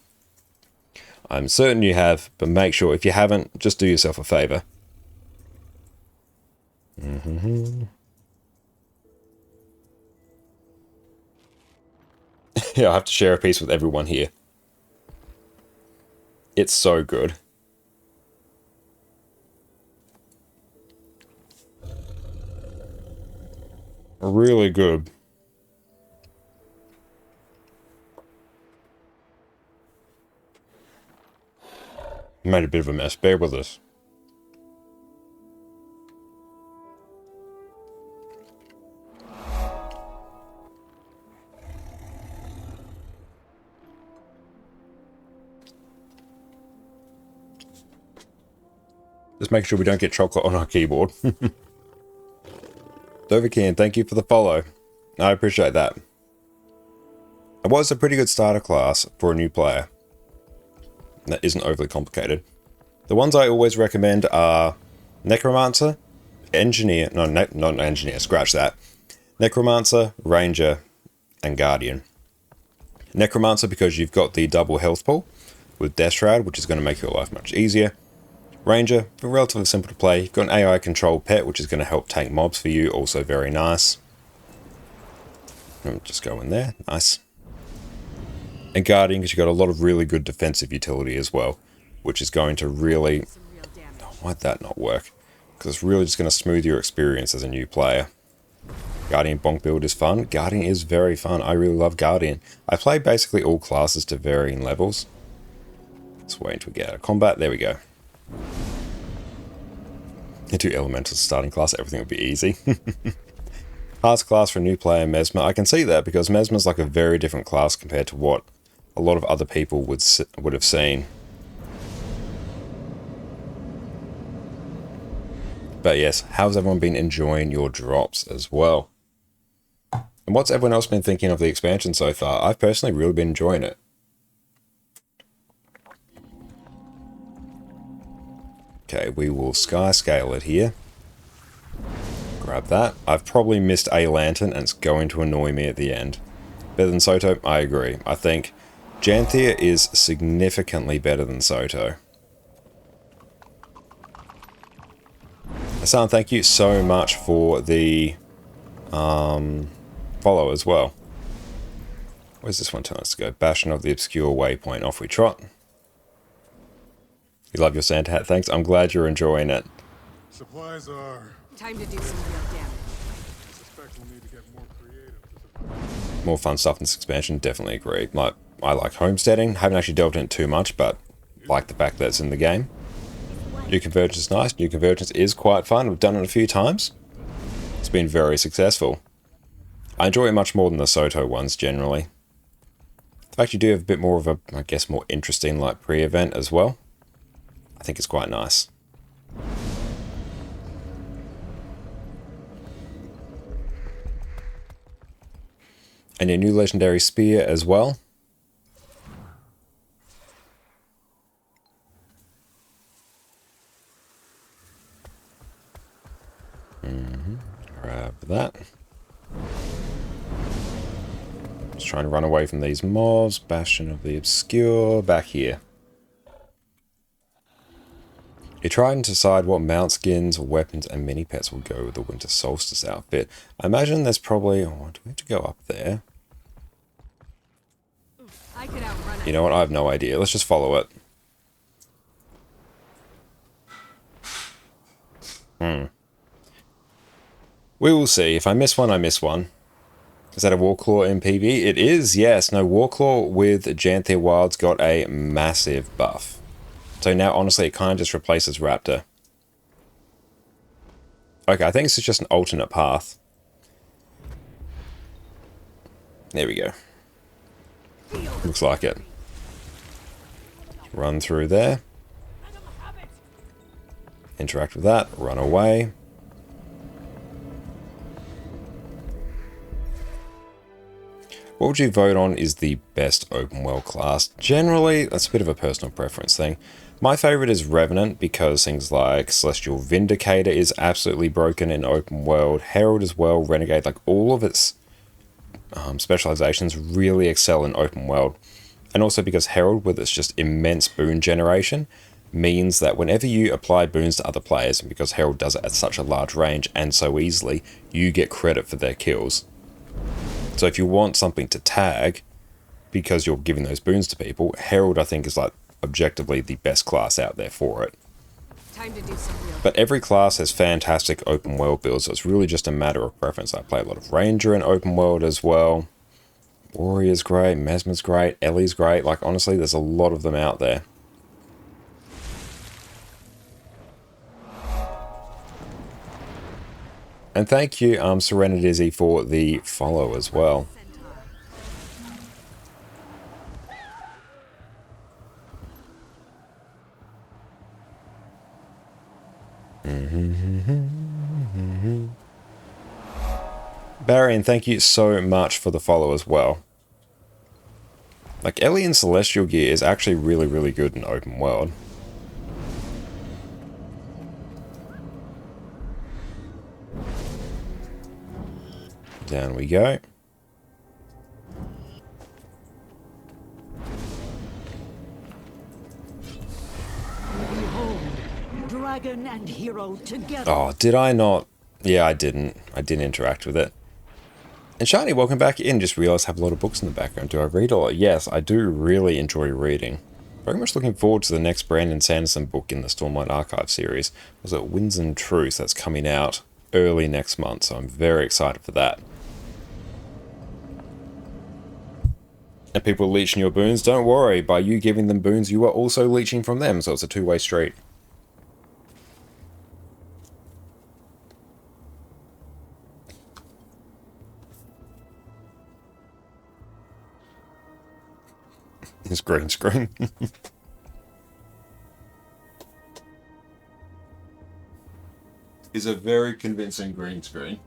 Speaker 1: I'm certain you have, but make sure, if you haven't, just do yourself a favor. Yeah, I have to share a piece with everyone here. It's so good. Really good. Made a bit of a mess. Bear with us. Just make sure we don't get chocolate on our keyboard. Dovercan, thank you for the follow. I appreciate that. It was a pretty good starter class for a new player. That isn't overly complicated. The ones I always recommend are Necromancer, Engineer, not Engineer, scratch that. Necromancer, Ranger, and Guardian. Necromancer because you've got the double health pool with Death Shroud, which is going to make your life much easier. Ranger, relatively simple to play. You've got an AI controlled pet, which is going to help tank mobs for you, also very nice. Just go in there, nice. And Guardian, because you've got a lot of really good defensive utility as well, which is going to really... Oh, why'd that not work? Because it's really just going to smooth your experience as a new player. Guardian bonk build is fun. Guardian is very fun. I really love Guardian. I play basically all classes to varying levels. Let's wait until we get out of combat. There we go. Into Elemental starting class, everything will be easy. Hardest class for a new player, Mesmer. I can see that because Mesmer's like a very different class compared to what a lot of other people would have seen. But yes, how's everyone been enjoying your drops as well? And what's everyone else been thinking of the expansion so far? I've personally really been enjoying it. Okay, we will sky scale it here. Grab that. I've probably missed a lantern and it's going to annoy me at the end. Better than Soto? I agree. I think Janthia is significantly better than Soto. Hassan, thank you so much for the follow as well. Where's this one telling us to go? Bastion of the Obscure Waypoint. Off we trot. You love your Santa hat, thanks. I'm glad you're enjoying it.
Speaker 4: Supplies are...
Speaker 5: Time to do some real damage.
Speaker 4: I suspect we'll need to get more creative.
Speaker 1: More fun stuff in this expansion, definitely agree. Like, I like homesteading. Haven't actually delved into it too much, but like the fact that it's in the game. New Convergence is nice. New Convergence is quite fun. We've done it a few times. It's been very successful. I enjoy it much more than the Soto ones generally. The fact you do have a bit more of a, I guess, more interesting like pre-event as well. I think it's quite nice. And your new legendary spear as well. Grab that. Just trying to run away from these mobs. Bastion of the Obscure. Back here. You try and decide what mount skins, weapons, and mini pets will go with the Winter Solstice outfit. I imagine there's probably... Oh, do we have to go up there?
Speaker 5: I could outrun it.
Speaker 1: You know what? I have no idea. Let's just follow it. We will see. If I miss one, I miss one. Is that a Warclaw in PV? It is, yes. No, Warclaw with Janthia Wilds got a massive buff. So now, honestly, it kind of just replaces Raptor. Okay, I think this is just an alternate path. There we go. Looks like it. Run through there. Interact with that. Run away. What would you vote on is the best open world class? Generally, that's a bit of a personal preference thing. My favorite is Revenant because things like Celestial Vindicator is absolutely broken in open world. Herald as well, Renegade, like all of its specializations really excel in open world. And also because Herald, with its just immense boon generation, means that whenever you apply boons to other players, and because Herald does it at such a large range and so easily, you get credit for their kills. So if you want something to tag, because you're giving those boons to people, Herald I think is like objectively the best class out there for it.
Speaker 5: Time to do some real.
Speaker 1: But every class has fantastic open world builds, so it's really just a matter of preference. I play a lot of Ranger in open world as well. Warrior's great, Mesmer's great, Ellie's great. Like honestly, there's a lot of them out there. And thank you, Serenity for the follow as well. Barry, and thank you so much for the follow as well. Like, Ellie in Celestial Gear is actually really, really good in open world. Down we go.
Speaker 3: Behold, dragon and hero together.
Speaker 1: Oh, did I not? Yeah, I didn't. I didn't interact with it. And Shiny, welcome back in. Just realised I have a lot of books in the background. Do I read a lot? Yes, I do really enjoy reading. Very much looking forward to the next Brandon Sanderson book in the Stormlight Archive series. Was it Winds and Truth? That's coming out early next month, so I'm very excited for that. And people leeching your boons, don't worry. By you giving them boons, you are also leeching from them, so it's a two-way street. His green screen. Is a very convincing green screen.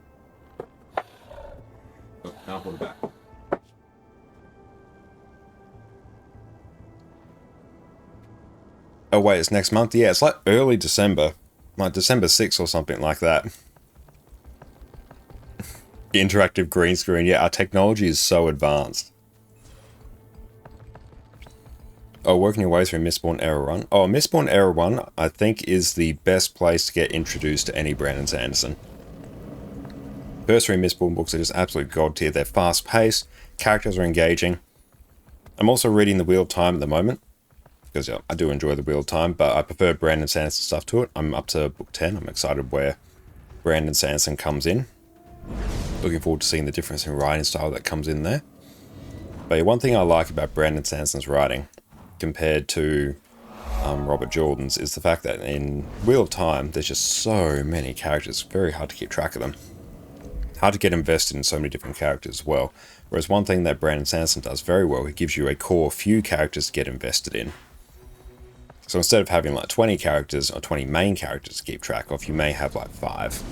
Speaker 1: Oh, can't put it back. Oh wait, it's next month? Yeah, it's like early December. Like December 6th or something like that. Interactive green screen. Yeah, our technology is so advanced. Oh, working your way through Mistborn Era 1. Oh, Mistborn Era 1, I think, is the best place to get introduced to any Brandon Sanderson. First three Mistborn books are just absolute god tier. They're fast-paced, characters are engaging. I'm also reading The Wheel of Time at the moment, because yeah, I do enjoy The Wheel of Time, but I prefer Brandon Sanderson stuff to it. I'm up to book 10. I'm excited where Brandon Sanderson comes in. Looking forward to seeing the difference in writing style that comes in there. But yeah, one thing I like about Brandon Sanderson's writing compared to Robert Jordan's is the fact that in Wheel of Time there's just so many characters, very hard to keep track of them. Hard to get invested in so many different characters as well. Whereas one thing that Brandon Sanderson does very well, he gives you a core few characters to get invested in. So instead of having like 20 characters or 20 main characters to keep track of, you may have like 5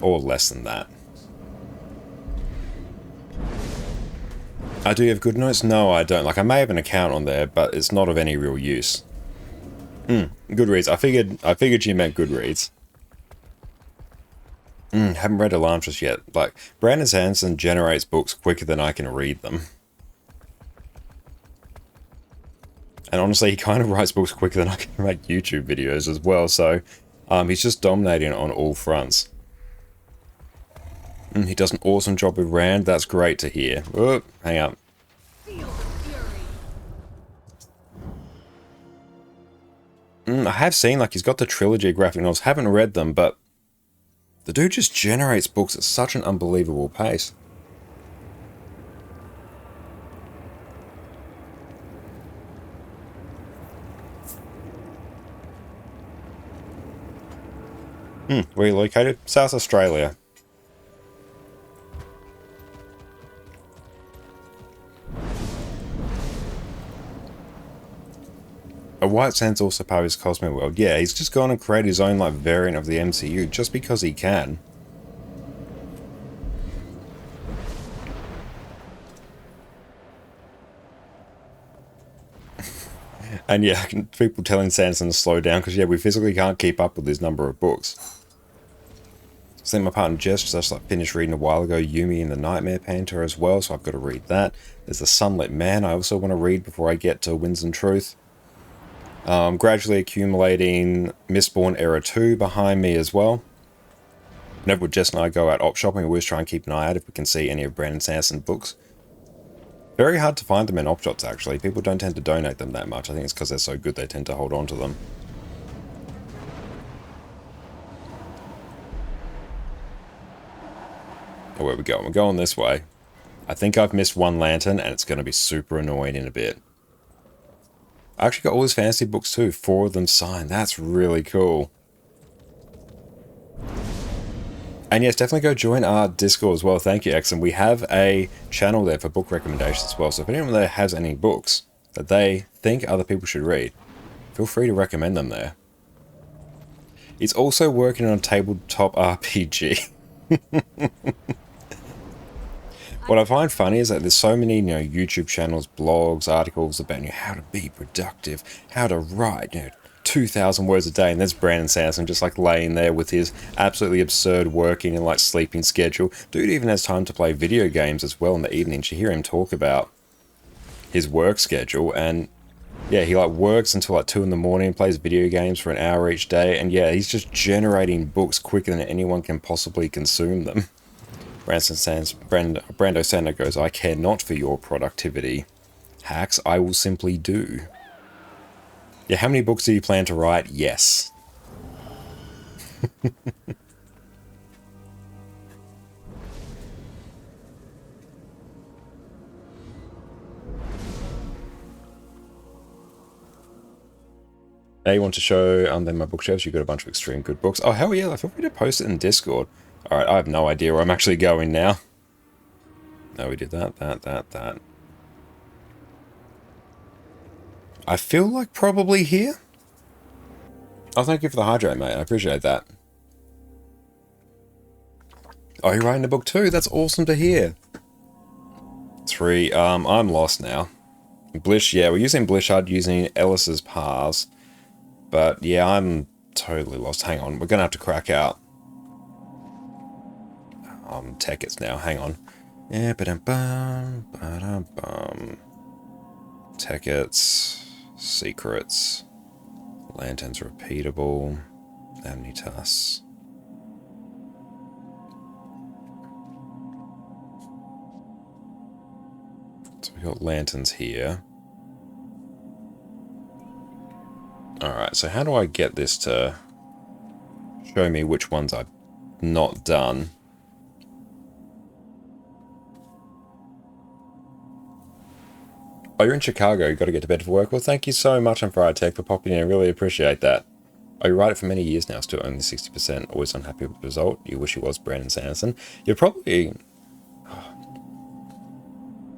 Speaker 1: or less than that. Do you have GoodNotes? No, I don't. Like, I may have an account on there, but it's not of any real use. Goodreads. I figured you meant Goodreads. Haven't read Elantris yet. Like, Brandon Sanderson generates books quicker than I can read them. And honestly, he kind of writes books quicker than I can make YouTube videos as well, so he's just dominating on all fronts. He does an awesome job with Rand. That's great to hear. Oh, hang up. I have seen, like, he's got the trilogy of graphic novels. Haven't read them, but the dude just generates books at such an unbelievable pace. Where are you located? South Australia. A White Sands also part of his Cosmo World. Yeah, he's just gone and created his own like variant of the MCU just because he can. And yeah, people telling Sanderson to slow down because yeah, we physically can't keep up with his number of books. I think my partner Jess just like finished reading a while ago Yumi and the Nightmare Painter as well, so I've got to read that. There's The Sunlit Man I also want to read before I get to Winds and Truth. Gradually accumulating Mistborn Era 2 behind me as well. Whenever Jess and I go out op shopping, we always try and keep an eye out if we can see any of Brandon Sanderson books. Very hard to find them in op shops actually. People don't tend to donate them that much. I think it's because they're so good they tend to hold on to them. Oh, where we go? We're going this way. I think I've missed one lantern and it's going to be super annoying in a bit. I actually got all his fantasy books too, 4 of them signed. That's really cool. And yes, definitely go join our Discord as well. Thank you, X. And we have a channel there for book recommendations as well. So if anyone there has any books that they think other people should read, feel free to recommend them there. He's also working on a tabletop RPG. What I find funny is that there's so many, YouTube channels, blogs, articles about how to be productive, how to write, 2,000 words a day, and there's Brandon Sanderson just like laying there with his absolutely absurd working and like sleeping schedule. Dude even has time to play video games as well in the evenings. You hear him talk about his work schedule, and yeah, he like works until like 2 in the morning, plays video games for an hour each day, and yeah, he's just generating books quicker than anyone can possibly consume them. Brando Sander goes, I care not for your productivity hacks, I will simply do. Yeah, how many books do you plan to write? Yes. Now you want to show then my bookshelves, you've got a bunch of extreme good books. Oh, hell yeah, feel free to post it in Discord. Alright, I have no idea where I'm actually going now. No, we did that. I feel like probably here. Oh, thank you for the hydrate, mate. I appreciate that. Oh, you're writing a book too? That's awesome to hear. 3. I'm lost now. Blish, yeah, we're using Blishard, using Ellis's paths. But yeah, I'm totally lost. Hang on, we're gonna have to crack out. Tekets now, hang on. Yeah, ba-dum-bum, ba-dum-bum. Tekets, secrets, lanterns repeatable, Amnitas. So we got lanterns here. Alright, so how do I get this to show me which ones I've not done? Oh, you're in Chicago, you got to get to bed for work. Well, thank you so much on Friday Tech for popping in, I really appreciate that. Oh, you write it for many years now, still only 60%, always unhappy with the result. You wish you was Brandon Sanderson. You're probably...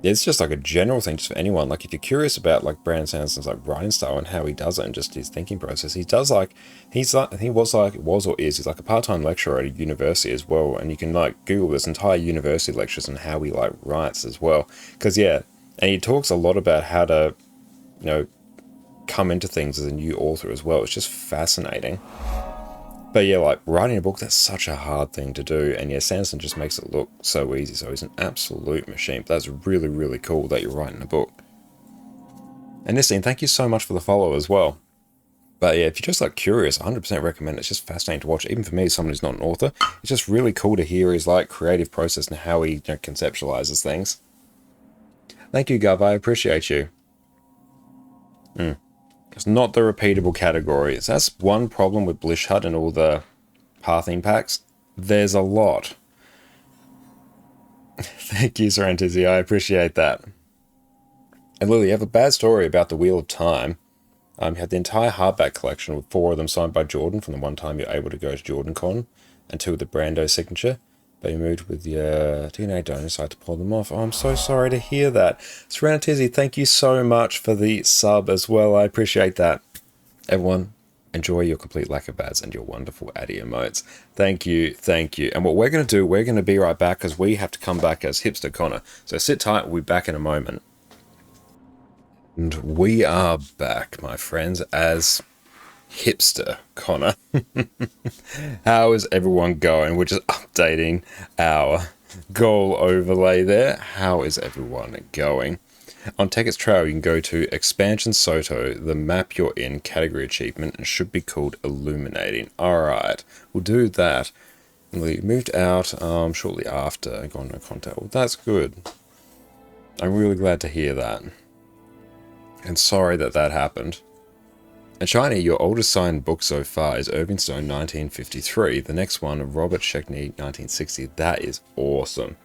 Speaker 1: Yeah, it's just like a general thing just for anyone. Like, if you're curious about, like, Brandon Sanderson's, like, writing style and how he does it and just his thinking process, he was like, he's like a part-time lecturer at a university as well, and you can, like, Google this entire university lectures and how he, like, writes as well. Because, yeah... And he talks a lot about how to, you know, come into things as a new author as well. It's just fascinating. But yeah, like, writing a book, that's such a hard thing to do. And yeah, Sanderson just makes it look so easy. So he's an absolute machine. But that's really, really cool that you're writing a book. And Nistine, thank you so much for the follow as well. But yeah, if you're just, like, curious, 100% recommend it. It's just fascinating to watch. Even for me, someone who's not an author, it's just really cool to hear his, like, creative process and how he, you know, conceptualizes things. Thank you, Gov. I appreciate you. It's not the repeatable categories. That's one problem with Blish Hut and all the pathing packs. There's a lot. Thank you, Sorrentizzi. I appreciate that. And Lily, you have a bad story about the Wheel of Time. You had the entire hardback collection with 4 of them signed by Jordan from the one time you're able to go to JordanCon, and 2 with the Brando signature. But you moved with your DNA donor, decided to pull them off. Oh, I'm so sorry to hear that. Serenitizzy, thank you so much for the sub as well. I appreciate that. Everyone, enjoy your complete lack of bads and your wonderful Addy emotes. Thank you, thank you. And what we're going to do, we're going to be right back because we have to come back as Hipster Connor. So sit tight, we'll be back in a moment. And we are back, my friends, as... Hipster Connor. How is everyone going? We're just updating our goal overlay there. How is everyone going? On Teket's Trail, you can go to Expansion Soto, the map you're in, category achievement, and should be called Illuminating. Alright, we'll do that. We moved out shortly after, gone no contact. Well, that's good. I'm really glad to hear that. And sorry that that happened. And Shiny, your oldest signed book so far is Irving Stone 1953. The next one, Robert Shekney 1960. That is awesome.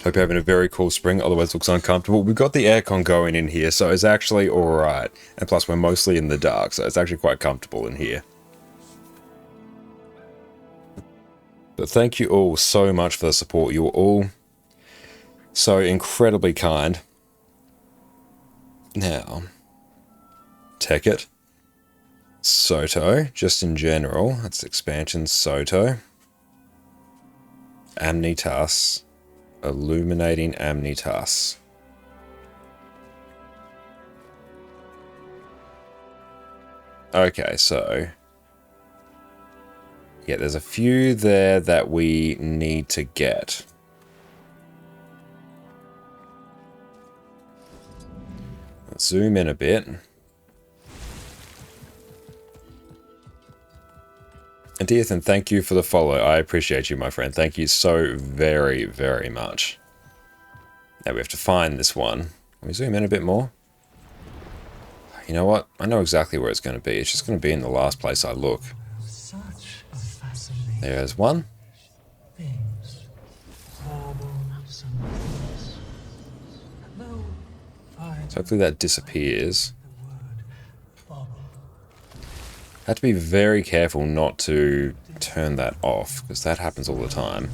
Speaker 1: Hope you're having a very cool spring, otherwise it looks uncomfortable. We've got the aircon going in here, so it's actually alright. And plus we're mostly in the dark, so it's actually quite comfortable in here. But thank you all so much for the support. You were all so incredibly kind. Now, Teket, Soto, just in general, that's Expansion Soto, Amnitas, Illuminating Amnitas. Okay, so, yeah, there's a few there that we need to get. Zoom in a bit. And Ethan, thank you for the follow. I appreciate you, my friend. Thank you so very, very much. Now we have to find this one. Can we zoom in a bit more? You know what? I know exactly where it's going to be. It's just going to be in the last place I look. There's one. So hopefully that disappears. Have to be very careful not to turn that off, because that happens all the time.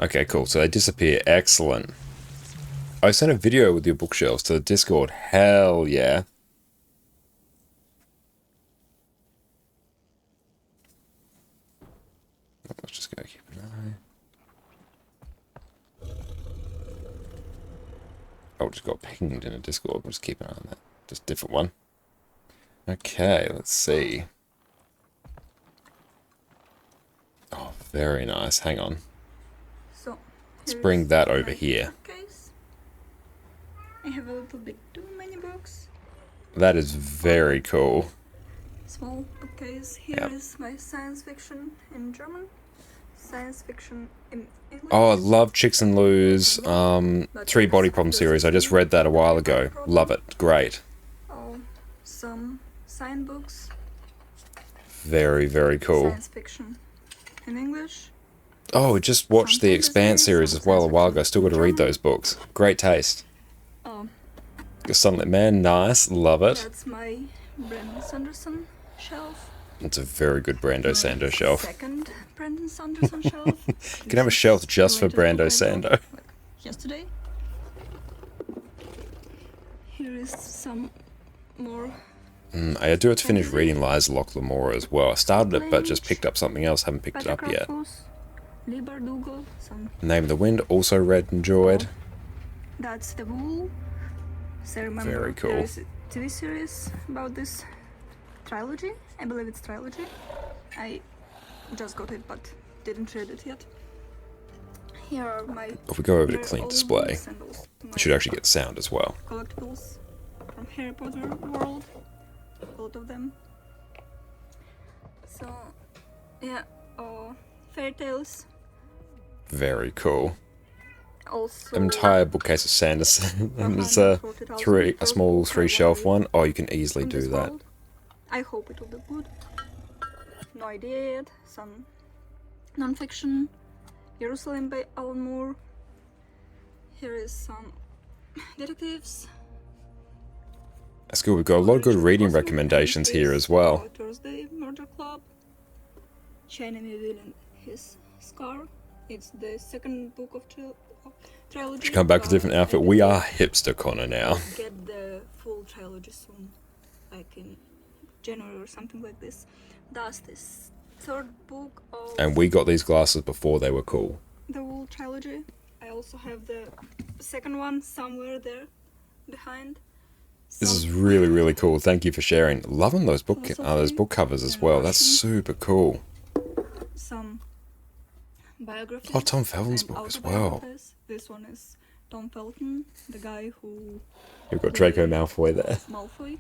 Speaker 1: Okay, cool. So they disappear. Excellent. I sent a video with your bookshelves to the Discord. Hell yeah. Let's just go keep an eye. Oh, just got pinged in a Discord. We'll just keep an eye on that. Just a different one. Okay, let's see. Oh, very nice. Hang on.
Speaker 16: So,
Speaker 1: let's bring that over here.
Speaker 16: Case. I have a little bit too many books.
Speaker 1: That is very cool.
Speaker 16: Small bookcase. Here is my science fiction in German. Science fiction in English.
Speaker 1: Oh, I love Chicks and Lou's 3 Body Problem series. I just read that a while ago. Love it. Great.
Speaker 16: Oh, some science books.
Speaker 1: Very, very cool.
Speaker 16: Science fiction in English.
Speaker 1: Oh, just watched the Expanse series as well a while ago. Still got to read those books. Great taste.
Speaker 16: Oh.
Speaker 1: Sunlit Man, nice. Love it.
Speaker 16: That's my Brandon Sanderson shelf.
Speaker 1: It's a very good Brando Sando shelf.
Speaker 16: Second Brandon Sanderson shelf.
Speaker 1: You can have a shelf just for Brando Sando.
Speaker 16: Like yesterday. Here is some more.
Speaker 1: I do have to finish reading Lies Locke Lamora as well. I started it, but just picked up something else. Haven't picked it up yet.
Speaker 16: Lee Bardugo, some.
Speaker 1: Name of the Wind, also read, enjoyed.
Speaker 16: That's The Wool. So remember,
Speaker 1: very cool.
Speaker 16: there is a TV series about this trilogy. I believe it's trilogy. I just got it, but didn't read it yet. Here are my.
Speaker 1: If we go over to
Speaker 16: very
Speaker 1: clean
Speaker 16: old
Speaker 1: display,
Speaker 16: books and also my
Speaker 1: we should actually get sound as well.
Speaker 16: collectibles from Harry Potter world. A lot of them. So, yeah. Oh, fairy tales.
Speaker 1: Very cool.
Speaker 16: Also,
Speaker 1: Entire bookcase of Sanderson. It's a small 3-shelf one. Oh, you can easily do that.
Speaker 16: I hope it will be good. No idea yet. Some non-fiction. Jerusalem by Alan Moore. Here is some detectives.
Speaker 1: That's good. We've got a lot of good reading recommendations here as well.
Speaker 16: Thursday Murder Club. Shining Needle and His Scar. It's the second book of trilogy.
Speaker 1: Should come back with a different outfit. We are hipster Connor now.
Speaker 16: Get the full trilogy soon, like in January or something like this. That's this third book of
Speaker 1: And we got these glasses before they were cool.
Speaker 16: the whole trilogy. I also have the second one somewhere there behind.
Speaker 1: This is really, really cool. Thank you for sharing. Loving those book covers as well. That's super cool.
Speaker 16: Some biographies.
Speaker 1: Oh, Tom Felton's book as well.
Speaker 16: Autobiographies. This one is Tom Felton, the guy who.
Speaker 1: You've got Draco Malfoy there.
Speaker 16: Malfoy,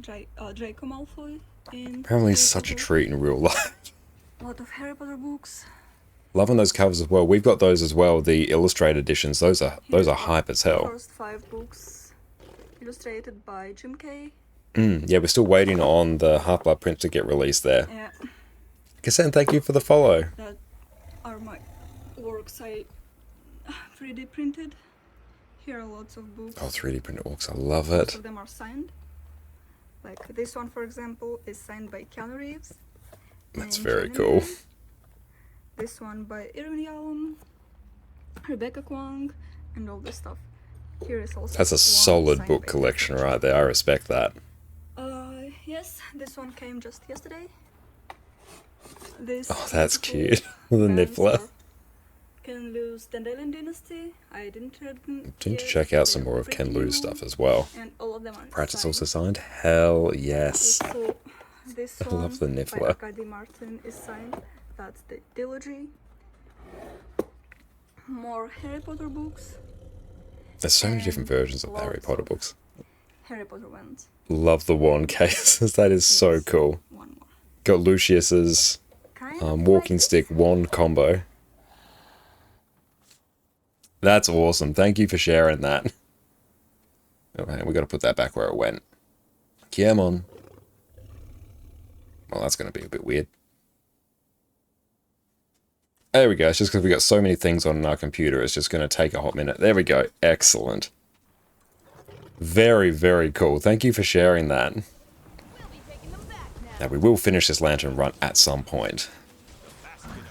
Speaker 16: Draco Malfoy. In
Speaker 1: Apparently, he's such a treat in real life.
Speaker 16: a lot of Harry Potter books.
Speaker 1: Loving those covers as well. We've got those as well. The illustrated editions. Those are hype as hell.
Speaker 16: First 5 books, illustrated by Jim Kay.
Speaker 1: Yeah, we're still waiting on the Half-Blood Prince to get released there.
Speaker 16: Yeah.
Speaker 1: Cassandra, thank you for the follow.
Speaker 16: That are my works I 3D printed. Here are lots of books.
Speaker 1: Oh, 3D printed works. I love
Speaker 16: Most
Speaker 1: it.
Speaker 16: of them are signed. Like this one, for example, is signed by Keanu Reeves.
Speaker 1: That's
Speaker 16: and
Speaker 1: very
Speaker 16: Jenny
Speaker 1: cool.
Speaker 16: Mann. This one by Irwin Yalom, Rebecca Kwong, and all this stuff. Here is also.
Speaker 1: That's a
Speaker 16: one
Speaker 1: solid
Speaker 16: signed
Speaker 1: book
Speaker 16: by
Speaker 1: collection right there. I respect that.
Speaker 16: Yes, this one came just yesterday. This.
Speaker 1: Oh, that's cute. The Niffler.
Speaker 16: Ken Liu's Dandelion Dynasty. I didn't read them.
Speaker 1: Need to check out some more of Ken Liu's stuff as well.
Speaker 16: And all of them are
Speaker 1: Practice
Speaker 16: signed.
Speaker 1: also signed. Hell yes.
Speaker 16: Also, this
Speaker 1: I
Speaker 16: one
Speaker 1: love the
Speaker 16: by
Speaker 1: Niffler.
Speaker 16: Arkady Martin is signed. That's the trilogy. More Harry Potter books.
Speaker 1: There's so many different versions of the
Speaker 16: lots
Speaker 1: Harry Potter
Speaker 16: of
Speaker 1: books.
Speaker 16: Harry Potter ones.
Speaker 1: Love the wand cases. That is so cool.
Speaker 16: One more.
Speaker 1: Got Lucius's walking stick wand combo. That's awesome. Thank you for sharing that. Okay, we got to put that back where it went. Come on. Well, that's going to be a bit weird. There we go. It's just because we got so many things on our computer. It's just going to take a hot minute. There we go. Excellent. Very, very cool. Thank you for sharing that. Now, we will finish this lantern run at some point.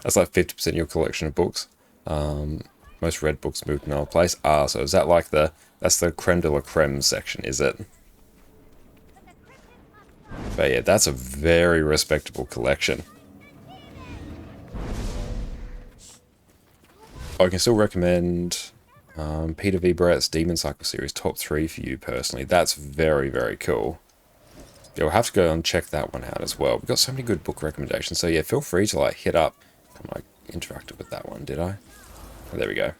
Speaker 1: That's like 50% of your collection of books. Most read books moved to another place. Ah, so is that like the... That's the creme de la creme section, is it? But yeah, that's a very respectable collection. I can still recommend Peter V. Brett's Demon Cycle series, top 3 for you personally. That's very, very cool. You'll have to go and check that one out as well. We've got so many good book recommendations, so yeah, feel free to like hit up. I interacted with that one, did I? Oh, there we go.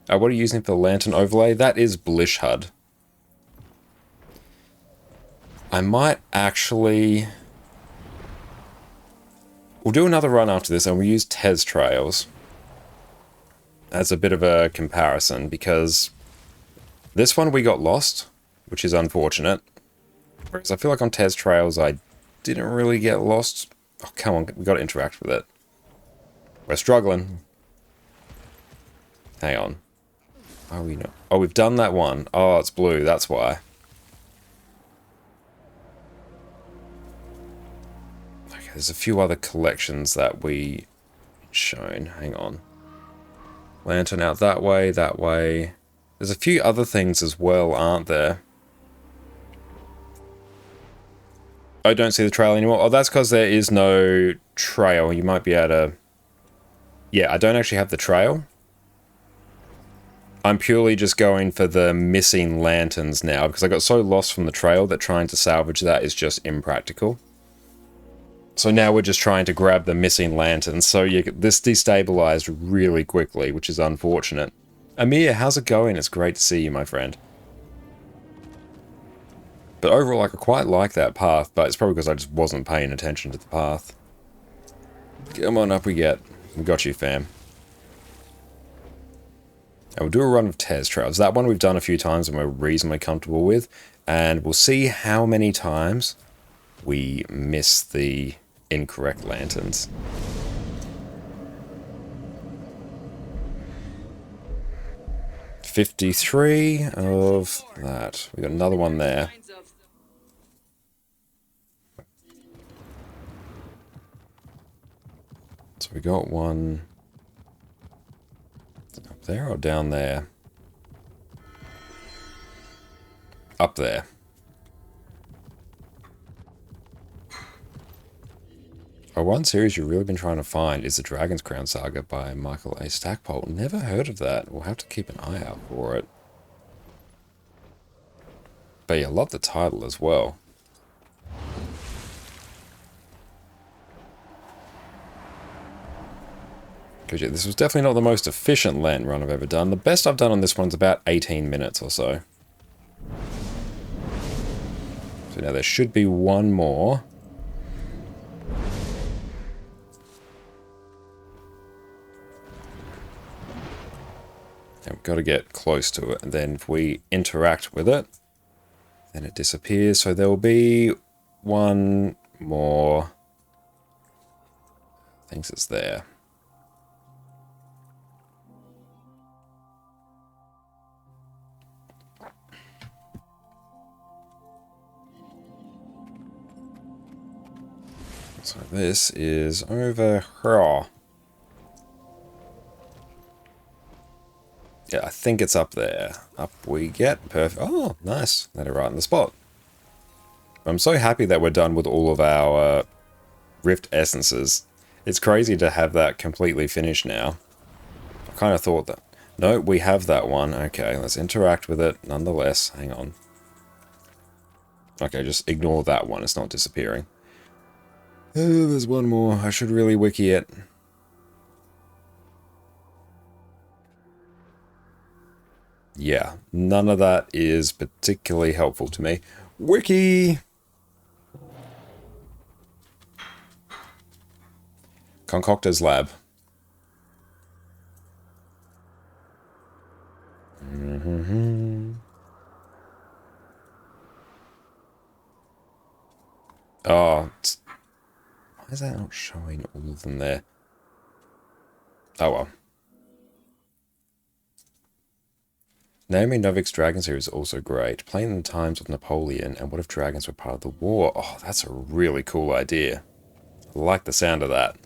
Speaker 1: What are you using for the lantern overlay? That is Blish HUD. I might actually... We'll do another run after this and we'll use Tez Trails as a bit of a comparison, because this one we got lost, which is unfortunate. Whereas I feel like on Tez Trails I didn't really get lost. Oh, come on, we got to interact with it. We're struggling. Hang on. Oh, we know. Oh, we've done that one. Oh, it's blue, that's why. Okay, there's a few other collections that we shown. Hang on. Lantern out that way, that way. There's a few other things as well, aren't there? I don't see the trail anymore. Oh, that's because there is no trail. You might be able to... Yeah, I don't actually have the trail. I'm purely just going for the missing lanterns now, because I got so lost from the trail that trying to salvage that is just impractical. So now we're just trying to grab the missing lanterns. So this destabilized really quickly, which is unfortunate. Amir, how's it going? It's great to see you, my friend. But overall, like, I quite like that path, but it's probably because I just wasn't paying attention to the path. Come on, up we get. We got you, fam. And we'll do a run of Tez Trails. That one we've done a few times and we're reasonably comfortable with. And we'll see how many times we miss the incorrect lanterns. $53 of that. We got another one there. So we got one up there or down there? Up there. Oh, one series you've really been trying to find is the Dragon's Crown Saga by Michael A. Stackpole. Never heard of that. We'll have to keep an eye out for it. But yeah, I love the title as well. Because yeah, this was definitely not the most efficient lantern run I've ever done. The best I've done on this one's about 18 minutes or so. So now there should be one more. And we've got to get close to it, and then if we interact with it, then it disappears. So there will be one more. Thinks it's there. So this is over here. Yeah, I think it's up there. Up we get. Perfect. Oh, nice. Let it right in the spot. I'm so happy that we're done with all of our Rift Essences. It's crazy to have that completely finished now. I kind of thought that. No, we have that one. Okay, let's interact with it nonetheless. Hang on. Okay, just ignore that one. It's not disappearing. Oh, there's one more. I should really wiki it. Yeah, none of that is particularly helpful to me. Wiki! Concoctor's Lab. Oh, why is that not showing all of them there? Oh well. Naomi Novik's Dragon series is also great. Playing in the times of Napoleon and what if dragons were part of the war? Oh, that's a really cool idea. I like the sound of that.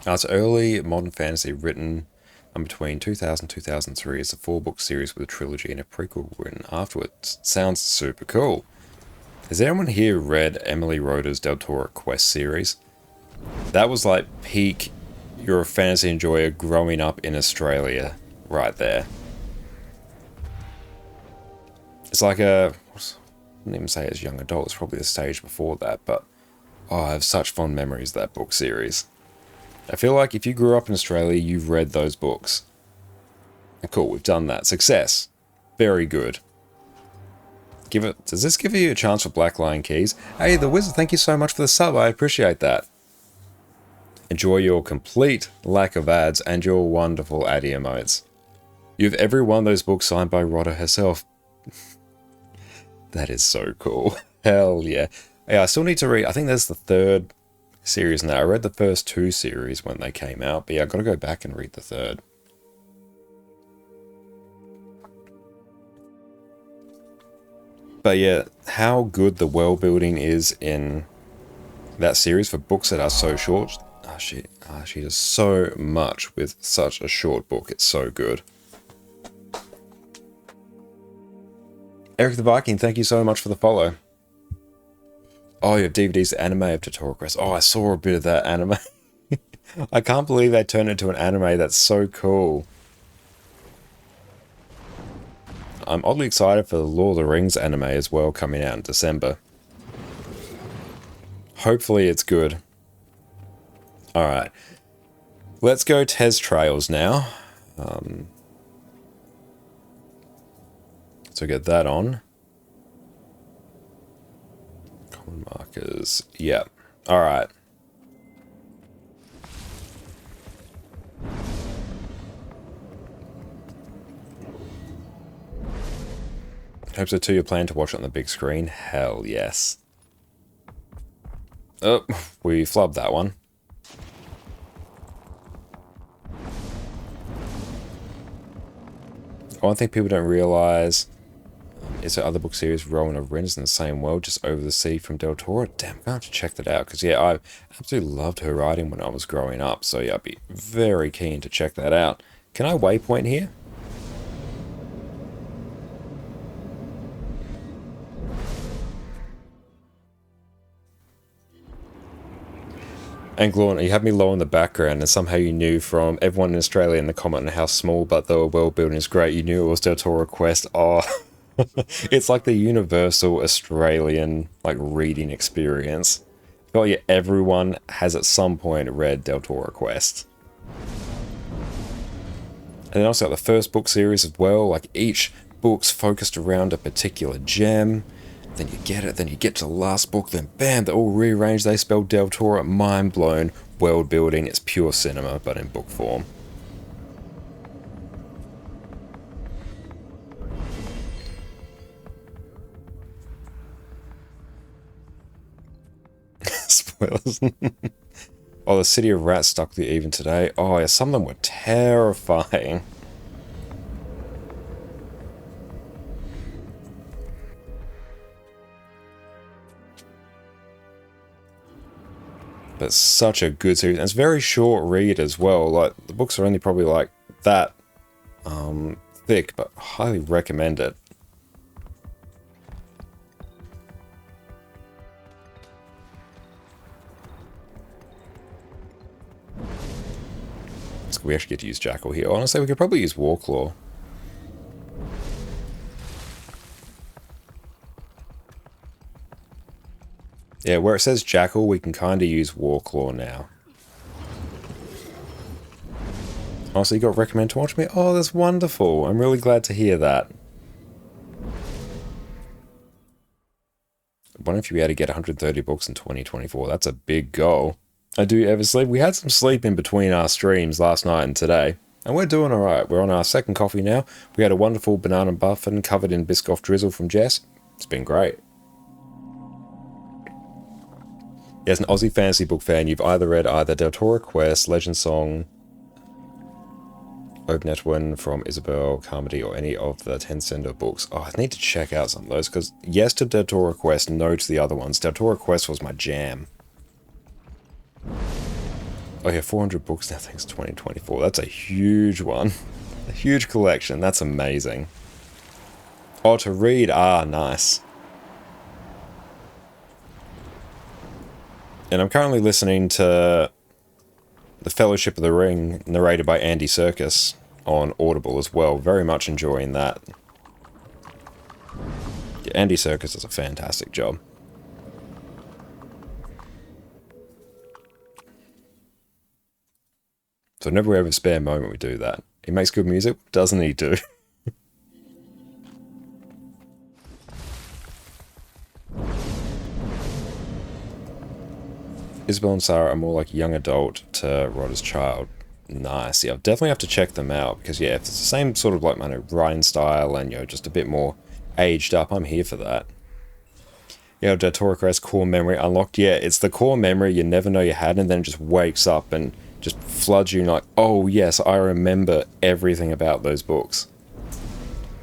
Speaker 1: It's early modern fantasy written between 2000 and 2003. It's a 4-book series with a trilogy and a prequel written afterwards. Sounds super cool. Has anyone here read Emily Roda's Del Toro Quest series? That was like peak, you're a fantasy enjoyer growing up in Australia right there. It's like a, I wouldn't even say it's young adult, it's probably the stage before that, but oh, I have such fond memories of that book series. I feel like if you grew up in Australia, you've read those books. And cool, we've done that. Success. Very good. Does this give you a chance for Black Lion Keys? Hey, the Wizard, thank you so much for the sub. I appreciate that. Enjoy your complete lack of ads and your wonderful Addy emotes. You have every one of those books signed by Rhoda herself. That is so cool. Hell yeah. Yeah, I still need to read, I think there's the 3rd series now. I read the first 2 series when they came out, but yeah, I've got to go back and read the 3rd. But yeah, how good the world building is in that series for books that are so short. She does so much with such a short book. It's so good. Eric the Viking, thank you so much for the follow. Oh, your DVD's anime of Tutorial Quest. Oh, I saw a bit of that anime. I can't believe they turned it into an anime. That's so cool. I'm oddly excited for the Lord of the Rings anime as well, coming out in December. Hopefully it's good. Alright. Let's go Tez Trails now. So get that on. Common markers. Yep. Alright. Hope so too. You plan to watch it on the big screen? Hell yes. Oh, we flubbed that one. One thing people don't realize is that other book series Rowan of Ren is in the same world, just over the sea from Del Toro. Damn, I'm gonna have to check that out, because yeah, I absolutely loved her writing when I was growing up, so yeah, I'd be very keen to check that out. Can I waypoint here? And Glorn, you had me low in the background, and somehow you knew from everyone in Australia in the comment on how small but the world building is great, you knew it was Del Toro Quest. Oh, it's like the universal Australian like reading experience. Oh yeah, everyone has at some point read Del Toro Quest. And then also the first book series as well, like each book's focused around a particular gem. Then you get it, then you get to the last book, then bam, they're all rearranged, they spell Del Toro, mind blown, world building, it's pure cinema, but in book form. Spoilers. Oh, the City of Rats stuck with you even today. Oh yeah, some of them were terrifying. But such a good series. And it's very short read as well. Like, the books are only probably like that thick, but highly recommend it. So we actually get to use Jackal here. Honestly, we could probably use Warclaw. Yeah, where it says Jackal, we can kind of use Warclaw now. Also, you got recommend to watch me? Oh, that's wonderful. I'm really glad to hear that. I wonder if you'll be able to get 130 books in 2024. That's a big goal. I do ever sleep. We had some sleep in between our streams last night and today. And we're doing alright. We're on our second coffee now. We had a wonderful banana muffin covered in Biscoff drizzle from Jess. It's been great. As an Aussie fantasy book fan, you've either read Del Toro Quest, Legend Song, Obnetwin from Isabel Carmody, or any of the Tencent books. Oh, I need to check out some of those, because yes to Del Toro Quest, no to the other ones. Del Toro Quest was my jam. Oh yeah, 400 books now thanks to 2024. That's a huge one. A huge collection. That's amazing. Oh, to read. Ah, nice. And I'm currently listening to The Fellowship of the Ring, narrated by Andy Serkis, on Audible as well. Very much enjoying that. Yeah, Andy Serkis does a fantastic job. So whenever we have a spare moment, we do that. He makes good music, doesn't he do? Isabel and Sarah are more like young adult to Rodder's child. Nice. Yeah, I'll definitely have to check them out because yeah, if it's the same sort of like my writing style and just a bit more aged up, I'm here for that. Yeah, Del Toro Crest core memory unlocked. Yeah, it's the core memory you never know you had, and then it just wakes up and just floods you like, oh yes, I remember everything about those books.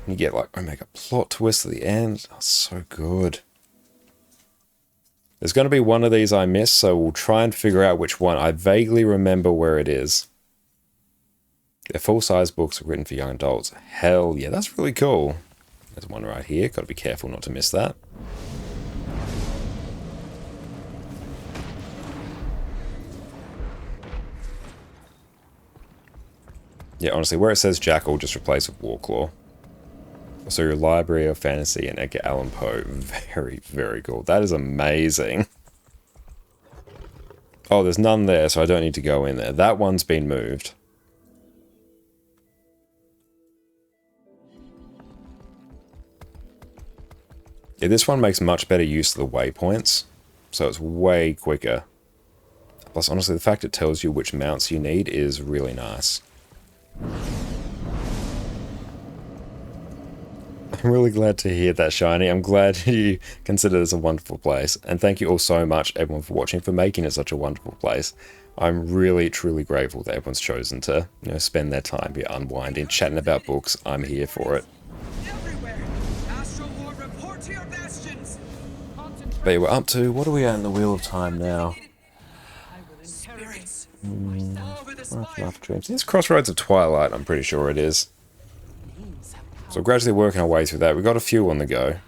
Speaker 1: You get like, oh, make a plot twist at the end. Oh, so good. There's going to be one of these I missed, so we'll try and figure out which one. I vaguely remember where it is. They're full-size books written for young adults. Hell yeah, that's really cool. There's one right here. Got to be careful not to miss that. Yeah, honestly, where it says Jackal, just replace with Warclaw. So your Library of Fantasy and Edgar Allan Poe. Very, very cool. That is amazing. Oh, there's none there, so I don't need to go in there. That one's been moved. Yeah, this one makes much better use of the waypoints, so it's way quicker. Plus, honestly, the fact it tells you which mounts you need is really nice. I'm really glad to hear that, Shiny. I'm glad you consider this a wonderful place. And thank you all so much, everyone, for watching, for making it such a wonderful place. I'm really, truly grateful that everyone's chosen to, spend their time here unwinding, chatting about books. I'm here for it. But yeah, we're up to, what are we at in the Wheel of Time now? Dreams. It's Crossroads of Twilight, I'm pretty sure it is. So we're gradually working our way through that. We've got a few on the go.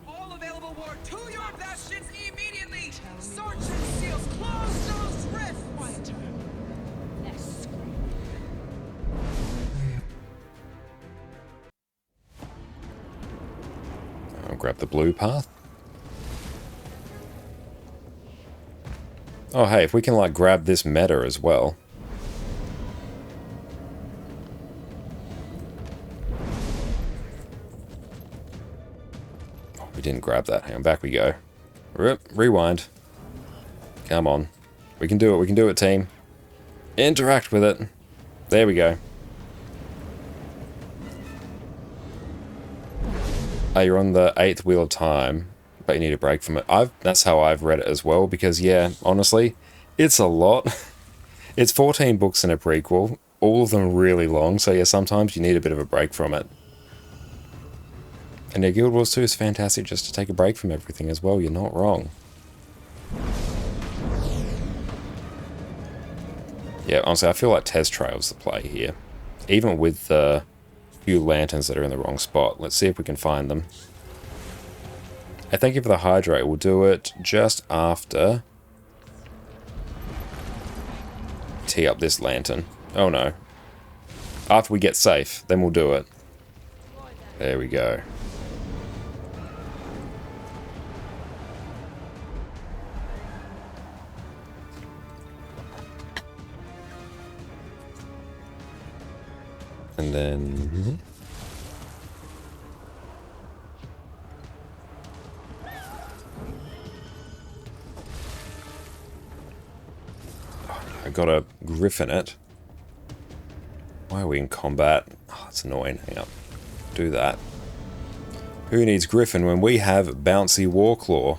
Speaker 12: All available ward to your bastions immediately! Sergeant seals, close those rifts!
Speaker 1: I'll grab the blue path. Oh hey, if we can like grab this meta as well. Oh, we didn't grab that. Hang on, back we go. Rewind. Come on. We can do it, we can do it, team. Interact with it. There we go. Oh, you're on the 8th Wheel of Time, but you need a break from it. That's how I've read it as well, because yeah, honestly, it's a lot. It's 14 books and a prequel, all of them really long, so yeah, sometimes you need a bit of a break from it. And yeah, Guild Wars 2 is fantastic just to take a break from everything as well, you're not wrong. Yeah, honestly, I feel like Tez Trail's the play here. Even with the few lanterns that are in the wrong spot. Let's see if we can find them. I thank you for the hydrate. We'll do it just after. Tee up this lantern. Oh no. After we get safe, then we'll do it. There we go. And then... I got a griffin it. Why are we in combat? Oh, that's annoying. Hang up. Do that. Who needs griffin when we have bouncy Warclaw?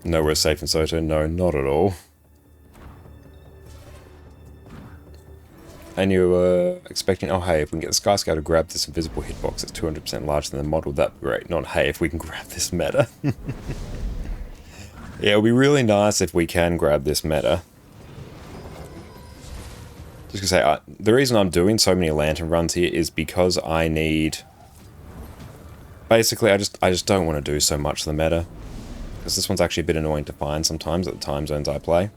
Speaker 1: No, we're safe in Soto. No, not at all. And you were expecting, oh hey, if we can get the Sky Scout to grab this invisible hitbox that's 200% larger than the model, that'd be great. Not hey, if we can grab this meta. Yeah, it'll be really nice if we can grab this meta. Just gonna say, the reason I'm doing so many lantern runs here is because I need... Basically, I just don't want to do so much of the meta. Because this one's actually a bit annoying to find sometimes at the time zones I play.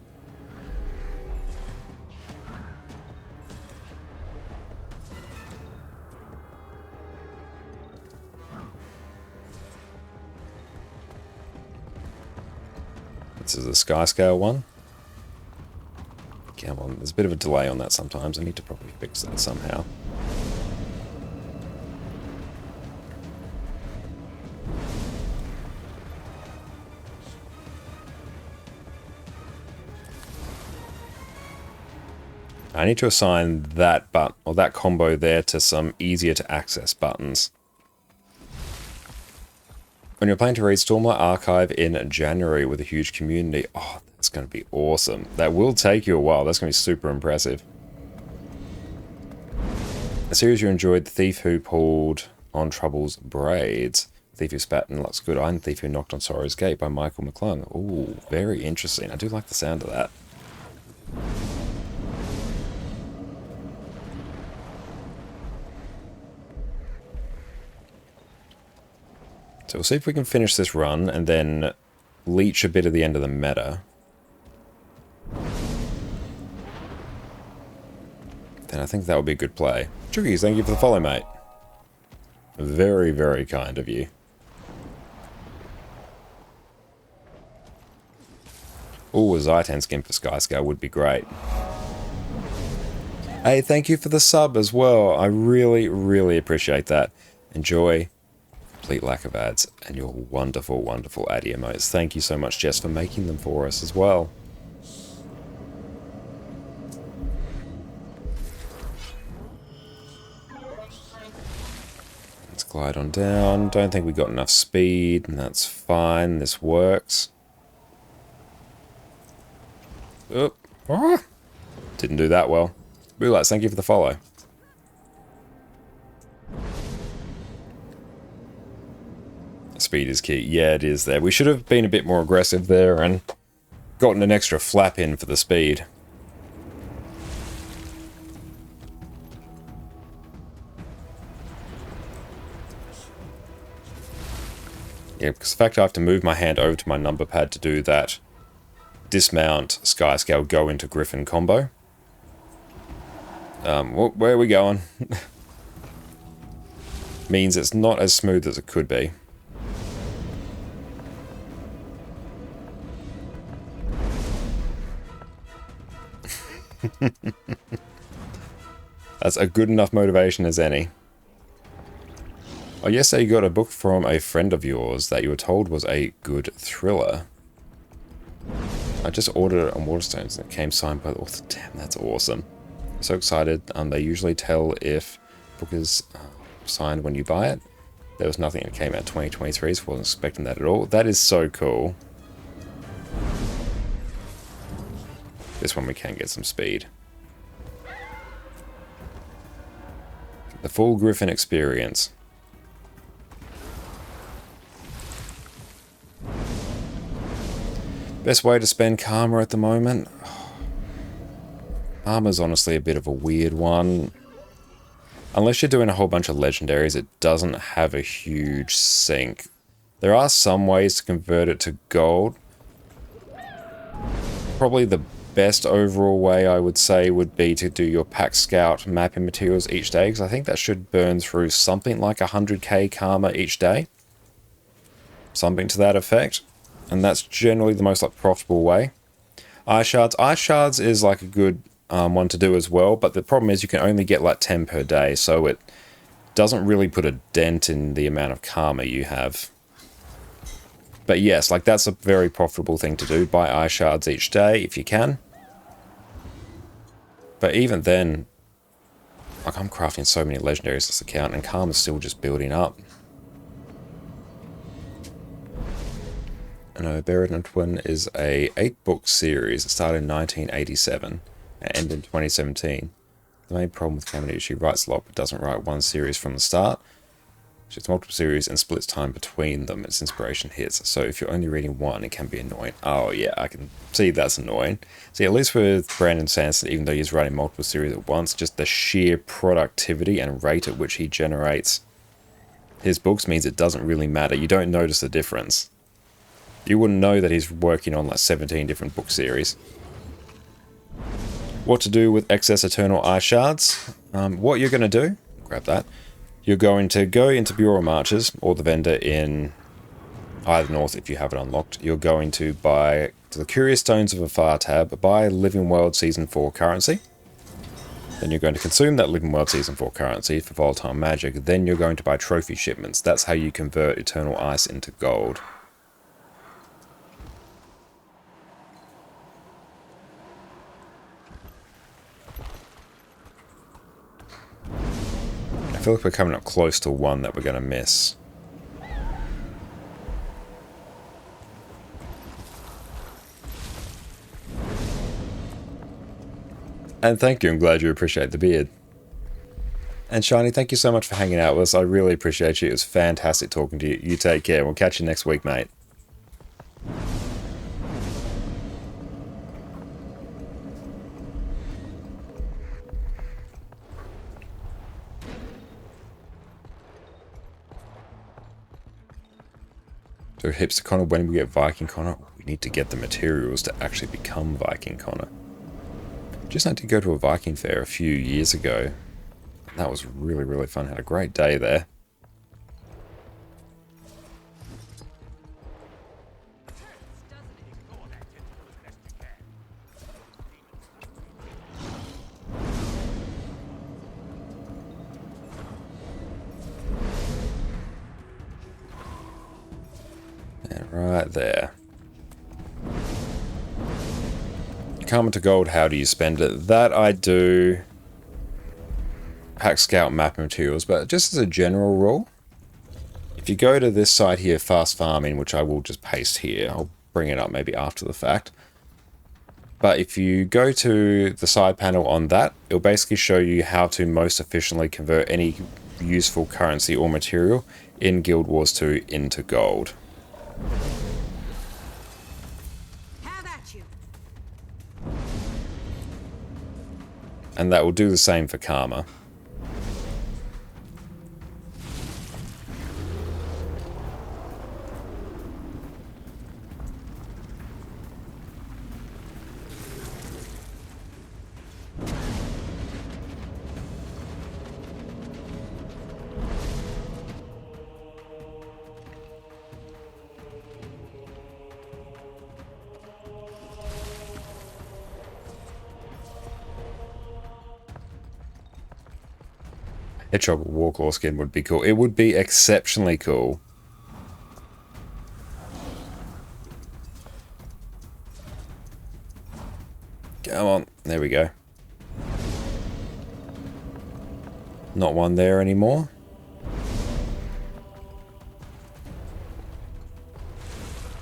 Speaker 1: This is a Sky Scale one. Come on, there's a bit of a delay on that sometimes. I need to probably fix that somehow. I need to assign that or that combo there to some easier to access buttons. When you're planning to read Stormlight Archive in January with a huge community, oh, that's going to be awesome. That will take you a while. That's going to be super impressive. A series you enjoyed, The Thief Who Pulled on Trouble's Braids, Thief Who Spat in Luck's Good Eye, and Thief Who Knocked on Sorrow's Gate by Michael McClung. Ooh, very interesting. I do like the sound of that. So we'll see if we can finish this run and then leech a bit of the end of the meta. Then I think that would be a good play. Chuggies, thank you for the follow, mate. Very, very kind of you. Ooh, a Zaitan skin for Skyscale would be great. Hey, thank you for the sub as well. I really, really appreciate that. Enjoy. Complete lack of ads, and your wonderful, wonderful ad emotes. Thank you so much, Jess, for making them for us as well. Let's glide on down. Don't think we got enough speed, and that's fine. This works. Oh, ah. Didn't do that well. Boolites, thank you for the follow. Speed is key. Yeah, it is there. We should have been a bit more aggressive there and gotten an extra flap in for the speed. Yeah, because the fact I have to move my hand over to my number pad to do that dismount Sky Scale go into Griffin combo. Where are we going? Means it's not as smooth as it could be. That's a good enough motivation as any. Oh, yesterday you got a book from a friend of yours that you were told was a good thriller. I just ordered it on Waterstones and it came signed by the author. Damn, that's awesome. I'm so excited. They usually tell if the book is signed when you buy it. There was nothing that came out 2023, so I wasn't expecting that at all. That is so cool. This one we can get some speed. The full Griffin experience. Best way to spend karma at the moment? Karma's honestly a bit of a weird one. Unless you're doing a whole bunch of legendaries, it doesn't have a huge sink. There are some ways to convert it to gold. Probably the best overall way I would say would be to do your Pack Scout mapping materials each day, because I think that should burn through something like 100k karma each day. Something to that effect. And that's generally the most profitable way. Ice Shards. Ice Shards is like a good one to do as well, but the problem is you can only get like 10 per day, so it doesn't really put a dent in the amount of karma you have. But yes, like that's a very profitable thing to do. Buy Ice Shards each day if you can. But even then, like I'm crafting so many legendaries this account and karma's still just building up. I know Buried in Twin is a 8-book series. It started in 1987 and ended in 2017. The main problem with Caminute, she writes a lot but doesn't write one series from the start. It's multiple series and splits time between them as inspiration hits. So if you're only reading one, it can be annoying. Oh yeah, I can see that's annoying. See, at least with Brandon Sanderson, even though he's writing multiple series at once, just the sheer productivity and rate at which he generates his books means it doesn't really matter. You don't notice the difference. You wouldn't know that he's working on like 17 different book series. What to do with excess Eternal Ice Shards? What you're going to do, grab that. You're going to go into Bureau Marches, or the vendor in either north if you have it unlocked. You're going to buy the Curious Stones of Afar tab, buy Living World Season 4 currency. Then you're going to consume that Living World Season 4 currency for volatile magic. Then you're going to buy trophy shipments. That's how you convert Eternal Ice into gold. I feel like we're coming up close to one that we're going to miss. And thank you, I'm glad you appreciate the beard. And Shiny, thank you so much for hanging out with us. I really appreciate you. It was fantastic talking to you. You take care. We'll catch you next week, mate. So Hipster Connor, when we get Viking Connor, we need to get the materials to actually become Viking Connor. Just had to go to a Viking fair a few years ago. That was really, really fun. Had a great day there. And right there. Karma to gold, how do you spend it? That I do pack scout map materials, but just as a general rule, if you go to this side here, fast farming, which I will just paste here, I'll bring it up maybe after the fact. But if you go to the side panel on that, it'll basically show you how to most efficiently convert any useful currency or material in Guild Wars 2 into gold. And that will do the same for Karma. Hedgehog Warclaw skin would be cool. It would be exceptionally cool. Come on. There we go. Not one there anymore.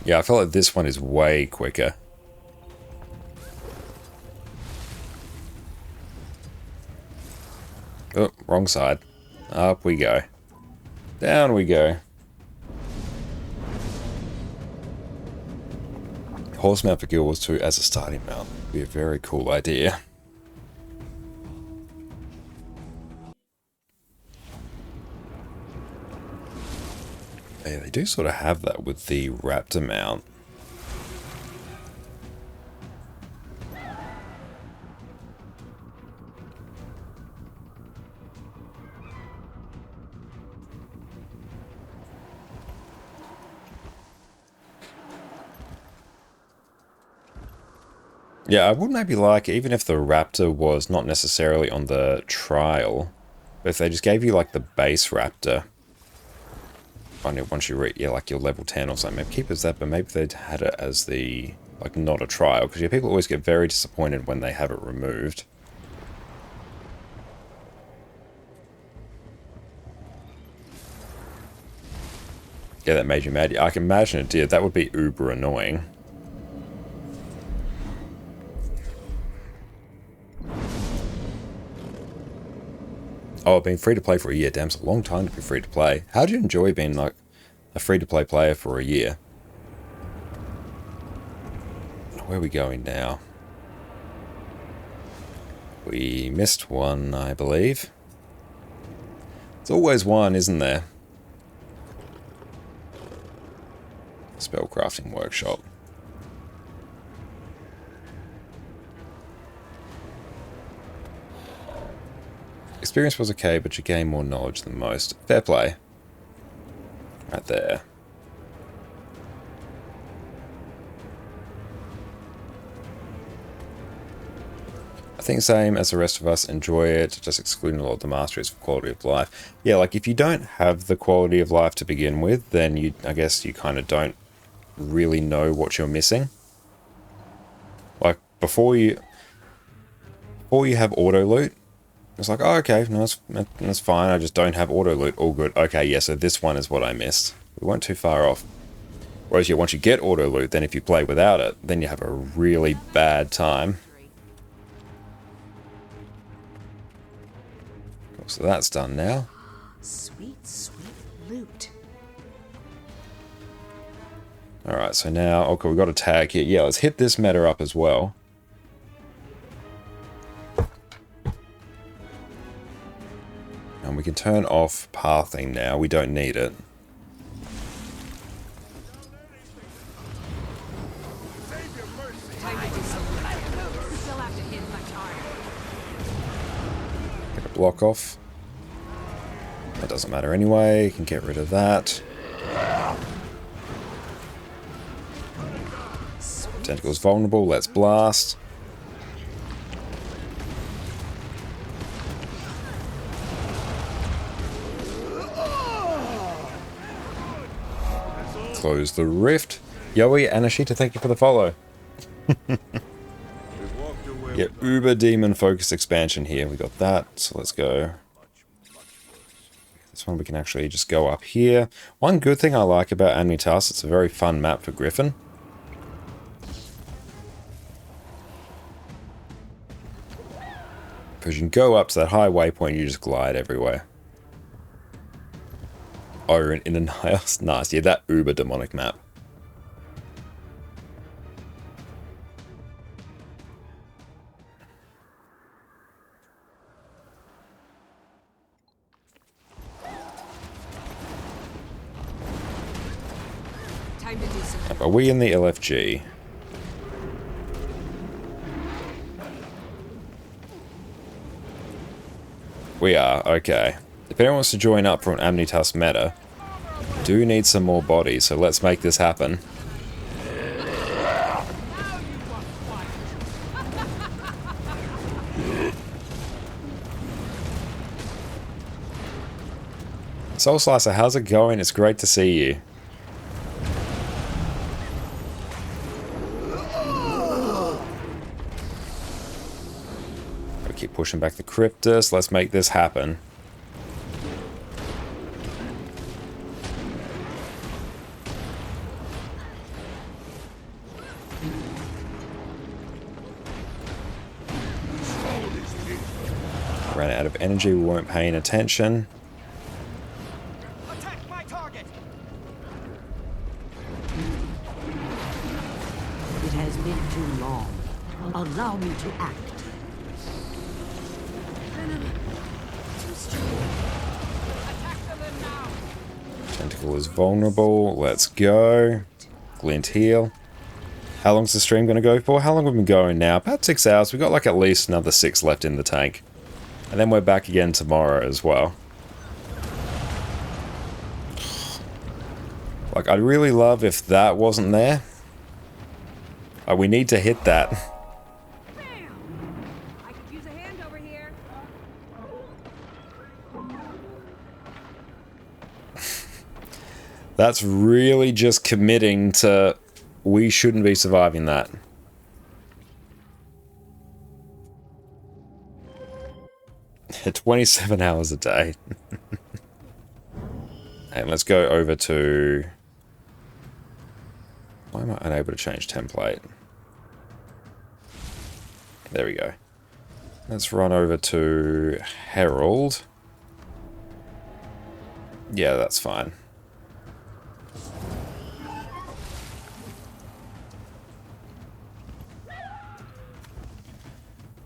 Speaker 1: Yeah, I feel like this one is way quicker. Oh, wrong side. Up we go. Down we go. Horse mount for Guild Wars 2 as a starting mount would be a very cool idea. Yeah, they do sort of have that with the Raptor mount. Yeah, I would maybe like, even if the Raptor was not necessarily on the trial, but if they just gave you like the base Raptor, once you reach, yeah, like your level 10 or something, maybe keep it as that, but maybe they'd had it as the, like, not a trial, because yeah, people always get very disappointed when they have it removed. Yeah, that made you mad. I can imagine it did. That would be uber annoying. Oh, been free to play for a year. Damn, it's a long time to be free to play. How do you enjoy being like a free to play player for a year? Where are we going now? We missed one, I believe. There's always one, isn't there? Spellcrafting workshop. Experience was okay, but you gain more knowledge than most. Fair play. Right there. I think same as the rest of us, enjoy it, just excluding a lot of the masteries for quality of life. Yeah, like if you don't have the quality of life to begin with, then I guess you kind of don't really know what you're missing. Like before you have auto loot, it's like, oh, okay, no, that's fine, I just don't have auto loot, all good. Okay, yeah, so this one is what I missed. We weren't too far off. Whereas yeah, once you get auto loot, then if you play without it, then you have a really bad time. So that's done now.
Speaker 3: Sweet, sweet loot.
Speaker 1: Alright, so now, okay, we've got a tag here. Yeah, let's hit this meta up as well. And we can turn off pathing now. We don't need it. Get a block off. That doesn't matter anyway. You can get rid of that. Tentacle's vulnerable. Let's blast. Close the rift. Yoey and Ashita, thank you for the follow. Yeah, Uber Demon focused expansion here. We got that, so let's go. This one we can actually just go up here. One good thing I like about Amnitas, it's a very fun map for Griffin. Because you can go up to that high waypoint, you just glide everywhere. Oh, you're in Ananias? Nice, yeah, that uber demonic map.
Speaker 2: Time to do some.
Speaker 1: Are we in the LFG? We are, okay. If anyone wants to join up for an Amnitas meta, we do need some more bodies, so let's make this happen. Soul Slicer, how's it going? It's great to see you. Gotta keep pushing back the Cryptus. Let's make this happen. Ran out of energy, we weren't paying attention.
Speaker 10: Attack my target.
Speaker 3: It has been too long. Allow me to act.
Speaker 1: Tentacle is vulnerable. Let's go. Glint heal. How long's the stream going to go for? How long have we been going now? About 6 hours. We've got like at least another 6 left in the tank. And then we're back again tomorrow as well. Like, I'd really love if that wasn't there. Like, we need to hit that.
Speaker 5: I could use a hand over here.
Speaker 1: That's really just committing to we shouldn't be surviving that. At 27 hours a day. And let's go over to... Why am I unable to change template? There we go. Let's run over to Herald. Yeah, that's fine.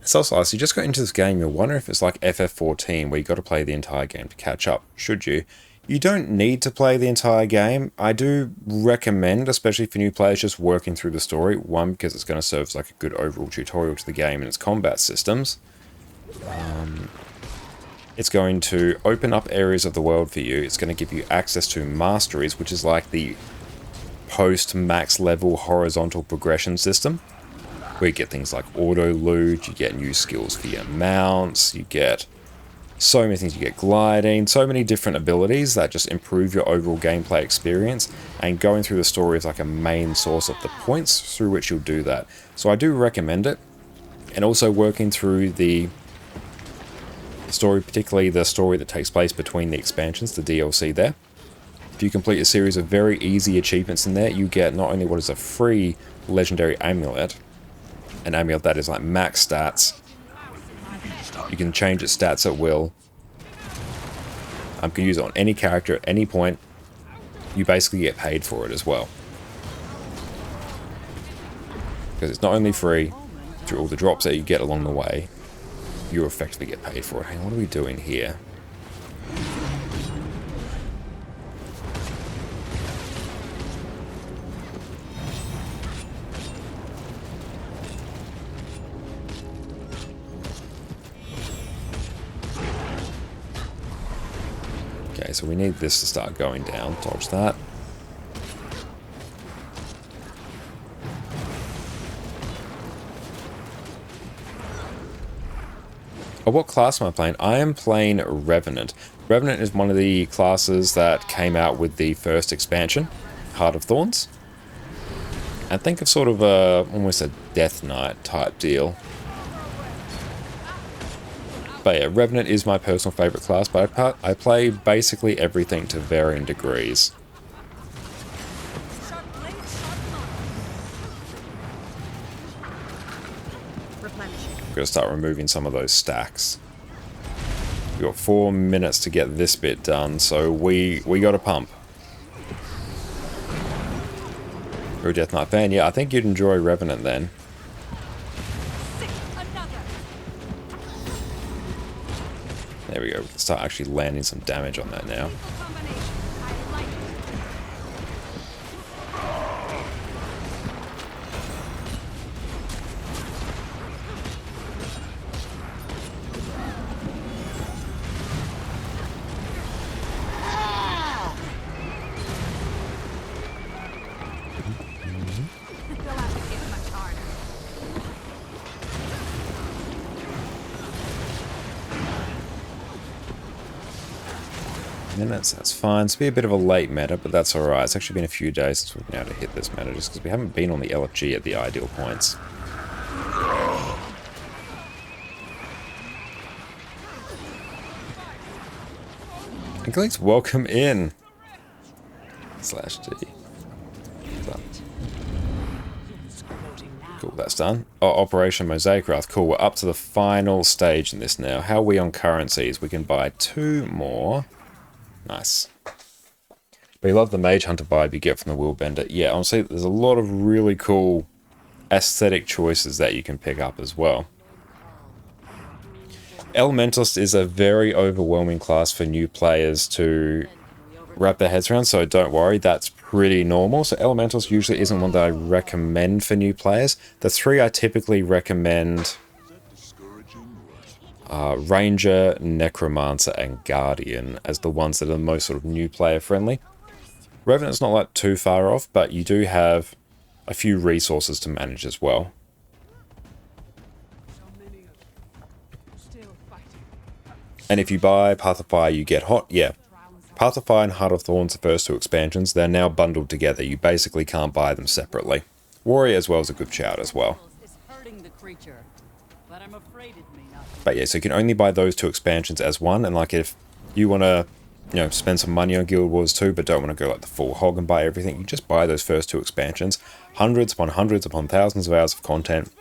Speaker 1: It's also nice, you just got into this game, you'll wonder if it's like FF14 where you got to play the entire game to catch up, should you? You don't need to play the entire game. I do recommend, especially for new players, just working through the story. One, because it's going to serve as like a good overall tutorial to the game and its combat systems. It's going to open up areas of the world for you. It's going to give you access to masteries, which is like the post-max level horizontal progression system, where you get things like auto loot, you get new skills for your mounts, you get so many things, you get gliding, so many different abilities that just improve your overall gameplay experience, and going through the story is like a main source of the points through which you'll do that. So I do recommend it, and also working through the story, particularly the story that takes place between the expansions, the DLC there. If you complete a series of very easy achievements in there, you get not only what is a free legendary amulet, an amulet that is like max stats. You can change its stats at will. You can use it on any character at any point. You basically get paid for it as well. Because it's not only free, through all the drops that you get along the way, you effectively get paid for it. Hang on, what are we doing here? Okay, so we need this to start going down. Dodge that. Oh, what class am I playing? I am playing Revenant. Revenant is one of the classes that came out with the first expansion, Heart of Thorns. And think of sort of almost a Death Knight type deal. But yeah, Revenant is my personal favourite class, but I play basically everything to varying degrees. I'm going to start removing some of those stacks. We've got 4 minutes to get this bit done, so we got to pump. You're a Death Knight fan? Yeah, I think you'd enjoy Revenant then. There we go, we can start actually landing some damage on that now. Minutes, that's fine. It's been a bit of a late meta, but that's alright. It's actually been a few days since we've been able to hit this meta, just because we haven't been on the LFG at the ideal points. And Gleeks, welcome in! /D. Done. Cool, that's done. Oh, Operation Mosaic Wrath. Cool, we're up to the final stage in this now. How are we on currencies? We can buy 2 more. Nice. But you love the Mage Hunter vibe you get from the Willbender. Yeah, honestly, there's a lot of really cool aesthetic choices that you can pick up as well. Elementalist is a very overwhelming class for new players to wrap their heads around, so don't worry, that's pretty normal. So Elementalist usually isn't one that I recommend for new players. The 3 I typically recommend: Ranger, Necromancer, and Guardian as the ones that are the most sort of new player friendly. Revenant's not like too far off, but you do have a few resources to manage as well. And if you buy Path of Fire, you get Hot. Yeah, Path of Fire and Heart of Thorns, the first 2 expansions, they're now bundled together. You basically can't buy them separately. Warrior as well is a good shout as well. But yeah, so you can only buy those 2 expansions as one, and like if you want to, you know, spend some money on Guild Wars 2 but don't want to go like the full hog and buy everything, you just buy those first 2 expansions. Hundreds upon thousands of hours of content.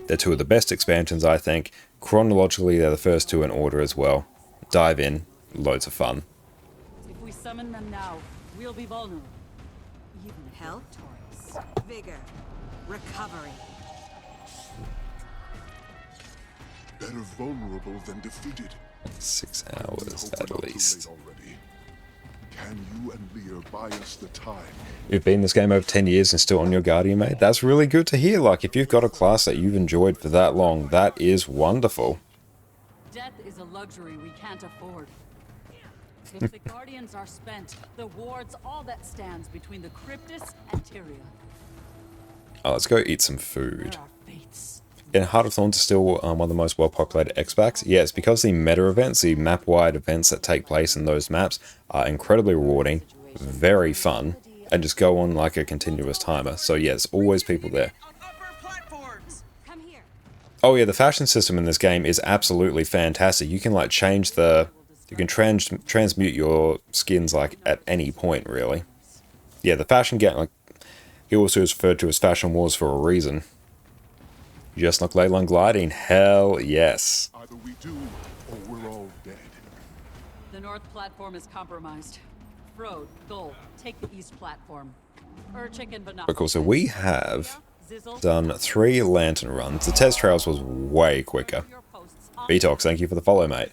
Speaker 1: They're 2 of the best expansions, I think. Chronologically, they're the first 2 in order as well. Dive in, loads of fun.
Speaker 5: If we
Speaker 3: Summon them now. We'll be vulnerable. Even
Speaker 5: Health, vigor, recovery.
Speaker 11: Better vulnerable than defeated.
Speaker 1: 6 hours at least.
Speaker 11: Already. Can you and Lear buy us the time?
Speaker 1: You've been in this game over 10 years and still on your Guardian, mate. That's really good to hear. Like, if you've got a class that you've enjoyed for that long, that is wonderful.
Speaker 3: death is a luxury we can't afford. If the Guardians are spent, the ward's all that stands between the Cryptus and Tyria.
Speaker 1: Oh, let's go eat some food.
Speaker 3: There are fates.
Speaker 1: In Heart of Thorns is still one of the most well-populated X-Packs. Yeah, it's because the meta events, the map-wide events that take place in those maps are incredibly rewarding, very fun, and just go on like a continuous timer. So yeah, there's always people there. Oh yeah, the fashion system in this game is absolutely fantastic. You can like change the... You can transmute your skins like at any point, really. Yeah, the fashion game, like, it also is referred to as Fashion Wars for a reason. Just like Leyline Gliding, hell yes.
Speaker 11: Either we do, or we're all dead.
Speaker 3: The north platform is compromised. Frode, Goal, take the east platform. Urchik and Banach.
Speaker 1: Cool, so we have done 3 lantern runs. The test trails was way quicker. Betox, thank you for the follow, mate.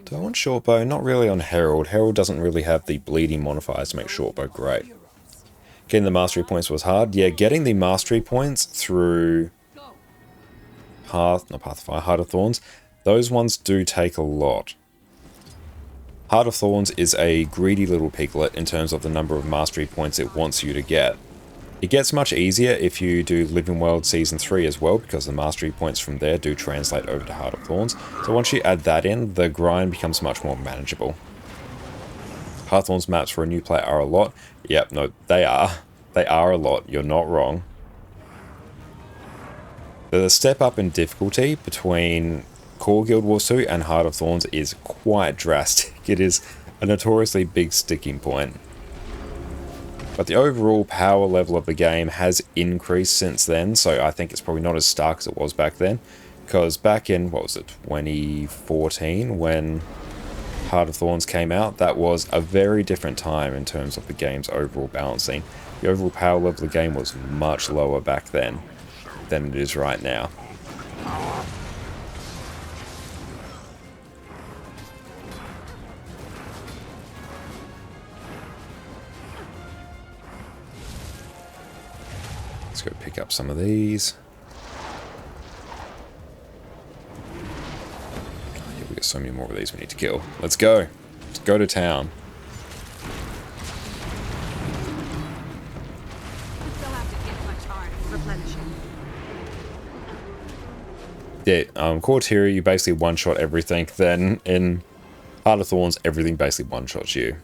Speaker 1: Do I want Shortbow? Not really on Herald. Herald doesn't really have the bleeding modifiers to make Shortbow great. Getting the mastery points was hard. Yeah, getting the mastery points through Heart of Thorns, those ones do take a lot. Heart of Thorns is a greedy little piglet in terms of the number of mastery points it wants you to get. It gets much easier if you do Living World Season 3 as well, because the mastery points from there do translate over to Heart of Thorns. So once you add that in, the grind becomes much more manageable. Heart of Thorns maps for a new player are a lot. Yep, no, they are. They are a lot, you're not wrong. The step up in difficulty between Core Guild Wars 2 and Heart of Thorns is quite drastic. It is a notoriously big sticking point. But the overall power level of the game has increased since then, so I think it's probably not as stark as it was back then. Because back in, what was it, 2014, when Heart of Thorns came out, that was a very different time in terms of the game's overall balancing. The overall power level of the game was much lower back then than it is right now. Let's go pick up some of these. Yeah, we got so many more of these we need to kill. Let's go. Let's go to town. Yeah, Core Tyria, you basically one-shot everything. Then in Heart of Thorns, everything basically one-shots you.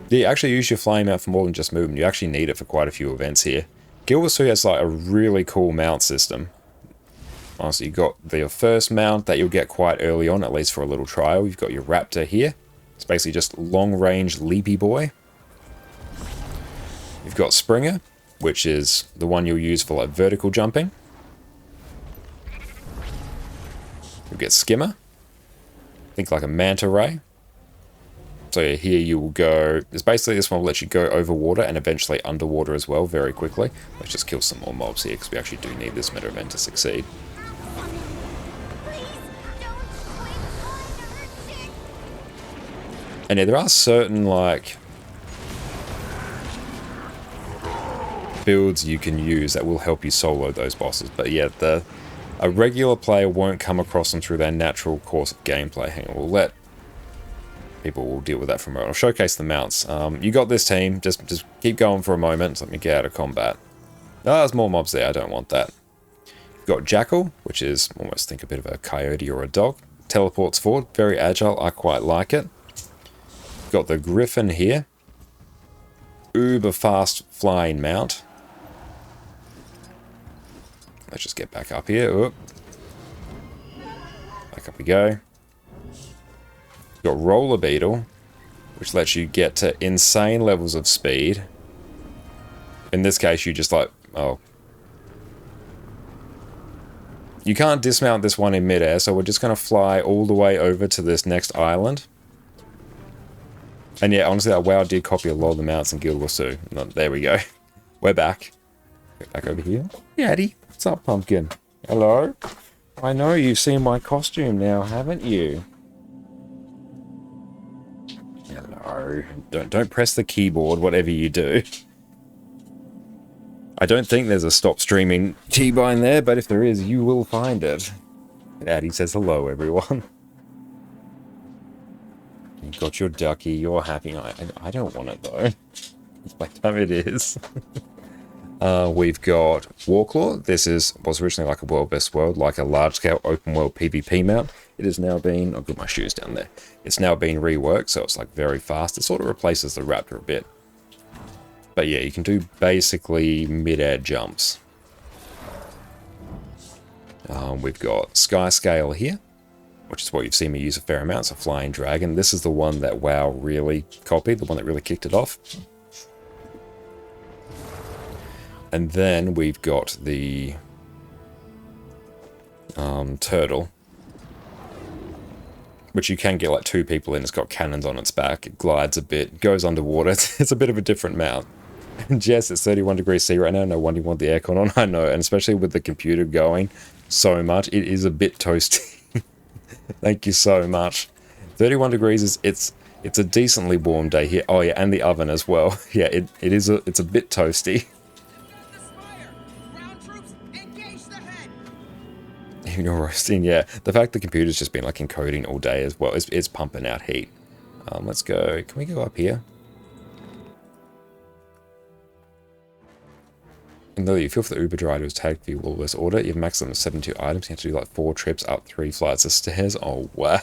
Speaker 1: Yeah, you actually use your flame out for more than just movement. You actually need it for quite a few events here. Guild Wars 2 has like a really cool mount system. Honestly, you've got the first mount that you'll get quite early on, at least for a little trial. You've got your Raptor here. It's basically just long-range leapy boy. You've got Springer, which is the one you'll use for like vertical jumping. You'll get Skimmer. Think like a Manta Ray. So here you will go, it's basically this one will let you go over water and eventually underwater as well very quickly. Let's just kill some more mobs here because we actually do need this meta event to succeed. And yeah, there are certain like builds you can use that will help you solo those bosses. But yeah, a regular player won't come across them through their natural course of gameplay. Hang on, we'll let people will deal with that for a moment. I'll showcase the mounts. You got this team. Just keep going for a moment. Let me get out of combat. Oh, there's more mobs there. I don't want that. You've got Jackal, which is almost think a bit of a coyote or a dog. Teleports forward. Very agile. I quite like it. You've got the Griffin here. Uber fast flying mount. Let's just get back up here. Oop. Back up we go. Got Roller Beetle, which lets you get to insane levels of speed. In this case, you just like, oh. You can't dismount this one in midair, so we're just going to fly all the way over to this next island. And yeah, honestly, that WoW did copy a lot of the mounts in Guild Wars 2. There we go. We're back. Get back over here. Yeah, Eddie. What's up, Pumpkin? Hello? I know you've seen my costume now, haven't you? Hello. Don't press the keyboard, whatever you do. I don't think there's a stop streaming keybind there, but if there is, you will find it. Addie says hello, everyone. You got your ducky, you're happy. I don't want it, though. By the time it is. We've got Warclaw. This was originally like a World Best World, like a large-scale open-world PvP mount. It has now been... I've got my shoes down there. It's now been reworked, so it's like very fast. It sort of replaces the Raptor a bit. But yeah, you can do basically mid-air jumps. We've got Sky Scale here, which is what you've seen me use a fair amount. It's a flying dragon. This is the one that WoW really copied, the one that really kicked it off. And then we've got the turtle, which you can get like 2 people in. It's got cannons on its back. It glides a bit, goes underwater. It's a bit of a different mount. And yes, it's 31 degrees C right now. No wonder you want the aircon on. I know, and especially with the computer going so much, it is a bit toasty. Thank you so much. 31 degrees is it's a decently warm day here. Oh yeah, and the oven as well. Yeah, it's a bit toasty. You're roasting, yeah. The fact the computer's just been like encoding all day as well, it's pumping out heat. Let's go. Can we go up here? And though you feel for the Uber driver to take for your Woolworths order, you have a maximum of 72 items. You have to do like 4 trips up 3 flights of stairs. Oh wow,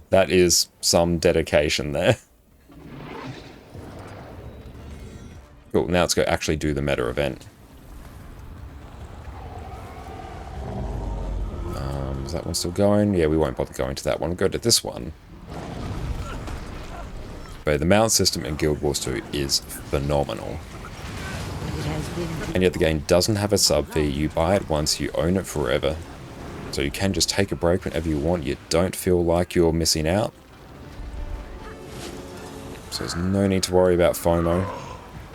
Speaker 1: that is some dedication there. Cool. Now let's go actually do the meta event. Is that one still going? Yeah, we won't bother going to that one. We'll go to this one. But the mount system in Guild Wars 2 is phenomenal. And yet the game doesn't have a sub fee. You buy it once, you own it forever. So you can just take a break whenever you want. You don't feel like you're missing out. So there's no need to worry about FOMO.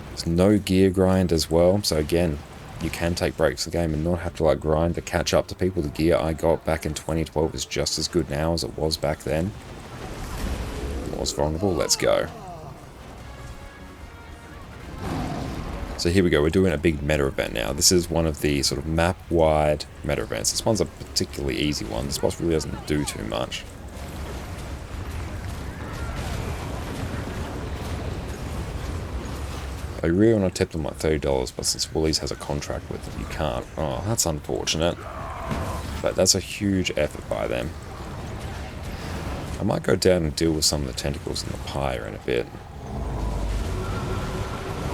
Speaker 1: There's no gear grind as well. So again, you can take breaks in the game and not have to like grind to catch up to people. The gear I got back in 2012 is just as good now as it was back then. Was vulnerable. Let's go. So here we go. We're doing a big meta event now. This is one of the sort of map-wide meta events. This one's a particularly easy one. This boss really doesn't do too much. I really want to tip them like $30, but since Woolies has a contract with them, you can't. Oh, that's unfortunate. But that's a huge effort by them. I might go down and deal with some of the tentacles in the pyre in a bit.
Speaker 17: It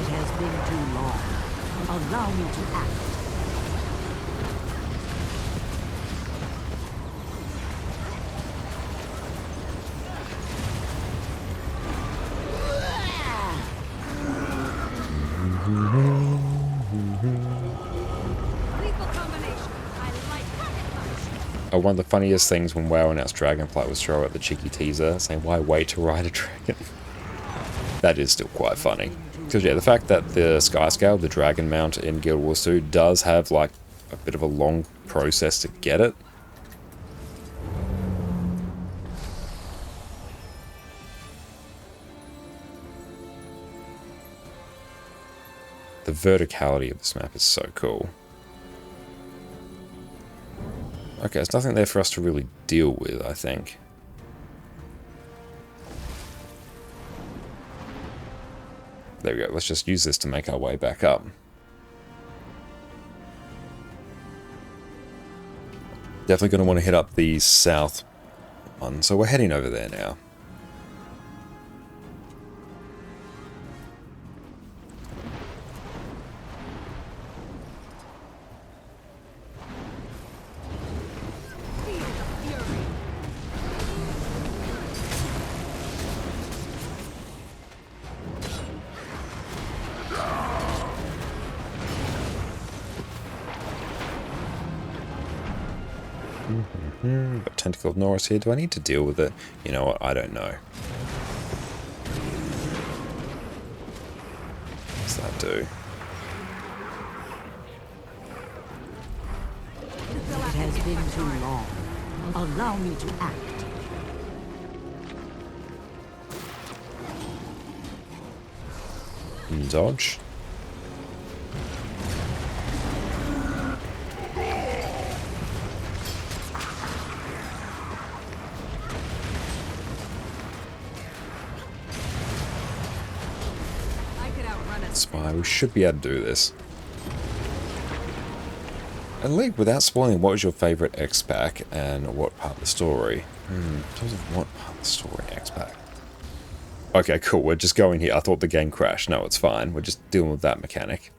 Speaker 17: has been too long. Allow me to act.
Speaker 1: One of the funniest things when WoW announced Dragonflight was throw out the cheeky teaser saying, why wait to ride a dragon? That is still quite funny. Because yeah, the fact that the Sky Scale, the dragon mount in Guild Wars 2, does have like a bit of a long process to get it. The verticality of this map is so cool. Okay, there's nothing there for us to really deal with, I think. There we go, let's just use this to make our way back up. Definitely going to want to hit up the south one, so we're heading over there now. Got Tentacle of Norris here. Do I need to deal with it? You know what? I don't know. do.
Speaker 17: It has been too long. Allow me to act.
Speaker 1: Dodge. Spy, we should be able to do this. And Lee, without spoiling, what was your favourite X-Pack and what part of the story? In terms of what part of the story X-Pack? Okay, cool, we're just going here. I thought the game crashed. No, it's fine. We're just dealing with that mechanic.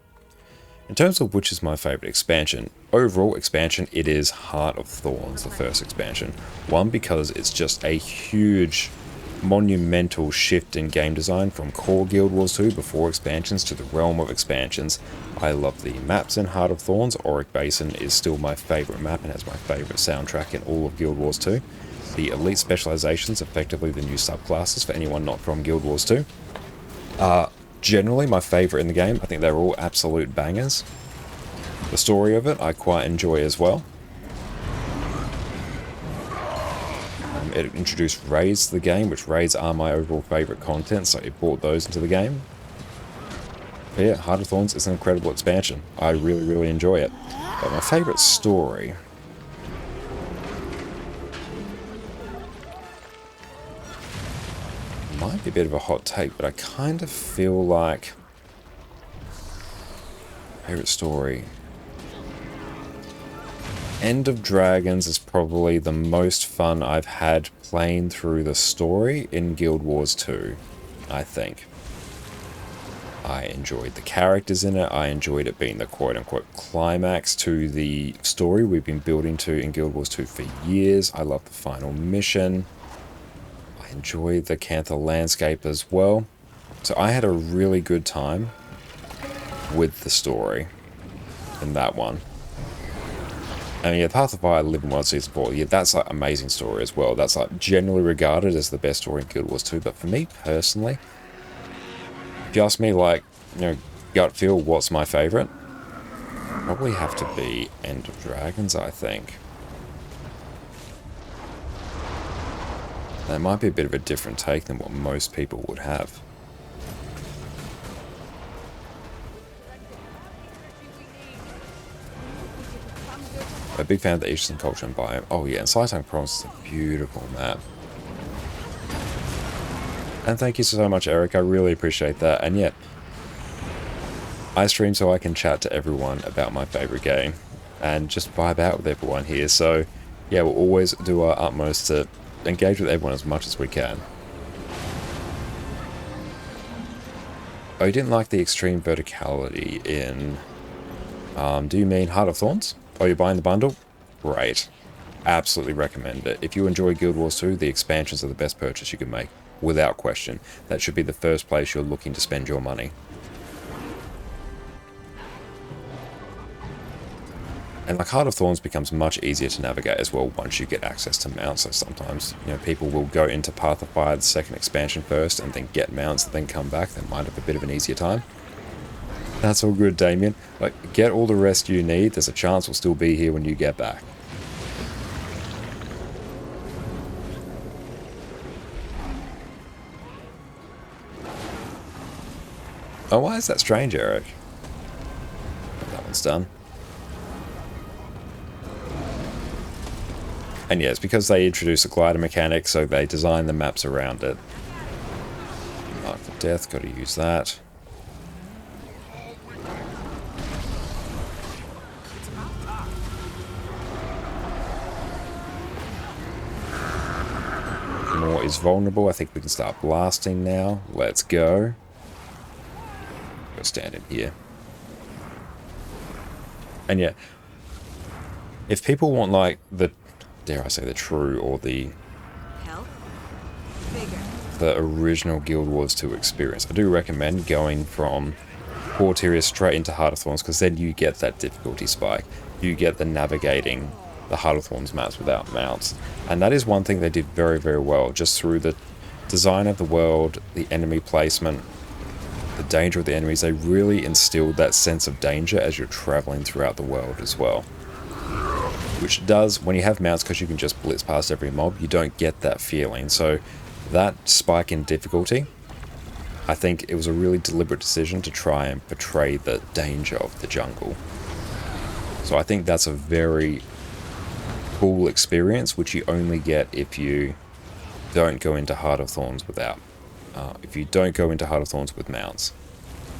Speaker 1: In terms of which is my favourite expansion, overall expansion, it is Heart of Thorns, the first expansion. One, because it's just a huge, monumental shift in game design from core Guild Wars 2 before expansions to the realm of expansions. I love the maps in Heart of Thorns. Auric Basin is still my favourite map and has my favourite soundtrack in all of Guild Wars 2. The elite specializations, effectively the new subclasses for anyone not from Guild Wars 2, are generally my favourite in the game. I think they're all absolute bangers. The story of it I quite enjoy as well. It introduced raids to the game, which raids are my overall favourite content, so it brought those into the game. But yeah, Heart of Thorns is an incredible expansion. I really, really enjoy it. But my favourite story... might be a bit of a hot take, but I kind of feel like... favourite story... End of Dragons is probably the most fun I've had playing through the story in Guild Wars 2, I think. I enjoyed the characters in it, I enjoyed it being the quote-unquote climax to the story we've been building to in Guild Wars 2 for years. I love the final mission. I enjoyed the Cantha landscape as well. So I had a really good time with the story in that one. And yeah, Path of Fire, Living World Season 4, yeah, that's like amazing story as well. That's like generally regarded as the best story in Guild Wars 2. But for me personally, if you ask me, like, you know, gut feel, what's my favourite? Probably have to be End of Dragons, I think. That might be a bit of a different take than what most people would have. A big fan of the Eastern culture and biome. Oh yeah, and Saitung Province is a beautiful map. And thank you so much, Eric. I really appreciate that. And yeah, I stream so I can chat to everyone about my favourite game and just vibe out with everyone here. So yeah, we'll always do our utmost to engage with everyone as much as we can. Oh, you didn't like the extreme verticality in... do you mean Heart of Thorns? Oh, you're buying the bundle? Great. Absolutely recommend it. If you enjoy Guild Wars 2, the expansions are the best purchase you can make. Without question. That should be the first place you're looking to spend your money. And like Heart of Thorns becomes much easier to navigate as well once you get access to mounts. So sometimes, you know, people will go into Path of Fire, the second expansion first, and then get mounts, and then come back. They might have a bit of an easier time. That's all good, Damien. Like, get all the rest you need. There's a chance we'll still be here when you get back. Oh, why is that strange, Eric? That one's done. And yeah, it's because they introduced a glider mechanic, so they designed the maps around it. Mark for Death, gotta use that. More is vulnerable. I think we can start blasting now. Let's go. Go stand in here. And yeah, if people want like the, dare I say, the true or the original Guild Wars 2 experience, I do recommend going from Porteria straight into Heart of Thorns, because then you get that difficulty spike. You get the navigating the Heart of Thorns maps without mounts. And that is one thing they did very, very well, just through the design of the world, the enemy placement, the danger of the enemies, they really instilled that sense of danger as you're traveling throughout the world as well. Which does, when you have mounts, because you can just blitz past every mob, you don't get that feeling. So that spike in difficulty, I think it was a really deliberate decision to try and portray the danger of the jungle. So I think that's a very cool experience, which you only get if you don't go into Heart of Thorns without. If you don't go into Heart of Thorns with mounts.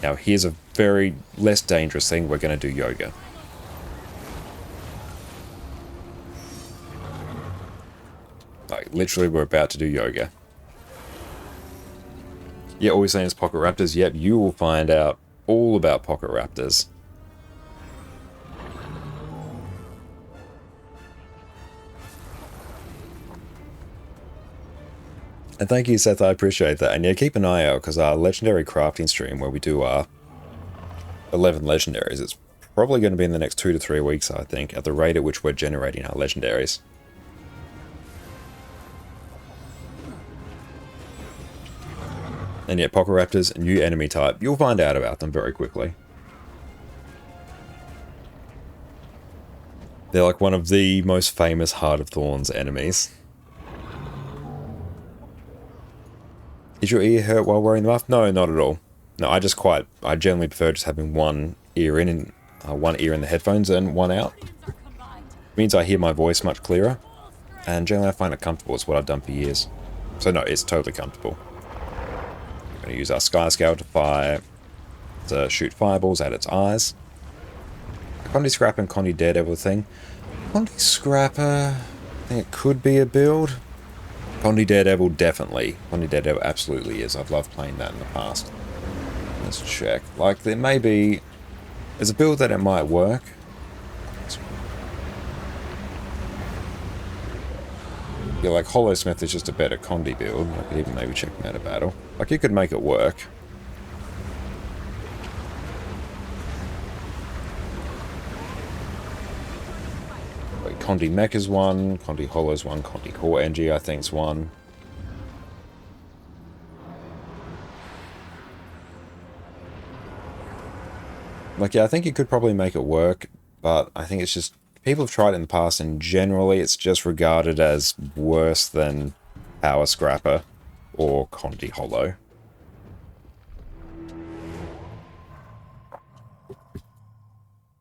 Speaker 1: Now here's a very less dangerous thing. We're going to do yoga. Like, literally, we're about to do yoga. Yeah, always saying it's Pocket Raptors. Yep, you will find out all about Pocket Raptors. And thank you, Seth, I appreciate that. And yeah, keep an eye out, because our Legendary Crafting stream, where we do our 11 Legendaries, it's probably going to be in the next 2 to 3 weeks, I think, at the rate at which we're generating our Legendaries. And yet, Pocket Raptors, new enemy type. You'll find out about them very quickly. They're like one of the most famous Heart of Thorns enemies. Is your ear hurt while wearing the muff? No, not at all. No, I generally prefer just having one ear in and one ear in the headphones and one out. It means I hear my voice much clearer, and generally I find it comfortable. It's what I've done for years. So no, it's totally comfortable. I'm going to use our Sky Scale to shoot fireballs at its eyes. Condi Scrapper and Condi Daredevil thing. Condi Scrapper, I think it could be a build. Condi Daredevil, definitely. Condi Daredevil absolutely is. I've loved playing that in the past. Let's check. Like, there may be... There's a build that it might work. Yeah, like, Hollow Smith is just a better Condi build. I could even maybe check him out of battle. Like, you could make it work. Like, Condi Mech is one, Condi Hollow's one, Condi Core NG I think's one. Like, yeah, I think you could probably make it work, but I think it's just... People have tried it in the past, and generally it's just regarded as worse than Power Scrapper or Condi Hollow.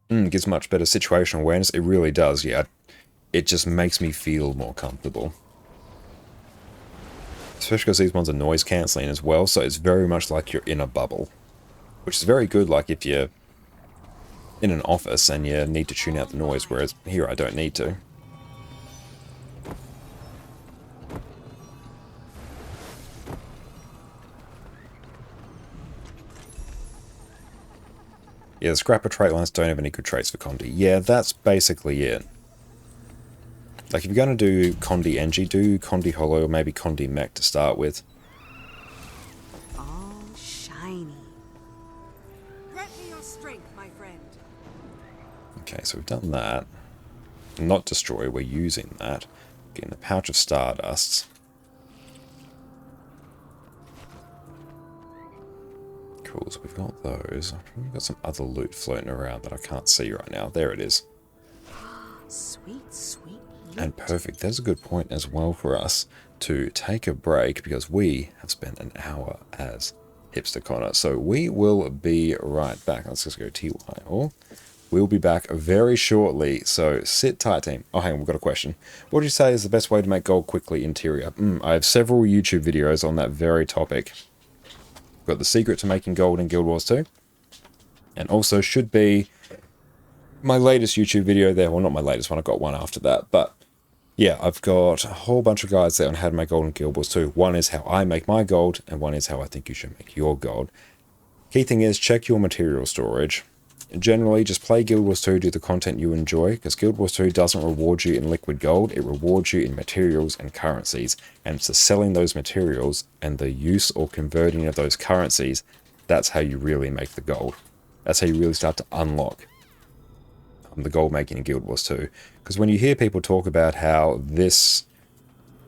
Speaker 1: Gives much better situational awareness. It really does, yeah. It just makes me feel more comfortable. Especially because these ones are noise cancelling as well, so it's very much like you're in a bubble. Which is very good, like, if you're in an office and you need to tune out the noise, whereas here I don't need to. Yeah, the Scrapper trait lines don't have any good traits for Condi. Yeah, that's basically it. Like, if you're going to do Condi NG, do Condi Hollow or maybe Condi Mech to start with.
Speaker 5: All shiny. Grant me your strength, my friend.
Speaker 1: Okay, so we've done that. Not destroy, we're using that. Getting the Pouch of Stardusts. Cool, so we've got those. We've got some other loot floating around that I can't see right now. There it is.
Speaker 5: Sweet, sweet.
Speaker 1: And perfect. That's a good point as well for us to take a break, because we have spent an hour as Hipster Connor. So we will be right back. Let's just go TY. We'll be back very shortly, so sit tight, team. Oh, hang on, we've got a question. What would you say is the best way to make gold quickly interior? I have several YouTube videos on that very topic. Got the secret to making gold in Guild Wars 2. And also should be my latest YouTube video there. Well, not my latest one, I've got one after that. But yeah, I've got a whole bunch of guides there on how to make gold in Guild Wars 2. One is how I make my gold, and one is how I think you should make your gold. Key thing is, check your material storage. Generally, just play Guild Wars 2, do the content you enjoy, because Guild Wars 2 doesn't reward you in liquid gold, it rewards you in materials and currencies, and it's the selling those materials and the use or converting of those currencies, that's how you really make the gold. That's how you really start to unlock the gold making in Guild Wars 2. Because when you hear people talk about how this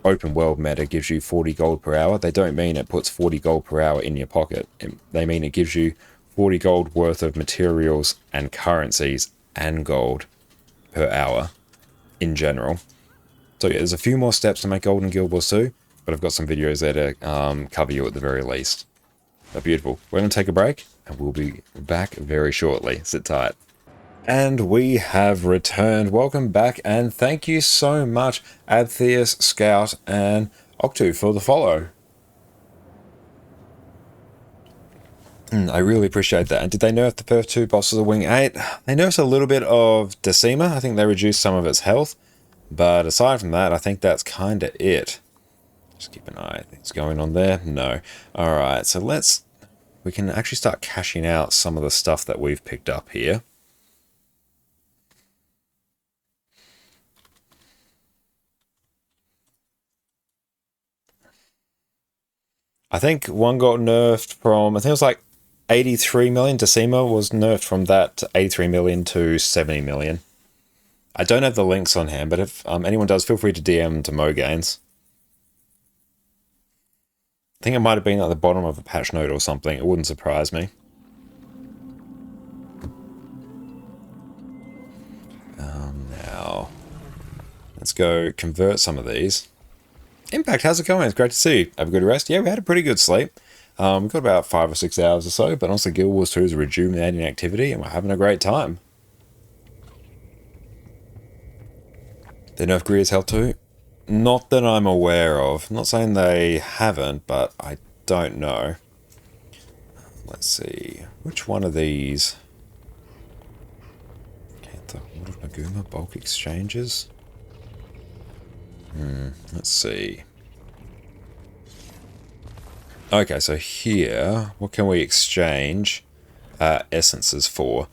Speaker 1: open world meta gives you 40 gold per hour, they don't mean it puts 40 gold per hour in your pocket. They mean it gives you 40 gold worth of materials and currencies and gold per hour in general. So yeah, there's a few more steps to make gold in Guild Wars 2, but I've got some videos there to cover you at the very least. But beautiful. We're going to take a break, and we'll be back very shortly. Sit tight. And we have returned. Welcome back, and thank you so much, Adtheus, Scout, and Octu for the follow. I really appreciate that. And did they nerf the first two bosses of Wing 8? They nerfed a little bit of Decima. I think they reduced some of its health. But aside from that, I think that's kind of it. Just keep an eye. Things going on there? No. Alright, so we can actually start cashing out some of the stuff that we've picked up here. I think one got nerfed from, I think it was like 83 million. Decima was nerfed from that to 83 million to 70 million. I don't have the links on hand, but if anyone does, feel free to DM to Mogains. I think it might have been at the bottom of a patch note or something. It wouldn't surprise me. Now, let's go convert some of these. Impact, how's it going? It's great to see you. Have a good rest? Yeah, we had a pretty good sleep. We got about 5 or 6 hours or so, but honestly, Guild Wars 2 is a rejuvenating activity, and we're having a great time. They nerf Greer's health too? Not that I'm aware of. I'm not saying they haven't, but I don't know. Let's see. Which one of these? Okay, the Horde of Naguma bulk exchanges? Let's see. Okay, so here, what can we exchange essences for?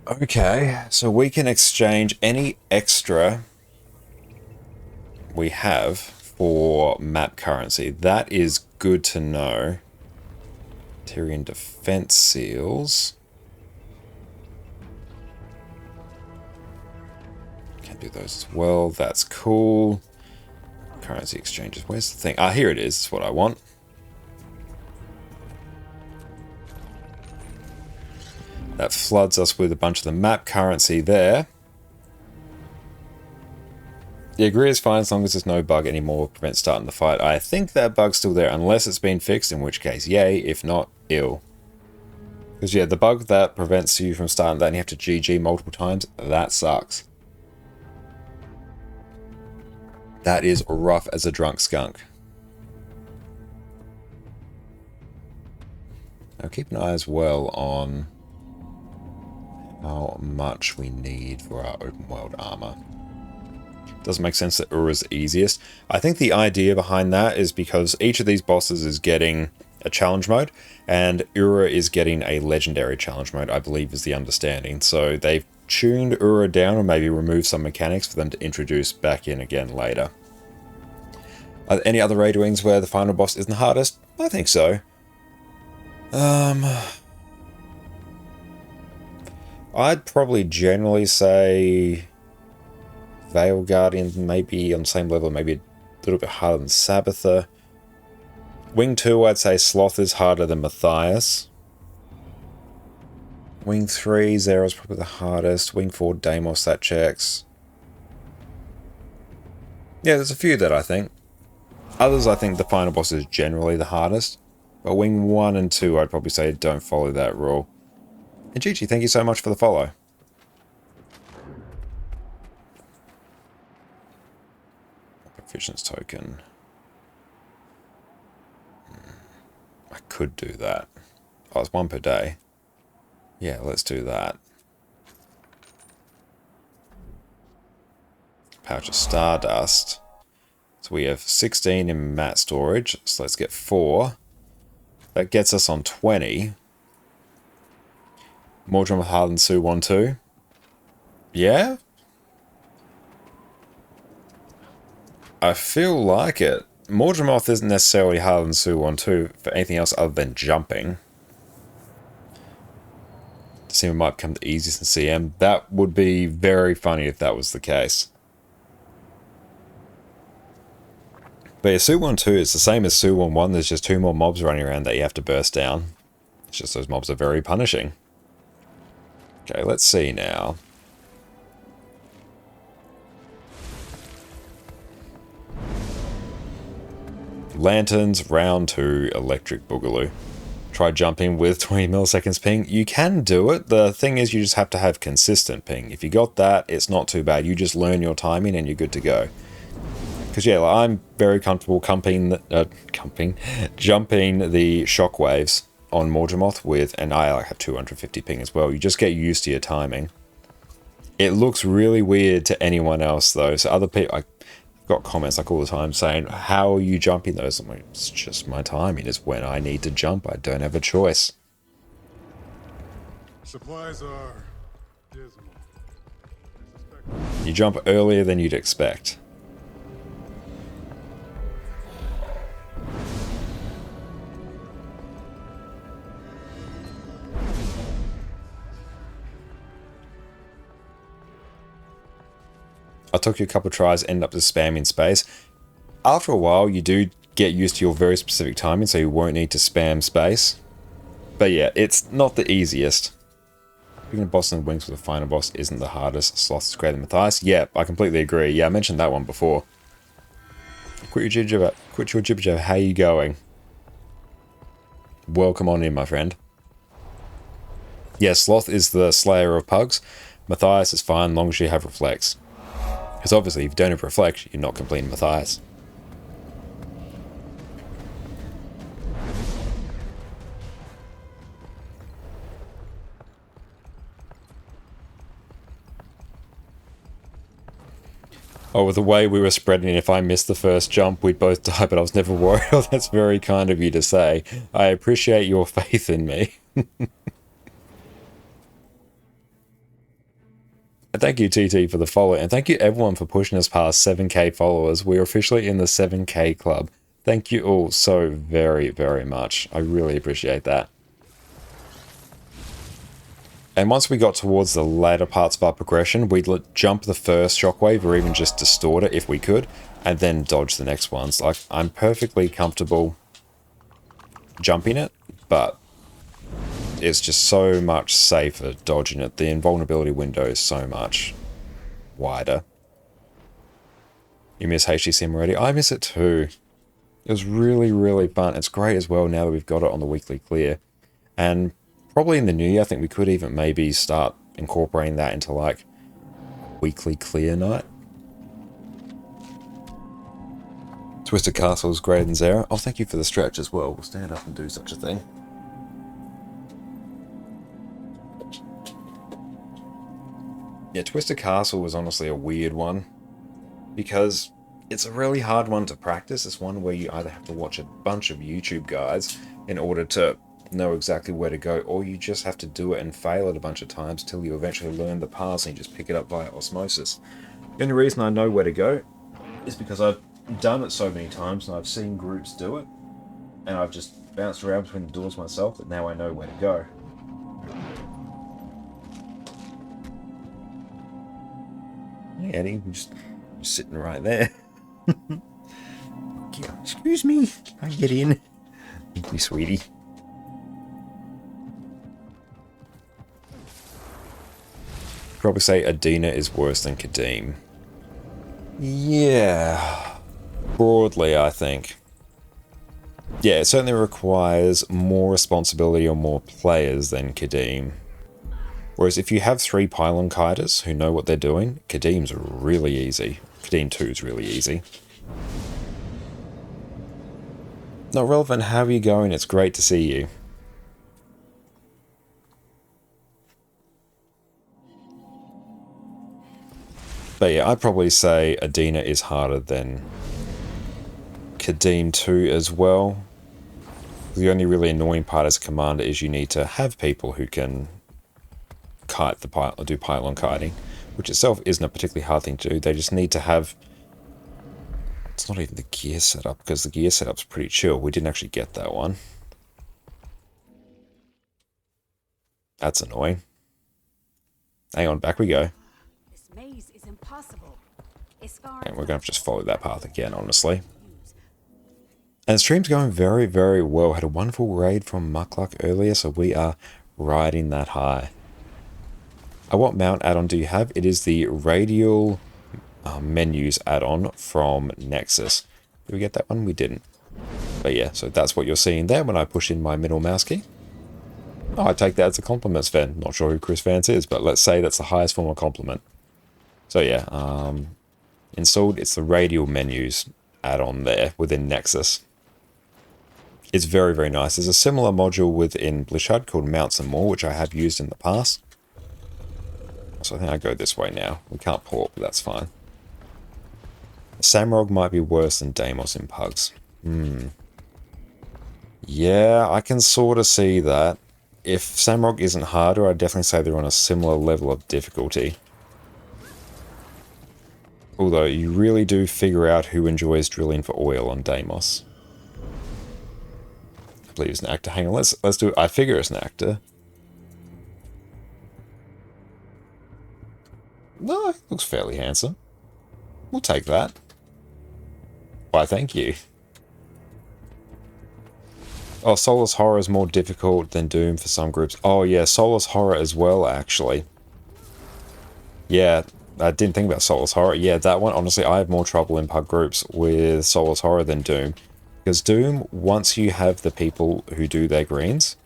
Speaker 1: Okay, so we can exchange any extra we have for map currency. That is good to know. Tyrian defense seals. Can do those as well. That's cool. Currency exchanges. Where's the thing? Ah, here it is. That's what I want. That floods us with a bunch of the map currency there. The agree is fine as long as there's no bug anymore prevents starting the fight. I think that bug's still there unless it's been fixed, in which case, yay. If not, ill. Because yeah, the bug that prevents you from starting that and you have to GG multiple times, that sucks. That is rough as a drunk skunk. Now keep an eye as well on how much we need for our open world armor. Doesn't make sense that Ura's the easiest. I think the idea behind that is because each of these bosses is getting a challenge mode, and Ura is getting a legendary challenge mode, I believe is the understanding. So they've tuned Ura down, or maybe removed some mechanics for them to introduce back in again later. Are there any other raid wings where the final boss isn't the hardest? I think so. I'd probably generally say Veil Guardian maybe on the same level, maybe a little bit harder than Sabbatha. Wing 2, I'd say Sloth is harder than Matthias. Wing 3, Zera's probably the hardest. Wing 4, Deimos, that checks. Yeah, there's a few that I think. Others, I think the final boss is generally the hardest. But Wing 1 and 2, I'd probably say don't follow that rule. And Gigi, thank you so much for the follow. Proficiency token. I could do that. Oh, it's 1 per day. Yeah, let's do that. Pouch of Stardust. So we have 16 in mat storage. So let's get 4. That gets us on 20. Mordrum with Hardened Sue 1-2. Yeah? I feel like it. Mordremoth isn't necessarily Harlan Sue 1-2 for anything else other than jumping. Decima might become the easiest in CM. That would be very funny if that was the case. But yeah, Suwon 2 is the same as Suwon 1. There's just 2 more mobs running around that you have to burst down. It's just those mobs are very punishing. Okay, let's see now. Lanterns, round 2, electric boogaloo. Try jumping with 20 milliseconds ping. You can do it. The thing is, you just have to have consistent ping. If you got that, it's not too bad. You just learn your timing and you're good to go. Because yeah, like, I'm very comfortable jumping the shockwaves on Morgemoth with, and I like have 250 ping as well. You just get used to your timing. It looks really weird to anyone else though. So other people, I've got comments like all the time saying, "How are you jumping those?" I'm like, it's just my timing. It's when I need to jump. I don't have a choice.
Speaker 4: Supplies are dismal.
Speaker 1: You jump earlier than you'd expect. I took you a couple of tries, end up just spamming space. After a while, you do get used to your very specific timing, so you won't need to spam space. But yeah, it's not the easiest. Picking a boss in the wings with a final boss isn't the hardest. Sloth is greater than Matthias. Yeah, I completely agree. Yeah, I mentioned that one before. Quit your jibber. How you going? Welcome on in, my friend. Yeah, Sloth is the slayer of pugs. Matthias is fine, long as you have reflex. Because obviously, if you don't have reflect, you're not completing Matthias. Oh, with the way we were spreading, if I missed the first jump, we'd both die, but I was never worried. Oh, that's very kind of you to say. I appreciate your faith in me. Thank you, TT, for the follow, and thank you everyone for pushing us past 7k followers. We're officially in the 7k club. Thank you all so very, very much. I really appreciate that. And once we got towards the later parts of our progression, we'd jump the first shockwave or even just distort it if we could, and then dodge the next ones. Like, I'm perfectly comfortable jumping it, but it's just so much safer dodging it. The invulnerability window is so much wider. You miss HD Sim already? I miss it too. It was really, really fun. It's great as well now that we've got it on the weekly clear. And probably in the new year, I think we could even maybe start incorporating that into like weekly clear night. Twisted Castle is greater than Zera. Oh, thank you for the stretch as well. We'll stand up and do such a thing. Yeah, Twisted Castle was honestly a weird one because it's a really hard one to practice. It's one where you either have to watch a bunch of YouTube guides in order to know exactly where to go, or you just have to do it and fail it a bunch of times till you eventually learn the paths and you just pick it up via osmosis. The only reason I know where to go is because I've done it so many times and I've seen groups do it, and I've just bounced around between the doors myself that now I know where to go. Hey Eddie, I'm just sitting right there. Excuse me, can I get in? Thank you, sweetie. Probably say Adina is worse than Kadim. Yeah, broadly I think. Yeah, it certainly requires more responsibility or more players than Kadim. Whereas if you have 3 pylon kiters who know what they're doing, Kadim's really easy. Kadim 2 is really easy. Not relevant, how are you going? It's great to see you. But yeah, I'd probably say Adina is harder than Kadim 2 as well. The only really annoying part as a commander is you need to have people who can kite the pylon, or do pylon kiting, which itself isn't a particularly hard thing to do. They just need to have... It's not even the gear setup, because the gear setup's pretty chill. We didn't actually get that one. That's annoying. Hang on, back we go.
Speaker 7: This maze is impossible.
Speaker 1: And we're going to just follow that path again, honestly. And stream's going very, very well. Had a wonderful raid from Muckluck earlier, so we are riding that high. What mount add-on do you have? It is the radial menus add-on from Nexus. Did we get that one? We didn't. But yeah, so that's what you're seeing there when I push in my middle mouse key. Oh, I take that as a compliment, Sven. Not sure who Chris Vance is, but let's say that's the highest form of compliment. So yeah, installed, it's the radial menus add-on there within Nexus. It's very, very nice. There's a similar module within Blishud called Mounts and More, which I have used in the past. So I think I go this way now. We can't port, but that's fine. Samrog might be worse than Deimos in Pugs. Yeah, I can sort of see that. If Samrog isn't harder, I'd definitely say they're on a similar level of difficulty. Although you really do figure out who enjoys drilling for oil on Deimos. I believe it's an actor. Hang on, let's do it. I figure it's an actor. No, he looks fairly handsome. We'll take that. Why, thank you. Oh, Soulless Horror is more difficult than Doom for some groups. Oh yeah, Soulless Horror as well, actually. Yeah, I didn't think about Soulless Horror. Yeah, that one, honestly, I have more trouble in pug groups with Soulless Horror than Doom. Because Doom, once you have the people who do their greens,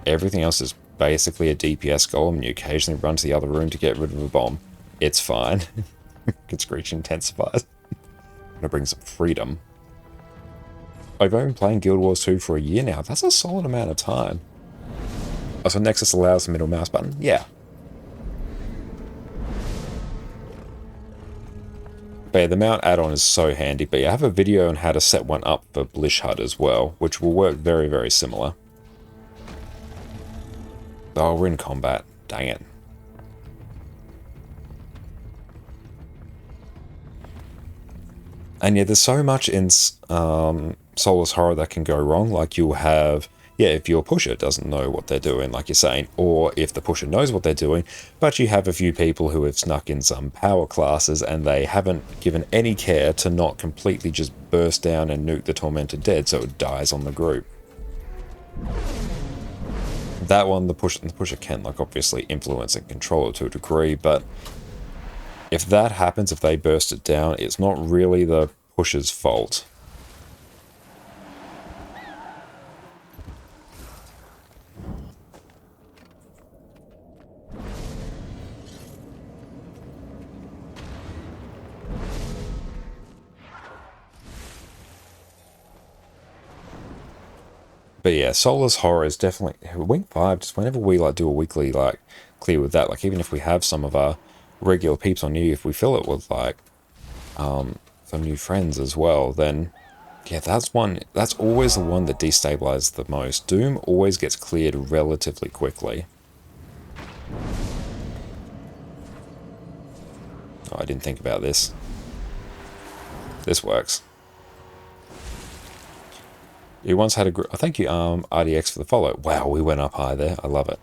Speaker 1: everything else is basically a DPS golem, and you occasionally run to the other room to get rid of a bomb. It's fine. Good Screech intensifies. I'm gonna bring some freedom. I've been playing Guild Wars 2 for a year now. That's a solid amount of time. Oh, so Nexus allows the middle mouse button? Yeah. But yeah, the mount add-on is so handy. But yeah, I have a video on how to set one up for Blishud as well, which will work very, very similar. Oh, we're in combat. Dang it. And yeah, there's so much in Soulless Horror that can go wrong. Like you'll have, yeah, if your pusher doesn't know what they're doing, like you're saying, or if the pusher knows what they're doing, but you have a few people who have snuck in some power classes and they haven't given any care to not completely just burst down and nuke the Tormented dead so it dies on the group. That one, the pusher can, like, obviously influence and control it to a degree, but if that happens, if they burst it down, it's not really the pusher's fault. But yeah, Soulless Horror is definitely Wing 5. Just whenever we like do a weekly like clear with that, like even if we have some of our regular peeps on new, if we fill it with like some new friends as well, then yeah, that's always the one that destabilizes the most. Doom always gets cleared relatively quickly. Oh, I didn't think about this. This works. You once had a group. Oh, thank you, RDX, for the follow. Wow, we went up high there. I love it.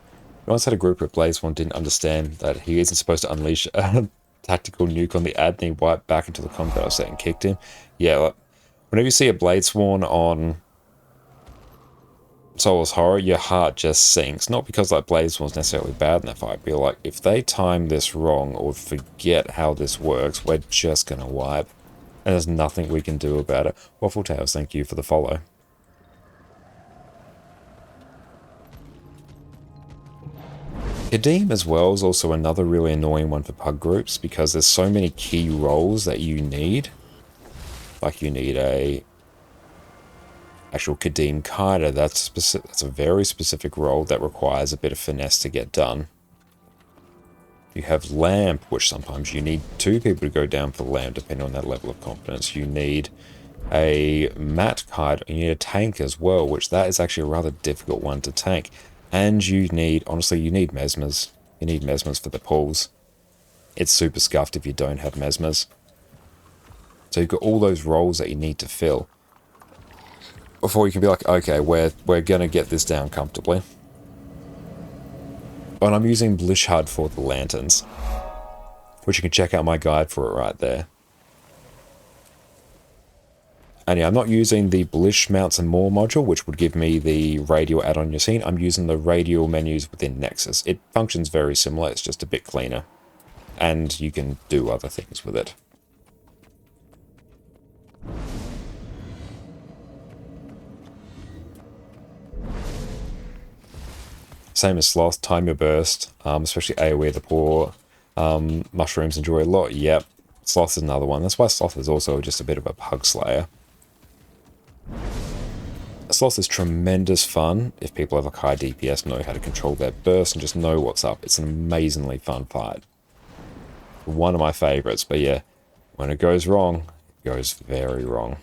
Speaker 1: You once had a group where Blazeswan didn't understand that he isn't supposed to unleash a tactical nuke on the ad, and he wiped back into the combat set and kicked him. Yeah, like, whenever you see a Bladesworn on Soulless Horror, your heart just sinks. Not because like Bladesworn's necessarily bad in that fight, but you're like, if they time this wrong or forget how this works, we're just gonna wipe. And there's nothing we can do about it. Waffle Tales, thank you for the follow. Kadeem as well is also another really annoying one for pug groups because there's so many key roles that you need. Like you need a actual Kadeem Kiter. That's a very specific role that requires a bit of finesse to get done. You have Lamp, which sometimes you need 2 people to go down for Lamp depending on that level of competence. You need a Mat Kiter, and you need a tank as well, which that is actually a rather difficult one to tank. And you need, honestly, you need Mesmers. You need Mesmers for the pulls. It's super scuffed if you don't have Mesmers. So you've got all those roles that you need to fill before you can be like, okay, we're going to get this down comfortably. And I'm using Blishud for the lanterns, which you can check out my guide for it right there. And yeah, I'm not using the Blish Mounts and More module, which would give me the radial add-on you're seeing. I'm using the radial menus within Nexus. It functions very similar, it's just a bit cleaner. And you can do other things with it. Same as Sloth, time your burst, especially AoE, the poor mushrooms enjoy a lot. Yep, Sloth is another one. That's why Sloth is also just a bit of a pug slayer. Sloth is tremendous fun if people have a high DPS, know how to control their burst, and just know what's up. It's an amazingly fun fight. One of my favorites, but yeah, when it goes wrong, it goes very wrong.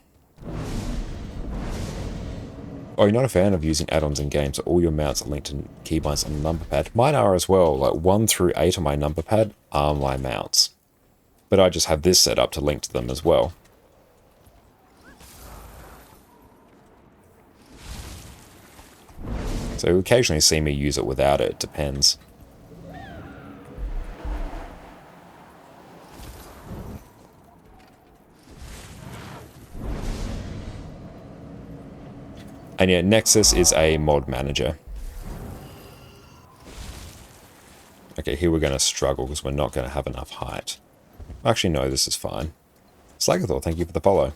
Speaker 1: Oh, you're not a fan of using add-ons in games, so all your mounts are linked to keybinds on the number pad. Mine are as well, like 1 through 8 on my number pad are my mounts. But I just have this set up to link to them as well. So you occasionally see me use it without it, it depends. And yeah, Nexus is a mod manager. Okay, here we're going to struggle because we're not going to have enough height. Actually, no, this is fine. Slagathor, thank you for the follow.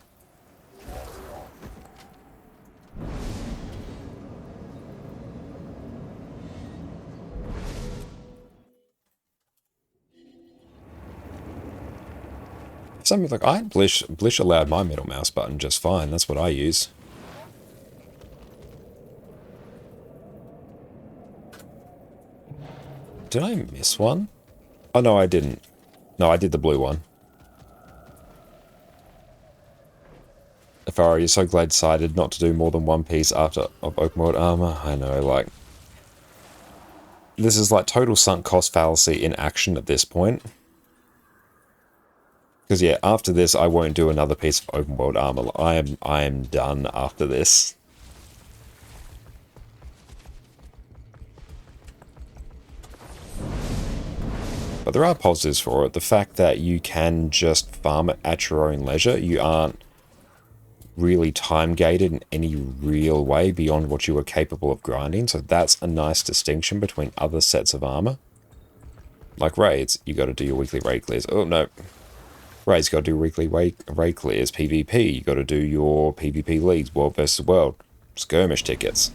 Speaker 1: Something like, Blish allowed my middle mouse button just fine. That's what I use. Did I miss one? Oh, no, I didn't. No, I did the blue one. Afara, you're so glad decided not to do more than one piece after of open world armor. I know, like... This is like total sunk cost fallacy in action at this point. Because yeah, after this, I won't do another piece of open world armor. I am done after this. But there are positives for it. The fact that you can just farm it at your own leisure. You aren't really time-gated in any real way beyond what you are capable of grinding. So that's a nice distinction between other sets of armor. Like raids, you got to do your weekly raid clears. Oh, no. Raids, got to do weekly raid clears. PvP, you got to do your PvP leagues, world versus world. Skirmish tickets.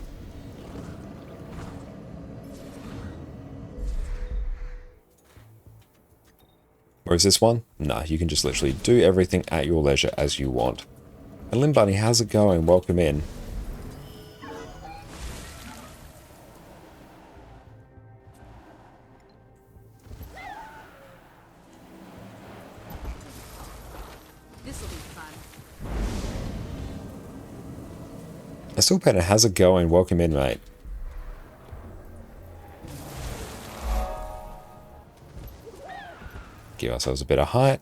Speaker 1: Whereas this one? Nah, you can just literally do everything at your leisure as you want. And Lim Bunny, how's it going? Welcome in.
Speaker 2: This'll be fun.
Speaker 1: Still Penner, how's it going? Welcome in, mate. Give ourselves a bit of height.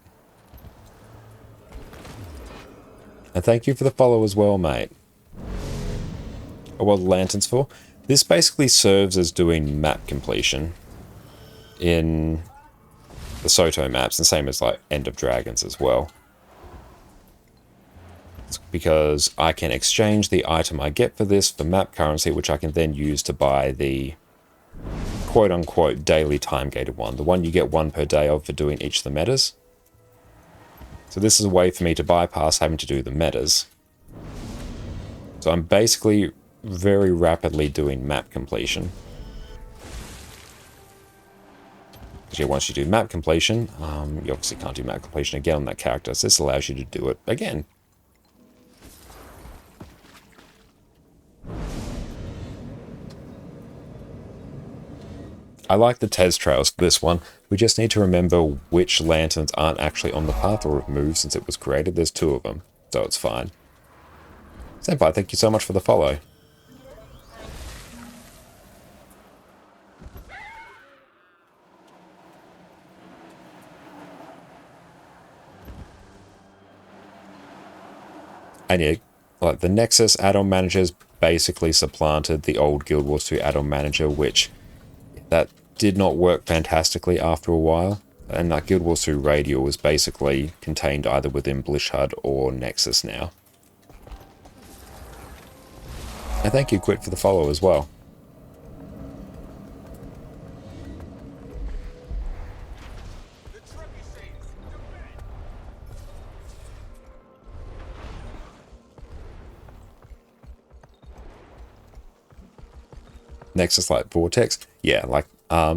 Speaker 1: And thank you for the follow as well, mate. Oh, what the lantern's for? This basically serves as doing map completion in the Soto maps, and same as like End of Dragons as well. It's because I can exchange the item I get for this for map currency, which I can then use to buy the quote-unquote daily time-gated one. The one you get one per day of for doing each of the metas. So this is a way for me to bypass having to do the metas. So I'm basically very rapidly doing map completion. Because yeah, once you do map completion, you obviously can't do map completion again on that character, so this allows you to do it again. I like the Tez trails for this one. We just need to remember which lanterns aren't actually on the path or removed since it was created. There's 2 of them, so it's fine. Senpai, thank you so much for the follow. And yeah, like the Nexus add-on managers basically supplanted the old Guild Wars 2 add-on manager, which that did not work fantastically after a while. And that Guild Wars 2 Radial is basically contained either within Blish HUD or Nexus now. And thank you, Quit, for the follow as well. Nexus Light Vortex. Yeah, like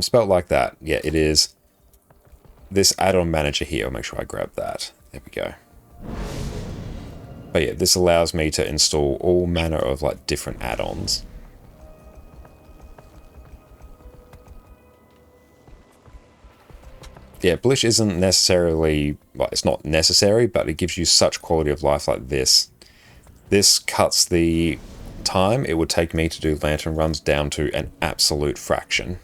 Speaker 1: spelled like that. Yeah, it is. This add-on manager here, I'll make sure I grab that. There we go. But yeah, this allows me to install all manner of like different add-ons. Yeah, Blish isn't necessarily, well, it's not necessary, but it gives you such quality of life like this. This cuts the time it would take me to do lantern runs down to an absolute fraction.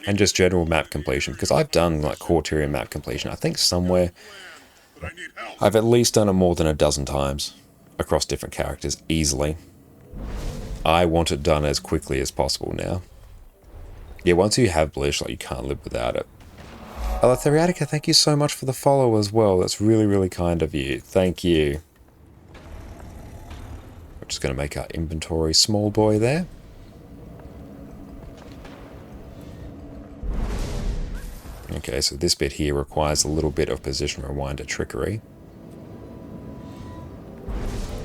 Speaker 1: And just general map completion, because I've done like core Tyrion map completion, I think somewhere I've at least done it more than a dozen times across different characters easily. I want it done as quickly as possible now. Yeah, once you have Blish, like, you can't live without it. Theriatica, thank you so much for the follow as well. That's really, really kind of you. Thank you. We're just going to make our inventory small boy there. Okay, so this bit here requires a little bit of position rewinder trickery.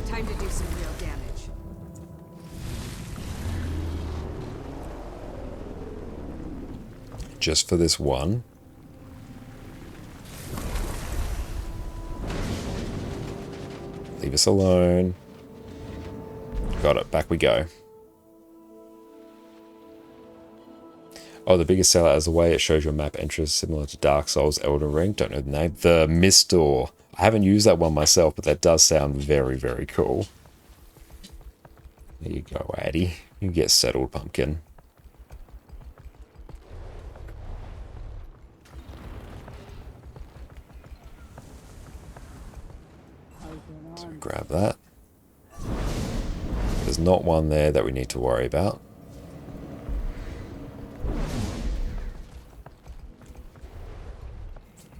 Speaker 5: Time to do some real damage.
Speaker 1: Just for this one. Leave us alone. Got it, back we go. Oh, the biggest sellout is the way it shows your map entrance, similar to Dark Souls, Elden Ring. Don't know the name. The Mist Door. I haven't used that one myself, but that does sound very, very cool. There you go, Addy. You get settled, pumpkin. So we grab that. There's not one there that we need to worry about.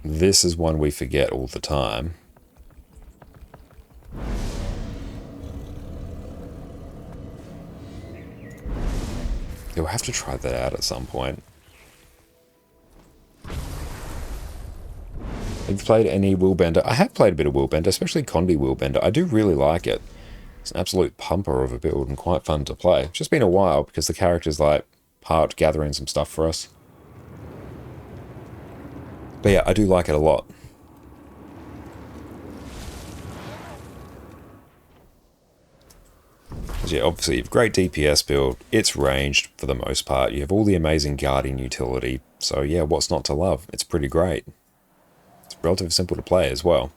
Speaker 1: This is one we forget all the time. You'll have to try that out at some point. Have you played any Willbender? I have played a bit of Willbender, especially Condi Willbender. I do really like it. It's an absolute pumper of a build and quite fun to play. It's just been a while because the character's like part gathering some stuff for us. But yeah, I do like it a lot. Yeah, obviously you have great DPS build, it's ranged for the most part, you have all the amazing Guardian utility, so yeah, what's not to love? It's pretty great. It's relatively simple to play as well.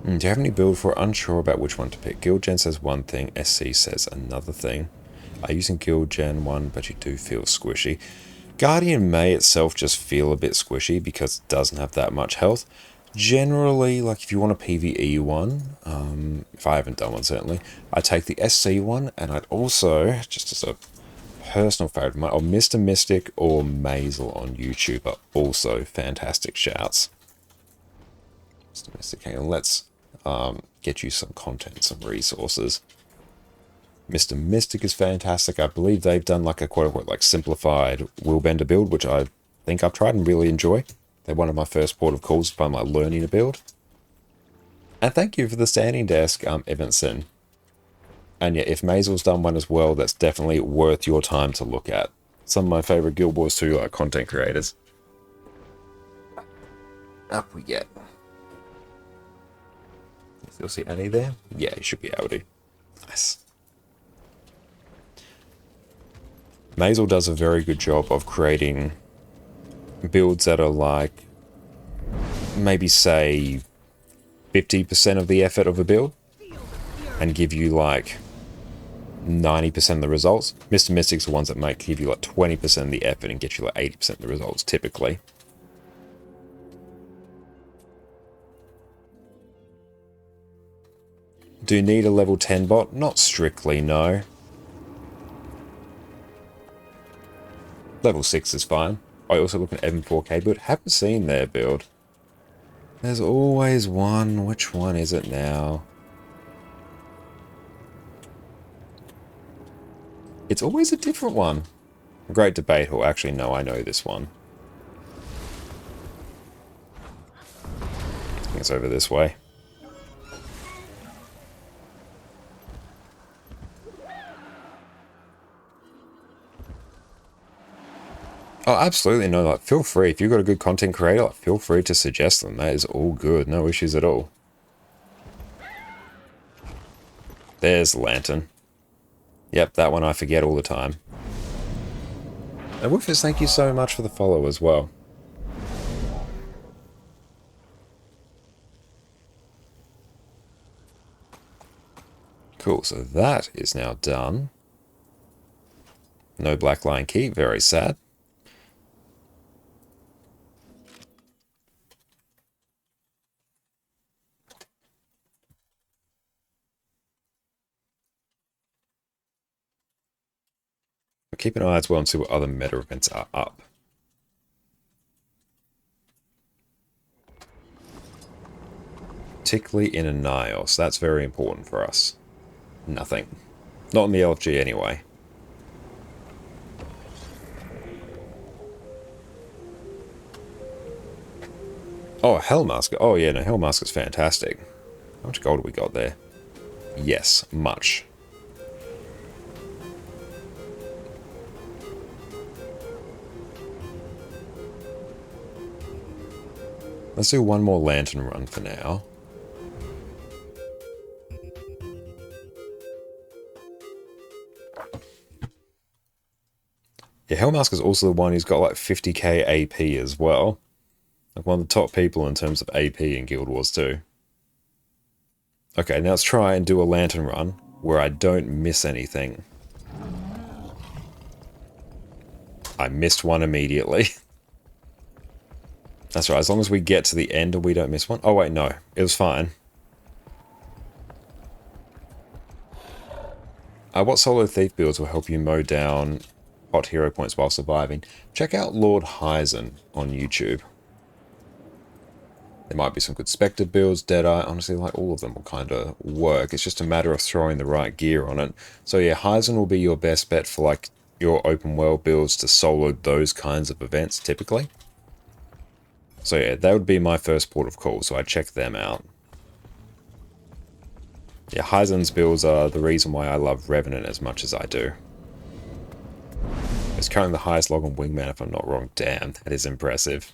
Speaker 1: Do you have any build for unsure about which one to pick? Guild Gen says one thing, SC says another thing. I'm using Guild Gen 1, but you do feel squishy. Guardian may itself just feel a bit squishy because it doesn't have that much health. Generally, like if you want a PvE one, if I haven't done one certainly, I take the SC one, and I'd also, just as a personal favourite of mine, Mr. Mystic or Mazel on YouTube are also fantastic shouts. Mr. Mystic, hang on, let's get you some content, some resources. Mr. Mystic is fantastic. I believe they've done like a quote-unquote like simplified Willbender build, which I think I've tried and really enjoy. They're one of my first port of calls if I'm like learning a build. And thank you for the standing desk, Evanson. And yeah, if Mazel's done one as well, that's definitely worth your time to look at. Some of my favourite Guild Wars 2 content creators. Up we get. You'll see Annie there? Yeah, you should be able to. Nice. Mazel does a very good job of creating builds that are like, maybe say 50% of the effort of a build and give you like 90% of the results. Mr. Mystic's the ones that might give you like 20% of the effort and get you like 80% of the results typically. Do you need a level 10 bot? Not strictly, no. Level 6 is fine. I also look at M4K build. Haven't seen their build. There's always one. Which one is it now? It's always a different one. Great debate. Or actually, no, I know this one. I think it's over this way. Oh, absolutely. No, like, feel free. If you've got a good content creator, like, feel free to suggest them. That is all good. No issues at all. There's the lantern. Yep, that one I forget all the time. And Woofers, thank you so much for the follow as well. Cool, so that is now done. No black line key, very sad. Keep an eye as well and see what other meta events are up. Particularly in Anios, that's very important for us. Nothing. Not in the LFG anyway. Oh, Hellmask. Oh yeah, no, Hellmask is fantastic. How much gold have we got there? Yes, much. Let's do one more lantern run for now. Yeah, Hellmask is also the one who's got like 50k AP as well. Like one of the top people in terms of AP in Guild Wars 2. Okay, now let's try and do a lantern run where I don't miss anything. I missed one immediately. That's right, as long as we get to the end and we don't miss one. Oh wait, no, it was fine. What solo thief builds will help you mow down hot hero points while surviving? Check out Lord Hyzen on YouTube. There might be some good Spectre builds, Deadeye. Honestly, like all of them will kind of work. It's just a matter of throwing the right gear on it. So yeah, Hyzen will be your best bet for like your open world builds to solo those kinds of events typically. So yeah, that would be my first port of call, so I'd check them out. Yeah, Hyzen's builds are the reason why I love Revenant as much as I do. It's currently the highest log on Wingman if I'm not wrong. Damn, that is impressive.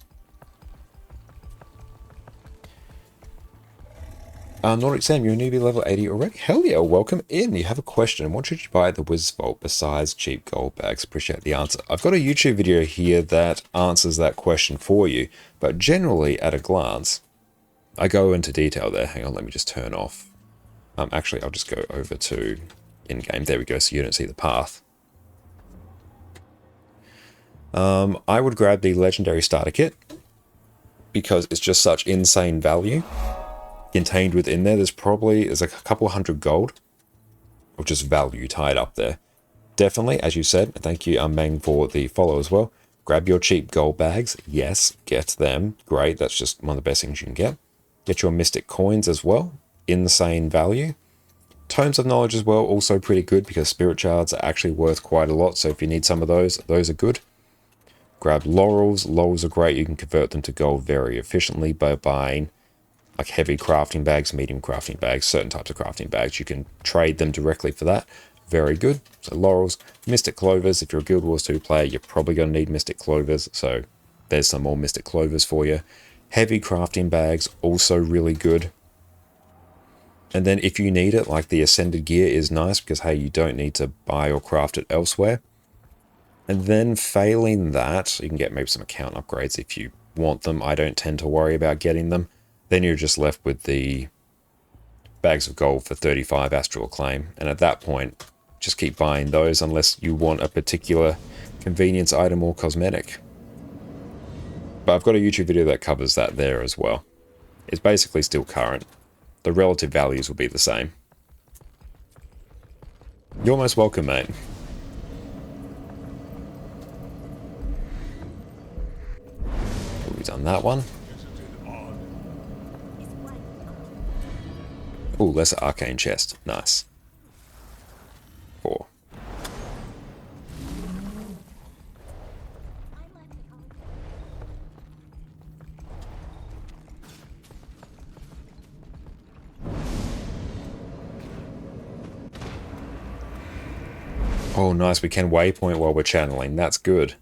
Speaker 1: Nordic Sam, you're a newbie level 80 already? Hell yeah, welcome in. You have a question. What should you buy at the Wizard's Vault besides cheap gold bags? Appreciate the answer. I've got a YouTube video here that answers that question for you, but generally at a glance, I go into detail there. Hang on, let me just turn off. Actually, I'll just go over to in-game. There we go, so you don't see the path. I would grab the Legendary Starter Kit because it's just such insane value. Contained within there, there's a couple hundred gold of just value tied up there. Definitely, as you said, thank you Meng for the follow as well. Grab your cheap gold bags. Yes, get them. Great, that's just one of the best things you can get. Get your Mystic Coins as well. Insane value. Tomes of Knowledge as well, also pretty good because Spirit Shards are actually worth quite a lot. So if you need some of those are good. Grab Laurels. Laurels are great. You can convert them to gold very efficiently by buying like heavy crafting bags, medium crafting bags, certain types of crafting bags. You can trade them directly for that. Very good. So Laurels, Mystic Clovers. If you're a Guild Wars 2 player, you're probably going to need Mystic Clovers. So there's some more Mystic Clovers for you. Heavy crafting bags, also really good. And then if you need it, like the Ascended Gear is nice because, hey, you don't need to buy or craft it elsewhere. And then failing that, you can get maybe some account upgrades if you want them. I don't tend to worry about getting them. Then you're just left with the bags of gold for 35 Astral Acclaim. And at that point, just keep buying those unless you want a particular convenience item or cosmetic. But I've got a YouTube video that covers that there as well. It's basically still current. The relative values will be the same. You're most welcome, mate. We've done that one. Oh, lesser arcane chest. Nice. 4. Oh, nice. We can waypoint while we're channeling. That's good.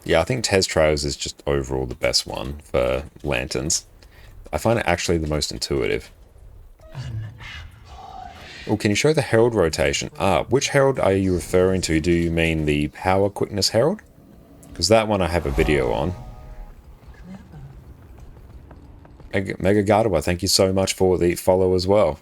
Speaker 1: Yeah, I think Tez Trails is just overall the best one for lanterns. I find it actually the most intuitive. Oh, can you show the herald rotation? Ah, which herald are you referring to? Do you mean the power quickness herald? Because that one I have a video on. Mega Gardewa, thank you so much for the follow as well.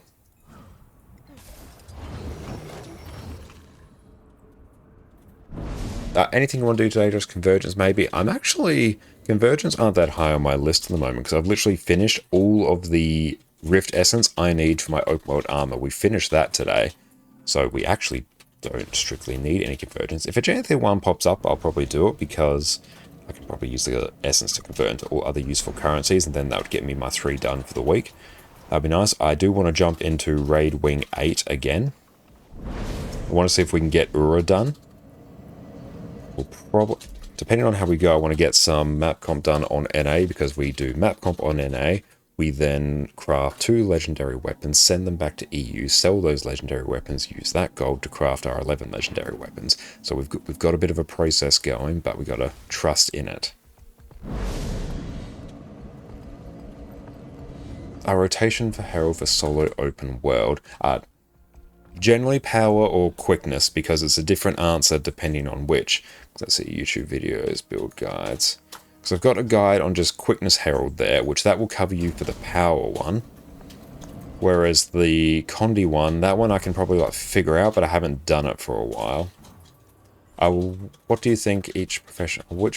Speaker 1: Anything you want to do today, just Convergence maybe? I'm actually... Convergence aren't that high on my list at the moment because I've literally finished all of the Rift Essence I need for my open world armor. We finished that today. So we actually don't strictly need any Convergence. If a Janthir 1 pops up, I'll probably do it because I can probably use the Essence to convert into all other useful currencies and then that would get me my 3 done for the week. That'd be nice. I do want to jump into Raid Wing 8 again. I want to see if we can get Ura done. We'll probably, depending on how we go, I want to get some map comp done on NA because we do map comp on NA. We then craft 2 legendary weapons, send them back to EU, sell those legendary weapons, use that gold to craft our 11 legendary weapons. So we've got a bit of a process going, but we've got to trust in it. Our rotation for Herald for solo open world. Generally power or quickness because it's a different answer depending on which. Let's see, YouTube videos, build guides. So I've got a guide on just quickness herald there, which that will cover you for the power one. Whereas the Condi one, that one I can probably like figure out, but I haven't done it for a while. What do you think which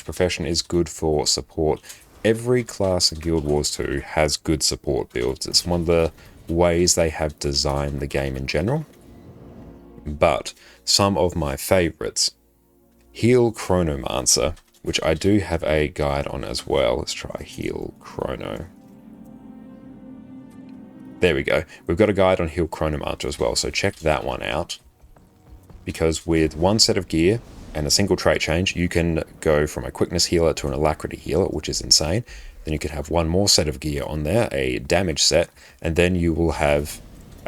Speaker 1: profession is good for support? Every class in Guild Wars 2 has good support builds. It's one of the ways they have designed the game in general. But some of my favorites. Heal Chronomancer, which I do have a guide on as well. Let's try Heal Chrono. There we go. We've got a guide on Heal Chronomancer as well, so check that one out. Because with one set of gear and a single trait change, you can go from a quickness healer to an alacrity healer, which is insane. Then you could have one more set of gear on there, a damage set, and then you will have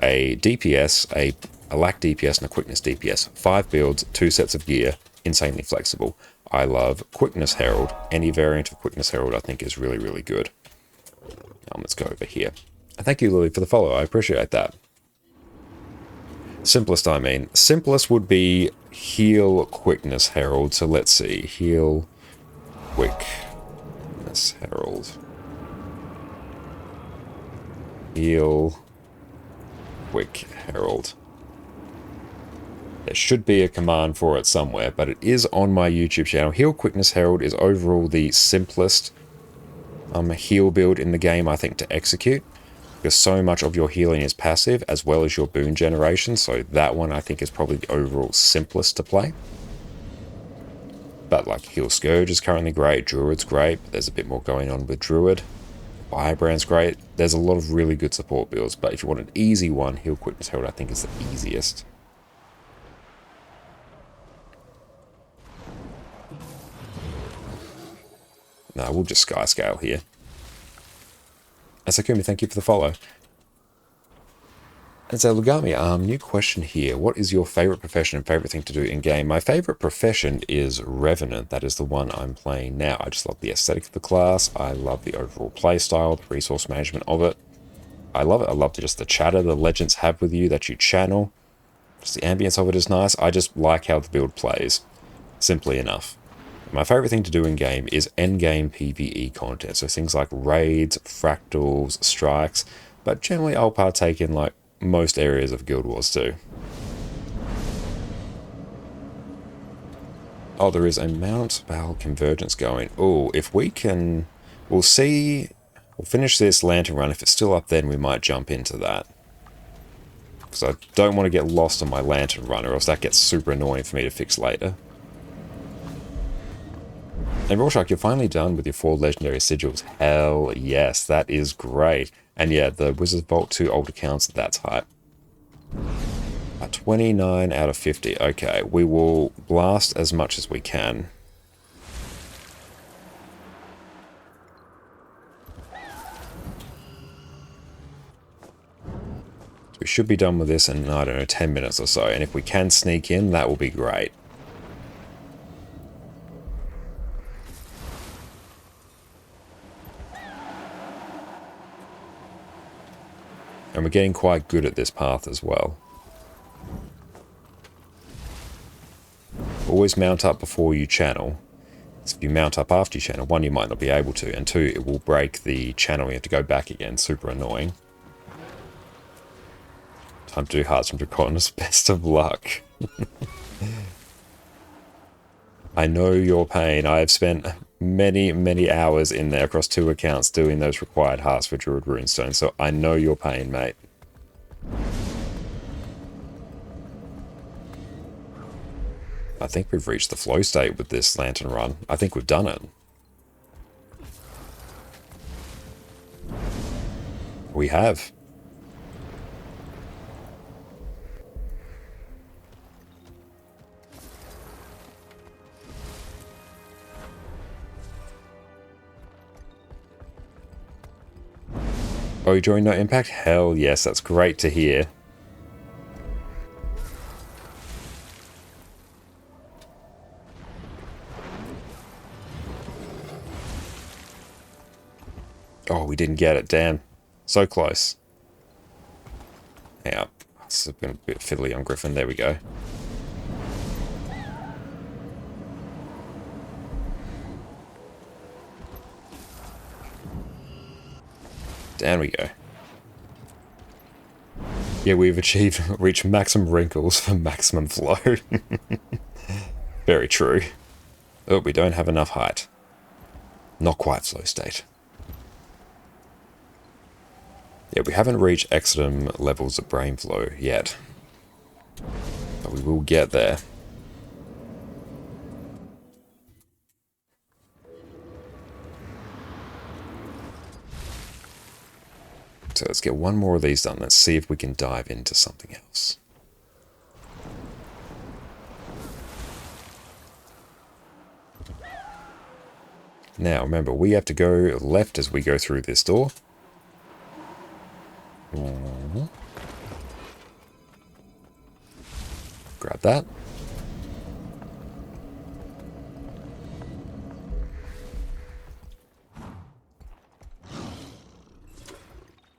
Speaker 1: a DPS, a lack DPS, and a quickness DPS. 5 builds, 2 sets of gear, insanely flexible. I love Quickness Herald. Any variant of Quickness Herald I think is really, really good. Let's go over here. Thank you, Lily, for the follow. I appreciate that. Simplest, I mean. Simplest would be Heal Quickness Herald. So let's see. Heal Quickness Herald. Heal Quick Herald. There should be a command for it somewhere, but it is on my YouTube channel. Heal Quickness Herald is overall the simplest heal build in the game, I think, to execute. Because so much of your healing is passive, as well as your boon generation, so that one I think is probably the overall simplest to play. But like Heal Scourge is currently great, Druid's great, but there's a bit more going on with Druid. Firebrand's great. There's a lot of really good support builds, but if you want an easy one, Heal Quickness Herald I think is the easiest. No, we'll just sky scale here. Asakumi, thank you for the follow. And so Lugami, new question here. What is your favorite profession and favorite thing to do in game? My favorite profession is Revenant. That is the one I'm playing now. I just love the aesthetic of the class. I love the overall playstyle, the resource management of it. I love it. I love just the chatter the legends have with you that you channel. Just the ambience of it is nice. I just like how the build plays. Simply enough. My favorite thing to do in game is endgame PvE content, so things like raids, fractals, strikes, but generally I'll partake in like most areas of Guild Wars 2. Oh, there is a Mount Val convergence going. Oh, if we can, we'll finish this lantern run. If it's still up then we might jump into that. Because I don't want to get lost on my lantern run, or else that gets super annoying for me to fix later. And Rorschach, you're finally done with your 4 legendary sigils. Hell yes, that is great. And yeah, the Wizard's Vault 2 old accounts, that's hype. 29 out of 50. Okay, we will blast as much as we can. So we should be done with this in, I don't know, 10 minutes or so. And if we can sneak in, that will be great. And we're getting quite good at this path as well. Always mount up before you channel. So if you mount up after you channel, 1, you might not be able to, and 2, it will break the channel. You have to go back again. Super annoying. Time to do Hearts from Draconis. Best of luck. I know your pain. I have spent many hours in there across 2 accounts doing those required hearts for Druid Runestone, so I know your pain, mate. I think we've reached the flow state with this lantern run. I think we've done it. We have. Oh, you joined No Impact? Hell yes, that's great to hear. Oh, we didn't get it, damn. So close. Yeah, it's been a bit fiddly on Griffin, there we go. Down we go. Yeah, we've reached maximum wrinkles for maximum flow. Very true. Oh, we don't have enough height. Not quite flow state. Yeah, we haven't reached Exodum levels of brain flow yet. But we will get there. So let's get one more of these done. Let's see if we can dive into something else. Now, remember, we have to go left as we go through this door. Grab that.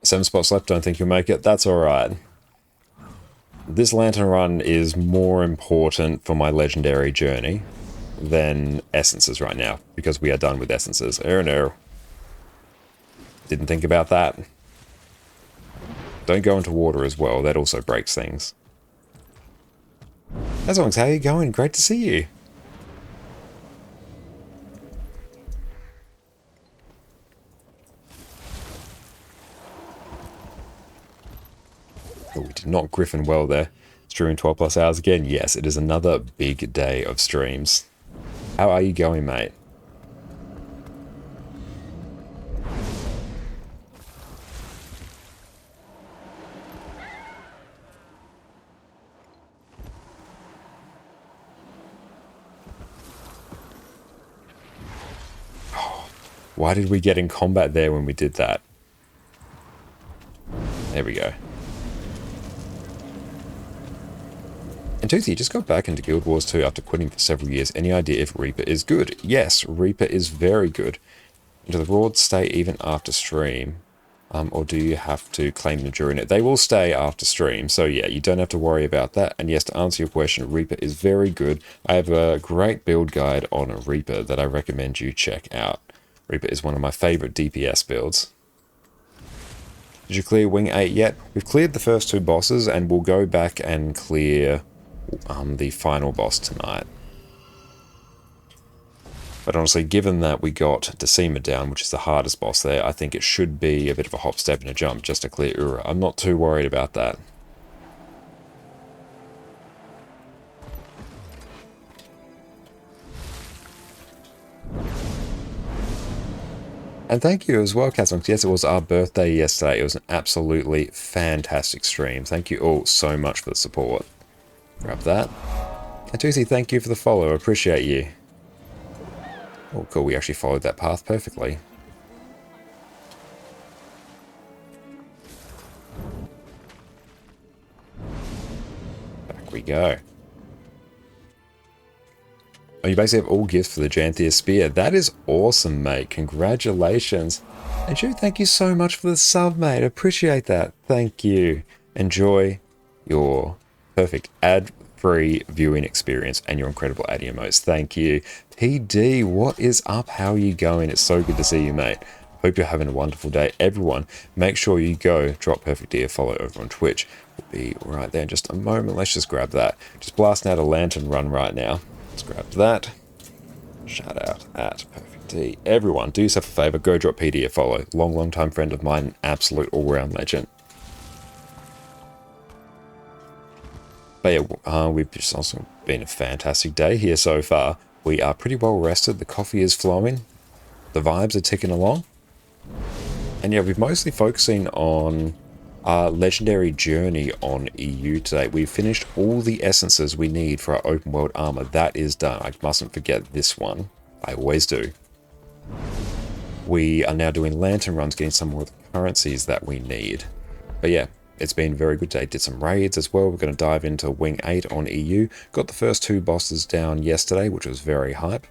Speaker 1: Seven spots left, don't think you'll make it. That's alright. This lantern run is more important for my legendary journey than essences right now, because we are done with essences. Oh no. Didn't think about that. Don't go into water as well, that also breaks things. Azongs, how are you going? Great to see you. Oh, we did not Griffin well there. Streaming 12 plus hours again. Yes, it is another big day of streams. How are you going, mate? Oh, why did we get in combat there when we did that? There we go. And Toothy just got back into Guild Wars 2 after quitting for several years. Any idea if Reaper is good? Yes, Reaper is very good. Do the Wards stay even after stream? Or do you have to claim them during it? They will stay after stream, so yeah, you don't have to worry about that. And yes, to answer your question, Reaper is very good. I have a great build guide on Reaper that I recommend you check out. Reaper is one of my favorite DPS builds. Did you clear Wing 8 yet? We've cleared the first 2 bosses, and we'll go back and clear the final boss tonight. But honestly, given that we got Decima down, which is the hardest boss there, I think it should be a bit of a hop, step, and a jump just to clear Ura. I'm not too worried about that. And thank you as well, Casmonks. Yes, it was our birthday yesterday. It was an absolutely fantastic stream. Thank you all so much for the support. Grab that. And Toothy, thank you for the follow. I appreciate you. Oh, cool. We actually followed that path perfectly. Back we go. Oh, you basically have all gifts for the Janthia Spear. That is awesome, mate. Congratulations. And Jude, thank you so much for the sub, mate. Appreciate that. Thank you. Enjoy your perfect ad-free viewing experience and your incredible ad emotes. Thank you. PD, what is up? How are you going? It's so good to see you, mate. Hope you're having a wonderful day. Everyone, make sure you go drop Perfect D a follow over on Twitch. We'll be right there in just a moment. Let's just grab that. Just blasting out a lantern run right now. Let's grab that. Shout out at Perfect D. Everyone, do yourself a favor, go drop PD a follow. Long time friend of mine, an absolute all-round legend. But yeah, we've just also been a fantastic day here so far. We are pretty well rested. The coffee is flowing. The vibes are ticking along. And yeah, we're mostly focusing on our legendary journey on EU today. We've finished all the essences we need for our open world armor. That is done. I mustn't forget this one. I always do. We are now doing lantern runs, getting some more of the currencies that we need. But yeah, it's been a very good day. Did some raids as well. We're going to dive into Wing 8 on EU. Got the first 2 bosses down yesterday, which was very hype.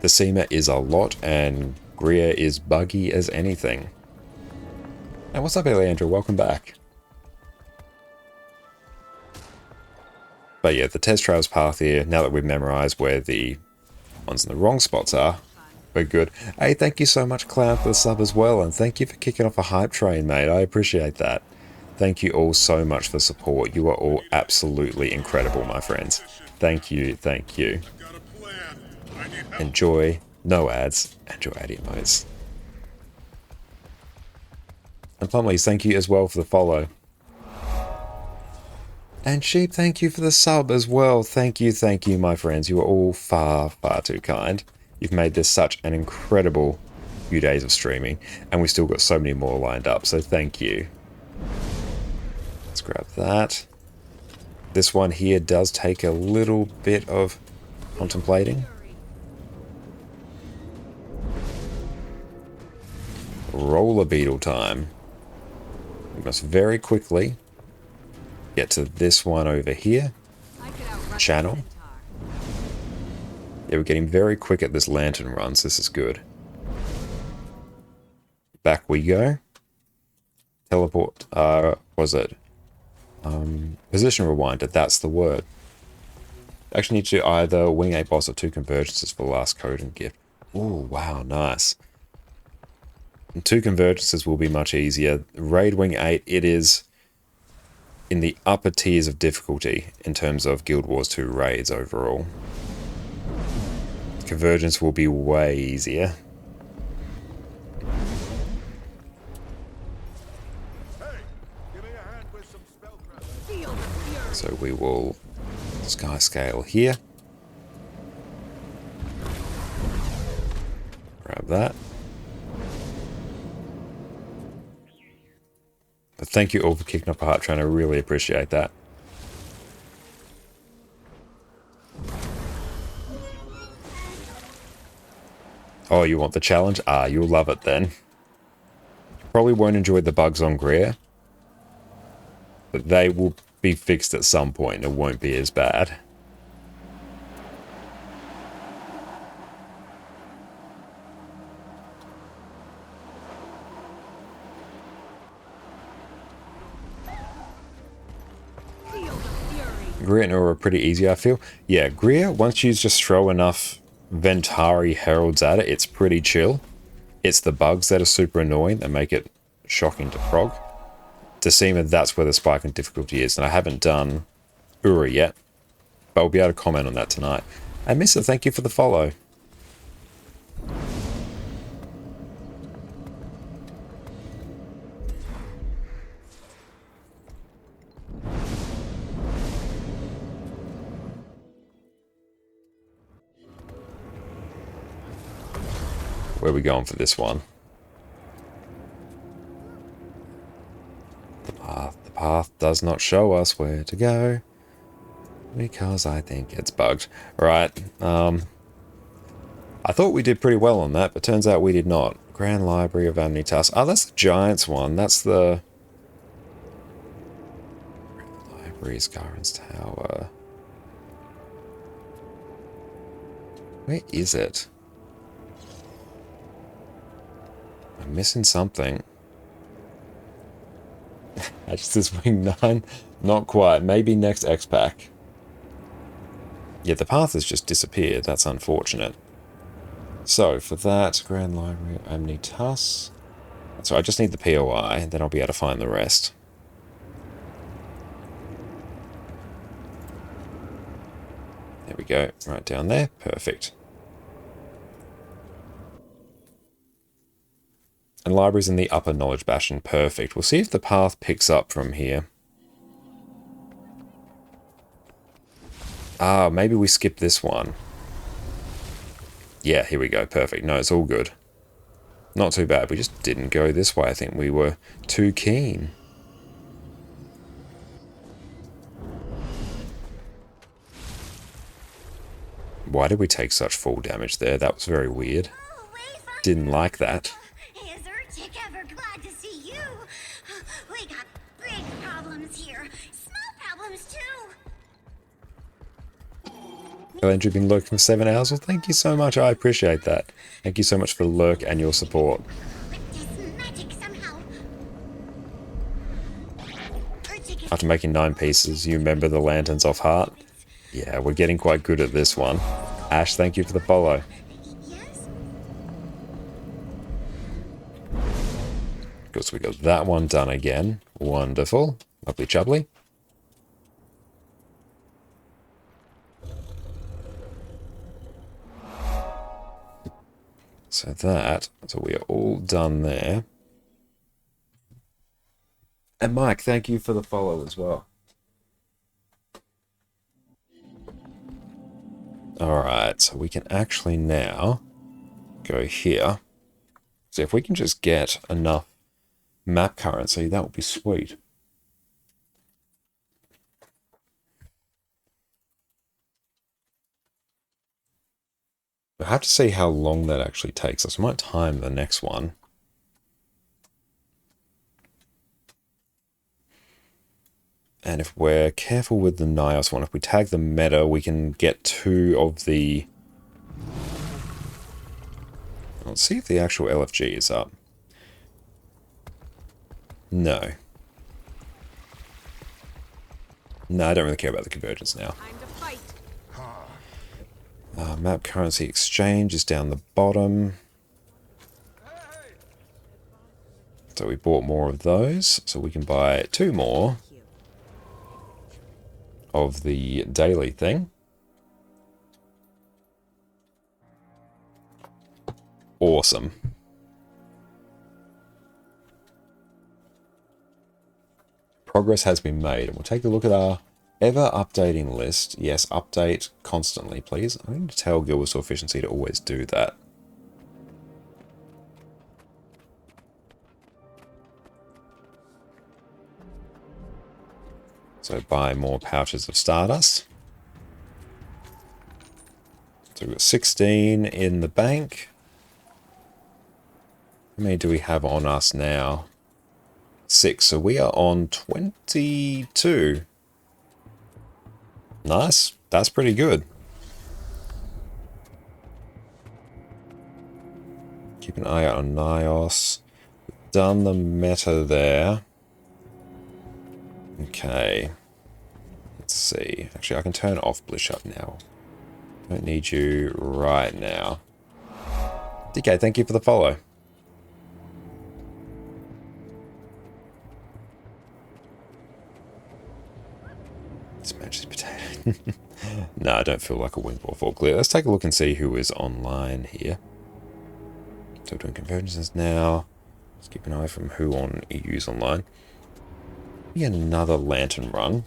Speaker 1: The Seema is a lot, and Greer is buggy as anything. And what's up, Leandro? Welcome back. But yeah, the Test Trails path here, now that we've memorized where the ones in the wrong spots are, we're good. Hey, thank you so much, Clown, for the sub as well, and thank you for kicking off a hype train, mate. I appreciate that. Thank you all so much for support. You are all absolutely incredible, my friends. Thank you, thank you. Enjoy, no ads, and your ad emotes. And Plumleys, thank you as well for the follow. And Sheep, thank you for the sub as well. Thank you, my friends. You are all far too kind. You've made this such an incredible few days of streaming, and we've still got so many more lined up, so thank you. Let's grab that. This one here does take a little bit of contemplating. Roller beetle time. We must very quickly get to this one over here. Channel. Yeah, we're getting very quick at this lantern run, so this is good. Back we go. Teleport, was it? Position rewinder, that's the word. Actually need to either wing 8 boss or 2 convergences for the last code and gift. Oh, wow, nice. And 2 convergences will be much easier. Raid Wing 8, it is in the upper tiers of difficulty in terms of Guild Wars 2 raids overall. Convergence will be way easier. So we will sky scale here. Grab that. But thank you all for kicking up a heart train. I really appreciate that. Oh, you want the challenge? Ah, you'll love it then. Probably won't enjoy the bugs on Greer, but they will be fixed at some point. It won't be as bad. Greer and Ura are pretty easy, I feel. Yeah, Greer, once you just throw enough Ventari Heralds at it, it's pretty chill. It's the bugs that are super annoying that make it shocking to prog. Decima, that's where the spike in difficulty is, and I haven't done Ura yet, but I'll be able to comment on that tonight. And Missa, thank you for the follow. Where are we going for this one? The path does not show us where to go. Because I think it's bugged. Right. I thought we did pretty well on that, but turns out we did not. Grand Library of Amnitas. Oh, that's the Giants one. That's the... Library, Scarron's Tower. Where is it? I'm missing something. That's this Wing 9? Not quite. Maybe next X-Pack. Yeah, the path has just disappeared. That's unfortunate. So, for that, Grand Library of Amnitas. So I just need the POI, and then I'll be able to find the rest. There we go. Right down there. Perfect. And libraries in the upper Knowledge Bastion. Perfect. We'll see if the path picks up from here. Ah, maybe we skip this one. Yeah, here we go. Perfect. No, it's all good. Not too bad. We just didn't go this way. I think we were too keen. Why did we take such fall damage there? That was very weird. Didn't like that.
Speaker 18: Is Urchik ever glad to see you? We got big problems here. Small problems too.
Speaker 1: Andrew, been lurking for 7 hours. Well, thank you so much. I appreciate that. Thank you so much for the lurk and your support. After making 9 pieces, you remember the lanterns off heart? Yeah, we're getting quite good at this one. Ash, thank you for the follow. Good, so we got that one done again. Wonderful. Lovely jubbly. So we are all done there. And Mike, thank you for the follow as well. Alright, so we can actually now go here. So if we can just get enough map currency, that would be sweet. We'll have to see how long that actually takes us. We might time the next one. And if we're careful with the Nyos one, if we tag the meta, we can get 2 of the... Let's see if the actual LFG is up. No. No, I don't really care about the convergence now. Map currency exchange is down the bottom. So we bought more of those, so we can buy 2 more of the daily thing. Awesome. Progress has been made, and we'll take a look at our ever-updating list. Yes, update constantly, please. I need to tell Guild Whistle Efficiency to always do that. So buy more pouches of Stardust. So we've got 16 in the bank. How many do we have on us now? 6, so we are on 22. Nice. That's pretty good. Keep an eye out on Nyos. We've done the meta there. Okay. Let's see. Actually, I can turn off Blisshup now. Don't need you right now. DK, thank you for the follow. Smash this potato. No, I don't feel like a wing ball clear. Let's take a look and see who is online here. So we're doing convergences now. Let's keep an eye from who on EU's online. Maybe another lantern run.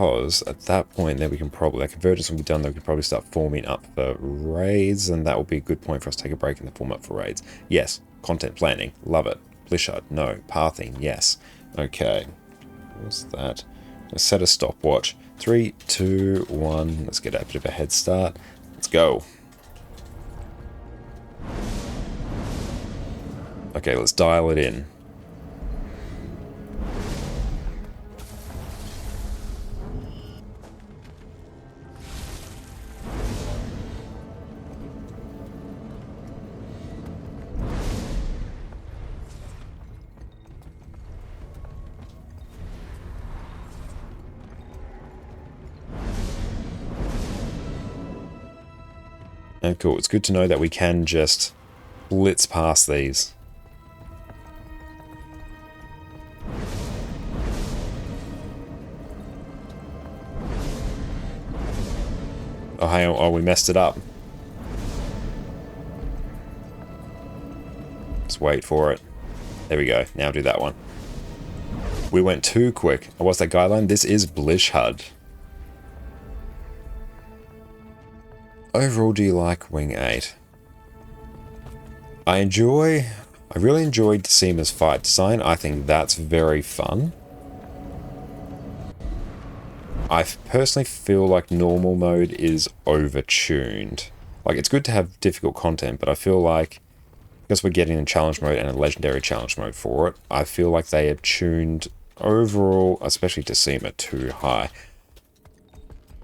Speaker 1: because at that point then we can probably, that convergence will be done, then we can probably start forming up for raids, and that will be a good point for us to take a break and then form up for raids. Yes, content planning, love it. Blishard, no. Pathing, yes. Okay, what's that? Let's set a stopwatch. 3, 2, 1, let's get a bit of a head start. Let's go. Okay, let's dial it in. And cool, it's good to know that we can just blitz past these. Oh, hang on, oh, we messed it up. Let's wait for it. There we go, now do that one. We went too quick. Oh, what's that guideline? This is Blishard. Overall, do you like Wing 8? I really enjoyed Seema's fight design. I think that's very fun. I personally feel like normal mode is overtuned. Like, it's good to have difficult content, but I feel like, because we're getting a challenge mode and a legendary challenge mode for it, I feel like they have tuned overall, especially to Seema, too high.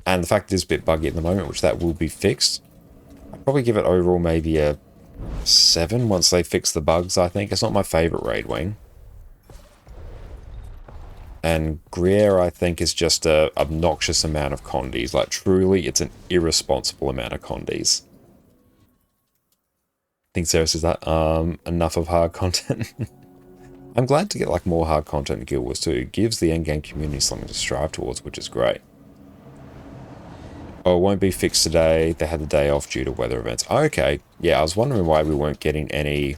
Speaker 1: And the fact it is a bit buggy at the moment, which that will be fixed. I'd probably give it overall maybe a 7 once they fix the bugs, I think. It's not my favourite raid wing. And Gruyere, I think, is just a obnoxious amount of condies. Like, truly, it's an irresponsible amount of condies. I think Sarah says that. Enough of hard content. I'm glad to get like more hard content in Guild Wars 2. It gives the endgame community something to strive towards, which is great. Oh, it won't be fixed today. They had the day off due to weather events. Oh, okay. Yeah, I was wondering why we weren't getting any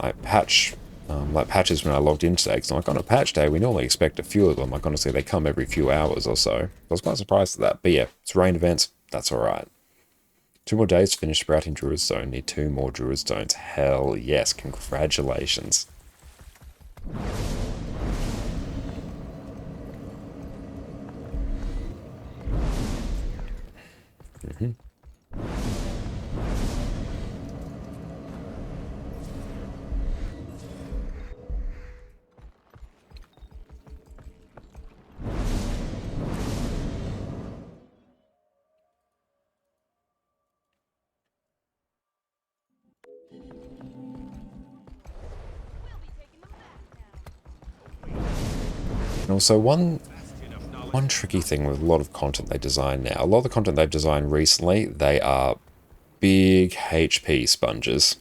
Speaker 1: like patches when I logged in today. Because like on a patch day, we normally expect a few of them. Like honestly, they come every few hours or so. I was quite surprised at that. But yeah, it's rain events. That's all right. 2 more days to finish sprouting Druid Stone. Need 2 more Druid Stones. Hell yes. Congratulations. And also one tricky thing with a lot of content they design now, a lot of the content they've designed recently, they are big HP sponges.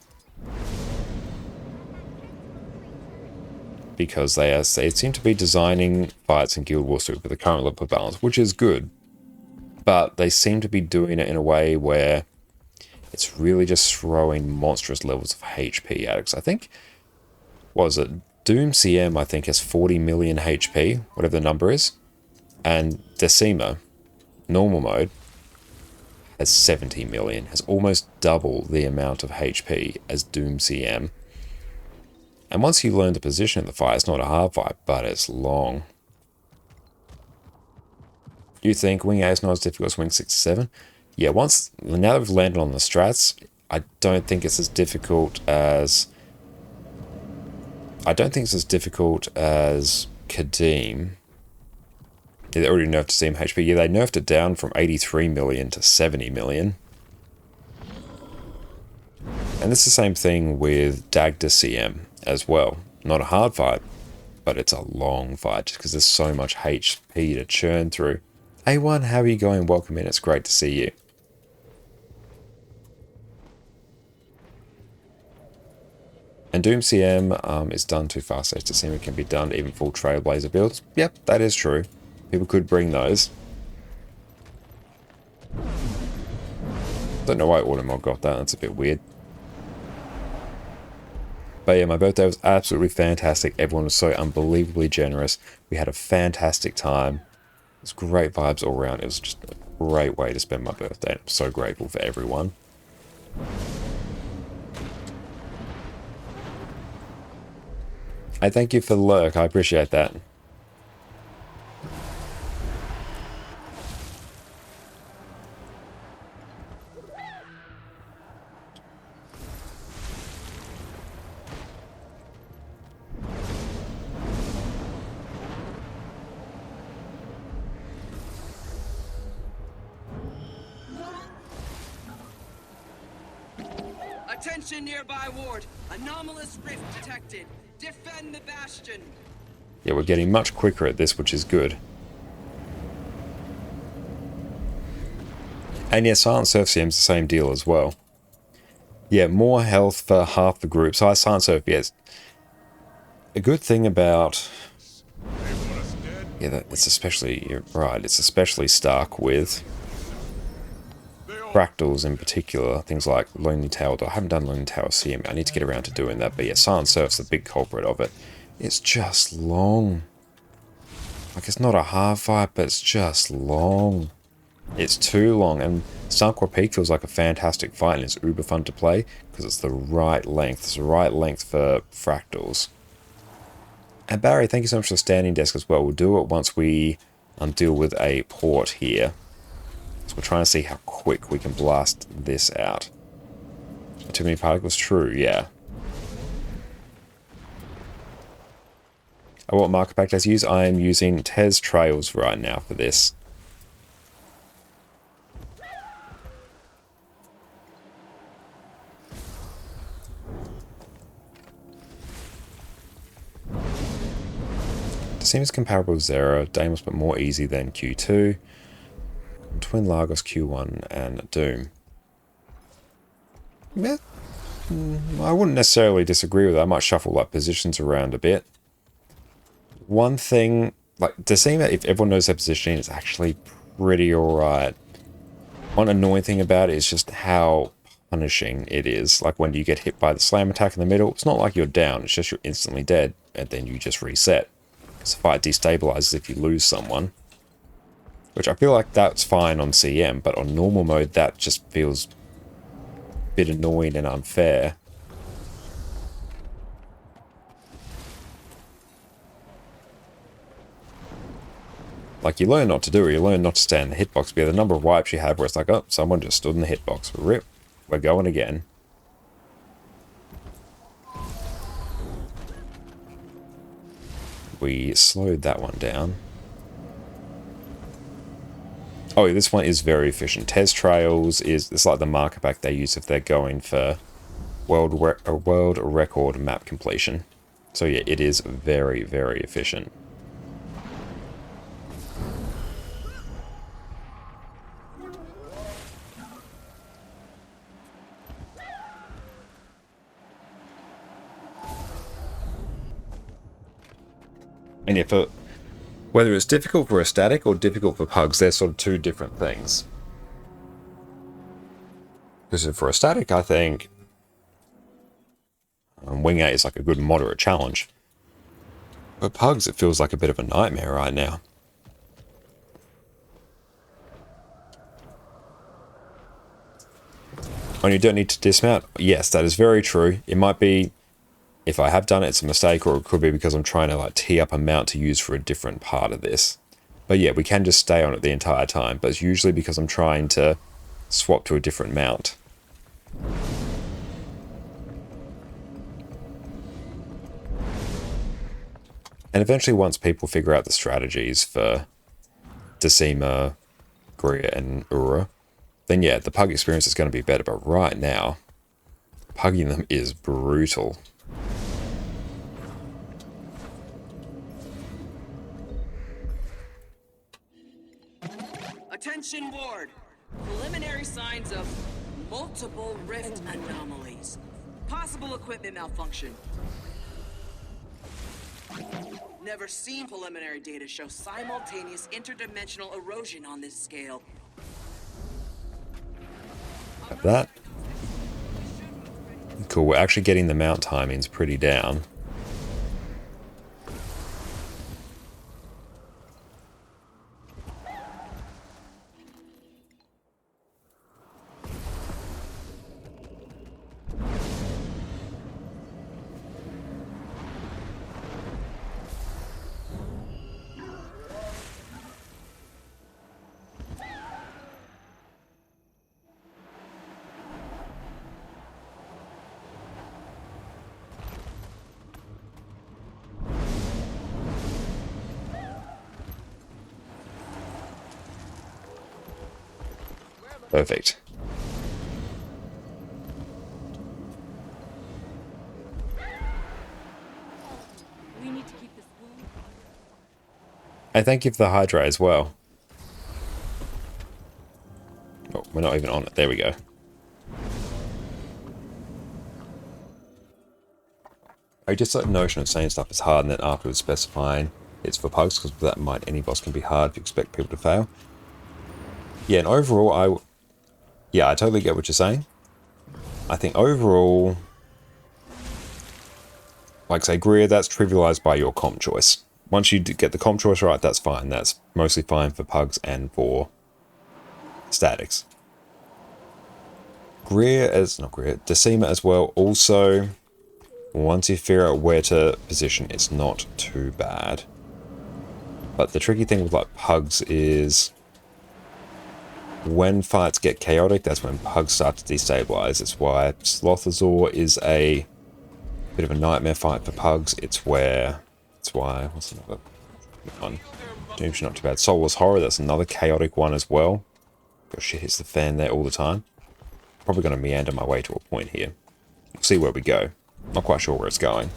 Speaker 1: Because they seem to be designing fights in Guild Wars 2 with the current level balance, which is good. But they seem to be doing it in a way where it's really just throwing monstrous levels of HP at it. 'Cause I think, what was it? Doom CM, I think, has 40 million HP, whatever the number is. And Decima, normal mode, has 70 million, has almost double the amount of HP as Doom CM. And once you learn the position of the fight, it's not a hard fight, but it's long. You think Wing 8 is not as difficult as Wing 6 or 7? Yeah, now that we've landed on the strats, I don't think it's as difficult as Kadim. Yeah, they already nerfed CM HP. Yeah, they nerfed it down from 83 million to 70 million. And it's the same thing with Dagda CM as well. Not a hard fight, but it's a long fight just because there's so much HP to churn through. A1, how are you going? Welcome in. It's great to see you. And Doom CM is done too fast, so Decima can be done even full Trailblazer builds. Yep, that is true. People could bring those. Don't know why Automod got that, that's a bit weird. But yeah, my birthday was absolutely fantastic. Everyone was so unbelievably generous. We had a fantastic time. It was great vibes all around. It was just a great way to spend my birthday. I'm so grateful for everyone. I thank you for the lurk. I appreciate that.
Speaker 15: Attention nearby ward. Anomalous rift detected. Defend the bastion.
Speaker 1: Yeah, we're getting much quicker at this, which is good. And yeah, Silent Surf CM's the same deal as well. Yeah, more health for half the group. So Silent Surf, yes. A good thing about... Yeah, it's especially... You're right, it's especially stark with... Fractals in particular, things like Lonely Tower. I haven't done Lonely Tower CM. I need to get around to doing that. But yeah, Silent Surf's the big culprit of it. It's just long. Like, it's not a hard fight, but it's just long. It's too long. And Sunkwa Peak feels like a fantastic fight, and it's uber fun to play because it's the right length. It's the right length for Fractals. And Barry, thank you so much for the standing desk as well. We'll do it once we deal with a port here. So we're trying to see how quick we can blast this out. Too many particles? True, yeah. What marker pack does use? I am using Tez Trails right now for this. It seems comparable to Zera, Deimos, but more easy than Q2. Twin Lagos, Q1, and Doom. Yeah. I wouldn't necessarily disagree with that. I might shuffle like positions around a bit. One thing, like Decima, if everyone knows their positioning, it's actually pretty alright. One annoying thing about it is just how punishing it is. Like when you get hit by the slam attack in the middle, it's not like you're down, it's just you're instantly dead, and then you just reset. Because the fight destabilizes if you lose someone. Which I feel like that's fine on CM, but on normal mode that just feels a bit annoying and unfair. Like, you learn not to do it, you learn not to stay in the hitbox, but the number of wipes you have where it's like, oh, someone just stood in the hitbox. Rip, we're going again. We slowed that one down. Oh, this one is very efficient. Tez Trails it's like the marker pack they use if they're going for world record map completion. So yeah, it is very, very efficient. And yeah, for whether it's difficult for a static or difficult for pugs, they're sort of two different things. Because for a static, I think Wing 8 is like a good moderate challenge. But pugs, it feels like a bit of a nightmare right now. And you don't need to dismount. Yes, that is very true. It might be, if I have done it, it's a mistake, or it could be because I'm trying to like tee up a mount to use for a different part of this. But yeah, we can just stay on it the entire time, but it's usually because I'm trying to swap to a different mount. And eventually once people figure out the strategies for Decima, Gria, and Ura, then yeah, the pug experience is going to be better, but right now, pugging them is brutal.
Speaker 15: Attention ward. Preliminary signs of multiple rift anomalies. Possible equipment malfunction. Never seen preliminary data show simultaneous interdimensional erosion on this scale.
Speaker 1: Have that. cool. We're actually getting the mount timings pretty down. Perfect.
Speaker 3: We need to keep this wound.
Speaker 1: And thank you for the Hydra as well. Oh, we're not even on it. There we go. I just like the notion of saying stuff is hard and then afterwards specifying it's for pugs, because with that in mind, any boss can be hard if you expect people to fail. Yeah, and overall, I totally get what you're saying. I think overall, like say Greer, that's trivialized by your comp choice. Once you get the comp choice right, that's fine. That's mostly fine for pugs and for statics. Decima as well. Also, once you figure out where to position, it's not too bad. But the tricky thing with like pugs is when fights get chaotic, that's when pugs start to destabilize. It's why Slothazor is a bit of a nightmare fight for pugs. It's why, what's another one? Doom's not too bad. Soulless Horror, that's another chaotic one as well. Got shit hits the fan there all the time. Probably going to meander my way to a point here. We'll see where we go. Not quite sure where it's going.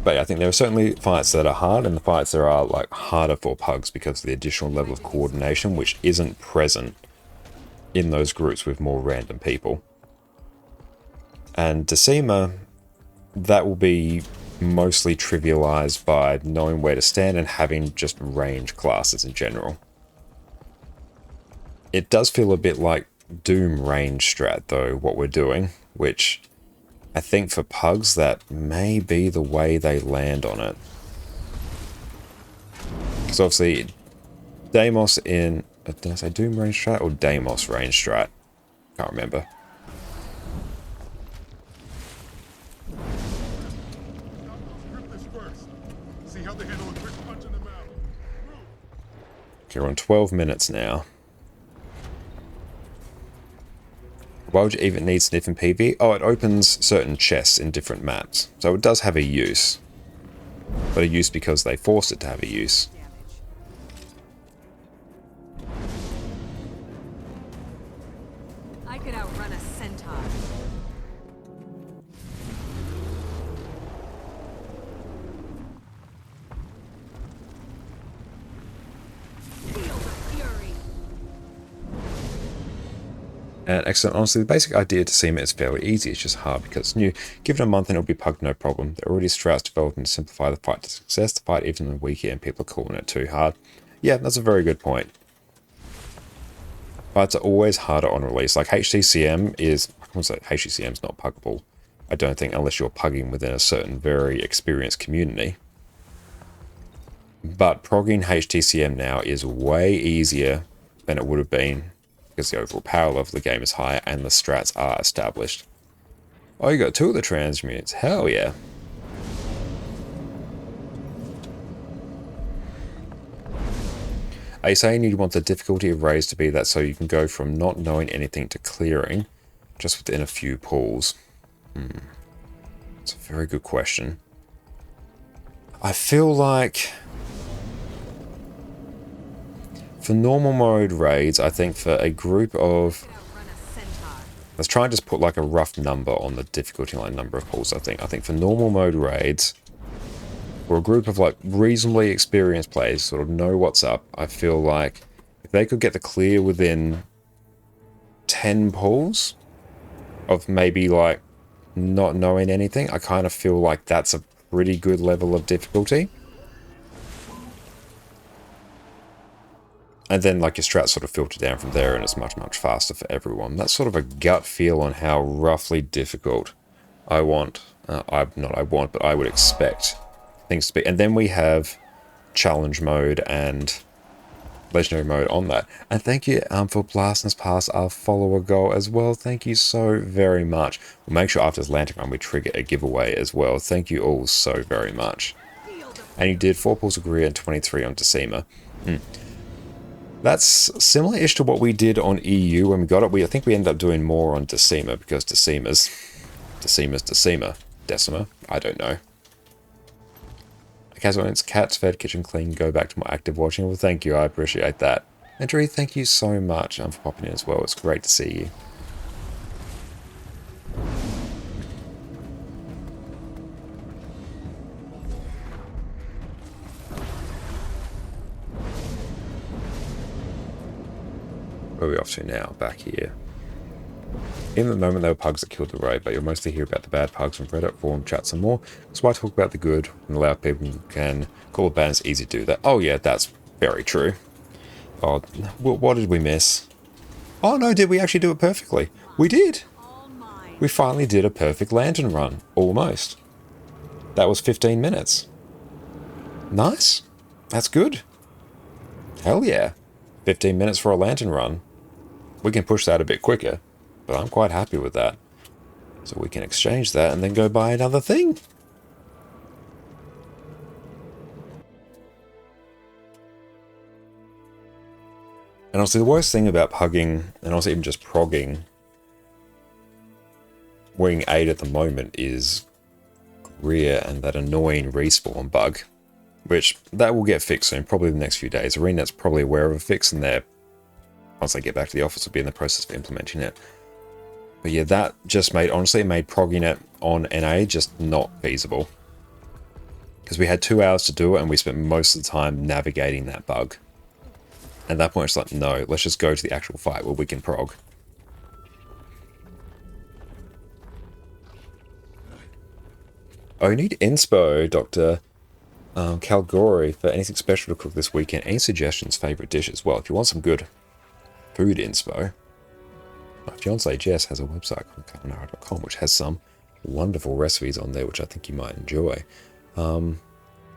Speaker 1: But yeah, I think there are certainly fights that are hard, and the fights that are like harder for pugs because of the additional level of coordination, which isn't present in those groups with more random people. And Decima, that will be mostly trivialized by knowing where to stand and having just range classes in general. It does feel a bit like Doom range strat though, what we're doing, which I think for pugs, that may be the way they land on it. Because obviously, Deimos in... Did I say Doom range strat or Deimos range strat? Can't remember. Okay, we're on 12 minutes now. Why would you even need Sniff in PV? Oh, it opens certain chests in different maps. So it does have a use. But a use because they forced it to have a use.
Speaker 5: I could outrun a centaur. Feel the fury.
Speaker 1: And excellent. Honestly, the basic idea to Decima is fairly easy. It's just hard because it's new. Give it a month and it'll be pugged, no problem. There are already strats developing to simplify the fight to success. The fight even weaker and people are calling it too hard. Yeah, that's a very good point. Fights are always harder on release. Like HTCM is... I wouldn't say HTCM's not puggable. I don't think, unless you're pugging within a certain very experienced community. But progging HTCM now is way easier than it would have been, because the overall power level of the game is higher and the strats are established. Oh, you got 2 of the transmutes. Hell yeah. Are you saying you want the difficulty of raids to be that so you can go from not knowing anything to clearing just within a few pulls? It's a very good question. I feel like for normal mode raids, I think for a group of... Let's try and just put like a rough number on the difficulty line number of pulls, I think for normal mode raids, for a group of like reasonably experienced players sort of know what's up, I feel like if they could get the clear within 10 pulls of maybe like not knowing anything, I kind of feel like that's a pretty good level of difficulty. And then like your strats sort of filter down from there, and it's much, much faster for everyone. That's sort of a gut feel on how roughly difficult I would expect things to be. And then we have challenge mode and legendary mode on that. And thank you for blasting us past our follower goal as well. Thank you so very much. We'll make sure after this Lantern Run we trigger a giveaway as well. Thank you all so very much. And you did 4 Pulls of Greer and 23 on Decima. That's similar-ish to what we did on EU when we got it. I think we ended up doing more on Decima because Decima. Decima? I don't know. It's cats fed, kitchen clean, go back to more active watching. Well, thank you, I appreciate that. And Dree, thank you so much for popping in as well. It's great to see you. Where are we off to now? Back here. In the moment, there were pugs that killed the raid, but you'll mostly hear about the bad pugs on Reddit, forum chats, and more. That's why I talk about the good and allow people who can call it bad. It's easy to do that. Oh yeah, that's very true. Oh, what did we miss? Oh no, did we actually do it perfectly? We did! We finally did a perfect Lantern Run. Almost. That was 15 minutes. Nice. That's good. Hell yeah. 15 minutes for a Lantern Run. We can push that a bit quicker, but I'm quite happy with that. So we can exchange that and then go buy another thing. And also the worst thing about pugging, and also even just progging, Wing 8 at the moment is Greer and that annoying respawn bug. Which, that will get fixed soon, probably the next few days. ArenaNet's probably aware of a fix, and they're, once they get back to the office, will be in the process of implementing it. But yeah, that just made, honestly, it made progging it on NA just not feasible. Because we had 2 hours to do it, and we spent most of the time navigating that bug. At that point, it's like, no, let's just go to the actual fight where we can prog. Oh, you need inspo, Dr. Calgary, for anything special to cook this weekend. Any suggestions, favourite dishes? Well, if you want some good food inspo, my fiancée Jess has a website called carbonara.com which has some wonderful recipes on there which I think you might enjoy.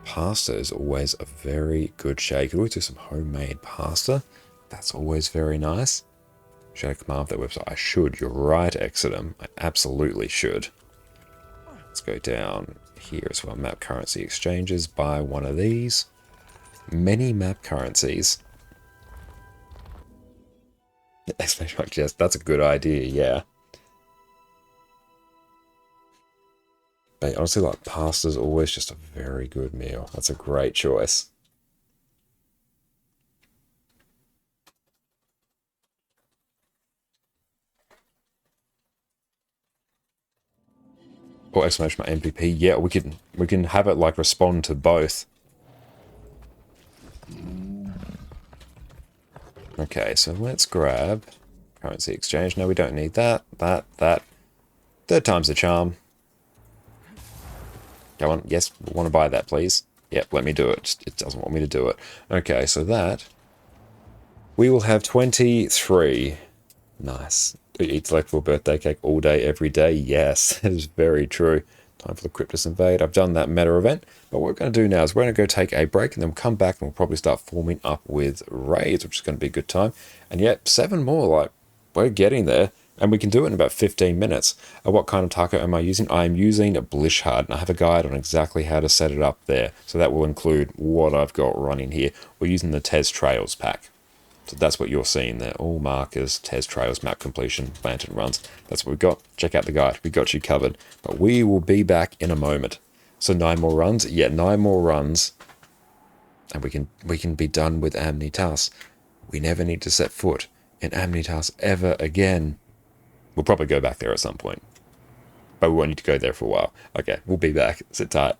Speaker 1: Pasta is always a very good shake. You can always do some homemade pasta. That's always very nice. Should I come off that website? I should. You're right, Exodum. I absolutely should. Let's go down here as well. Map currency exchanges. Buy one of these. Many map currencies. Exclamation mark, yes, that's a good idea, yeah. But honestly, like, pasta's always just a very good meal. That's a great choice. Or exclamation mark MVP. Yeah, we can have it like respond to both. Okay, so let's grab currency exchange. No, we don't need that. That. Third time's the charm. Go on. Yes, we want to buy that, please. Yep, let me do it. It doesn't want me to do it. Okay, so that. We will have 23. Nice. Eat delectable birthday cake all day, every day. Yes, that is very true. Time for the Cryptus Invade. I've done that meta event, but what we're going to do now is we're going to go take a break and then we'll come back and we'll probably start forming up with raids, which is going to be a good time. And yet, 7 more, like, we're getting there. And we can do it in about 15 minutes. What kind of taco am I using? I am using Blishard, and I have a guide on exactly how to set it up there. So that will include what I've got running here. We're using the Tez Trails pack. So that's what you're seeing there. All markers, Tez Trails, map completion, lantern runs. That's what we've got. Check out the guide. We got you covered. But we will be back in a moment. So 9 more runs. Yeah, 9 more runs. And we can be done with Amnitas. We never need to set foot in Amnitas ever again. We'll probably go back there at some point. But we won't need to go there for a while. Okay, we'll be back. Sit tight.